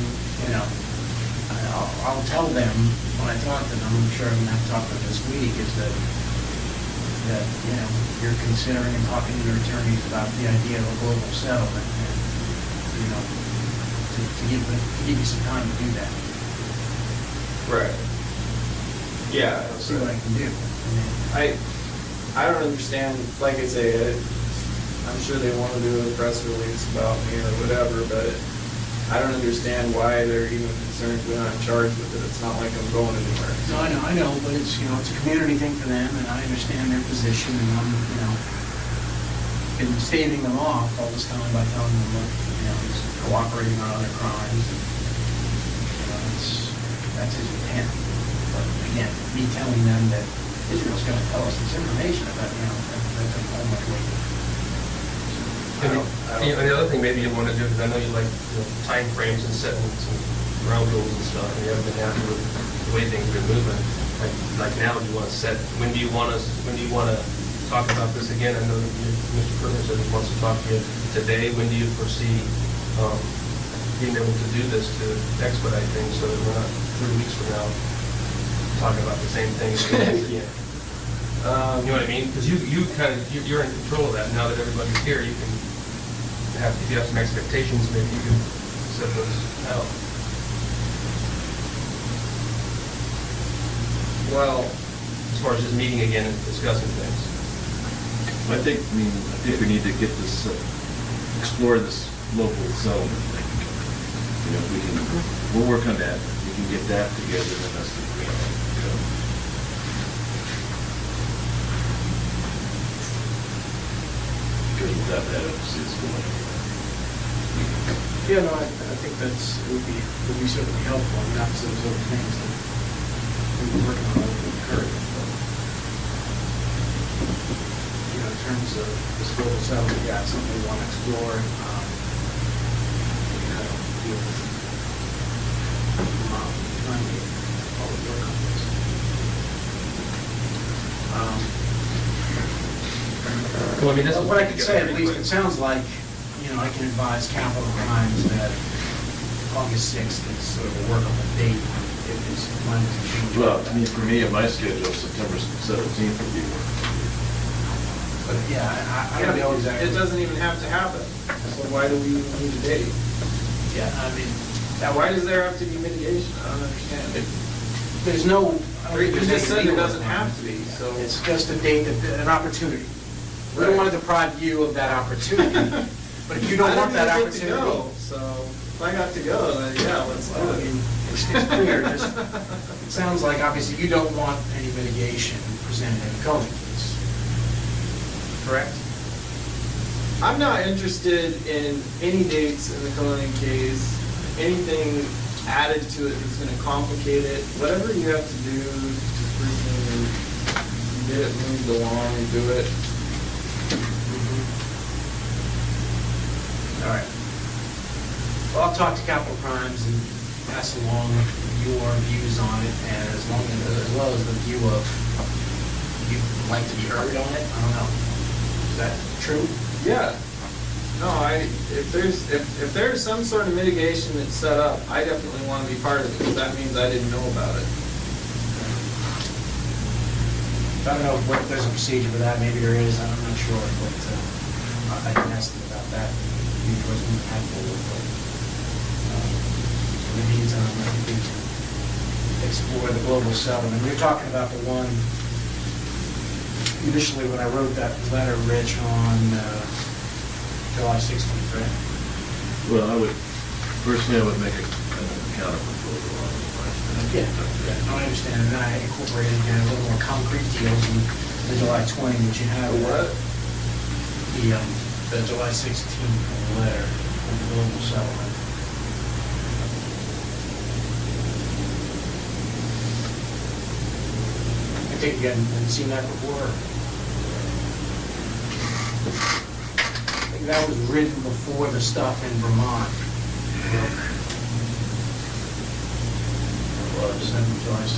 I'll tell them when I talk to them, I'm sure I'm gonna have to talk to them this week, is that you're considering and talking to your attorneys about the idea of a global settlement, and, to give you some time to do that.
right. Yeah.
I'll see what I can do.
I don't understand, like I say, I'm sure they want to do a press release about me or whatever, but I don't understand why they're even concerned when I'm charged with it. It's not like I'm going anywhere.
No, I know, but it's, it's a community thing for them, and I understand their position, and I'm, been staving them off all this time by telling them, look, he's cooperating on other crimes, and, that's his intent. But again, me telling them that Israel's gonna tell us this information about, that's a whole much weight.
And the other thing maybe you want to do, because I know you like time frames and setting some ground rules and stuff, and you haven't been happy with the way things have been moving. Like now, do you want to set? When do you want to talk about this again? I know that Mr. Perkins said he wants to talk to you today. When do you foresee being able to do this to expedite things so that we're not 3 weeks from now talking about the same thing again? You know what I mean? Because you're in control of that now that everybody's here. You can have, if you have some expectations, maybe you can set those out.
Well,
as far as just meeting again and discussing things.
I think we need to get this, explore this local settlement thing. We'll work on that. We can get that together, then that's the green light. Because without that, I don't see it's going anywhere.
Yeah, no, I think it would be certainly helpful, and that's those other things that we've been working on with the Courier. In terms of this global settlement, yeah, it's something we want to explore. Deal with trying to get all the work on this.
Well, I mean,
what I could say, at least, it sounds like, I can advise capital crimes that August 6th is sort of a workable date if it's planned to change.
Well, for me, in my schedule, September 17th would be workable.
But yeah, I don't know exactly.
It doesn't even have to happen. So why do we even need a date?
Yeah,
now why does there have to be mitigation? I don't understand.
There's no.
You just said there doesn't have to be, so.
It's just a date, an opportunity. We don't want to deprive you of that opportunity. But if you don't want that opportunity.
So if I got to go, then yeah, let's do it.
It's clear. It sounds like obviously you don't want any mitigation presented in the Koenig case. Correct?
I'm not interested in any dates in the Koenig case, anything added to it that's going to complicate it. Whatever you have to do to freaking get it moved along, do it.
All right. Well, I'll talk to Capital Crimes and pass along your views on it, and as well as the view of you'd like to be heard on it. I don't know. Is that true?
Yeah. No, if there's some sort of mitigation that's set up, I definitely want to be part of it, because that means I didn't know about it.
I don't know if there's a procedure for that. Maybe there is. I'm not sure, but I can ask them about that. In the meantime, I think we can explore the global settlement. You're talking about the one initially when I wrote that letter, Rich, on July 16th, right?
Well, personally, I would make a counter proposal on it.
Yeah, no, I understand, and then I incorporated again a little more concrete deals in the July 20 that you have.
What?
The July 16th letter of the global settlement. I think you hadn't seen that before. I think that was written before the stuff in Vermont.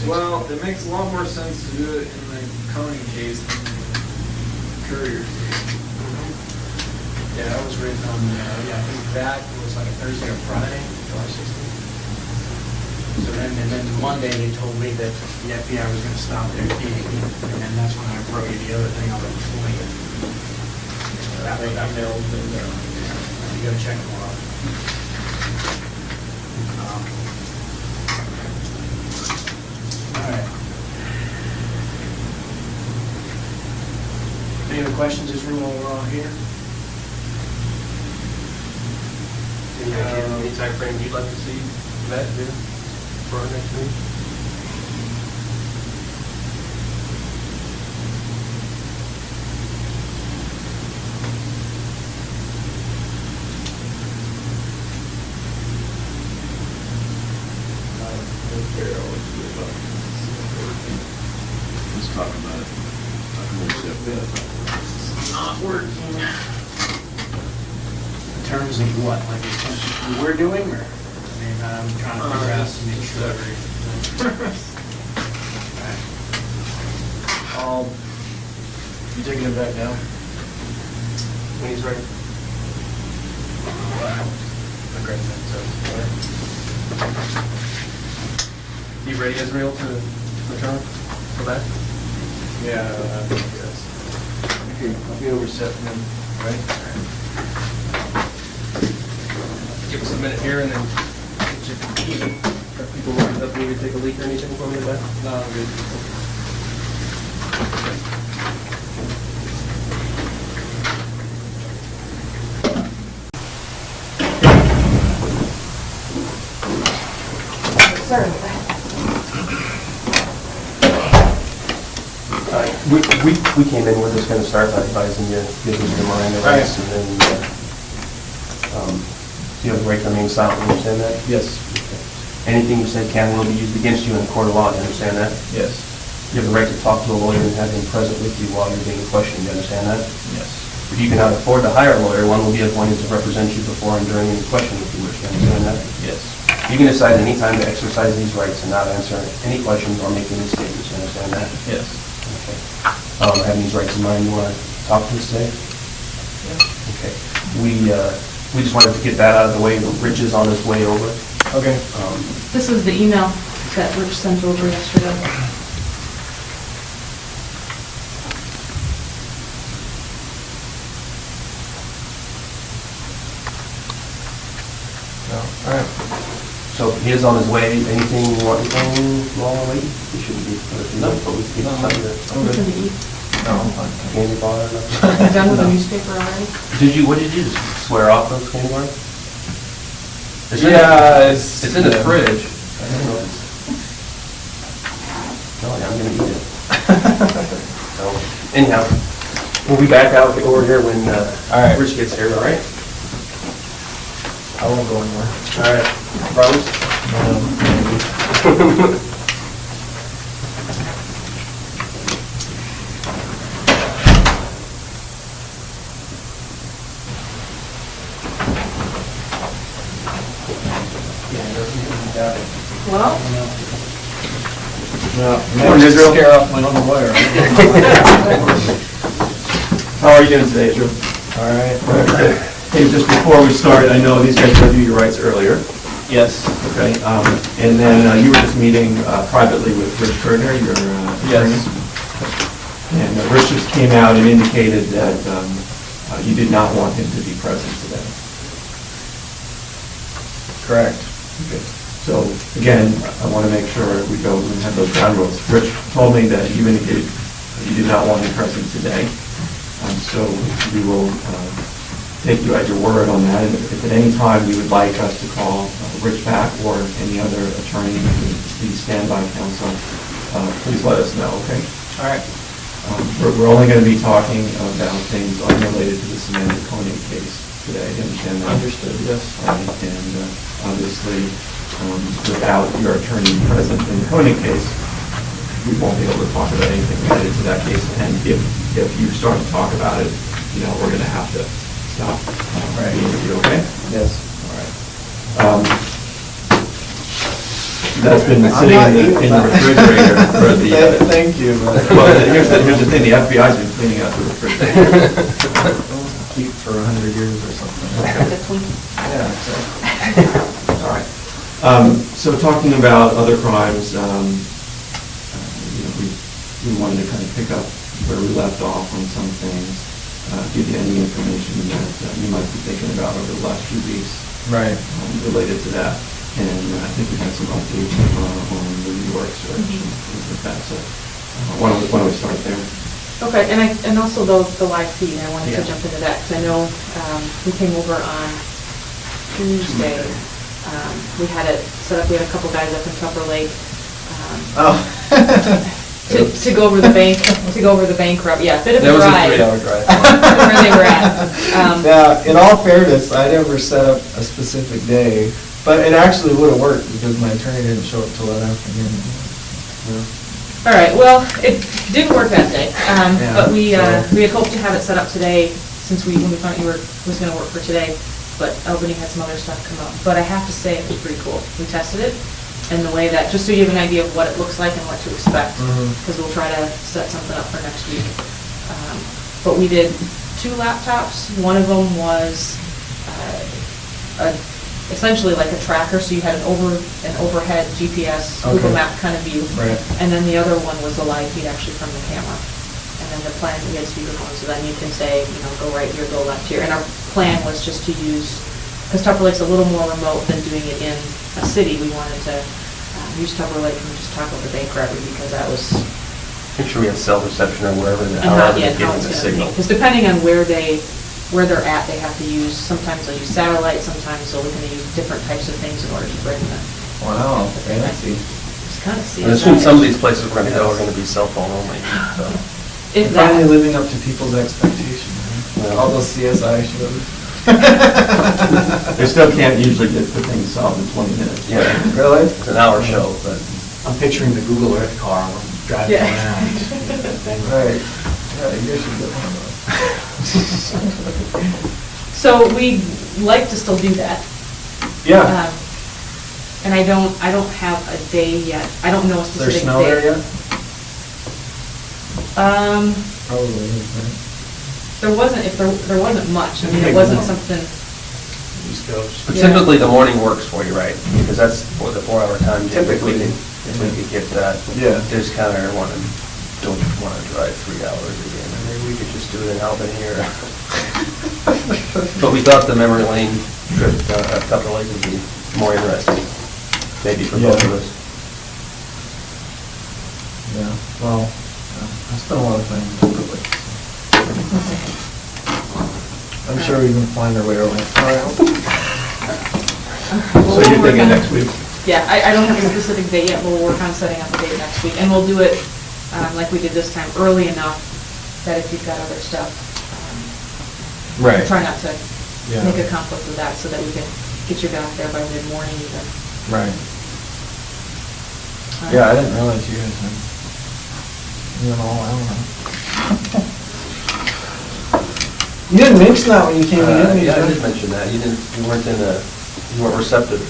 Well, it makes a lot more sense to do it in the Coney case than the Courier case.
Yeah, that was written on, I think that was like a Thursday or Friday, July 16th. So then Monday they told me that the FBI was going to stop their meeting, and then that's when I wrote you the other thing on the 20th. That way I mailed them there. You got to check them off. All right. Any other questions this room while we're all here?
Any time frame you'd like to see that here for our next meeting?
Let's talk about it.
It's not working. In terms of what? Like in terms of what we're doing, or? I mean, I'm trying to figure out to make sure.
You taking him back now?
When he's ready.
Okay,
You ready, Israel, to return for that?
Yeah, yes. Okay, I'll be over set then, right?
Give us a minute here and then get you the key. Are people lined up, need to take a leak or anything for me today?
No, I'm good.
We came in, we're just going to start by advising you, giving you the mind of rights, and then you have the right to remain silent, you understand that?
Yes.
Anything you said can and will be used against you in a court of law, you understand that?
Yes.
You have the right to talk to a lawyer and have him present with you while you're being questioned, you understand that?
Yes.
If you cannot afford to hire a lawyer, one will be appointed to represent you before and during any question if you wish, you understand that?
Yes.
You can decide any time to exercise these rights and not answer any questions or make any statements, you understand that?
Yes.
Okay. Having these rights in mind, you want to talk to us today?
Yeah.
Okay. We just wanted to get that out of the way. Rich is on his way over.
Okay.
This is the email that Rich sent over yesterday.
All right. So he is on his way. Anything you want anything while we're waiting? He shouldn't be. No, but we can get something to.
Something to eat.
No, I'm fine. Candy bar or nothing?
You done with the newspaper already?
What did you just swear off those candy bars? It's
It's
in the fridge. I don't know. No, I'm gonna eat it. So, anyhow, we'll be back out over here when Rich gets here, all right?
I won't go anywhere.
All right. Promise?
Well,
Morning, Israel.
Scare off my own lawyer.
How are you doing today, Israel?
All right.
Hey, just before we start, I know these guys read you your rights earlier.
Yes.
Okay. And then you were just meeting privately with Rich Gardner, your attorney.
Yes.
And Rich just came out and indicated that you did not want him to be present today.
Correct.
Okay. So, again, I want to make sure we go and have those ground rules. Rich told me that you indicated you did not want him present today. So we will take you at your word on that. And if at any time you would like us to call Rich back or any other attorney, please stand by counsel. Please let us know, okay?
All right.
We're only going to be talking about things unrelated to the Samantha Koenig case today. You understand that?
Understood, yes.
And obviously, without your attorney present in the Koenig case, we won't be able to talk about anything related to that case. And if you start to talk about it, we're going to have to stop the interview, okay?
Yes.
All right. That's been sitting in the refrigerator for the...
Thank you.
Well, here's the thing, the FBI's been cleaning out the refrigerator.
Keep for 100 years or something. Yeah,
All right. So talking about other crimes, we wanted to kind of pick up where we left off on some things, give you any information that you might be thinking about over the last few weeks.
Right.
Related to that. And I think we had some updates on the New York search and with that. So why don't we start there?
Okay, and also the live feed, I wanted to jump into that, because I know we came over on Tuesday. We had it set up, we had a couple guys up in Tupper Lake. To go over the bank, route, yeah, bit of a drive.
That was a 3-hour drive.
Where they were at.
Now, in all fairness, I never set up a specific day, but it actually would have worked because my attorney didn't show up till that afternoon.
All right, well, it didn't work that day, but we had hoped to have it set up today, since when we found out was going to work for today, but Albany had some other stuff come up. But I have to say, it was pretty cool. We tested it in the way that, just so you have an idea of what it looks like and what to expect, because we'll try to set something up for next week. But we did 2 laptops. One of them was essentially like a tracker, so you had an overhead GPS, Google Map kind of view.
Right.
And then the other one was a live feed actually from the camera. And then the plan, we had speakerphone, so then you can say, go right here, go left here. And our plan was just to use, because Tupper Lake's a little more remote than doing it in a city, we wanted to use Tupper Lake and just talk over bank robbery, because that was...
Make sure we have cell reception or wherever they're
giving the signal. Because depending on where they're at, they have to use, sometimes they'll use satellite, sometimes they're looking to use different types of things in order to bring them.
Wow, fancy.
Just kind of see.
I assume some of these places we're going to go are going to be cell phone only. So.
If
finally living up to people's expectations. Right? All those CSI shows.
They still can't usually get the thing solved in 20 minutes.
Yeah,
really?
It's an hour show, but
I'm picturing the Google Earth car when I'm driving around.
Right. Yeah, you should get one of those.
So we'd like to still do that.
Yeah.
And I don't have a day yet. I don't know a specific day.
Is there snow there yet?
Probably is, right? There wasn't much. I mean, it wasn't something.
East Coast.
But typically the morning works for you, right? Because that's for the 4-hour time. Typically, if we could get that.
Yeah.
Discount or don't want to drive 3 hours again. Maybe we could just do it in Albany here. But we thought the memory lane trip at Tupper Lake would be more interesting, maybe for both of us.
Yeah. Well, I spent a lot of time in Tupper Lake. I'm sure we can find our way around.
So you're thinking next week?
Yeah, I don't have a specific date yet, but we'll work on setting up a date next week. And we'll do it like we did this time, early enough that if you've got other stuff,
right.
Try not to make a conflict with that so that we can get you back there by mid-morning even.
Right. Yeah, I didn't realize you guys had an all hour. You didn't mention that when you came in.
Yeah, I did mention that. You weren't receptive.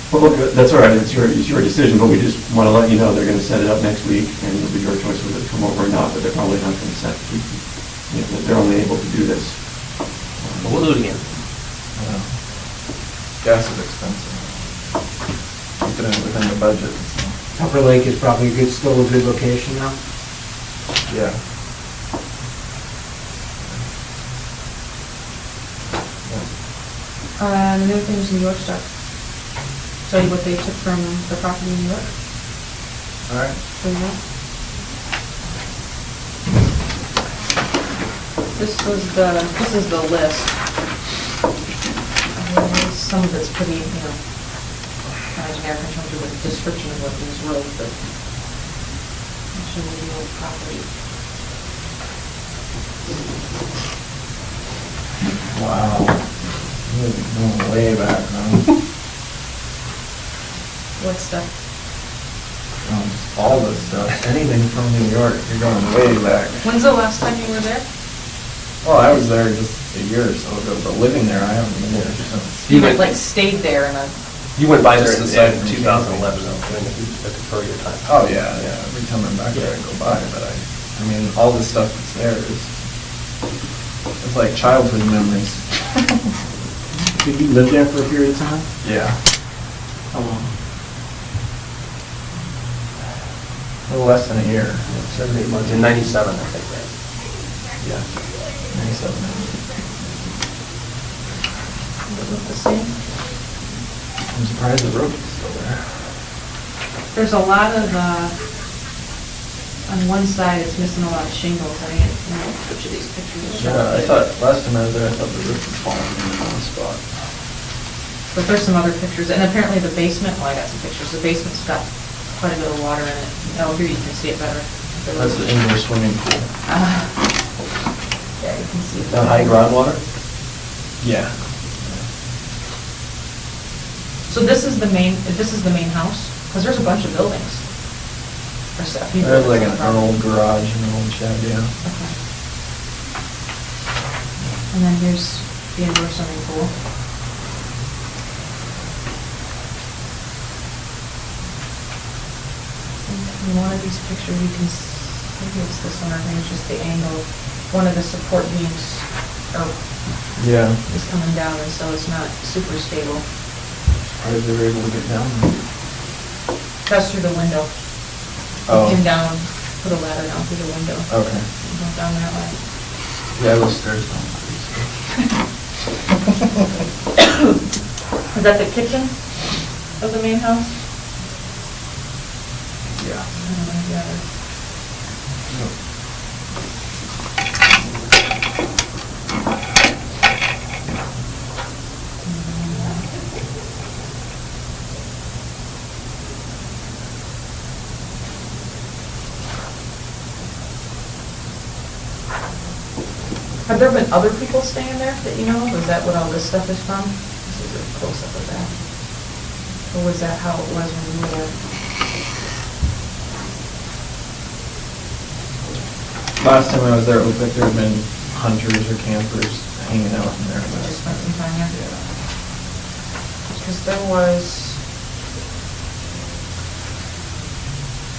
Well, that's all right. It's your decision, but we just want to let you know they're going to set it up next week, and it'll be your choice whether to come over or not. But they're probably not going to set. They're only able to do this.
We'll do it again.
Gas is expensive. Keep it within the budget.
Tupper Lake is probably still a good location now.
Yeah.
The other thing is New York stuff. Tell you what they took from the property in New York.
All right.
There you go. This is the list. some of it's pretty, kind of generic in terms of the description of what these wrote, but actually the old property.
Wow. You're going way back, huh?
What stuff?
All this stuff. Anything from New York, you're going way back.
When's the last time you were there?
Well, I was there just a year or so ago, but living there, I haven't been there since.
You like stayed there in a...
You went by there
Just
in
aside from
2011,
camping.
though, during the earlier time.
Oh, yeah. Every time I'm back there, I go by, but I mean, all the stuff that's there is, it's like childhood memories.
Did you live there for a period of time?
Yeah.
How long?
A little less than a year.
7, 8 months. In 97, I think, right?
Yeah. 97.
Does it look the same?
I'm surprised the road is still there.
There's a lot of, on one side it's missing a lot of shingles. I mean, which of these pictures show.
Yeah, I thought, last time I was there, I thought the roof was falling in one spot.
But there's some other pictures, and apparently the basement, well, I got some pictures. The basement's got quite a bit of water in it. Oh, here you can see it better.
That's the indoor swimming pool.
Yeah, you can see it.
That high groundwater? Yeah.
So this is the main house? Because there's a bunch of buildings. There's a few
There's like
buildings
an
on the
old garage and an old shed, yeah.
Okay. And then here's the indoor swimming pool. In one of these pictures, you can see, maybe it's this one, I think it's just the angle. One of the support beams is coming down, and so it's not super stable.
How did they were able to get down there?
That's through the window.
Oh.
You came down, put a ladder down through the window.
Okay.
You go down that way.
Yeah, those stairs don't pretty
Is that the kitchen of the main house?
Yeah.
I don't know, yeah. Have there been other people staying there that you know of? Is that what all this stuff is from? This is a close-up of that. Or was that how it was when you were there?
Last time I was there, it looked like there had been hunters or campers hanging out in there. But
Just spent some time there?
yeah.
Because there was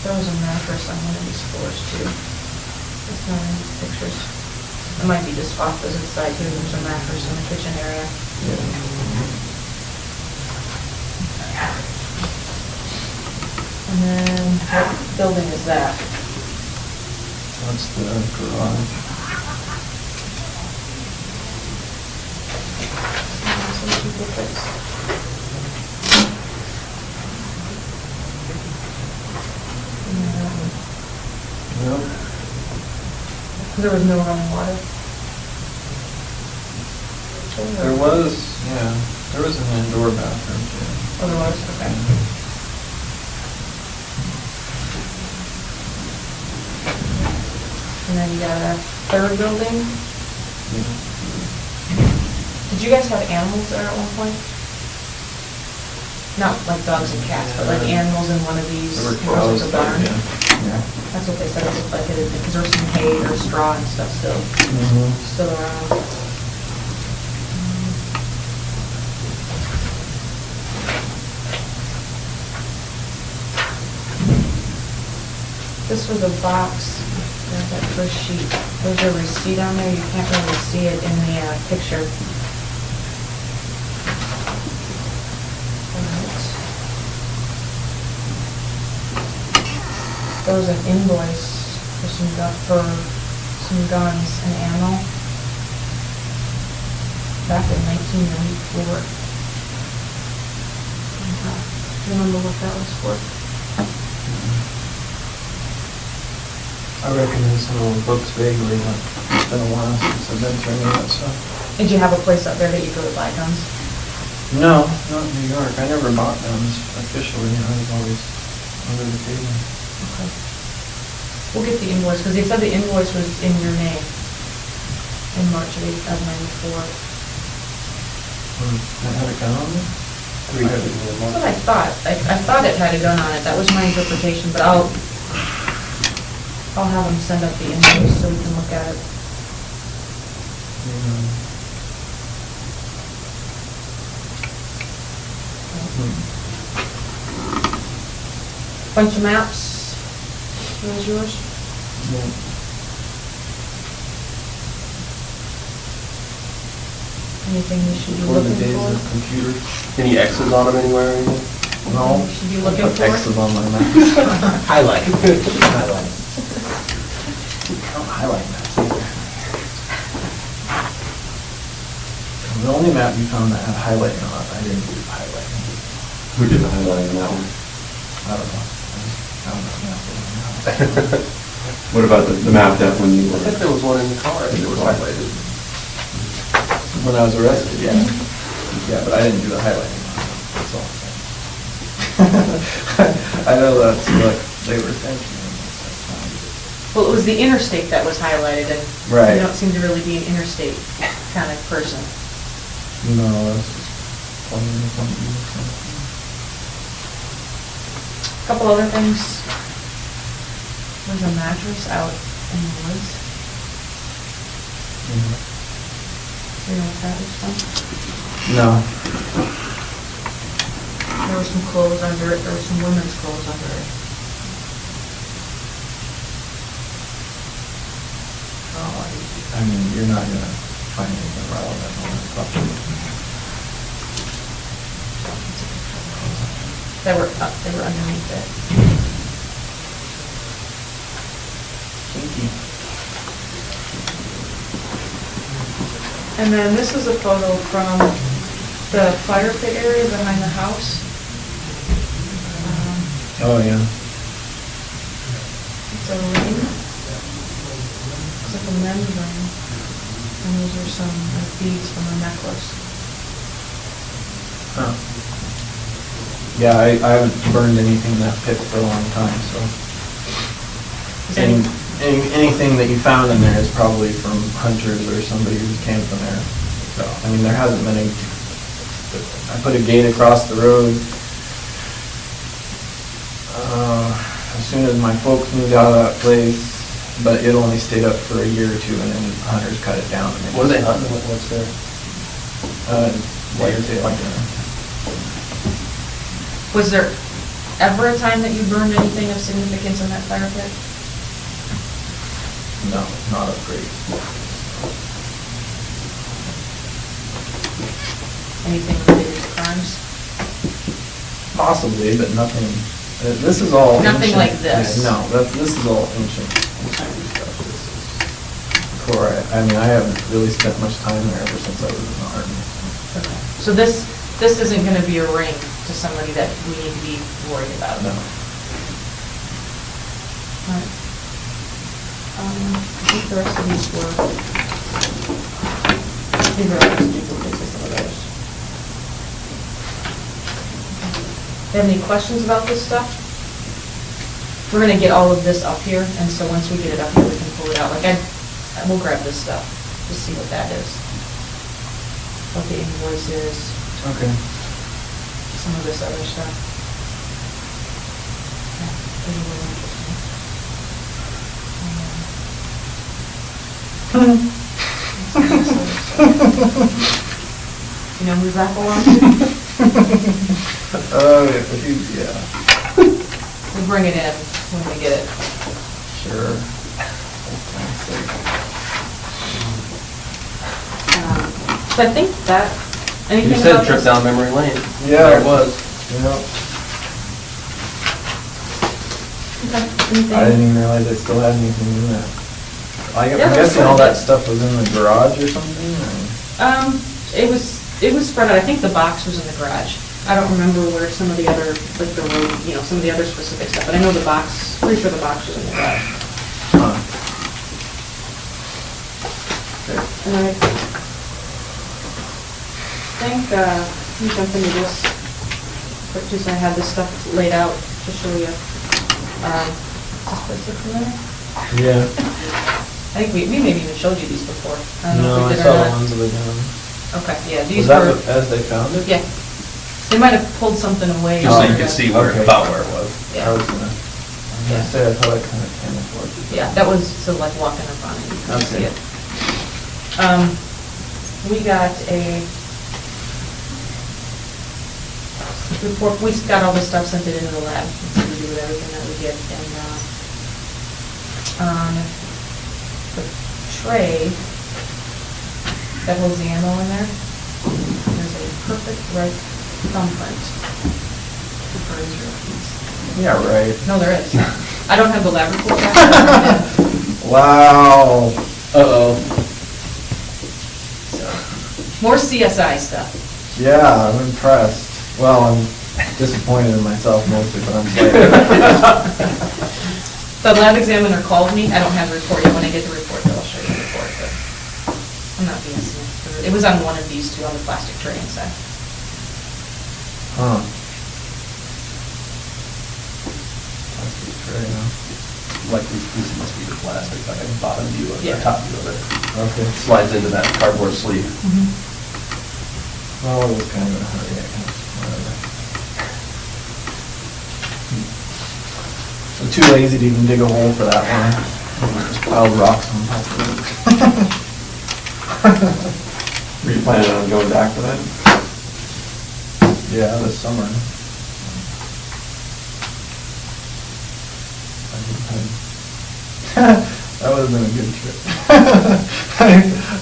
a mattress on one of these floors too. It's not in these pictures. It might be just opposite side here. There's a mattress in the kitchen area.
Yeah.
And then what building is that?
That's the garage.
Some people fix.
Yep.
There was no running water?
There was, yeah, there was an indoor bathroom too.
Oh, there was? Okay. And then you got a third building?
Yeah.
Did you guys have animals there at one point? Not like dogs and cats, but like animals in one of these?
There were
it was
cows
like a barn?
there, yeah.
That's what they said it looked like, because there was some hay or straw and stuff still around. This was a box, there's that first sheet. There's a receipt on there, you can't really see it in the picture. There was an invoice for some guns and ammo back in 1994. Do you remember what that was for?
I recognize some of the books vaguely, but it's been a while since I've been through any of that stuff.
Did you have a place up there that you go to buy guns?
No, not in New York. I never bought them officially. I was always under the table.
Okay. We'll get the invoice, because they said the invoice was in your name in March of '94.
That had a gun on it?
That's what I thought. I thought it had a gun on it. That was my interpretation, but I'll have them send up the invoice so we can look at it. Bunch of maps. Those yours? Anything we should be
Before the
looking
days
for?
of computers.
Any X's on them anywhere or anything?
No.
We should be looking
Put
for?
X's on my map. Highlight. Highlight. I don't highlight maps either. The only map you found that had highlighting on it, I didn't do highlighting.
Who did the highlighting on that one?
I don't know. I don't know.
What about the map that when you were...
I think there was one in the car.
It was highlighted.
When I was arrested, yeah. Yeah, but I didn't do the highlighting. That's all I'm saying. I know that's what they were thinking.
Well, it was the interstate that was highlighted, and
Right.
you don't seem to really be an interstate kind of person.
No, that's just playing with something.
Couple other things. There's a mattress out in the woods. You know what that is from?
No.
There were some clothes under it. There were some women's clothes under it.
Oh, I mean, you're not gonna find anything relevant on that property.
They were underneath it.
Kinky.
And then this is a photo from the fire pit area behind the house.
Oh, yeah.
It's a ring. It's like a men's ring. And those are some like beads from a necklace.
Huh. Yeah, I haven't burned anything in that pit for a long time, so. Anything that you found in there is probably from hunters or somebody who's camped in there. So, I mean, there hasn't been any, I put a gate across the road. As soon as my folks moved out of that place, but it only stayed up for a year or two, and then hunters cut it down.
What are they hunting? What's there?
Whitetail.
Was there ever a time that you burned anything of significance in that fire pit?
No, not of great.
Anything related to crimes?
Possibly, but nothing. This is all
Nothing
ancient.
like this?
Yeah, no, this is all ancient stuff. Before I mean, I haven't really spent much time there ever since I was in the Army.
Okay. So this isn't going to be a ring to somebody that we need to be worried about?
No.
All right. I think the rest of these were, these are all duplicates of some of those. Do you have any questions about this stuff? We're going to get all of this up here, and so once we get it up here, we can pull it out. Like we'll grab this stuff to see what that is. What the invoice is.
Okay.
Some of this other stuff. Yeah, these are really interesting. You know who's that belongs to?
Oh, yeah.
We'll bring it in when we get it.
Sure.
So I think that, anything
You said
about
trip
this?
down memory lane.
Yeah,
There it was.
Yeah.
Okay, anything?
I didn't even realize I still had anything in there. I'm
Yeah,
guessing all
that's
that stuff was in the garage or something? Or?
It was spread out. I think the box was in the garage. I don't remember where some of the other, like the road, you know, some of the other specific stuff, but I know the box, pretty sure the box was in the garage.
Huh.
And I think, Let me jump into this. Quick, just I have this stuff laid out to show you. Is this place look familiar?
Yeah.
I think we maybe even showed you these before. I don't know
No,
if we
I
did
saw
or
the
not.
ones that we done.
Okay, yeah,
Was
these
that
were,
as they found it?
yeah. They might have pulled something away.
Just so
or-
you could see where, about where it was.
Yeah.
I was gonna say, I thought I kind of camouflaged it.
Yeah, that was, so like walking up on it, you can see
Okay.
it. We got a report, we got all this stuff, sent it into the lab, so we do with everything that we get, and, on the tray that holds the ammo in there, there's a perfect right thumbprint. For his reference.
Yeah, right.
No, there is. I don't have the lab report back.
Wow. Uh-oh.
More CSI stuff.
Yeah, I'm impressed. Well, I'm disappointed in myself mostly, but I'm glad.
The lab examiner called me. I don't have the report yet. When I get the report, though, I'll show you the report, but I'm not BSing it. It was on one of these two on the plastic tray inside.
Huh. Plastic tray, huh?
Like these pieces must be the plastic, like a bottom view of
Yeah.
the top view of it.
Okay.
Slides into that cardboard sleeve.
Well, it was kind of in a hurry, I guess. Whatever. I'm too lazy to even dig a hole for that one. Just piled rocks on top of it.
Were you planning on going back for that?
Yeah, this summer. That would have been a good trip.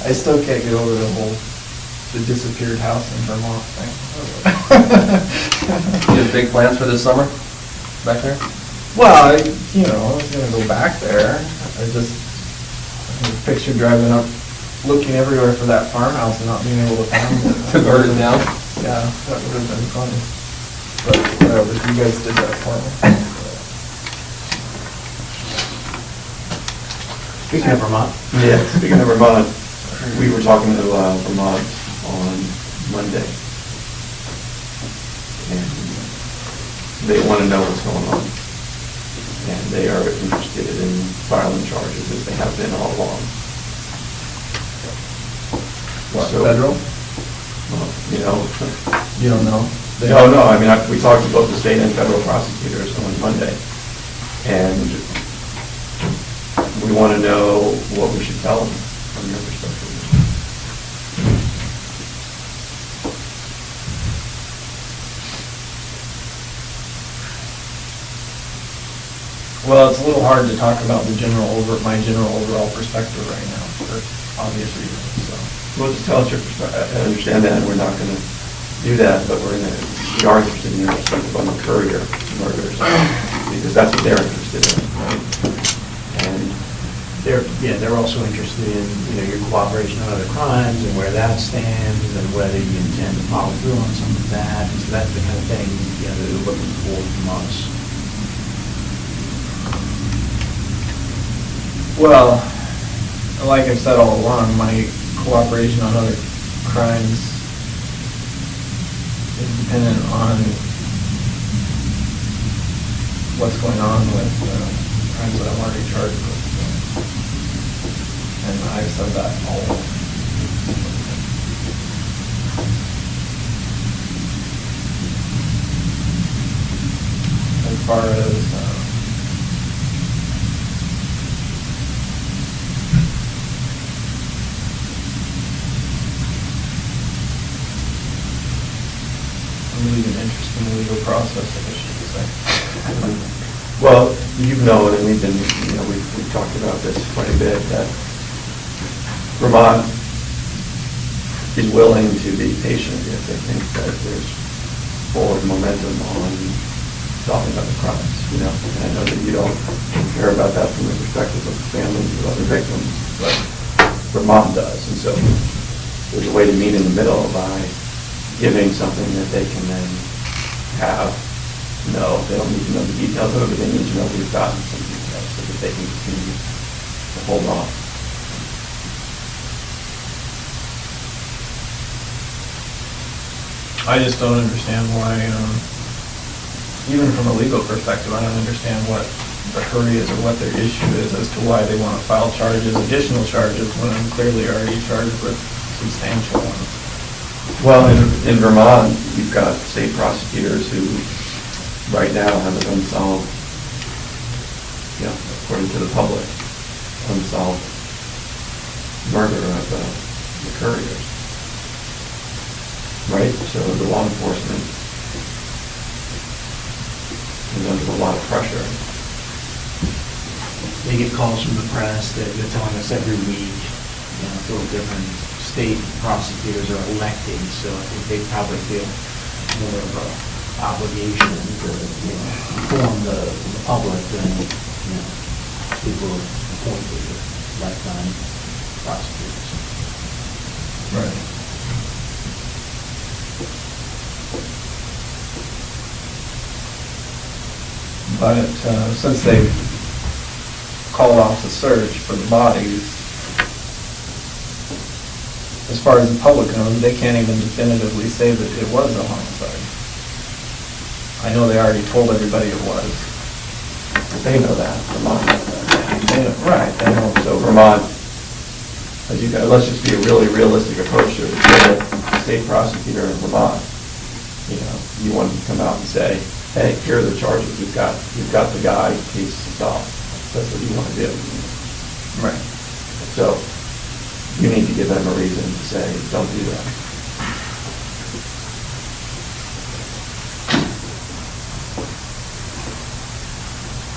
I still can't get over the whole, the disappeared house in Vermont thing.
You have big plans for this summer, back there?
Well, I was gonna go back there. I just picture driving up, looking everywhere for that farmhouse and not being able to find it.
To burn it down?
Yeah, that would have been funny. But whatever, you guys did that for me.
Speaking of Vermont. Yeah, speaking of Vermont, we were talking to Vermont on Monday. And they want to know what's going on. And they are interested in filing charges as they have been all along.
What,
So-
federal?
Well, you know.
You don't know?
No, I mean, we talked to both the state and federal prosecutors on Monday. And we want to know what we should tell them from your perspective.
Well, it's a little hard to talk about my general overall perspective right now, for obvious reasons, so.
Well, just tell us your perspective. I understand that, and we're not going to do that, but we are interested in your perspective on the Courier murders, because that's what they're interested in, right? And
They're also interested in, your cooperation on other crimes and where that stands and whether you intend to follow through on some of that. And so that's the kind of thing, that they're looking for from us.
Well, like I've said all along, my cooperation on other crimes is dependent on what's going on with crimes that I'm already charged with. And I've said that all along. As far as leading interest in the legal process, I guess you could say.
well, you've known, and we've talked about this quite a bit, that Vermont is willing to be patient if they think that there's forward momentum on solving other crimes, And I know that you don't care about that from the perspective of families of other victims, but Vermont does. And so there's a way to meet in the middle by giving something that they can then have. No, they don't need to know the details of it, but they need to know we've gotten some details so that they can continue to hold on.
I just don't understand why, even from a legal perspective, I don't understand what the hurry is or what their issue is as to why they want to file charges, additional charges, when I'm clearly already charged with substantial ones.
Well, in Vermont, you've got state prosecutors who right now have an unsolved, according to the public, unsolved murder of the couriers. Right? So the law enforcement is under a lot of pressure.
They get calls from the press that they're telling us every week, so different state prosecutors are elected, so I think they probably feel more of an obligation to, inform the public than, people appointed lifetime prosecutors.
Right. But since they called off the search for the bodies, as far as the public knows, they can't even definitively say that it was a homicide. I know they already told everybody it was.
They know that. Vermont knows that.
They know, right, they know.
So Vermont, as you guys, let's just be a really realistic approach to it. If you're a state prosecutor in Vermont, you want to come out and say, hey, here are the charges. You've got the guy, case solved. That's what you want to do.
Right.
So you need to give them a reason to say, don't do that.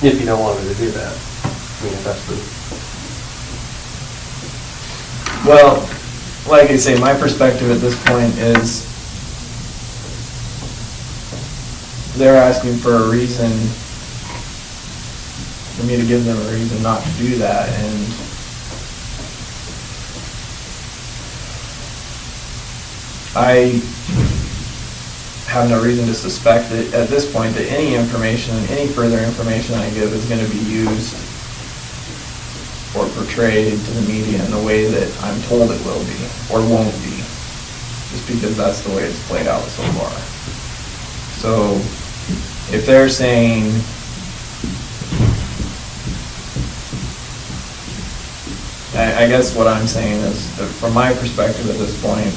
If you don't want me to do that, if that's the...
Well, like I say, my perspective at this point is they're asking for a reason, for me to give them a reason not to do that, and I have no reason to suspect that at this point that any information, any further information I give is going to be used or portrayed to the media in the way that I'm told it will be or won't be, just because that's the way it's played out so far. So if they're saying I guess what I'm saying is, from my perspective at this point,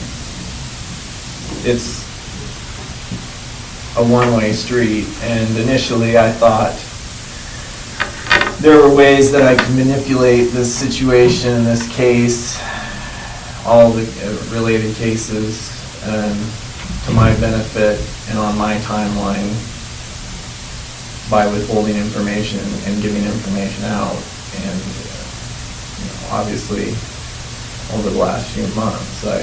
it's a one-way street, and initially I thought there were ways that I could manipulate this situation, in this case, all the related cases, to my benefit and on my timeline by withholding information and giving information out. And obviously, over the last few months, I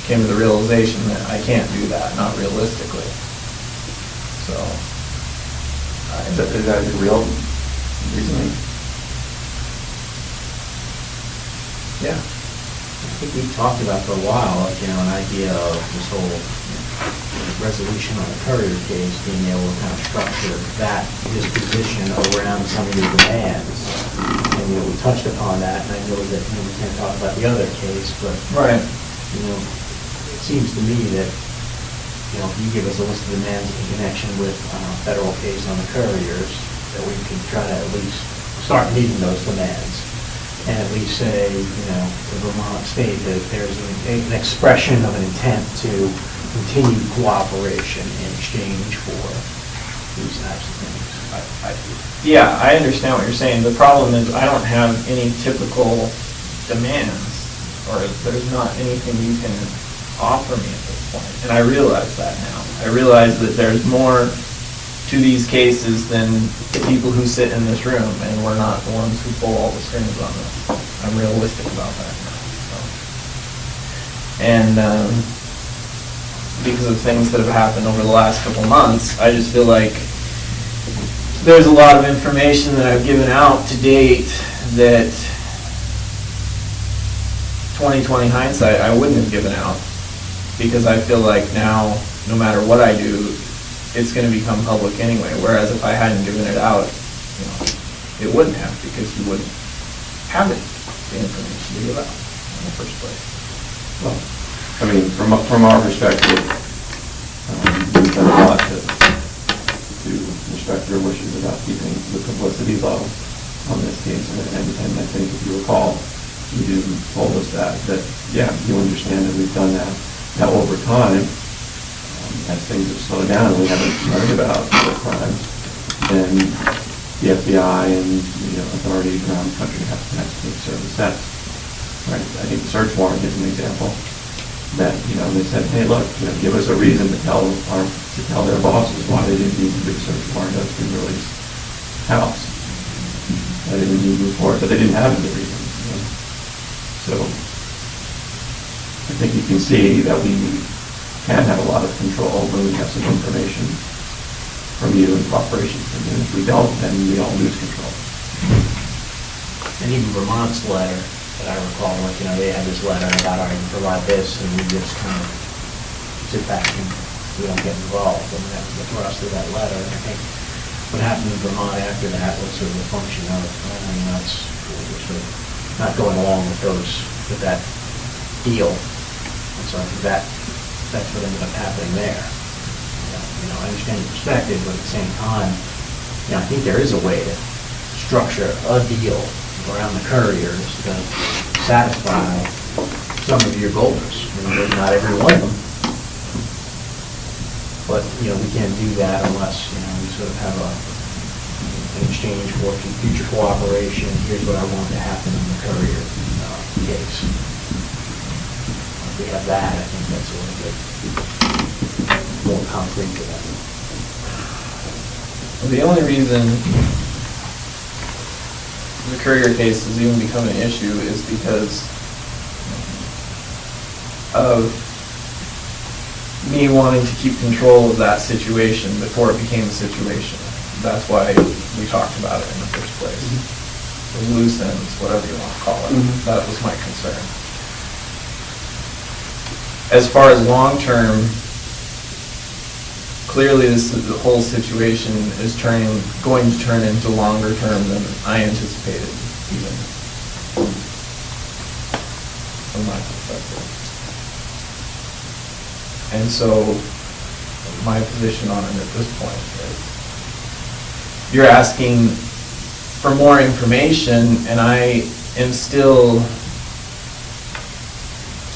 came to the realization that I can't do that, not realistically. So,
is that the real reasoning?
Yeah.
I think we talked about for a while, an idea of this whole resolution on the Courier case, being able to kind of structure that disposition around some of your demands. And, we touched upon that, and I know that, we can't talk about the other case, but,
right.
It seems to me that, if you give us a list of demands in connection with federal case on the Couriers, that we can try to at least start meeting those demands. And at least say, to Vermont State that there's an expression of an intent to continue cooperation in exchange for these types of things.
Yeah, I understand what you're saying. The problem is I don't have any typical demands, or there's not anything you can offer me at this point. And I realize that now. I realize that there's more to these cases than the people who sit in this room, and we're not the ones who pull all the strings on this. I'm realistic about that now. So. And because of things that have happened over the last couple months, I just feel like there's a lot of information that I've given out to date that 20/20 hindsight I wouldn't have given out, because I feel like now, no matter what I do, it's going to become public anyway. Whereas if I hadn't given it out, it wouldn't have, because you wouldn't have it, the information to give out in the first place.
Well,
I mean, from our perspective, we've done a lot to respect your wishes about keeping the publicity low on this case, and I think if you recall, you told us that yeah, you understand that we've done that. Now over time, as things have slowed down and we haven't learned about the crimes, then the FBI and authorities around the country have to take certain steps. Right? I think the search warrant is an example that they said, hey, look, give us a reason to tell their bosses why they didn't need to do a search warrant to release house. They didn't need to report, but they didn't have any reason. So I think you can see that we can have a lot of control when we have some information from you and cooperation from you. If we don't, then we all lose control.
And even Vermont's letter that I recall, they had this letter about, all right, you provide this, and we just kind of sit back and we don't get involved. And that was the thrust of that letter. And I think what happened in Vermont after that was sort of a function of, we're sort of not going along with that deal. And so I think that's what ended up happening there. I understand your perspective, but at the same time, I think there is a way to structure a deal around the couriers to satisfy some of your goals. Maybe not every one of them, but we can't do that unless we sort of have an exchange for future cooperation. Here's what I want to happen in the courier case. If we have that, I think that's a little bit more concrete to that.
The only reason the courier case has even become an issue is because of me wanting to keep control of that situation before it became a situation. That's why we talked about it in the first place. The loose ends, whatever you want to call it. That was my concern. As far as long-term, clearly the whole situation is going to turn into longer term than I anticipated, even from my perspective. And so my position on it at this point is you're asking for more information, and I am still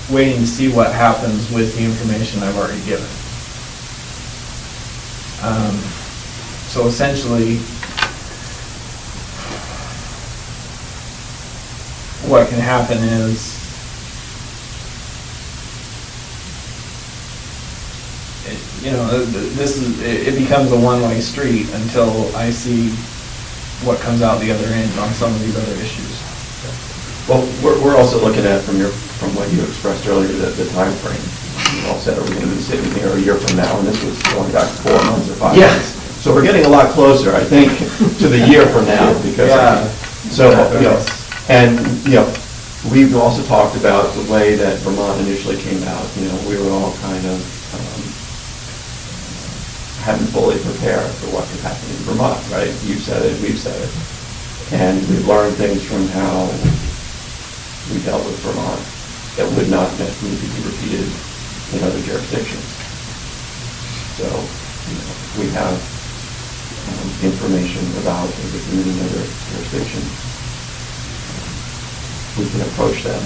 waiting to see what happens with the information I've already given. So essentially, what can happen is it becomes a one-way street until I see what comes out the other end on some of these other issues.
Well, we're also looking at from what you expressed earlier, the time frame. You all said, are we going to be sitting here a year from now? And this was going back 4 months or 5 months. So we're getting a lot closer, I think, to the year from now because we've also talked about the way that Vermont initially came out. We were all kind of hadn't fully prepared for what could happen in Vermont, right? You've said it, we've said it, and we've learned things from how we dealt with Vermont that would not necessarily be repeated in other jurisdictions. So, we have information about if it's in another jurisdiction, we can approach them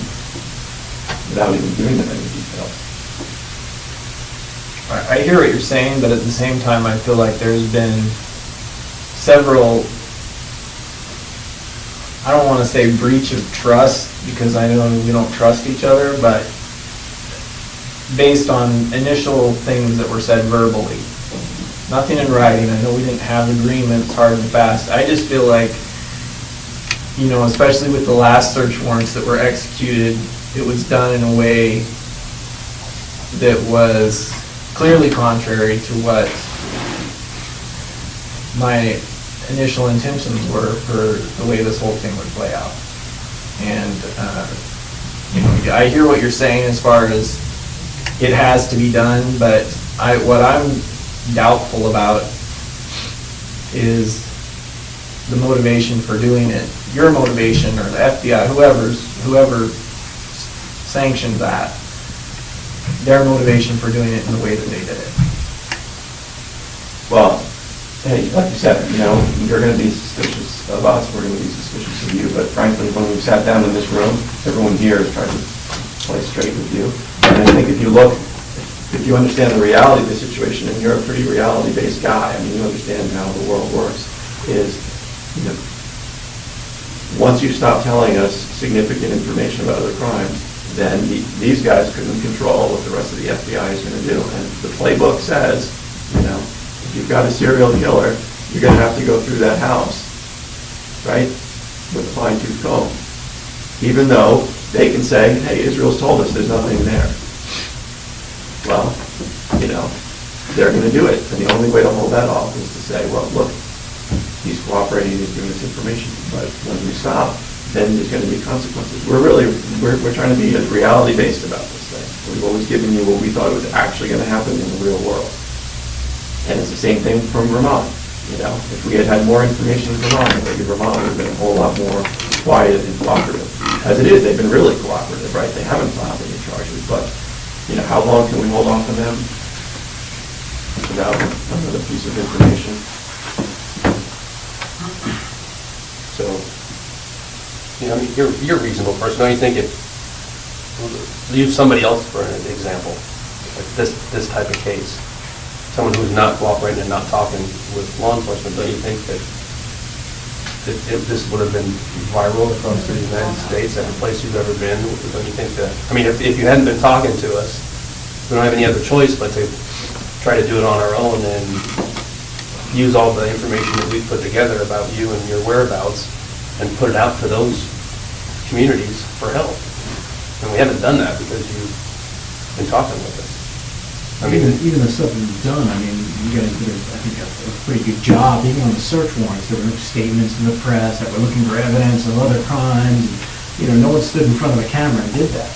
without even giving them any details.
I hear what you're saying, but at the same time, I feel like there's been several, I don't want to say breach of trust, because I know we don't trust each other, but based on initial things that were said verbally. Nothing in writing. I know we didn't have agreements hard and fast. I just feel like, especially with the last search warrants that were executed, it was done in a way that was clearly contrary to what my initial intentions were for the way this whole thing would play out. And, I hear what you're saying as far as it has to be done, but what I'm doubtful about is the motivation for doing it. Your motivation, or the FBI, whoever sanctioned that, their motivation for doing it in the way that they did it.
Well, hey, like you said, you're going to be suspicious of us, we're going to be suspicious of you, but frankly, when we sat down in this room, everyone here is trying to play straight with you. And I think if you understand the reality of the situation, and you're a pretty reality-based guy, you understand how the world works, is, once you stop telling us significant information about other crimes, then these guys couldn't control what the rest of the FBI is going to do. And the playbook says, if you've got a serial killer, you're going to have to go through that house, right, with a fine-tooth comb. Even though they can say, hey, Israel's told us there's nothing there. Well, they're going to do it. And the only way to hold that off is to say, well, look, he's cooperating, he's giving us information. But when we stop, then there's going to be consequences. We're trying to be as reality-based about this thing. We've always given you what we thought was actually going to happen in the real world. And it's the same thing from Vermont. If we had had more information in Vermont, maybe Vermont would have been a whole lot more quiet and cooperative. As it is, they've been really cooperative, right? They haven't filed any charges, but how long can we hold on to them without another piece of information? So,
you're a reasonable person. Don't you think use somebody else for an example, like this type of case, someone who's not cooperating and not talking with law enforcement, don't you think that if this would have been viral across the United States, every place you've ever been, don't you think that, if you hadn't been talking to us, we don't have any other choice but to try to do it on our own and use all the information that we've put together about you and your whereabouts and put it out to those communities for help. And we haven't done that because you've been talking with us.
Even the stuff you've done, you guys did, I think, a pretty good job, even on the search warrants. There were statements in the press that were looking for evidence of other crimes. No one stood in front of a camera and did that.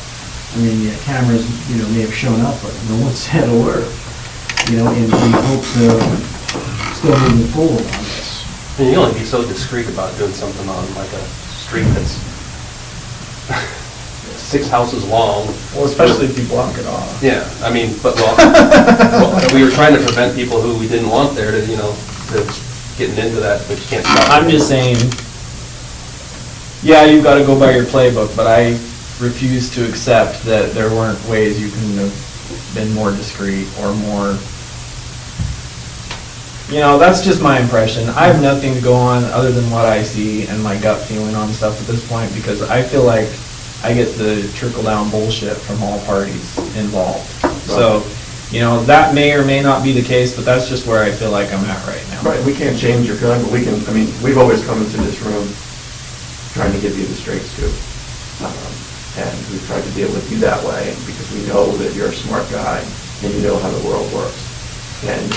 Cameras, may have shown up, but no one said a word. And we hope to still moving forward on this.
You only be so discreet about doing something on like a street that's 6 houses long.
Well, especially if you block it off.
Yeah, we were trying to prevent people who we didn't want there to getting into that, but you can't stop.
I'm just saying, yeah, you've got to go by your playbook, but I refuse to accept that there weren't ways you couldn't have been more discreet or more. That's just my impression. I have nothing to go on other than what I see and my gut feeling on stuff at this point, because I feel like I get the trickle-down bullshit from all parties involved. So, that may or may not be the case, but that's just where I feel like I'm at right now.
Right, we can't change your feeling, but we can, we've always come into this room trying to give you the straight scoop. And we've tried to deal with you that way, because we know that you're a smart guy and you know how the world works. And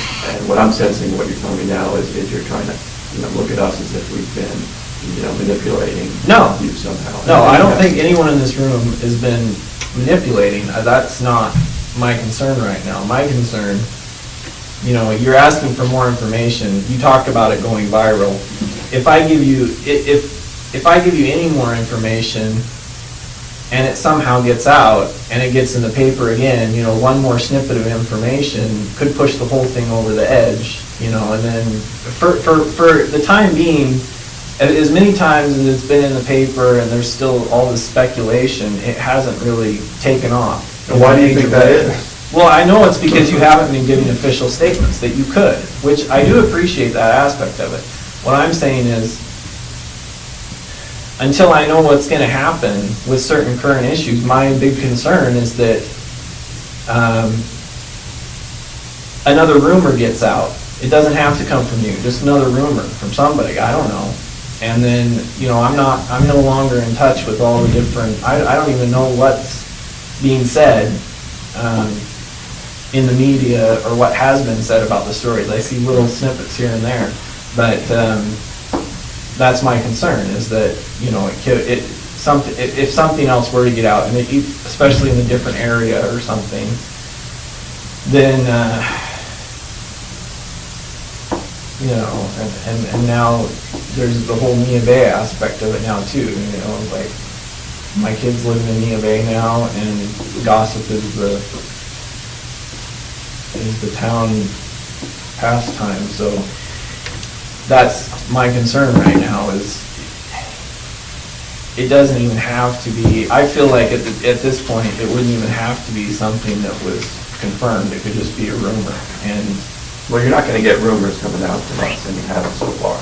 what I'm sensing, what you're telling me now is you're trying to, look at us as if we've been, manipulating you somehow.
No, I don't think anyone in this room has been manipulating. That's not my concern right now. My concern, you're asking for more information. You talked about it going viral. If I give you any more information and it somehow gets out and it gets in the paper again, one more snippet of information could push the whole thing over the edge, and then for the time being, as many times as it's been in the paper and there's still all this speculation, it hasn't really taken off.
And why do you think that is?
Well, I know it's because you haven't been giving official statements that you could, which I do appreciate that aspect of it. What I'm saying is, until I know what's going to happen with certain current issues, my big concern is that another rumor gets out. It doesn't have to come from you, just another rumor from somebody, I don't know. And then, I'm no longer in touch with all the different, I don't even know what's being said in the media or what has been said about the stories. I see little snippets here and there, but that's my concern, is that, if something else were to get out, and especially in a different area or something, then, and now there's the whole Mia Bay aspect of it now too, like my kids live in Mia Bay now, and gossip is is the town pastime, so that's my concern right now is it doesn't even have to be, I feel like at this point, it wouldn't even have to be something that was confirmed, it could just be a rumor, and
Well, you're not gonna get rumors coming out from us, and you haven't so far.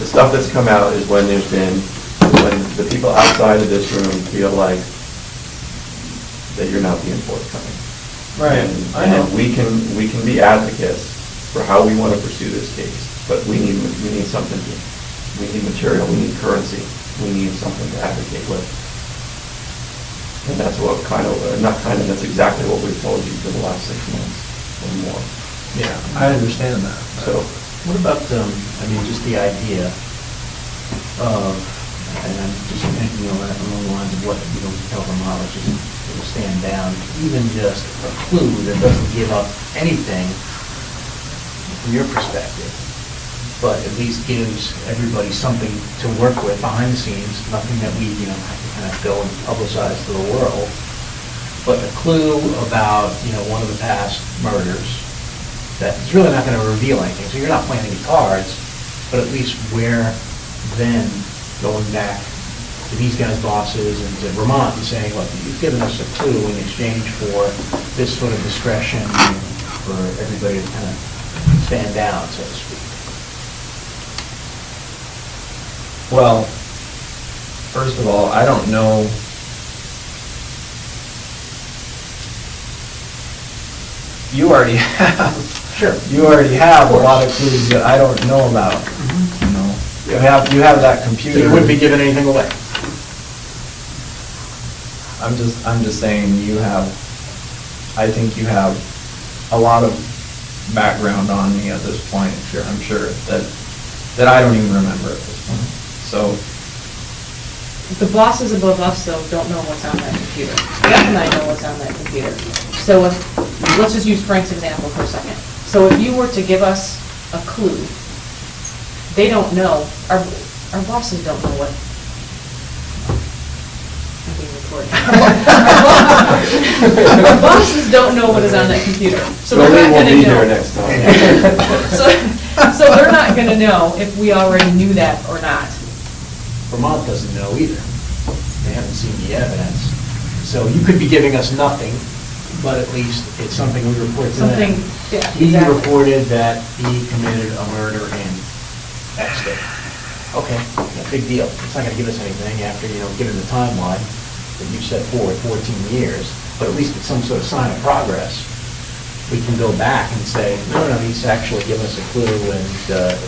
The stuff that's come out is when when the people outside of this room feel like that you're not being forthcoming.
Right, I know.
And we can be advocates for how we want to pursue this case, but we need something, we need material, we need currency, we need something to advocate with. And that's what that's exactly what we've told you for the last 6 months or more.
Yeah, I understand that.
So,
What about, just the idea of, and I'm just thinking along the lines of what, tell Vermont, just stand down, even just a clue that doesn't give up anything from your perspective, but at least gives everybody something to work with behind the scenes, nothing that we, have to kind of go and publicize to the world, but a clue about, one of the past murders that's really not going to reveal anything. So you're not playing any cards, but at least where then going back to these guys' bosses and to Vermont and saying, look, you've given us a clue in exchange for this sort of discretion for everybody to kind of stand down, so to speak.
Well, first of all, I don't know. You already have.
Sure.
You already have a lot of clues that I don't know about. You have that computer.
So you wouldn't be giving anything away.
I'm just saying I think you have a lot of background on me at this point. I'm sure that I don't even remember at this point. So.
The bosses above us, though, don't know what's on that computer. Beth and I know what's on that computer. So let's just use Frank's example for a second. So if you were to give us a clue, they don't know, our bosses don't know what, I'm being recorded. Our bosses don't know what is on that computer. So they're not going to know.
We'll be here next time.
So they're not going to know if we already knew that or not.
Vermont doesn't know either. They haven't seen the evidence. So you could be giving us nothing, but at least it's something we report to them.
Yeah,
He
exactly.
reported that he committed a murder in X day. Okay, no big deal. It's not going to give us anything after, given the timeline that you've set forward, 14 years, but at least it's some sort of sign of progress. We can go back and say, no, he's actually given us a clue and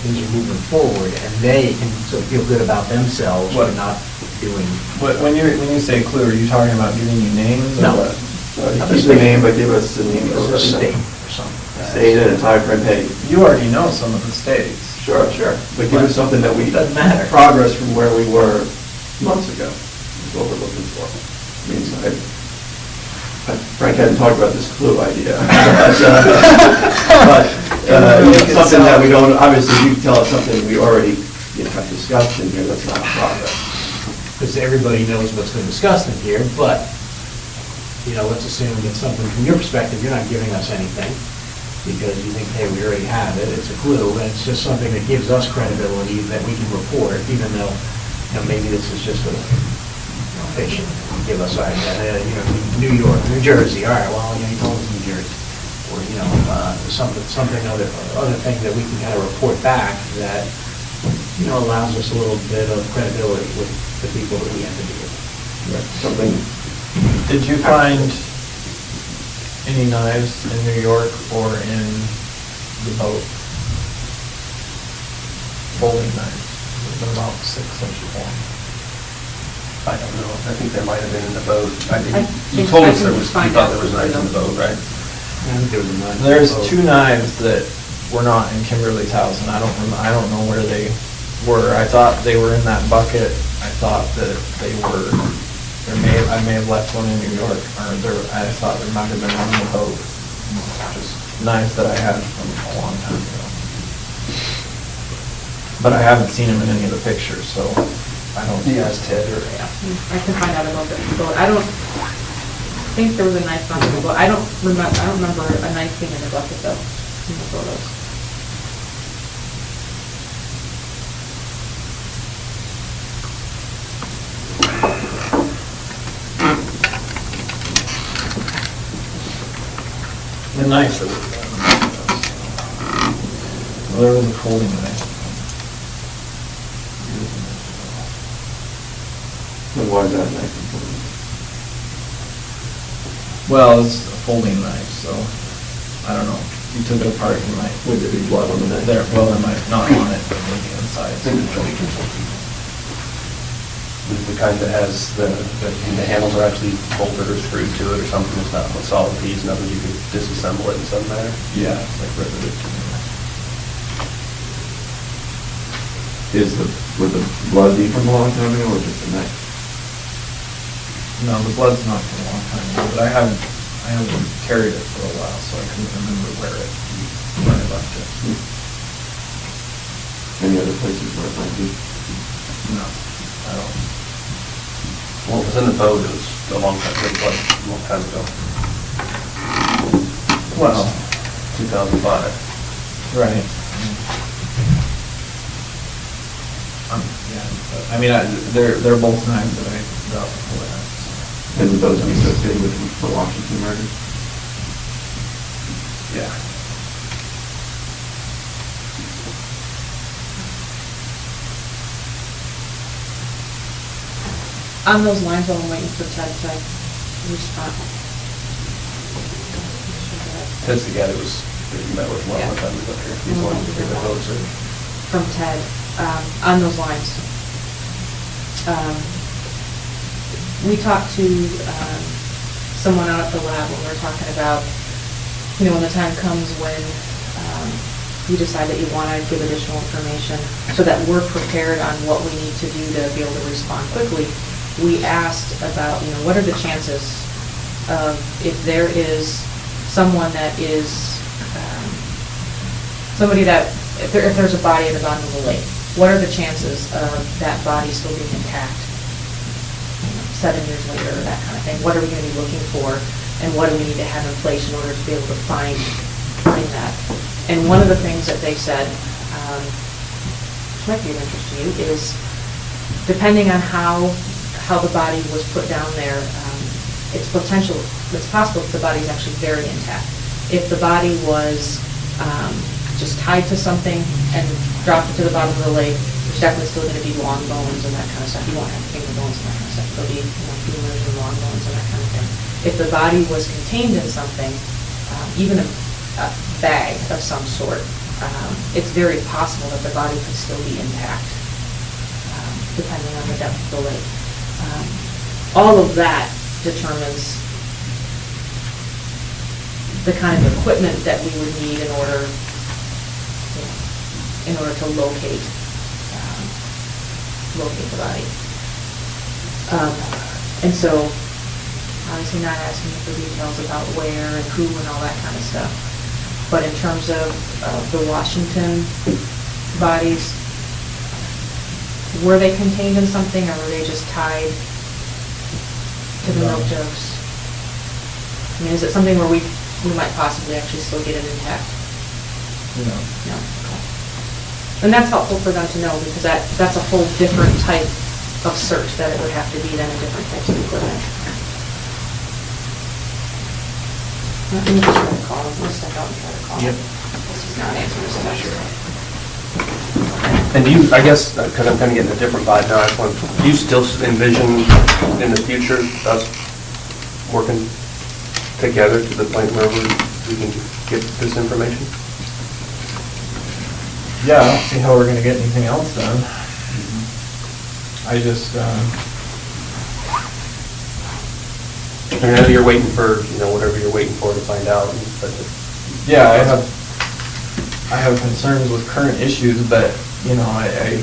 things are moving forward, and they can sort of feel good about themselves for not doing.
When you say clue, are you talking about giving you names?
No.
Or what?
Give us the name, but give us the name of the
state or something.
State and a time frame, hey.
You already know some of the states.
Sure. But give us something that we,
doesn't matter.
Progress from where we were months ago is what we're looking for. I mean, Frank hadn't talked about this clue idea. but something that we don't, obviously you tell us something we already have discussed in here, that's not progress.
Because everybody knows what's been discussed in here, but, let's assume that something, from your perspective, you're not giving us anything, because you think, hey, we already have it, it's a clue, and it's just something that gives us credibility that we can report, even though, maybe this is just a fiction. Give us, New York, New Jersey, all right, well, you told us New Jersey. Or, something other thing that we can kind of report back that, allows us a little bit of credibility with the people that we have to deal with.
Right. Something.
Did you find any knives in New York or in the boat? Folding knives, about 6 inches long.
I don't know. I think there might have been in the boat. You told us you thought there was knives in the boat, right?
There's 2 knives that were not in Kimberly's house, and I don't know where they were. I thought they were in that bucket. I thought that they were. I may have left one in New York, or I thought there might have been one in the boat. Just knives that I had from a long time ago. But I haven't seen them in any of the pictures, so I don't.
He asked Ted or.
I can find out about the boat. think there was a knife found in the boat. I don't remember a knife being in the bucket though, in the photos.
The knife that was well, there was a folding knife.
And why is that knife important?
Well, it's a folding knife, so I don't know. You took it apart, you might.
Would there be blood on the knife?
Well, there might not on it, but maybe inside.
Is the kind that has the handles are actually bolted or screwed to it or something, it's not a solid piece, nothing you could disassemble it in some manner?
Yeah, it's like riveted to me.
Would the blood be from a long time ago or just the knife?
No, the blood's not from a long time ago, but I haven't carried it for a while, so I couldn't remember where I left it.
Any other places where it might be?
No, I don't.
Well, it was in the boat, it was a long time ago.
Well,
2005.
right. Yeah, I mean, they're both knives that I got before that. So.
And would those be associated with the Washington murder?
Yeah.
On those lines, while I'm waiting for Ted to respond.
Ted's the guy that you met with one time we was up here. He's the one who took the photos, right?
From Ted, on those lines. We talked to someone out at the lab when we were talking about, when the time comes when you decide that you want to give additional information so that we're prepared on what we need to do to be able to respond quickly. We asked about, what are the chances of if there is someone that is, if there's a body at the bottom of the lake, what are the chances of that body still being intact 7 years later, or that kind of thing? What are we going to be looking for, and what do we need to have in place in order to be able to find that? And one of the things that they said, which might be of interest to you, is depending on how the body was put down there, it's possible that the body is actually very intact. If the body was just tied to something and dropped it to the bottom of the lake, there's definitely still going to be long bones and that kind of stuff. You won't have finger bones and that kind of stuff. There'll be femurs and long bones and that kind of thing. If the body was contained in something, even a bag of some sort, it's very possible that the body could still be intact, depending on the depth of the lake. All of that determines the kind of equipment that we would need in order to locate the body. And so, obviously not asking for details about where and who and all that kind of stuff. But in terms of the Washington bodies, were they contained in something, or were they just tied to the milk jugs? I mean, is it something where we might possibly actually still get it intact?
No.
No. And that's helpful for them to know, because that's a whole different type of search that it would have to be than a different type of equipment. Let me just try to call him. Let's step out and try to call him. This is not answering his question.
And do you, I guess, because I'm kind of getting a different vibe now, do you still envision in the future us working together to the point where we can get this information?
Yeah, I don't see how we're going to get anything else done. I just,
I know you're waiting for, whatever you're waiting for to find out. But
yeah, I have concerns with current issues, but, I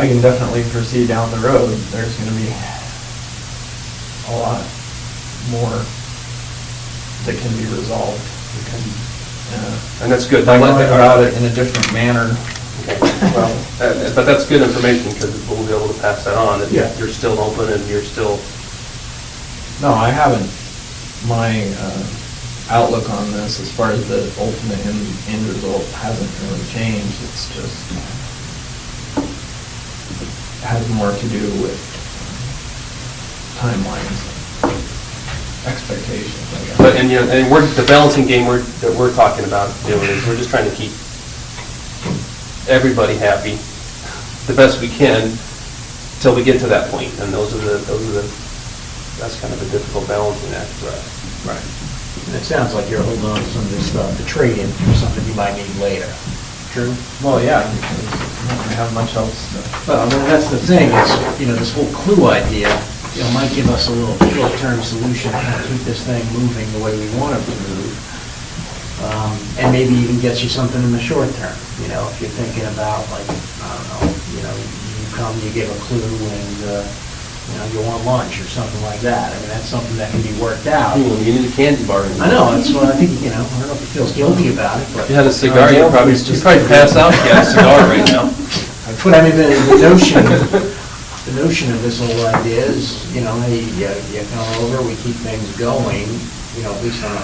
can definitely foresee down the road, there's going to be a lot more that can be resolved.
And that's good.
By going about it in a different manner.
Okay. Well, but that's good information, because we'll be able to pass that on. That
Yeah.
You're still open and you're still
No, I haven't. My outlook on this, as far as the ultimate end result, hasn't really changed. It's just has more to do with timelines, expectations, I guess.
But, and, you know, and the balancing game that we're talking about doing is we're just trying to keep everybody happy the best we can till we get to that point. And that's kind of a difficult balancing act for us.
Right. And it sounds like you're holding on to some of this stuff to trade in for something you might need later. True?
Well, yeah, because we don't have much else to...
Well, I mean, that's the thing, is, you know, this whole clue idea, you know, might give us a little short-term solution to kind of keep this thing moving the way we want it to move. And maybe even gets you something in the short term, you know, if you're thinking about, like, I don't know, you know, you come, you give a clue, and, you know, you want lunch or something like that. I mean, that's something that can be worked out.
You need a candy bar.
I know, that's what I think, you know, I don't know if he feels guilty about it, but...
If you had a cigar, you'd probably pass out if you had a cigar right now.
But I mean, the notion of this whole idea is, you know, hey, you come over, we keep things going, you know, at least on a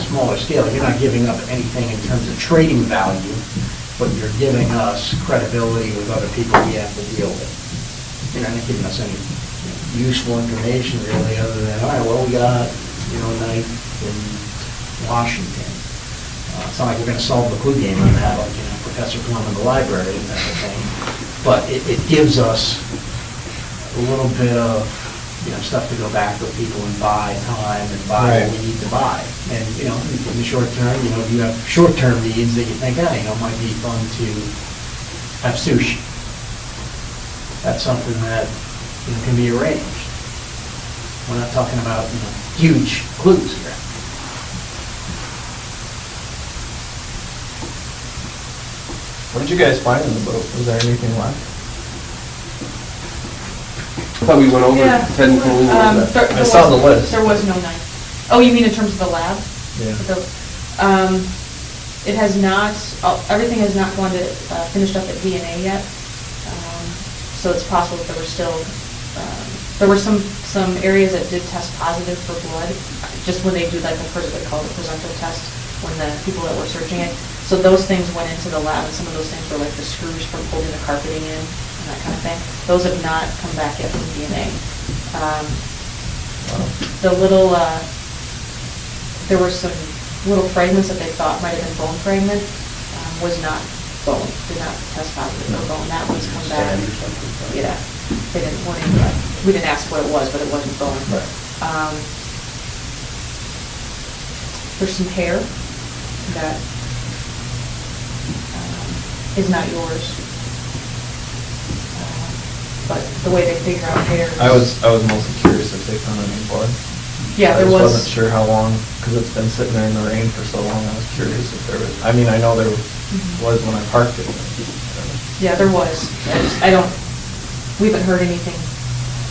smaller scale. You're not giving up anything in terms of trading value, but you're giving us credibility with other people we have to deal with. You're not giving us any useful information really, other than, all right, well, we got, you know, a night in Washington. It's not like we're going to solve the clue game on that, like, you know, Professor Plum in the library and that kind of thing. But it gives us a little bit of, you know, stuff to go back with people and buy time and buy what we need to buy. And, you know, in the short term, you know, if you have short-term needs that you think, you know, might be fun to have sushi. That's something that, you know, can be arranged. We're not talking about, you know, huge clues here.
What did you guys find in the boat? Was there anything left?
I thought we went over Ted and Colleen.
I saw the list.
There was no knife. Oh, you mean in terms of the lab?
Yeah.
It has not, everything has not gone to, finished up at DNA yet. So it's possible that there were some areas that did test positive for blood, just when they do like what they call the presumptive test, when the people that were searching it. So those things went into the lab, and some of those things were like the screws from holding the carpeting in, and that kind of thing. Those have not come back yet from DNA. The little, there were some little fragments that they thought might have been bone fragment, was not bone, did not test positive for bone. That one's come back. Yeah, they didn't, we didn't ask what it was, but it wasn't bone. There's some hair that is not yours. But the way they figure out hair.
I was mostly curious if they found any blood.
Yeah, there was.
I wasn't sure how long, because it's been sitting there in the rain for so long. I was curious if there was. I mean, I know there was when I parked it.
Yeah, there was. We haven't heard anything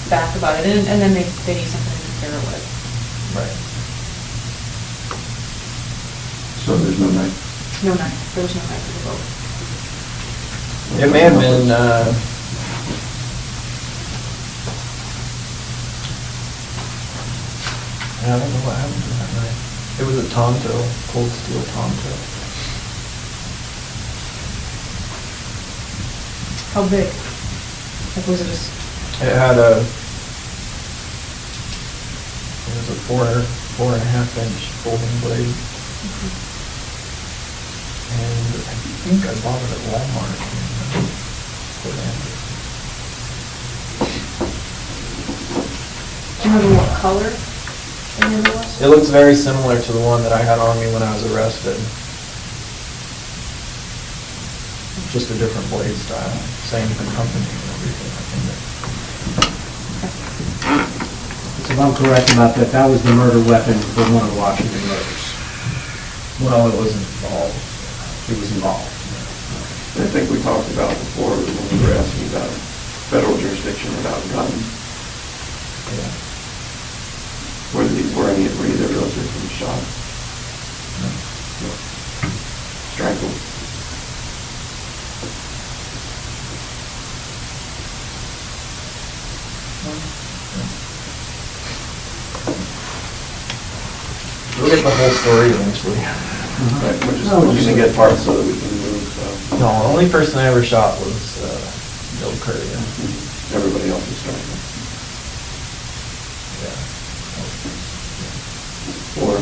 back about it, and then they need something to compare it with.
Right.
So there's no knife?
No knife. There was no knife in the boat.
It may have been, I don't know what happened to that night. It was a Tonto, cold steel Tonto.
How big? Like, was it just?
It had it was a 4.5 inch folding blade. And I think I bought it at Walmart.
Do you remember what color any of it was?
It looks very similar to the one that I had on me when I was arrested. Just a different blade style, same company and everything, I think.
So if I'm correct about that, that was the murder weapon for one of the Washington murders.
Well, it was involved.
It was involved.
I think we talked about before when we were asking about federal jurisdiction about guns.
Yeah.
Were either of those victims shot? No. Strangled?
We'll get the whole story eventually.
Right, we're just gonna get parts so that we can move,
No, the only person I ever shot was Bill Curry.
everybody else is trying. Or,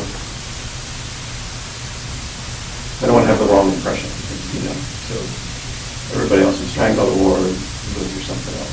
I don't want to have the wrong impression, you know, so everybody else is trying to go to war, those are something else.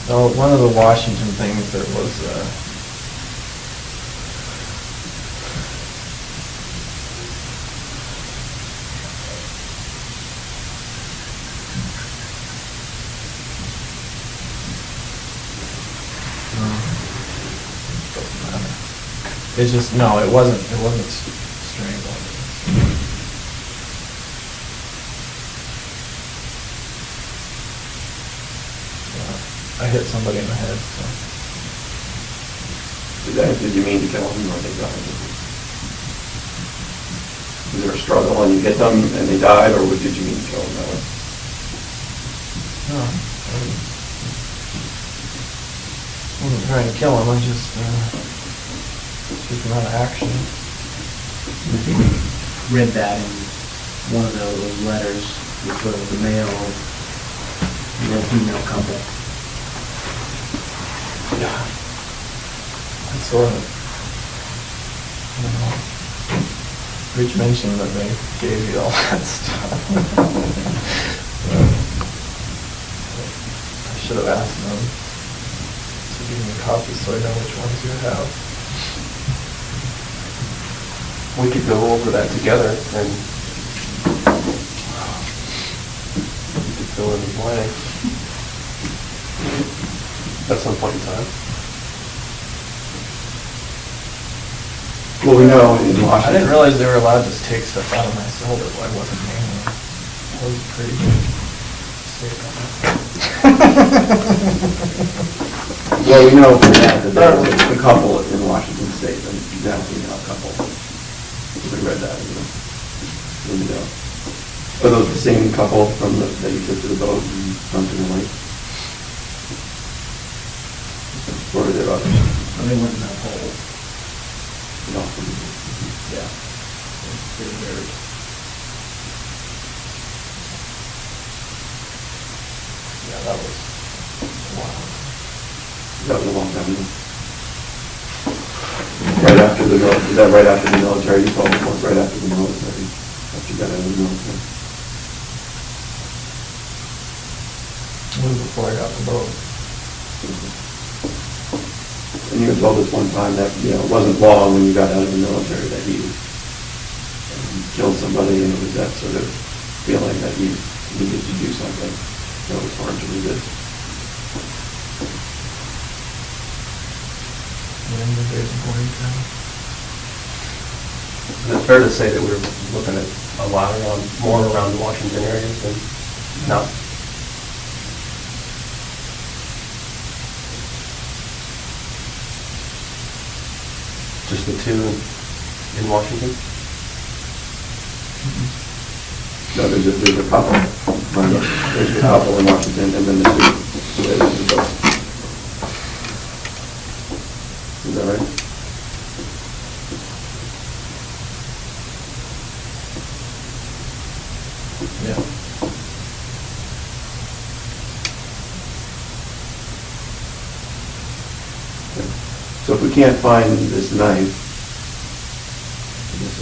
So one of the Washington things that was it's just no, it wasn't strangled. I hit somebody in the head, so.
Did you mean to kill them or they died? Was there a struggle and you hit them and they died, or did you mean to kill them that way?
No, I wasn't trying to kill him, I just took him out of action.
I think we read that in one of those letters, which was the male and the female couple.
Yeah. I sort of, I don't know. Rich mentioned that they gave you all that stuff. I should have asked them to give me a copy so I know which ones you have.
We could go over that together and we could fill in the blank at some point in time.
Well, we know in
I
Washington.
didn't realize they were allowed to take stuff out of my shoulder while I wasn't manual. That was pretty good.
Well, we know for that there was a couple in Washington State, a male female couple. We read that in the Are those the same couple from that you took to the boat and dumped in the lake? Or are there others?
Well, they went in that hole.
No.
Yeah. They were buried.
Yeah, that was wow.
That was a long time ago. Right after the military, is that right after the military? You told me once, right after the military, after you got out of the military.
It was before I got the boat.
And you were told this one time that, you know, it wasn't long when you got out of the military that you killed somebody, and it was that sort of feeling that you needed to do something that was hard to resist.
Is it fair to say that we're looking at a lot around, more around the Washington areas than not? Just the two in Washington?
No, there's a couple. There's a couple in Washington, and then the two. Is that right?
Yeah.
So if we can't find this knife, I guess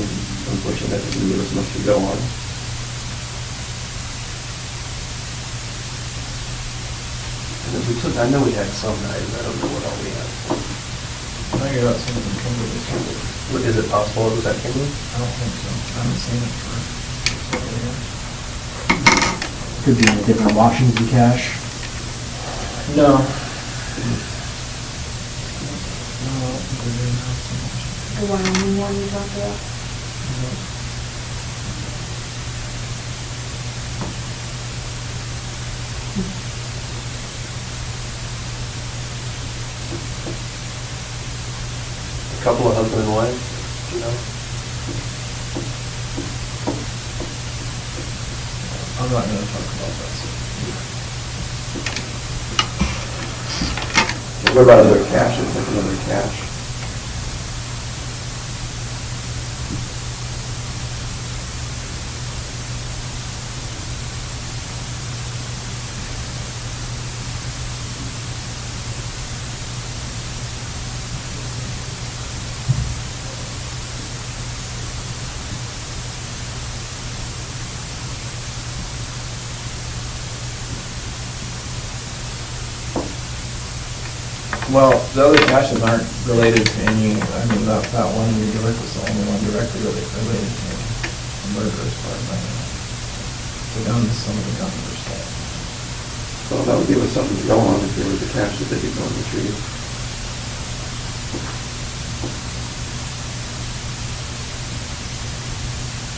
unfortunately that doesn't give us much to go on.
And if we took, I know we had some knives, I don't know what all we had.
I think I got some from Kimberly.
Is it possible it was at Kimberly?
I don't think so. I haven't seen it for several years.
Could be in a different Washington cache.
No.
The Wyoming one you talked about?
couple of husband and wife, you know?
I'm not gonna talk about this.
What about other caches, like another cache?
Well, the other caches aren't related to any, I mean, that one in New York was the only one directly related to a murder as far as I know. The guns, some of the guns were stolen.
Well, that would give us something to go on if there was a cache that they could go and retrieve.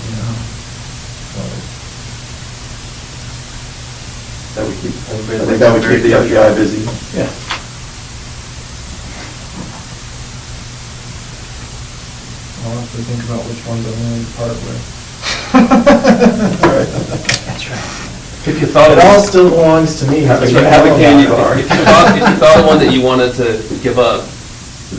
Yeah.
That would keep, I think that would keep the FBI busy.
Yeah. I'll have to think about which ones I'm willing to part with.
That's right. If you thought
It all still belongs to me.
Have a candy bar. If you thought of one that you wanted to give up,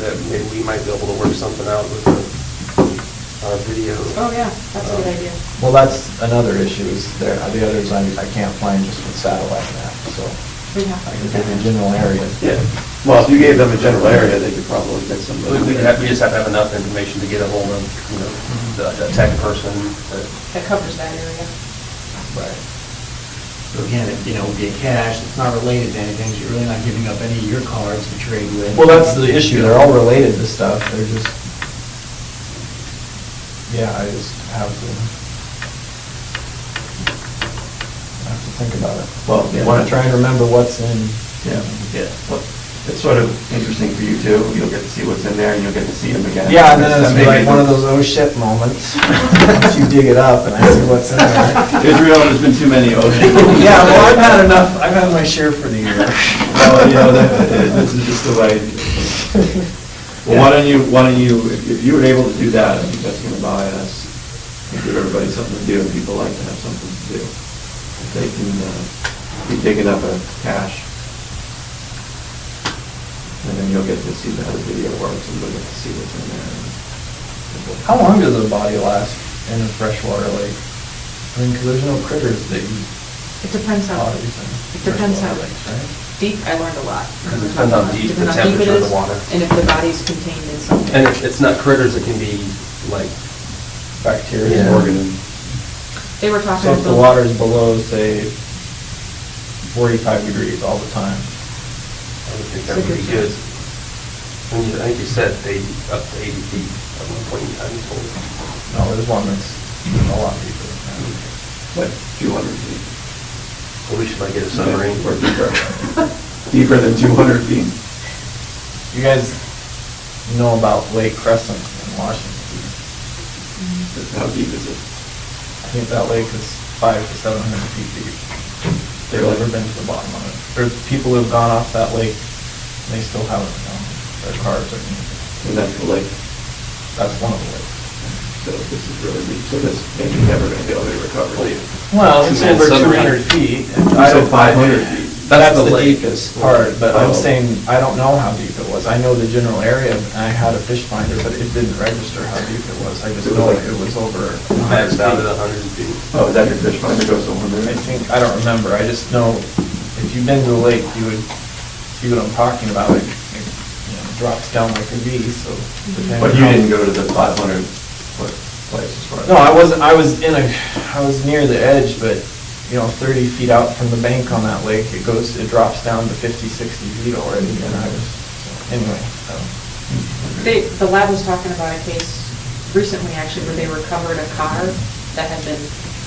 that maybe we might be able to work something out with a video.
Oh, yeah, that's a good idea.
Well, that's another issue, is the others I can't find just with satellite map, so
We have
I can give you general areas.
Yeah. Well, if you gave them a general area, they could probably get somebody.
We just have to have enough information to get a hold of, you know, a tech person.
That covers that area.
Right.
So again, you know, be a cache, it's not related to anything, so you're really not giving up any of your cards to trade with.
Well, that's the issue, they're all related to stuff, they're just, yeah, I just have to think about it.
Well,
I want to try and remember what's in.
Yeah. Well, it's sort of interesting for you too. You'll get to see what's in there and you'll get to see them again.
Yeah, and then it's like one of those oh shit moments, once you dig it up and I see what's in there.
Israel, there's been too many oh shit.
Yeah, well, I've had enough, I've had my share for the year.
Well, you know, this is just the way. Well, why don't you, if you were able to do that, I think that's going to buy us, give everybody something to do, and people like to have something to do. If they can be digging up a cache, and then you'll get to see how the video works, and you'll get to see what's in there.
How long does a body last in a freshwater lake? I mean, because there's no critters that eat
It depends how,
bodies in
it depends how
freshwater lakes, right?
deep, I learned a lot.
Because it depends on deep, the
Depends how deep it
temperature of
is,
the water.
and if the body's contained in something.
And it's not critters, it can be like
Bacteria.
Yeah.
Organisms.
They were talking
So if the
about
water is below, say, 45 degrees all the time.
I would think that would be good. I think you said 80, up to 80 feet at one point in time.
No, there's one that's a lot deeper than that.
Like 200 feet.
Well, we should might get a submarine.
Or deeper. Deeper than 200 feet.
You guys know about Lake Crescent in Washington?
How deep is it?
I think that lake is 500 to 700 feet deep. They've never been to the bottom of it. There's people who've gone off that lake, and they still haven't found their cars or anything.
And that's the lake.
That's one of the lakes.
So this is really deep. So this maybe never going to be able to recover.
Well, it's over 200 feet.
I said 500 feet.
That's the deepest part, but I'm saying, I don't know how deep it was. I know the general area, and I had a fish finder, but it didn't register how deep it was. I just know it was over 100
Maxed out
feet.
at 100 feet.
Oh, is that your fish finder goes over there?
I think, I don't remember. I just know, if you've been to the lake, you would see what I'm talking about. It drops down like a V, so. depending
But
on
you
how-
didn't go to the 500-foot place as far as...
No, I wasn't, I was near the edge, but, 30 feet out from the bank on that lake, it drops down to 50, 60 feet already, and I was, anyway.
the lab was talking about a case recently, actually, where they recovered a car that had been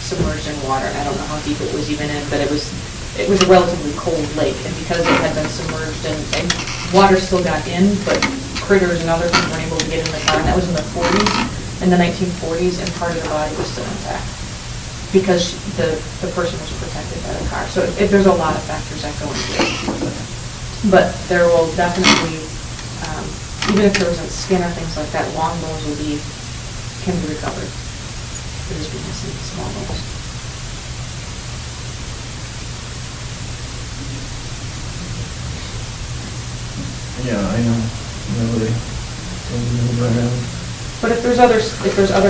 submerged in water. I don't know how deep it was even in, but it was a relatively cold lake, and because it had been submerged and water still got in, but critters and other things weren't able to get in the car, and that was in the 40s, in the 1940s, and part of the body was still intact, because the person was protected by the car. So there's a lot of factors that go into it. But there will definitely, even if there wasn't skin or things like that, long bones can be recovered. They're just being missing small bones.
Yeah, I know. Really.
But if there's other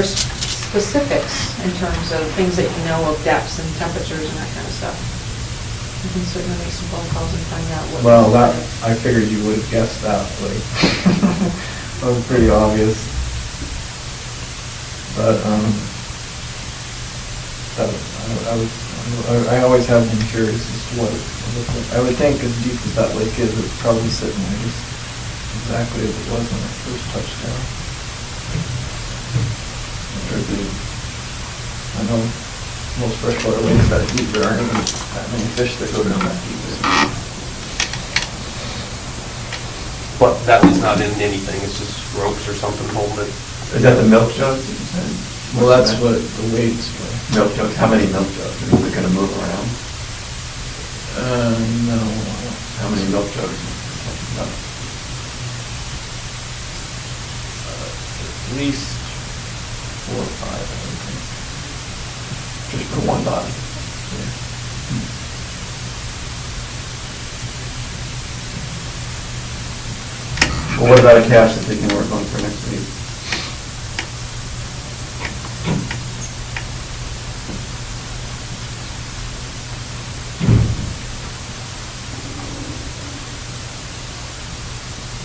specifics in terms of things that you know of depths and temperatures and that kind of stuff, you can certainly make some phone calls and find out what.
Well, that, I figured you would have guessed that, like, that was pretty obvious. But, I always have been curious as to what it looked like. I would think as deep as that lake is, it's probably sitting there just exactly as it was when it first touched down. I know most freshwater lakes that deep, there aren't even that many fish that go down that deep.
But that was not in anything, it's just ropes or something holding it.
Is that the milk jugs that you said?
Well, that's what the weights were.
Milk jugs, how many milk jugs? I mean, is it gonna move around?
No.
How many milk jugs? are you talking about?
At least 4 or 5, I would think. Just for one body.
Well, what about a cache that they can work on for next week?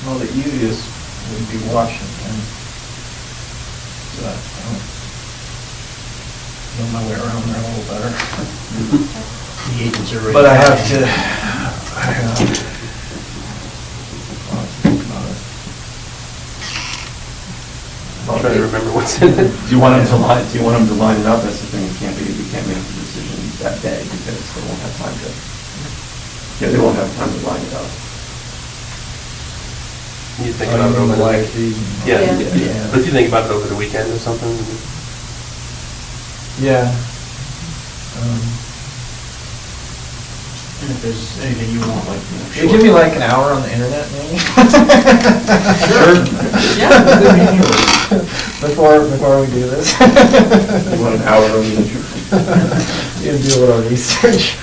Well, the easiest would be Washington. So, know my way around there a little better.
The agents are ready.
But I have to, I'll have to think about it.
I'm trying to remember what's in it.
Do you want them to line it up? That's the thing, we can't make the decision that day because they won't have time to, they won't have time to line it up.
You think about it over the
live
weekend?
feed.
Yeah. But you think about it over the weekend or something?
Yeah.
And if there's anything you want, like,
You give me like an hour on the internet, maybe?
Sure.
Yeah. Before we do this.
You want an hour on the internet?
You do a little research.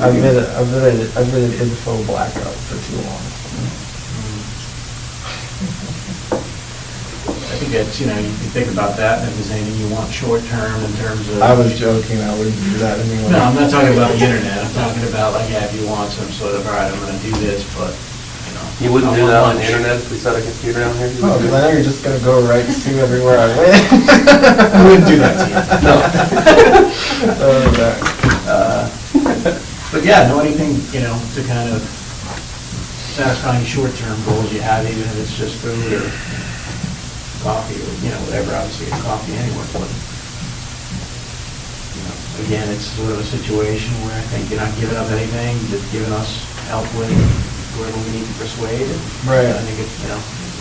I've been an info blackout for too long.
I think that's, you think about that, and if there's anything you want short-term in terms of...
I was joking, I wouldn't do that anyway.
No, I'm not talking about the internet, I'm talking about, like, if you want some sort of, all right, I'm gonna do this, but,
You wouldn't do that on the internet if we set a computer down here?
Oh, because I know you're just gonna go right to everywhere I went.
I wouldn't do that to you.
No.
But yeah, know anything, to kind of satisfying short-term goals you have, even if it's just food or coffee or, whatever, obviously it's coffee anyway, but, again, it's sort of a situation where I think you're not giving up anything, just giving us help with wherever we need to persuade.
Right.
I think it's,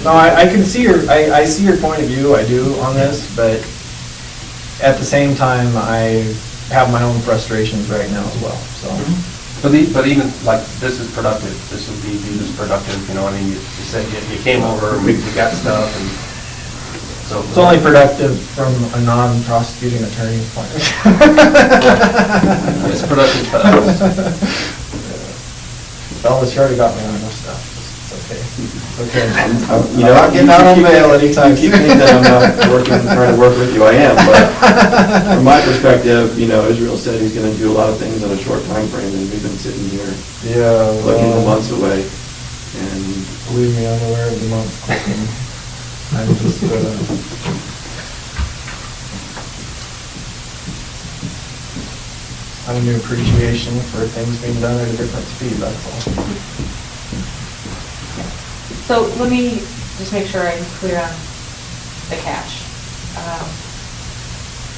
No, I can see I see your point of view, I do, on this, but at the same time, I have my own frustrations right now as well, so.
But even, like, this is productive, this would be viewed as productive, you said you came over, we got stuff, and so.
It's only productive from a non-prosecuting attorney's point of view.
It's productive for us.
Well, it's already got me on enough stuff, it's okay. Okay. I'm
I'm
not getting out on bail anytime
You
soon.
keep thinking that I'm not trying to work with you, I am, but from my perspective, Israel said he's gonna do a lot of things in a short time frame, and we've been sitting here looking the months away, and...
Leave me unaware of the months clicking. I'm just, I have a new appreciation for things being done at a different speed, that's all.
So let me just make sure I'm clear on the cache.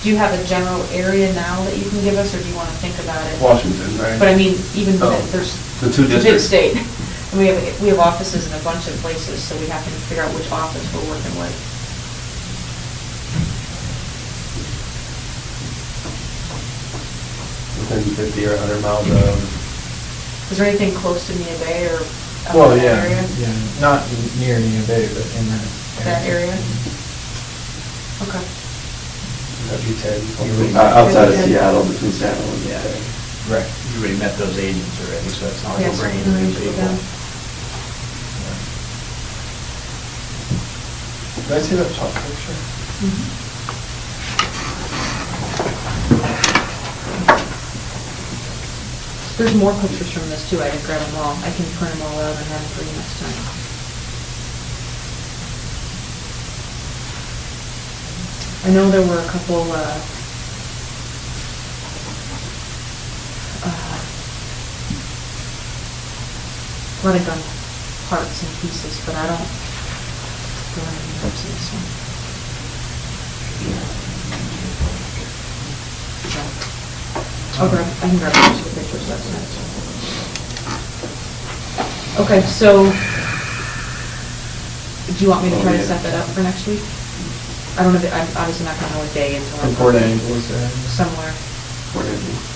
Do you have a general area now that you can give us, or do you want to think about it?
Washington, right?
But I mean, even there's
the two
it's a big
districts.
state, and we have offices in a bunch of places, so we have to figure out which office we're working with.
Within 50 or 100 miles of...
Is there anything close to Nia Bay or Up
Well,
in that
yeah,
area?
yeah, not near Neo Bay, but in that.
That area? Okay.
That'd be 10.
Outside of Seattle, between Seattle and
Yeah, right. You already met those agents already, so it's not like
Yes,
you're bringing in new
arrange with
people.
them.
Did I see that top picture?
There's more pictures from this too, I didn't grab them all. I can print them all out and have them for you next time. I know there were a couple, blood and gun parts and pieces, but I don't go into the notes in this one. I'll grab, I can grab those two pictures, that's nice. Okay, so, do you want me to try to set that up for next week? I don't know, I'm obviously not gonna know a day until I.
From Port Angeles,
Somewhere.
Port Angeles.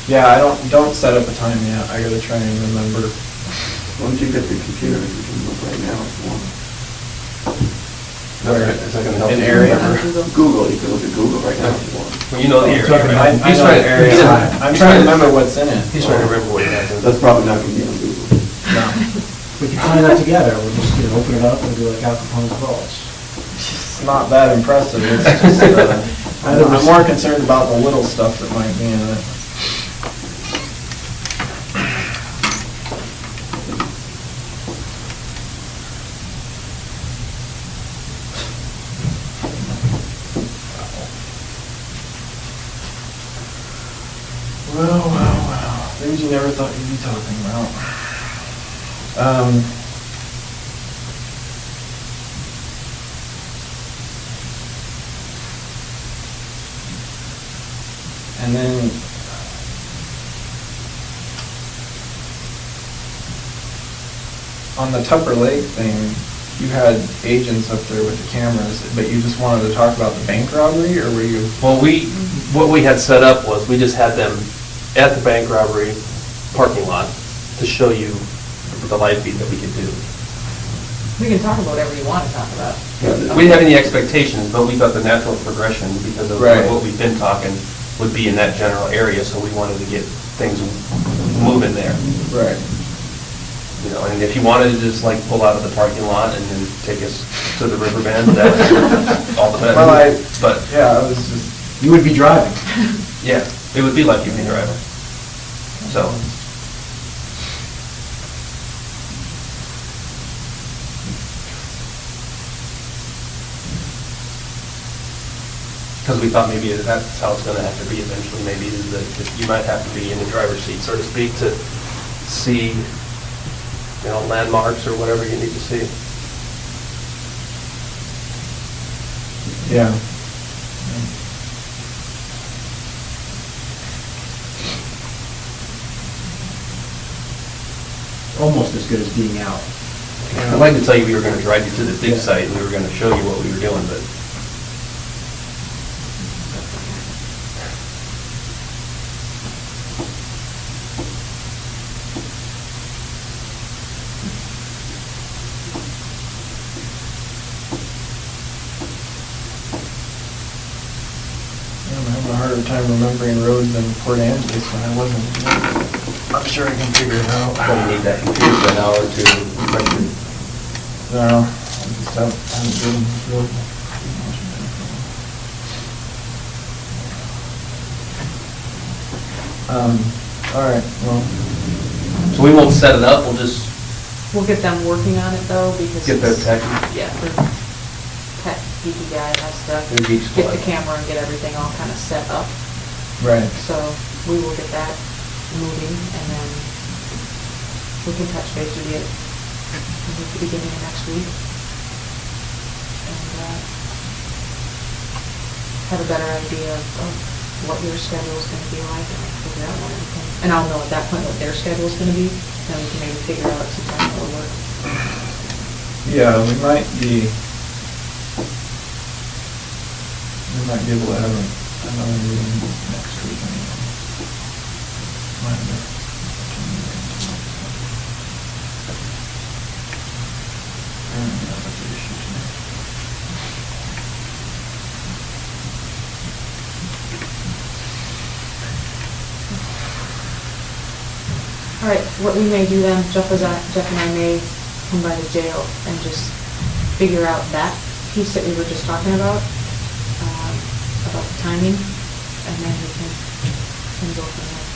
Yeah, don't set up a time yet. I gotta try and remember.
Why don't you get the computer, you can look right now if you want.
Is that gonna help?
An
you
area?
remember?
Google, you can look at Google right now if you want.
Well, you know the area, right?
I know the area. I'm trying to remember what's in it.
He's trying to remember what he has.
That's probably not gonna be on Google.
No.
We can tie that together, we'll just, open it up and do like Al Capone's vaults.
It's not that impressive. It's just, I'm more concerned about the little stuff that might be in it. Well. Things you never thought you'd be talking about. And then on the Tupper Lake thing, you had agents up there with the cameras, but you just wanted to talk about the bank robbery, or were you?
Well, what we had set up was, we just had them at the bank robbery parking lot to show you the live feed that we could do.
We can talk about whatever you want to talk about.
We didn't have any expectations, but we thought the natural progression, because of
Right.
what we've been talking, would be in that general area, so we wanted to get things moving there.
Right.
You know, and if you wanted to just like pull out of the parking lot and then take us to the river bend, that was all the better.
Well,
But,
yeah, I was just.
You would be driving.
yeah, it would be like you'd be driving. So. Because we thought maybe that's how it's going to have to be eventually, maybe is that you might have to be in the driver's seat, so to speak, to see, landmarks or whatever you need to see.
Yeah.
Almost as good as being out.
I'd like to tell you we were going to drive you to the dig site and we were going to show you what we were doing, but
I'm having a harder time remembering roads in Port Angeles when I wasn't. I'm sure I can figure it out.
well, you need that computer for an hour or two to refresh your.
No, I just haven't driven this road. All right, well.
So we won't set it up, we'll just
We'll get them working on it though, because.
get their
it's-
tech.
Yeah, the tech geeky guy has to
Their geek
get
squad.
the camera and get everything all kind of set up.
Right.
So we will get that moving, and then we can touch base with you at the beginning of next week. And have a better idea of what your schedule is going to be like, and figure out when everything. And I'll know at that point what their schedule is going to be, then we can maybe figure out some time that will work.
Yeah, we might be might be able to have another meeting next week anyway. Might be.
All right, what we may do then, Jeff and I may come by the jail and just figure out that piece that we were just talking about the timing, and then we can go from there.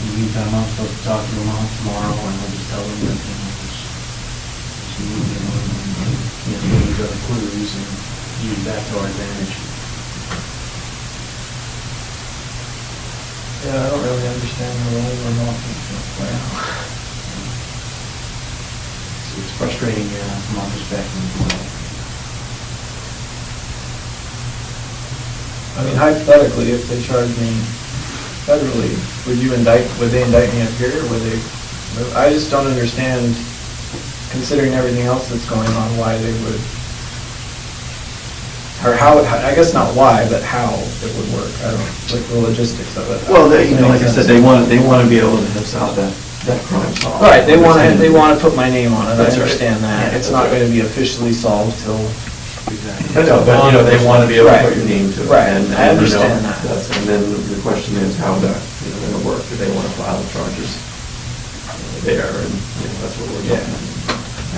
In the meantime, I'm supposed to talk to them all tomorrow, and I'll just tell them that, just move them on, and use other clues and use that to our advantage.
Yeah, I don't really understand the role we're not going to play out.
It's frustrating from our perspective as well.
I mean, hypothetically, if they charge me federally, would they indict me up here, or would they, I just don't understand, considering everything else that's going on, why they would, or how, I guess not why, but how it would work. I don't, like the logistics of it.
Well, like I said, they want to be able to have solved that crime solved.
Right, they want to put my name on it, I
That's right.
understand that.
Yeah,
It's
that's
not
right.
going to be officially solved till.
I know, but they want to be able to put your name to it.
Right,
and
I understand that.
And then the question is how that, going to work. Do they want to file charges there? And that's what we're doing.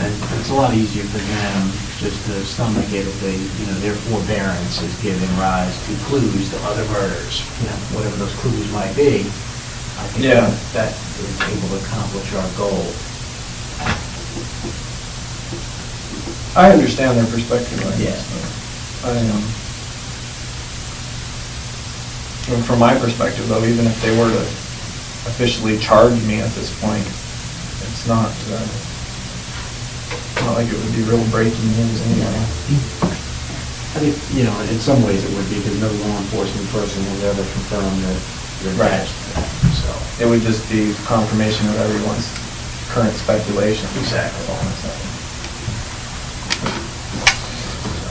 And it's a lot easier for them just to stomach it if they, their forbearance is giving rise to clues to other murders, whatever those clues might be. I think that is able to accomplish our goal.
I understand their perspective, I guess. From my perspective, though, even if they were to officially charge me at this point, it's not like it would be real breaking news anyway.
I think, in some ways it would be, because no law enforcement person has ever confirmed that you're attached to that, so.
It would just be confirmation of everyone's current speculation.
Exactly.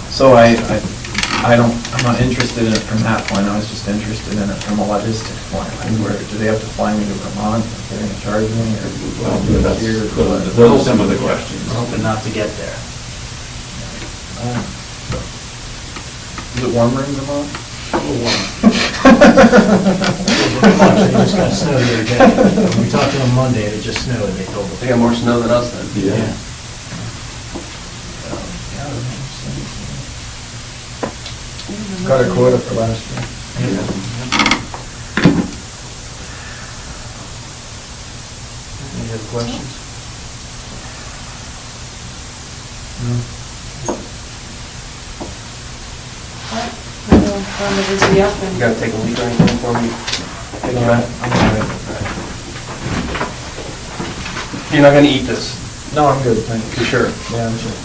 So I'm not interested in it from that point. I was just interested in it from a logistics point. Like, do they have to fly me to Vermont if they're going to charge me, or do it here?
Those are some of the questions.
We're hoping not to get there.
Is it warmer in Vermont?
A little warmer. It just got snow the other day. When we talked to them Monday, it just snowed, they told us.
They got more snow than us then.
Yeah.
Got a quota for last year. Any other questions?
You gotta take a leak or anything for me?
No, I'm all right.
You're not gonna eat this?
No, I'm good, thank you.
You sure?
Yeah, I'm sure.